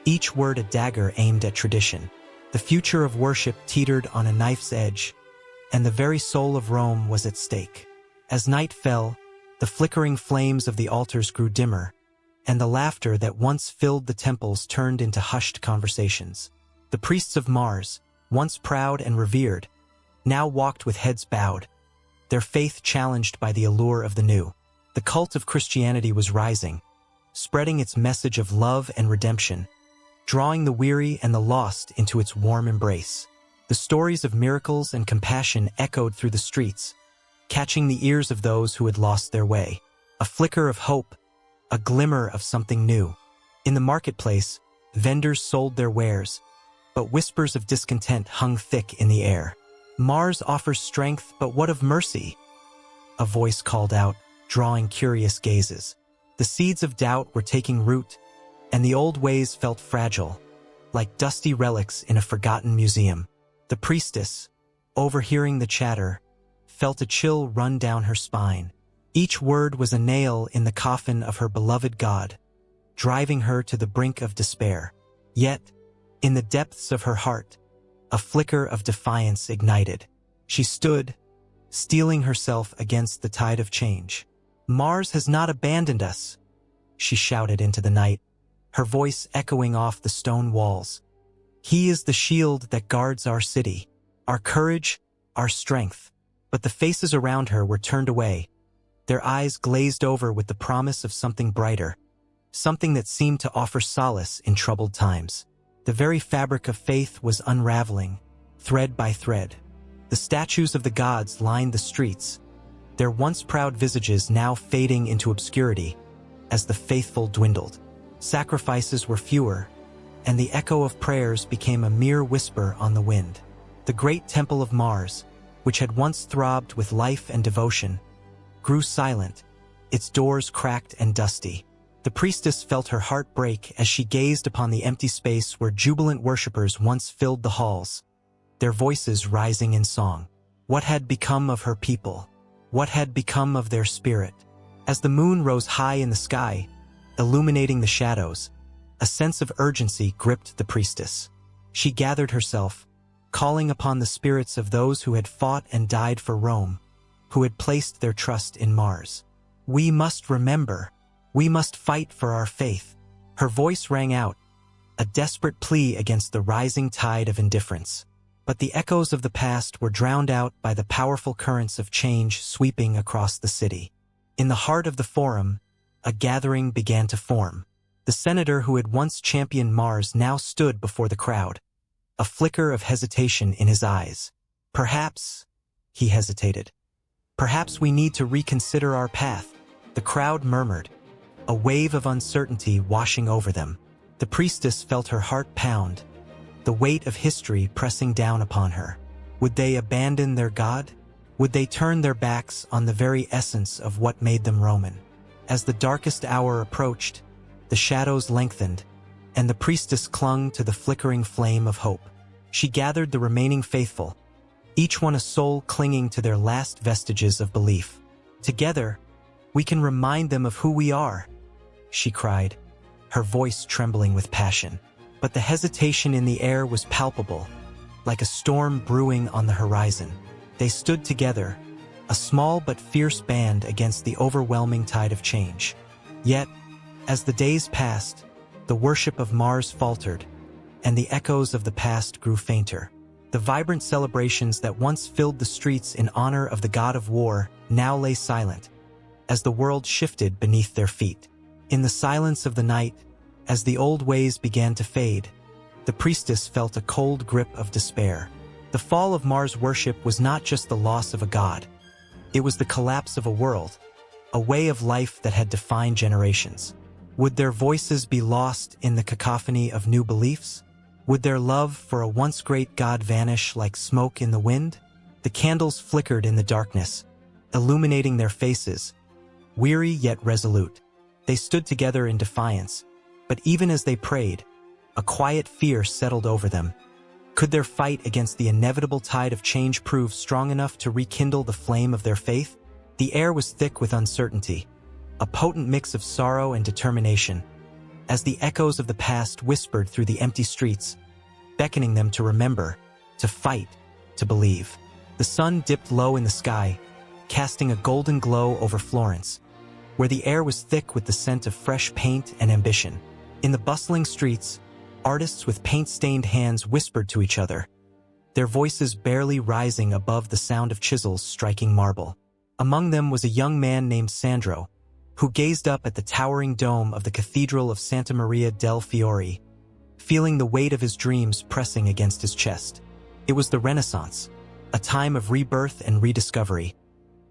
each word a dagger aimed at tradition. The future of worship teetered on a knife's edge, and the very soul of Rome was at stake. As night fell, the flickering flames of the altars grew dimmer, and the laughter that once filled the temples turned into hushed conversations. The priests of Mars, once proud and revered, now walked with heads bowed, their faith challenged by the allure of the new. The cult of Christianity was rising, spreading its message of love and redemption, drawing the weary and the lost into its warm embrace. The stories of miracles and compassion echoed through the streets, catching the ears of those who had lost their way. A flicker of hope, a glimmer of something new. In the marketplace, vendors sold their wares, but whispers of discontent hung thick in the air. Mars offers strength, but what of mercy? A voice called out, drawing curious gazes. The seeds of doubt were taking root, and the old ways felt fragile, like dusty relics in a forgotten museum. The priestess, overhearing the chatter, felt a chill run down her spine. Each word was a nail in the coffin of her beloved god, driving her to the brink of despair. Yet, in the depths of her heart, a flicker of defiance ignited. She stood, steeling herself against the tide of change. "Mars has not abandoned us," she shouted into the night, her voice echoing off the stone walls. "He is the shield that guards our city, our courage, our strength." But the faces around her were turned away, their eyes glazed over with the promise of something brighter, something that seemed to offer solace in troubled times. The very fabric of faith was unraveling, thread by thread. The statues of the gods lined the streets, their once proud visages now fading into obscurity as the faithful dwindled. Sacrifices were fewer, and the echo of prayers became a mere whisper on the wind. The great temple of Mars, which had once throbbed with life and devotion, grew silent, its doors cracked and dusty. The priestess felt her heart break as she gazed upon the empty space where jubilant worshippers once filled the halls, their voices rising in song. What had become of her people? What had become of their spirit? As the moon rose high in the sky, illuminating the shadows, a sense of urgency gripped the priestess. She gathered herself, calling upon the spirits of those who had fought and died for Rome, who had placed their trust in Mars. We must remember. We must fight for our faith. Her voice rang out, a desperate plea against the rising tide of indifference. But the echoes of the past were drowned out by the powerful currents of change sweeping across the city. In the heart of the forum, a gathering began to form. The senator who had once championed Mars now stood before the crowd, a flicker of hesitation in his eyes. Perhaps, he hesitated, perhaps we need to reconsider our path. The crowd murmured, a wave of uncertainty washing over them. The priestess felt her heart pound, the weight of history pressing down upon her. Would they abandon their God? Would they turn their backs on the very essence of what made them Roman? As the darkest hour approached, the shadows lengthened, and the priestess clung to the flickering flame of hope. She gathered the remaining faithful, each one a soul clinging to their last vestiges of belief. Together, we can remind them of who we are, she cried, her voice trembling with passion. But the hesitation in the air was palpable, like a storm brewing on the horizon. They stood together, a small but fierce band against the overwhelming tide of change. Yet, as the days passed, the worship of Mars faltered, and the echoes of the past grew fainter. The vibrant celebrations that once filled the streets in honor of the god of war now lay silent, as the world shifted beneath their feet. In the silence of the night, as the old ways began to fade, the priestess felt a cold grip of despair. The fall of Mars worship was not just the loss of a god. It was the collapse of a world, a way of life that had defined generations. Would their voices be lost in the cacophony of new beliefs? Would their love for a once great god vanish like smoke in the wind? The candles flickered in the darkness, illuminating their faces, weary yet resolute. They stood together in defiance, but even as they prayed, a quiet fear settled over them. Could their fight against the inevitable tide of change prove strong enough to rekindle the flame of their faith? The air was thick with uncertainty, a potent mix of sorrow and determination, as the echoes of the past whispered through the empty streets, beckoning them to remember, to fight, to believe. The sun dipped low in the sky, casting a golden glow over Florence, where the air was thick with the scent of fresh paint and ambition. In the bustling streets, artists with paint-stained hands whispered to each other, their voices barely rising above the sound of chisels striking marble. Among them was a young man named Sandro, who gazed up at the towering dome of the Cathedral of Santa Maria del Fiore, feeling the weight of his dreams pressing against his chest. It was the Renaissance, a time of rebirth and rediscovery.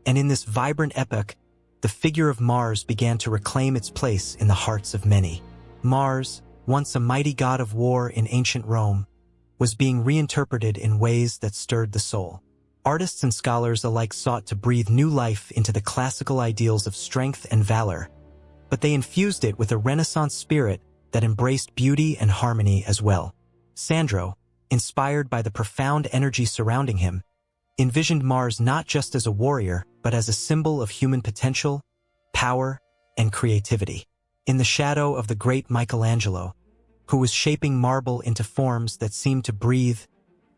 And in this vibrant epoch, the figure of Mars began to reclaim its place in the hearts of many. Mars, once a mighty god of war in ancient Rome, was being reinterpreted in ways that stirred the soul. Artists and scholars alike sought to breathe new life into the classical ideals of strength and valor, but they infused it with a Renaissance spirit that embraced beauty and harmony as well. Sandro, inspired by the profound energy surrounding him, envisioned Mars not just as a warrior, but as a symbol of human potential, power, and creativity. In the shadow of the great Michelangelo, who was shaping marble into forms that seemed to breathe,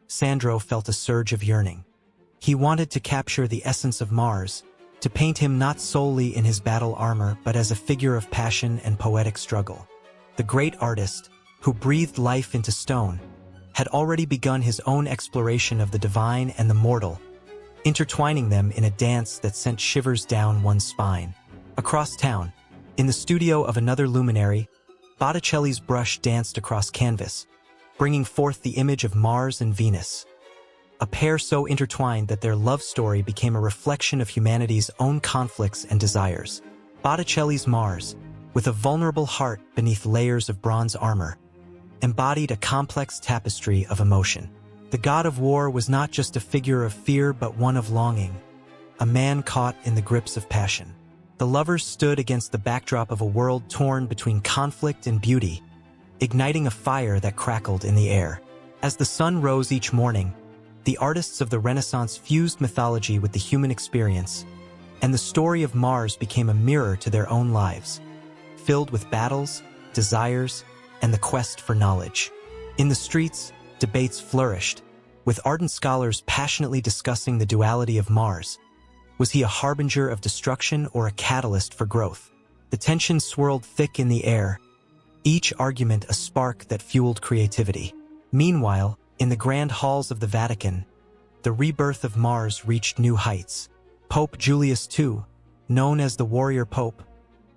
Sandro felt a surge of yearning. He wanted to capture the essence of Mars, to paint him not solely in his battle armor but as a figure of passion and poetic struggle. The great artist, who breathed life into stone, had already begun his own exploration of the divine and the mortal, intertwining them in a dance that sent shivers down one's spine. Across town, in the studio of another luminary, Botticelli's brush danced across canvas, bringing forth the image of Mars and Venus, a pair so intertwined that their love story became a reflection of humanity's own conflicts and desires. Botticelli's Mars, with a vulnerable heart beneath layers of bronze armor, embodied a complex tapestry of emotion. The god of war was not just a figure of fear but one of longing, a man caught in the grips of passion. The lovers stood against the backdrop of a world torn between conflict and beauty, igniting a fire that crackled in the air. As the sun rose each morning, the artists of the Renaissance fused mythology with the human experience, and the story of Mars became a mirror to their own lives, filled with battles, desires, and the quest for knowledge. In the streets, debates flourished, with ardent scholars passionately discussing the duality of Mars. Was he a harbinger of destruction or a catalyst for growth? The tension swirled thick in the air, each argument a spark that fueled creativity. Meanwhile, in the grand halls of the Vatican, the rebirth of Mars reached new heights. Pope Julius II, known as the Warrior Pope,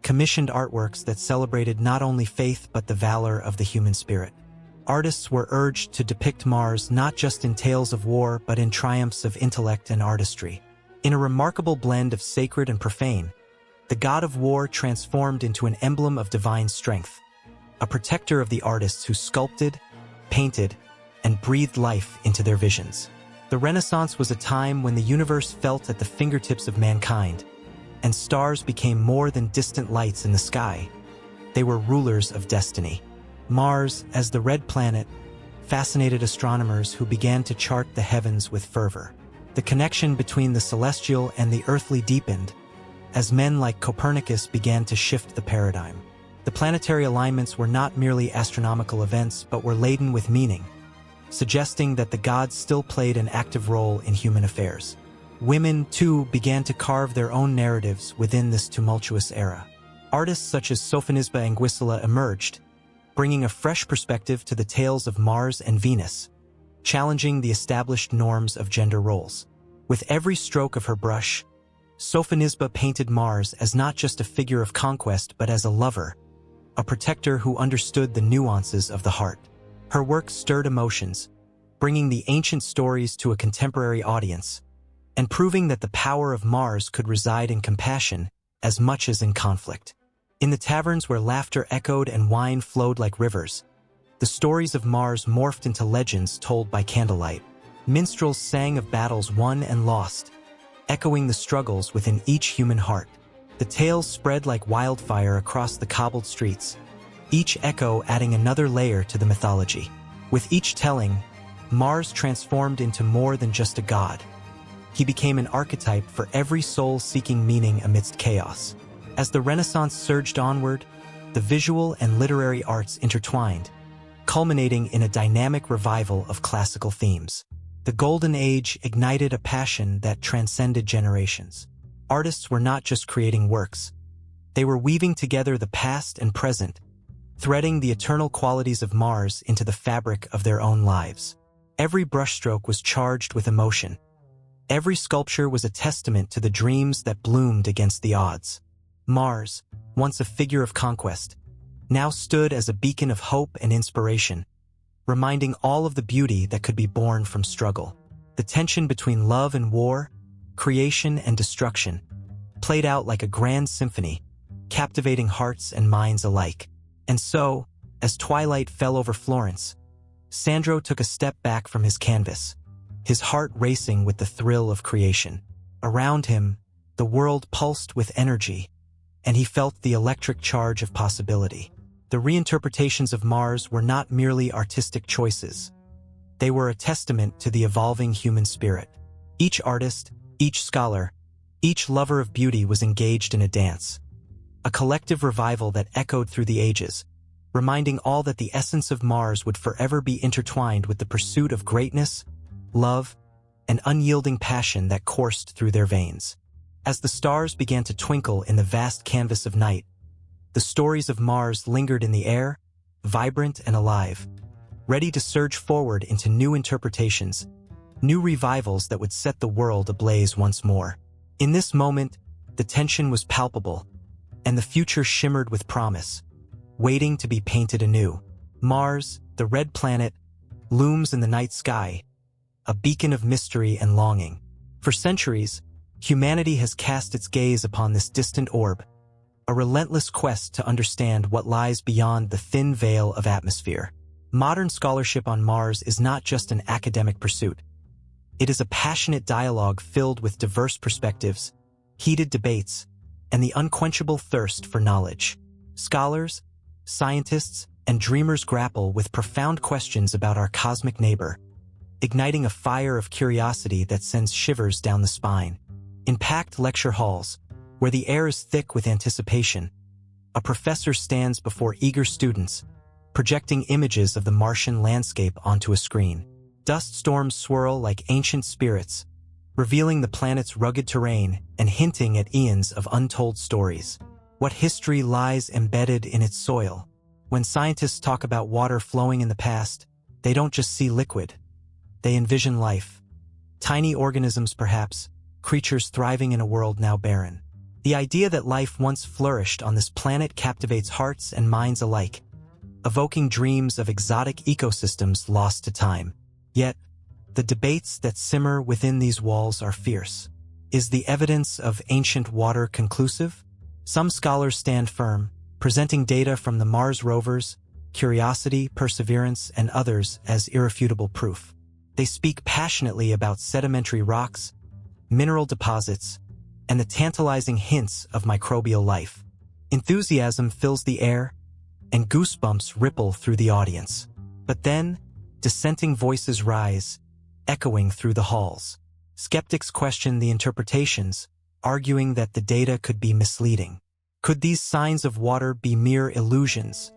commissioned artworks that celebrated not only faith but the valor of the human spirit. Artists were urged to depict Mars not just in tales of war but in triumphs of intellect and artistry. In a remarkable blend of sacred and profane, the god of war transformed into an emblem of divine strength, a protector of the artists who sculpted, painted, and breathed life into their visions. The Renaissance was a time when the universe felt at the fingertips of mankind, and stars became more than distant lights in the sky. They were rulers of destiny. Mars, as the red planet, fascinated astronomers who began to chart the heavens with fervor. The connection between the celestial and the earthly deepened, as men like Copernicus began to shift the paradigm. The planetary alignments were not merely astronomical events but were laden with meaning, suggesting that the gods still played an active role in human affairs. Women, too, began to carve their own narratives within this tumultuous era. Artists such as Sophonisba Anguissa emerged, bringing a fresh perspective to the tales of Mars and Venus, challenging the established norms of gender roles. With every stroke of her brush, Sophonisba painted Mars as not just a figure of conquest but as a lover, a protector who understood the nuances of the heart. Her work stirred emotions, bringing the ancient stories to a contemporary audience, and proving that the power of Mars could reside in compassion as much as in conflict. In the taverns where laughter echoed and wine flowed like rivers, the stories of Mars morphed into legends told by candlelight. Minstrels sang of battles won and lost, echoing the struggles within each human heart. The tales spread like wildfire across the cobbled streets, each echo adding another layer to the mythology. With each telling, Mars transformed into more than just a god. He became an archetype for every soul seeking meaning amidst chaos. As the Renaissance surged onward, the visual and literary arts intertwined, culminating in a dynamic revival of classical themes. The Golden Age ignited a passion that transcended generations. Artists were not just creating works. They were weaving together the past and present, threading the eternal qualities of Mars into the fabric of their own lives. Every brushstroke was charged with emotion. Every sculpture was a testament to the dreams that bloomed against the odds. Mars, once a figure of conquest, now stood as a beacon of hope and inspiration, reminding all of the beauty that could be born from struggle. The tension between love and war, creation and destruction, played out like a grand symphony, captivating hearts and minds alike. And so, as twilight fell over Florence, Sandro took a step back from his canvas, his heart racing with the thrill of creation. Around him, the world pulsed with energy, and he felt the electric charge of possibility. The reinterpretations of Mars were not merely artistic choices. They were a testament to the evolving human spirit. Each artist, each scholar, each lover of beauty was engaged in a dance, a collective revival that echoed through the ages, reminding all that the essence of Mars would forever be intertwined with the pursuit of greatness, love, and unyielding passion that coursed through their veins. As the stars began to twinkle in the vast canvas of night, the stories of Mars lingered in the air, vibrant and alive, ready to surge forward into new interpretations, new revivals that would set the world ablaze once more. In this moment, the tension was palpable, and the future shimmered with promise, waiting to be painted anew. Mars, the red planet, looms in the night sky, a beacon of mystery and longing. For centuries, humanity has cast its gaze upon this distant orb, a relentless quest to understand what lies beyond the thin veil of atmosphere. Modern scholarship on Mars is not just an academic pursuit. It is a passionate dialogue filled with diverse perspectives, heated debates, and the unquenchable thirst for knowledge. Scholars, scientists, and dreamers grapple with profound questions about our cosmic neighbor, igniting a fire of curiosity that sends shivers down the spine. In packed lecture halls, where the air is thick with anticipation, a professor stands before eager students, projecting images of the Martian landscape onto a screen. Dust storms swirl like ancient spirits, revealing the planet's rugged terrain and hinting at eons of untold stories. What history lies embedded in its soil? When scientists talk about water flowing in the past, they don't just see liquid. They envision life. Tiny organisms, perhaps, creatures thriving in a world now barren. The idea that life once flourished on this planet captivates hearts and minds alike, evoking dreams of exotic ecosystems lost to time. Yet, the debates that simmer within these walls are fierce. Is the evidence of ancient water conclusive? Some scholars stand firm, presenting data from the Mars rovers, Curiosity, Perseverance, and others as irrefutable proof. They speak passionately about sedimentary rocks, mineral deposits, and the tantalizing hints of microbial life. Enthusiasm fills the air, and goosebumps ripple through the audience. But then, dissenting voices rise, echoing through the halls. Skeptics question the interpretations, arguing that the data could be misleading. Could these signs of water be mere illusions,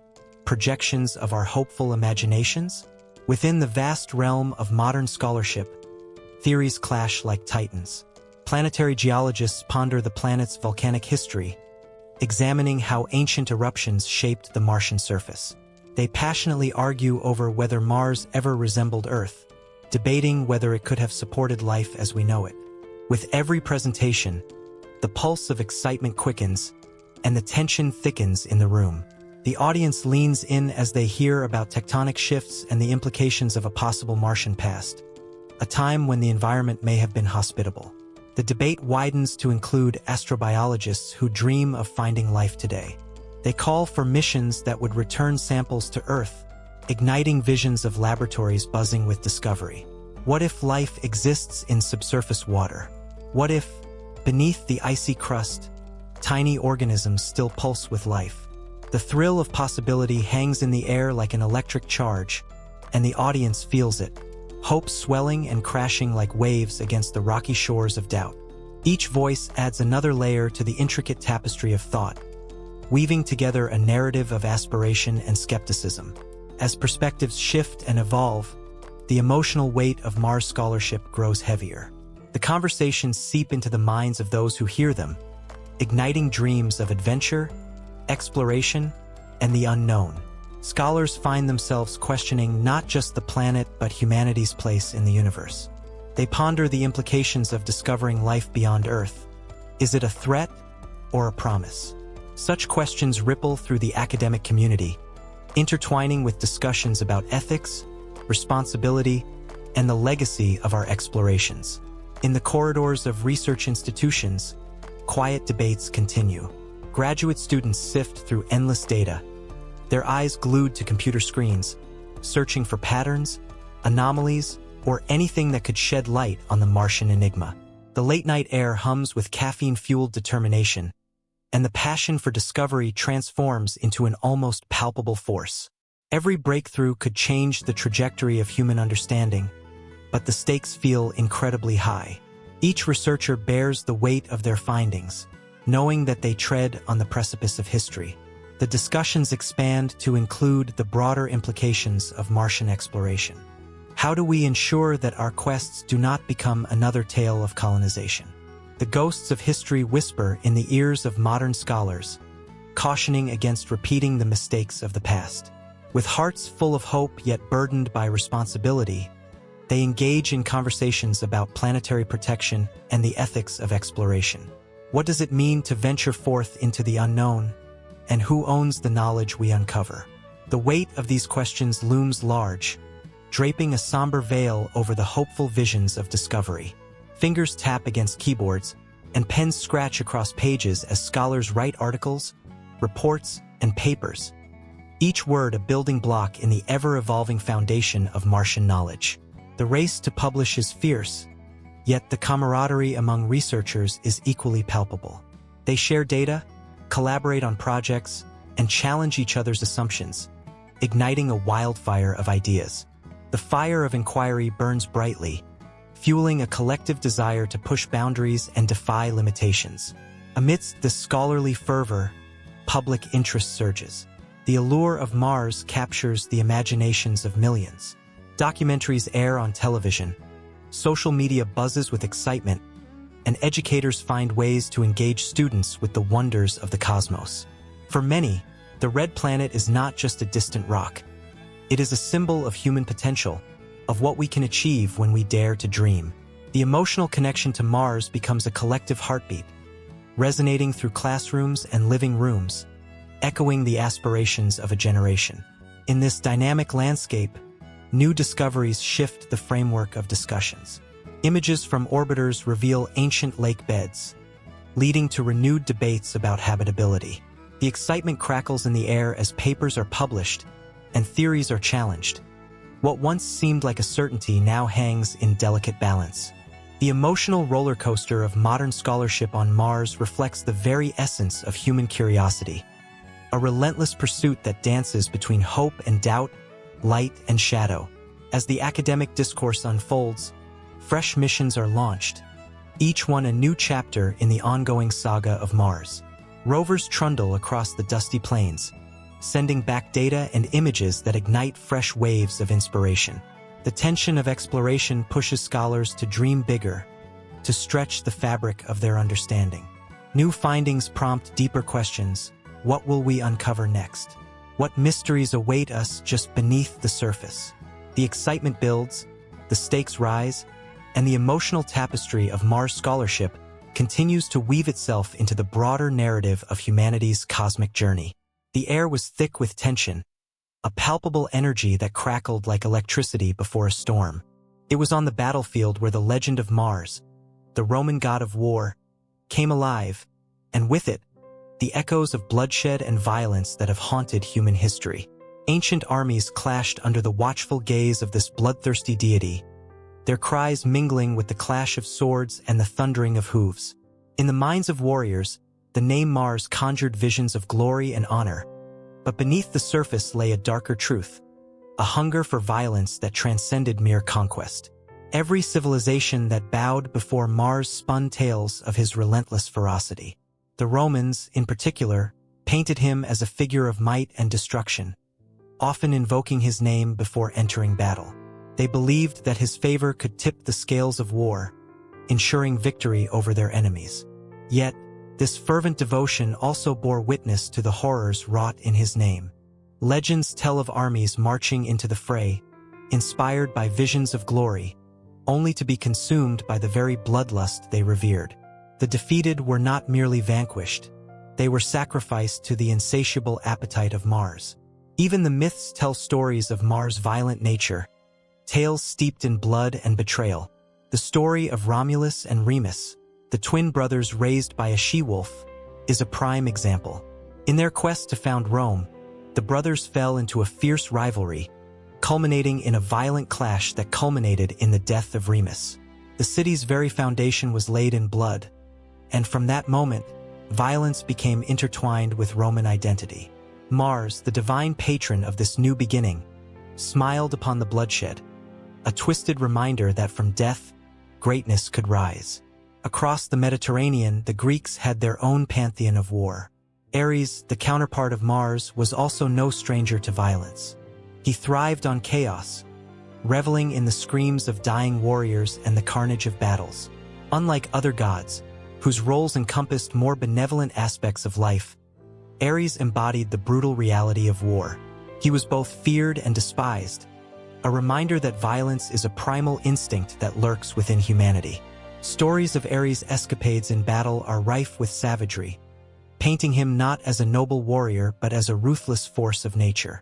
projections of our hopeful imaginations? Within the vast realm of modern scholarship, theories clash like titans. Planetary geologists ponder the planet's volcanic history, examining how ancient eruptions shaped the Martian surface. They passionately argue over whether Mars ever resembled Earth, debating whether it could have supported life as we know it. With every presentation, the pulse of excitement quickens, and the tension thickens in the room. The audience leans in as they hear about tectonic shifts and the implications of a possible Martian past, a time when the environment may have been hospitable. The debate widens to include astrobiologists who dream of finding life today. They call for missions that would return samples to Earth, igniting visions of laboratories buzzing with discovery. What if life exists in subsurface water? What if, beneath the icy crust, tiny organisms still pulse with life? The thrill of possibility hangs in the air like an electric charge, and the audience feels it, hope swelling and crashing like waves against the rocky shores of doubt. Each voice adds another layer to the intricate tapestry of thought, weaving together a narrative of aspiration and skepticism. As perspectives shift and evolve, the emotional weight of Mars scholarship grows heavier. The conversations seep into the minds of those who hear them, igniting dreams of adventure, exploration, and the unknown. Scholars find themselves questioning not just the planet but humanity's place in the universe. They ponder the implications of discovering life beyond Earth. Is it a threat or a promise? Such questions ripple through the academic community, intertwining with discussions about ethics, responsibility, and the legacy of our explorations. In the corridors of research institutions, quiet debates continue. Graduate students sift through endless data, their eyes glued to computer screens, searching for patterns, anomalies, or anything that could shed light on the Martian enigma. The late-night air hums with caffeine-fueled determination, and the passion for discovery transforms into an almost palpable force. Every breakthrough could change the trajectory of human understanding, but the stakes feel incredibly high. Each researcher bears the weight of their findings, knowing that they tread on the precipice of history. The discussions expand to include the broader implications of Martian exploration. How do we ensure that our quests do not become another tale of colonization? The ghosts of history whisper in the ears of modern scholars, cautioning against repeating the mistakes of the past. With hearts full of hope yet burdened by responsibility, they engage in conversations about planetary protection and the ethics of exploration. What does it mean to venture forth into the unknown, and who owns the knowledge we uncover? The weight of these questions looms large, draping a somber veil over the hopeful visions of discovery. Fingers tap against keyboards, and pens scratch across pages as scholars write articles, reports, and papers, each word a building block in the ever-evolving foundation of Martian knowledge. The race to publish is fierce, yet the camaraderie among researchers is equally palpable. They share data, collaborate on projects, and challenge each other's assumptions, igniting a wildfire of ideas. The fire of inquiry burns brightly, fueling a collective desire to push boundaries and defy limitations. Amidst this scholarly fervor, public interest surges. The allure of Mars captures the imaginations of millions. Documentaries air on television, social media buzzes with excitement, and educators find ways to engage students with the wonders of the cosmos. For many, the red planet is not just a distant rock. It is a symbol of human potential, of what we can achieve when we dare to dream. The emotional connection to Mars becomes a collective heartbeat, resonating through classrooms and living rooms, echoing the aspirations of a generation. In this dynamic landscape, new discoveries shift the framework of discussions. Images from orbiters reveal ancient lake beds, leading to renewed debates about habitability. The excitement crackles in the air as papers are published and theories are challenged. What once seemed like a certainty now hangs in delicate balance. The emotional roller coaster of modern scholarship on Mars reflects the very essence of human curiosity, a relentless pursuit that dances between hope and doubt, light and shadow. As the academic discourse unfolds, fresh missions are launched, each one a new chapter in the ongoing saga of Mars. Rovers trundle across the dusty plains, sending back data and images that ignite fresh waves of inspiration. The tension of exploration pushes scholars to dream bigger, to stretch the fabric of their understanding. New findings prompt deeper questions. What will we uncover next? What mysteries await us just beneath the surface? The excitement builds, the stakes rise, and the emotional tapestry of Mars scholarship continues to weave itself into the broader narrative of humanity's cosmic journey. The air was thick with tension, a palpable energy that crackled like electricity before a storm. It was on the battlefield where the legend of Mars, the Roman god of war, came alive, and with it, the echoes of bloodshed and violence that have haunted human history. Ancient armies clashed under the watchful gaze of this bloodthirsty deity, their cries mingling with the clash of swords and the thundering of hooves. In the minds of warriors, the name Mars conjured visions of glory and honor, but beneath the surface lay a darker truth, a hunger for violence that transcended mere conquest. Every civilization that bowed before Mars spun tales of his relentless ferocity. The Romans, in particular, painted him as a figure of might and destruction, often invoking his name before entering battle. They believed that his favor could tip the scales of war, ensuring victory over their enemies. Yet, this fervent devotion also bore witness to the horrors wrought in his name. Legends tell of armies marching into the fray, inspired by visions of glory, only to be consumed by the very bloodlust they revered. The defeated were not merely vanquished, they were sacrificed to the insatiable appetite of Mars. Even the myths tell stories of Mars' violent nature, tales steeped in blood and betrayal. The story of Romulus and Remus, the twin brothers raised by a she-wolf, is a prime example. In their quest to found Rome, the brothers fell into a fierce rivalry, culminating in a violent clash that culminated in the death of Remus. The city's very foundation was laid in blood, and from that moment, violence became intertwined with Roman identity. Mars, the divine patron of this new beginning, smiled upon the bloodshed, a twisted reminder that from death, greatness could rise. Across the Mediterranean, the Greeks had their own pantheon of war. Ares, the counterpart of Mars, was also no stranger to violence. He thrived on chaos, reveling in the screams of dying warriors and the carnage of battles. Unlike other gods, whose roles encompassed more benevolent aspects of life, Ares embodied the brutal reality of war. He was both feared and despised, a reminder that violence is a primal instinct that lurks within humanity. Stories of Ares' escapades in battle are rife with savagery, painting him not as a noble warrior but as a ruthless force of nature.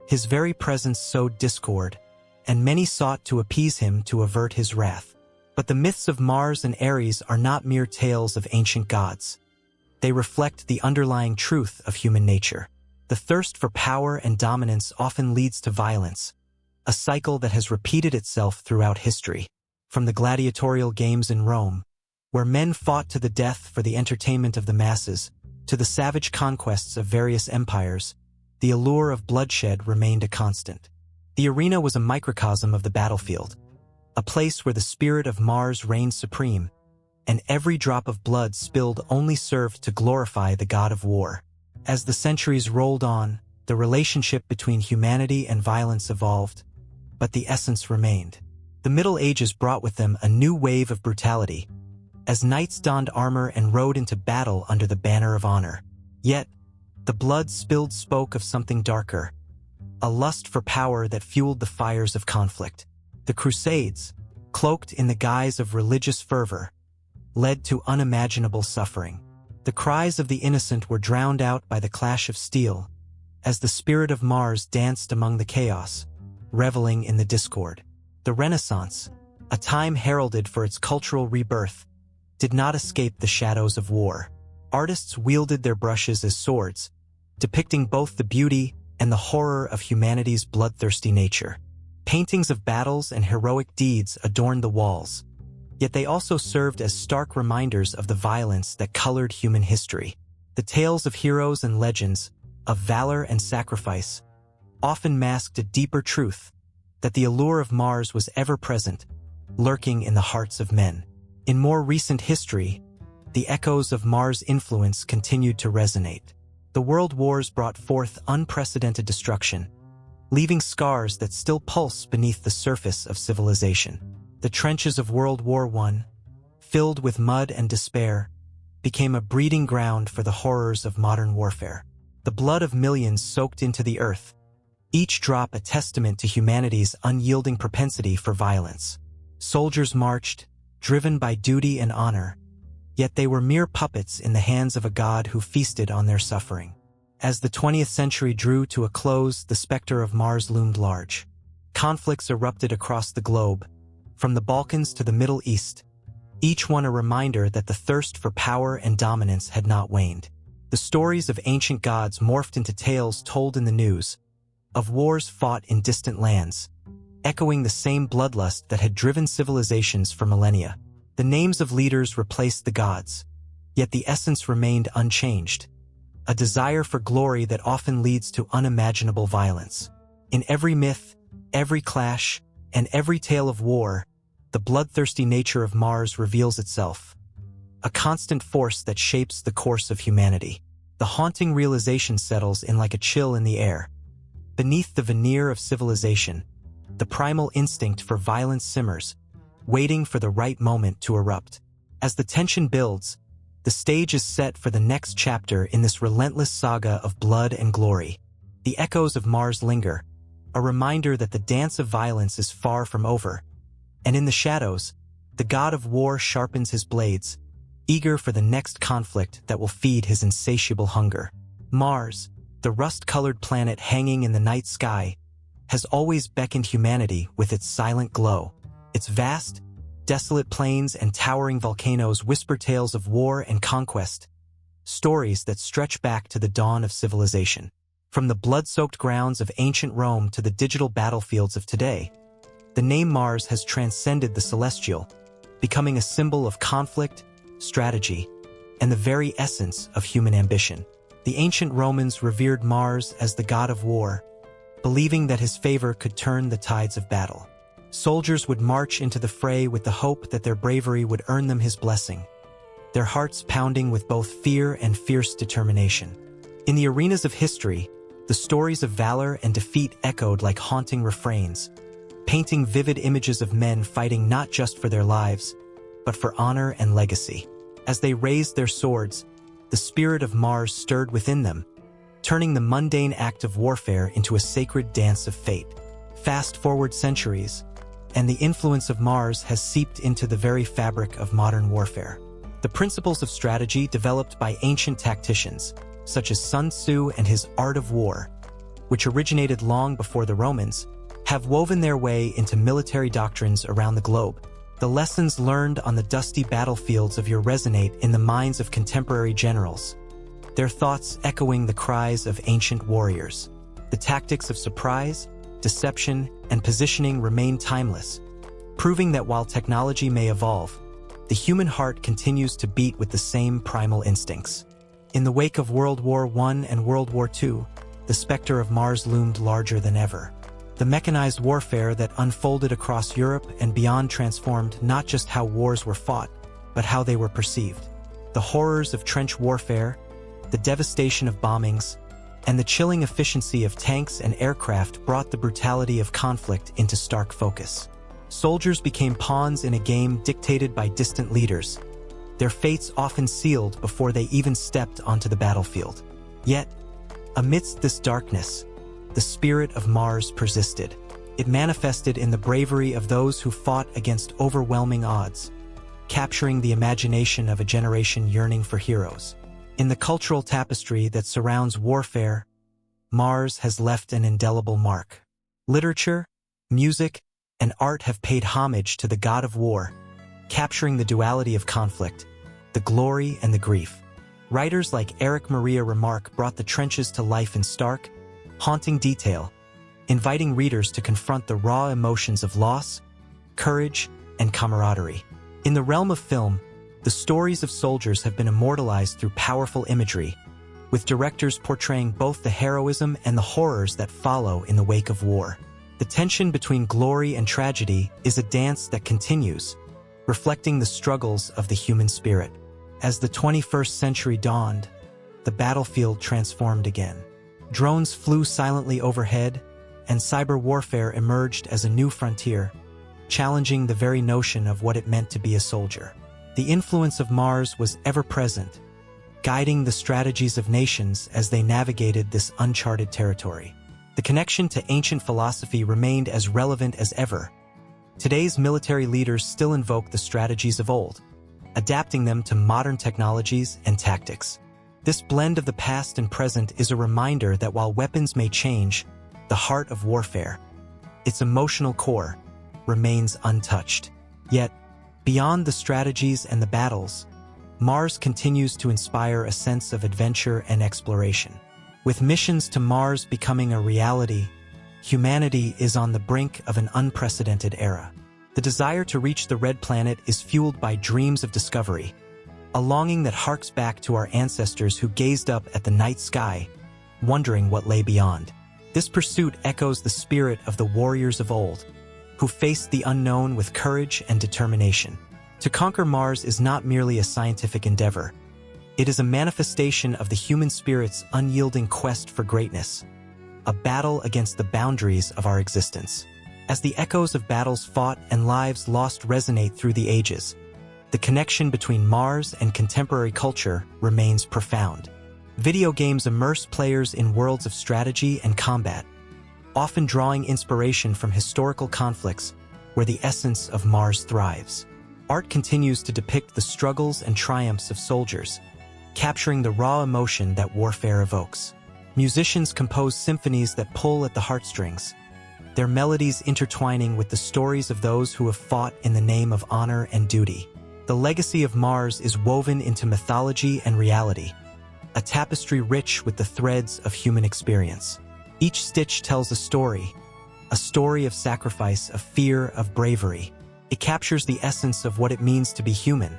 His very presence sowed discord, and many sought to appease him to avert his wrath. But the myths of Mars and Ares are not mere tales of ancient gods. They reflect the underlying truth of human nature. The thirst for power and dominance often leads to violence, a cycle that has repeated itself throughout history. From the gladiatorial games in Rome, where men fought to the death for the entertainment of the masses, to the savage conquests of various empires, the allure of bloodshed remained a constant. The arena was a microcosm of the battlefield, a place where the spirit of Mars reigned supreme, and every drop of blood spilled only served to glorify the god of war. As the centuries rolled on, the relationship between humanity and violence evolved, but the essence remained. The Middle Ages brought with them a new wave of brutality, as knights donned armor and rode into battle under the banner of honor. Yet, the blood spilled spoke of something darker, a lust for power that fueled the fires of conflict. The Crusades, cloaked in the guise of religious fervor, led to unimaginable suffering. The cries of the innocent were drowned out by the clash of steel, as the spirit of Mars danced among the chaos, reveling in the discord. The Renaissance, a time heralded for its cultural rebirth, did not escape the shadows of war. Artists wielded their brushes as swords, depicting both the beauty and the horror of humanity's bloodthirsty nature. Paintings of battles and heroic deeds adorned the walls, yet they also served as stark reminders of the violence that colored human history. The tales of heroes and legends, of valor and sacrifice, often masked a deeper truth, that the allure of Mars was ever present, lurking in the hearts of men. In more recent history, the echoes of Mars' influence continued to resonate. The world wars brought forth unprecedented destruction, leaving scars that still pulse beneath the surface of civilization. The trenches of World War I, filled with mud and despair, became a breeding ground for the horrors of modern warfare. The blood of millions soaked into the earth, each drop a testament to humanity's unyielding propensity for violence. Soldiers marched, driven by duty and honor, yet they were mere puppets in the hands of a god who feasted on their suffering. As the 20th century drew to a close, the specter of Mars loomed large. Conflicts erupted across the globe, from the Balkans to the Middle East, each one a reminder that the thirst for power and dominance had not waned. The stories of ancient gods morphed into tales told in the news, of wars fought in distant lands, echoing the same bloodlust that had driven civilizations for millennia. The names of leaders replaced the gods, yet the essence remained unchanged, a desire for glory that often leads to unimaginable violence. In every myth, every clash, and every tale of war, the bloodthirsty nature of Mars reveals itself, a constant force that shapes the course of humanity. The haunting realization settles in like a chill in the air. Beneath the veneer of civilization, the primal instinct for violence simmers, waiting for the right moment to erupt. As the tension builds, the stage is set for the next chapter in this relentless saga of blood and glory. The echoes of Mars linger, a reminder that the dance of violence is far from over. And in the shadows, the god of war sharpens his blades, eager for the next conflict that will feed his insatiable hunger. Mars, the rust-colored planet hanging in the night sky, has always beckoned humanity with its silent glow. Its vast, desolate plains and towering volcanoes whisper tales of war and conquest, stories that stretch back to the dawn of civilization. From the blood-soaked grounds of ancient Rome to the digital battlefields of today, the name Mars has transcended the celestial, becoming a symbol of conflict, strategy, and the very essence of human ambition. The ancient Romans revered Mars as the god of war, believing that his favor could turn the tides of battle. Soldiers would march into the fray with the hope that their bravery would earn them his blessing, their hearts pounding with both fear and fierce determination. In the arenas of history, the stories of valor and defeat echoed like haunting refrains, painting vivid images of men fighting not just for their lives, but for honor and legacy. As they raised their swords, the spirit of Mars stirred within them, turning the mundane act of warfare into a sacred dance of fate. Fast forward centuries, and the influence of Mars has seeped into the very fabric of modern warfare. The principles of strategy developed by ancient tacticians, such as Sun Tzu and his Art of War, which originated long before the Romans, have woven their way into military doctrines around the globe. The lessons learned on the dusty battlefields of yore resonate in the minds of contemporary generals, their thoughts echoing the cries of ancient warriors. The tactics of surprise, deception, and positioning remain timeless, proving that while technology may evolve, the human heart continues to beat with the same primal instincts. In the wake of World War I and World War II, the specter of Mars loomed larger than ever. The mechanized warfare that unfolded across Europe and beyond transformed not just how wars were fought, but how they were perceived. The horrors of trench warfare, the devastation of bombings, and the chilling efficiency of tanks and aircraft brought the brutality of conflict into stark focus. Soldiers became pawns in a game dictated by distant leaders, their fates often sealed before they even stepped onto the battlefield. Yet, amidst this darkness, the spirit of Mars persisted. It manifested in the bravery of those who fought against overwhelming odds, capturing the imagination of a generation yearning for heroes. In the cultural tapestry that surrounds warfare, Mars has left an indelible mark. Literature, music, and art have paid homage to the god of war, capturing the duality of conflict, the glory and the grief. Writers like Erich Maria Remarque brought the trenches to life in stark, haunting detail, inviting readers to confront the raw emotions of loss, courage, and camaraderie. In the realm of film, the stories of soldiers have been immortalized through powerful imagery, with directors portraying both the heroism and the horrors that follow in the wake of war. The tension between glory and tragedy is a dance that continues, reflecting the struggles of the human spirit. As the 21st century dawned, the battlefield transformed again. Drones flew silently overhead, and cyber warfare emerged as a new frontier, challenging the very notion of what it meant to be a soldier. The influence of Mars was ever-present, guiding the strategies of nations as they navigated this uncharted territory. The connection to ancient philosophy remained as relevant as ever. Today's military leaders still invoke the strategies of old, adapting them to modern technologies and tactics. This blend of the past and present is a reminder that while weapons may change, the heart of warfare, its emotional core, remains untouched. Yet, beyond the strategies and the battles, Mars continues to inspire a sense of adventure and exploration. With missions to Mars becoming a reality, humanity is on the brink of an unprecedented era. The desire to reach the Red Planet is fueled by dreams of discovery, a longing that harks back to our ancestors who gazed up at the night sky, wondering what lay beyond. This pursuit echoes the spirit of the warriors of old, who faced the unknown with courage and determination. To conquer Mars is not merely a scientific endeavor. It is a manifestation of the human spirit's unyielding quest for greatness, a battle against the boundaries of our existence. As the echoes of battles fought and lives lost resonate through the ages, the connection between Mars and contemporary culture remains profound. Video games immerse players in worlds of strategy and combat, often drawing inspiration from historical conflicts where the essence of Mars thrives. Art continues to depict the struggles and triumphs of soldiers, capturing the raw emotion that warfare evokes. Musicians compose symphonies that pull at the heartstrings, their melodies intertwining with the stories of those who have fought in the name of honor and duty. The legacy of Mars is woven into mythology and reality, a tapestry rich with the threads of human experience. Each stitch tells a story of sacrifice, of fear, of bravery. It captures the essence of what it means to be human,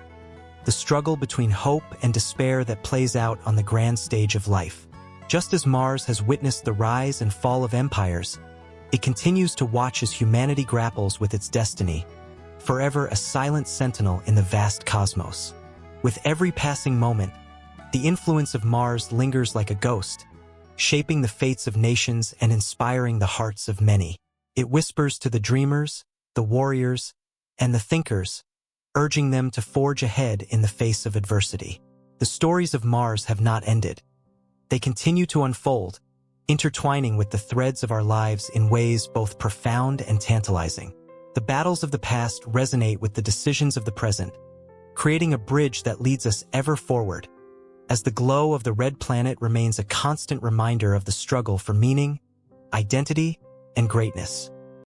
the struggle between hope and despair that plays out on the grand stage of life. Just as Mars has witnessed the rise and fall of empires, it continues to watch as humanity grapples with its destiny, forever a silent sentinel in the vast cosmos. With every passing moment, the influence of Mars lingers like a ghost, shaping the fates of nations and inspiring the hearts of many. It whispers to the dreamers, the warriors, and the thinkers, urging them to forge ahead in the face of adversity. The stories of Mars have not ended. They continue to unfold, intertwining with the threads of our lives in ways both profound and tantalizing. The battles of the past resonate with the decisions of the present, creating a bridge that leads us ever forward, as the glow of the red planet remains a constant reminder of the struggle for meaning, identity, and greatness.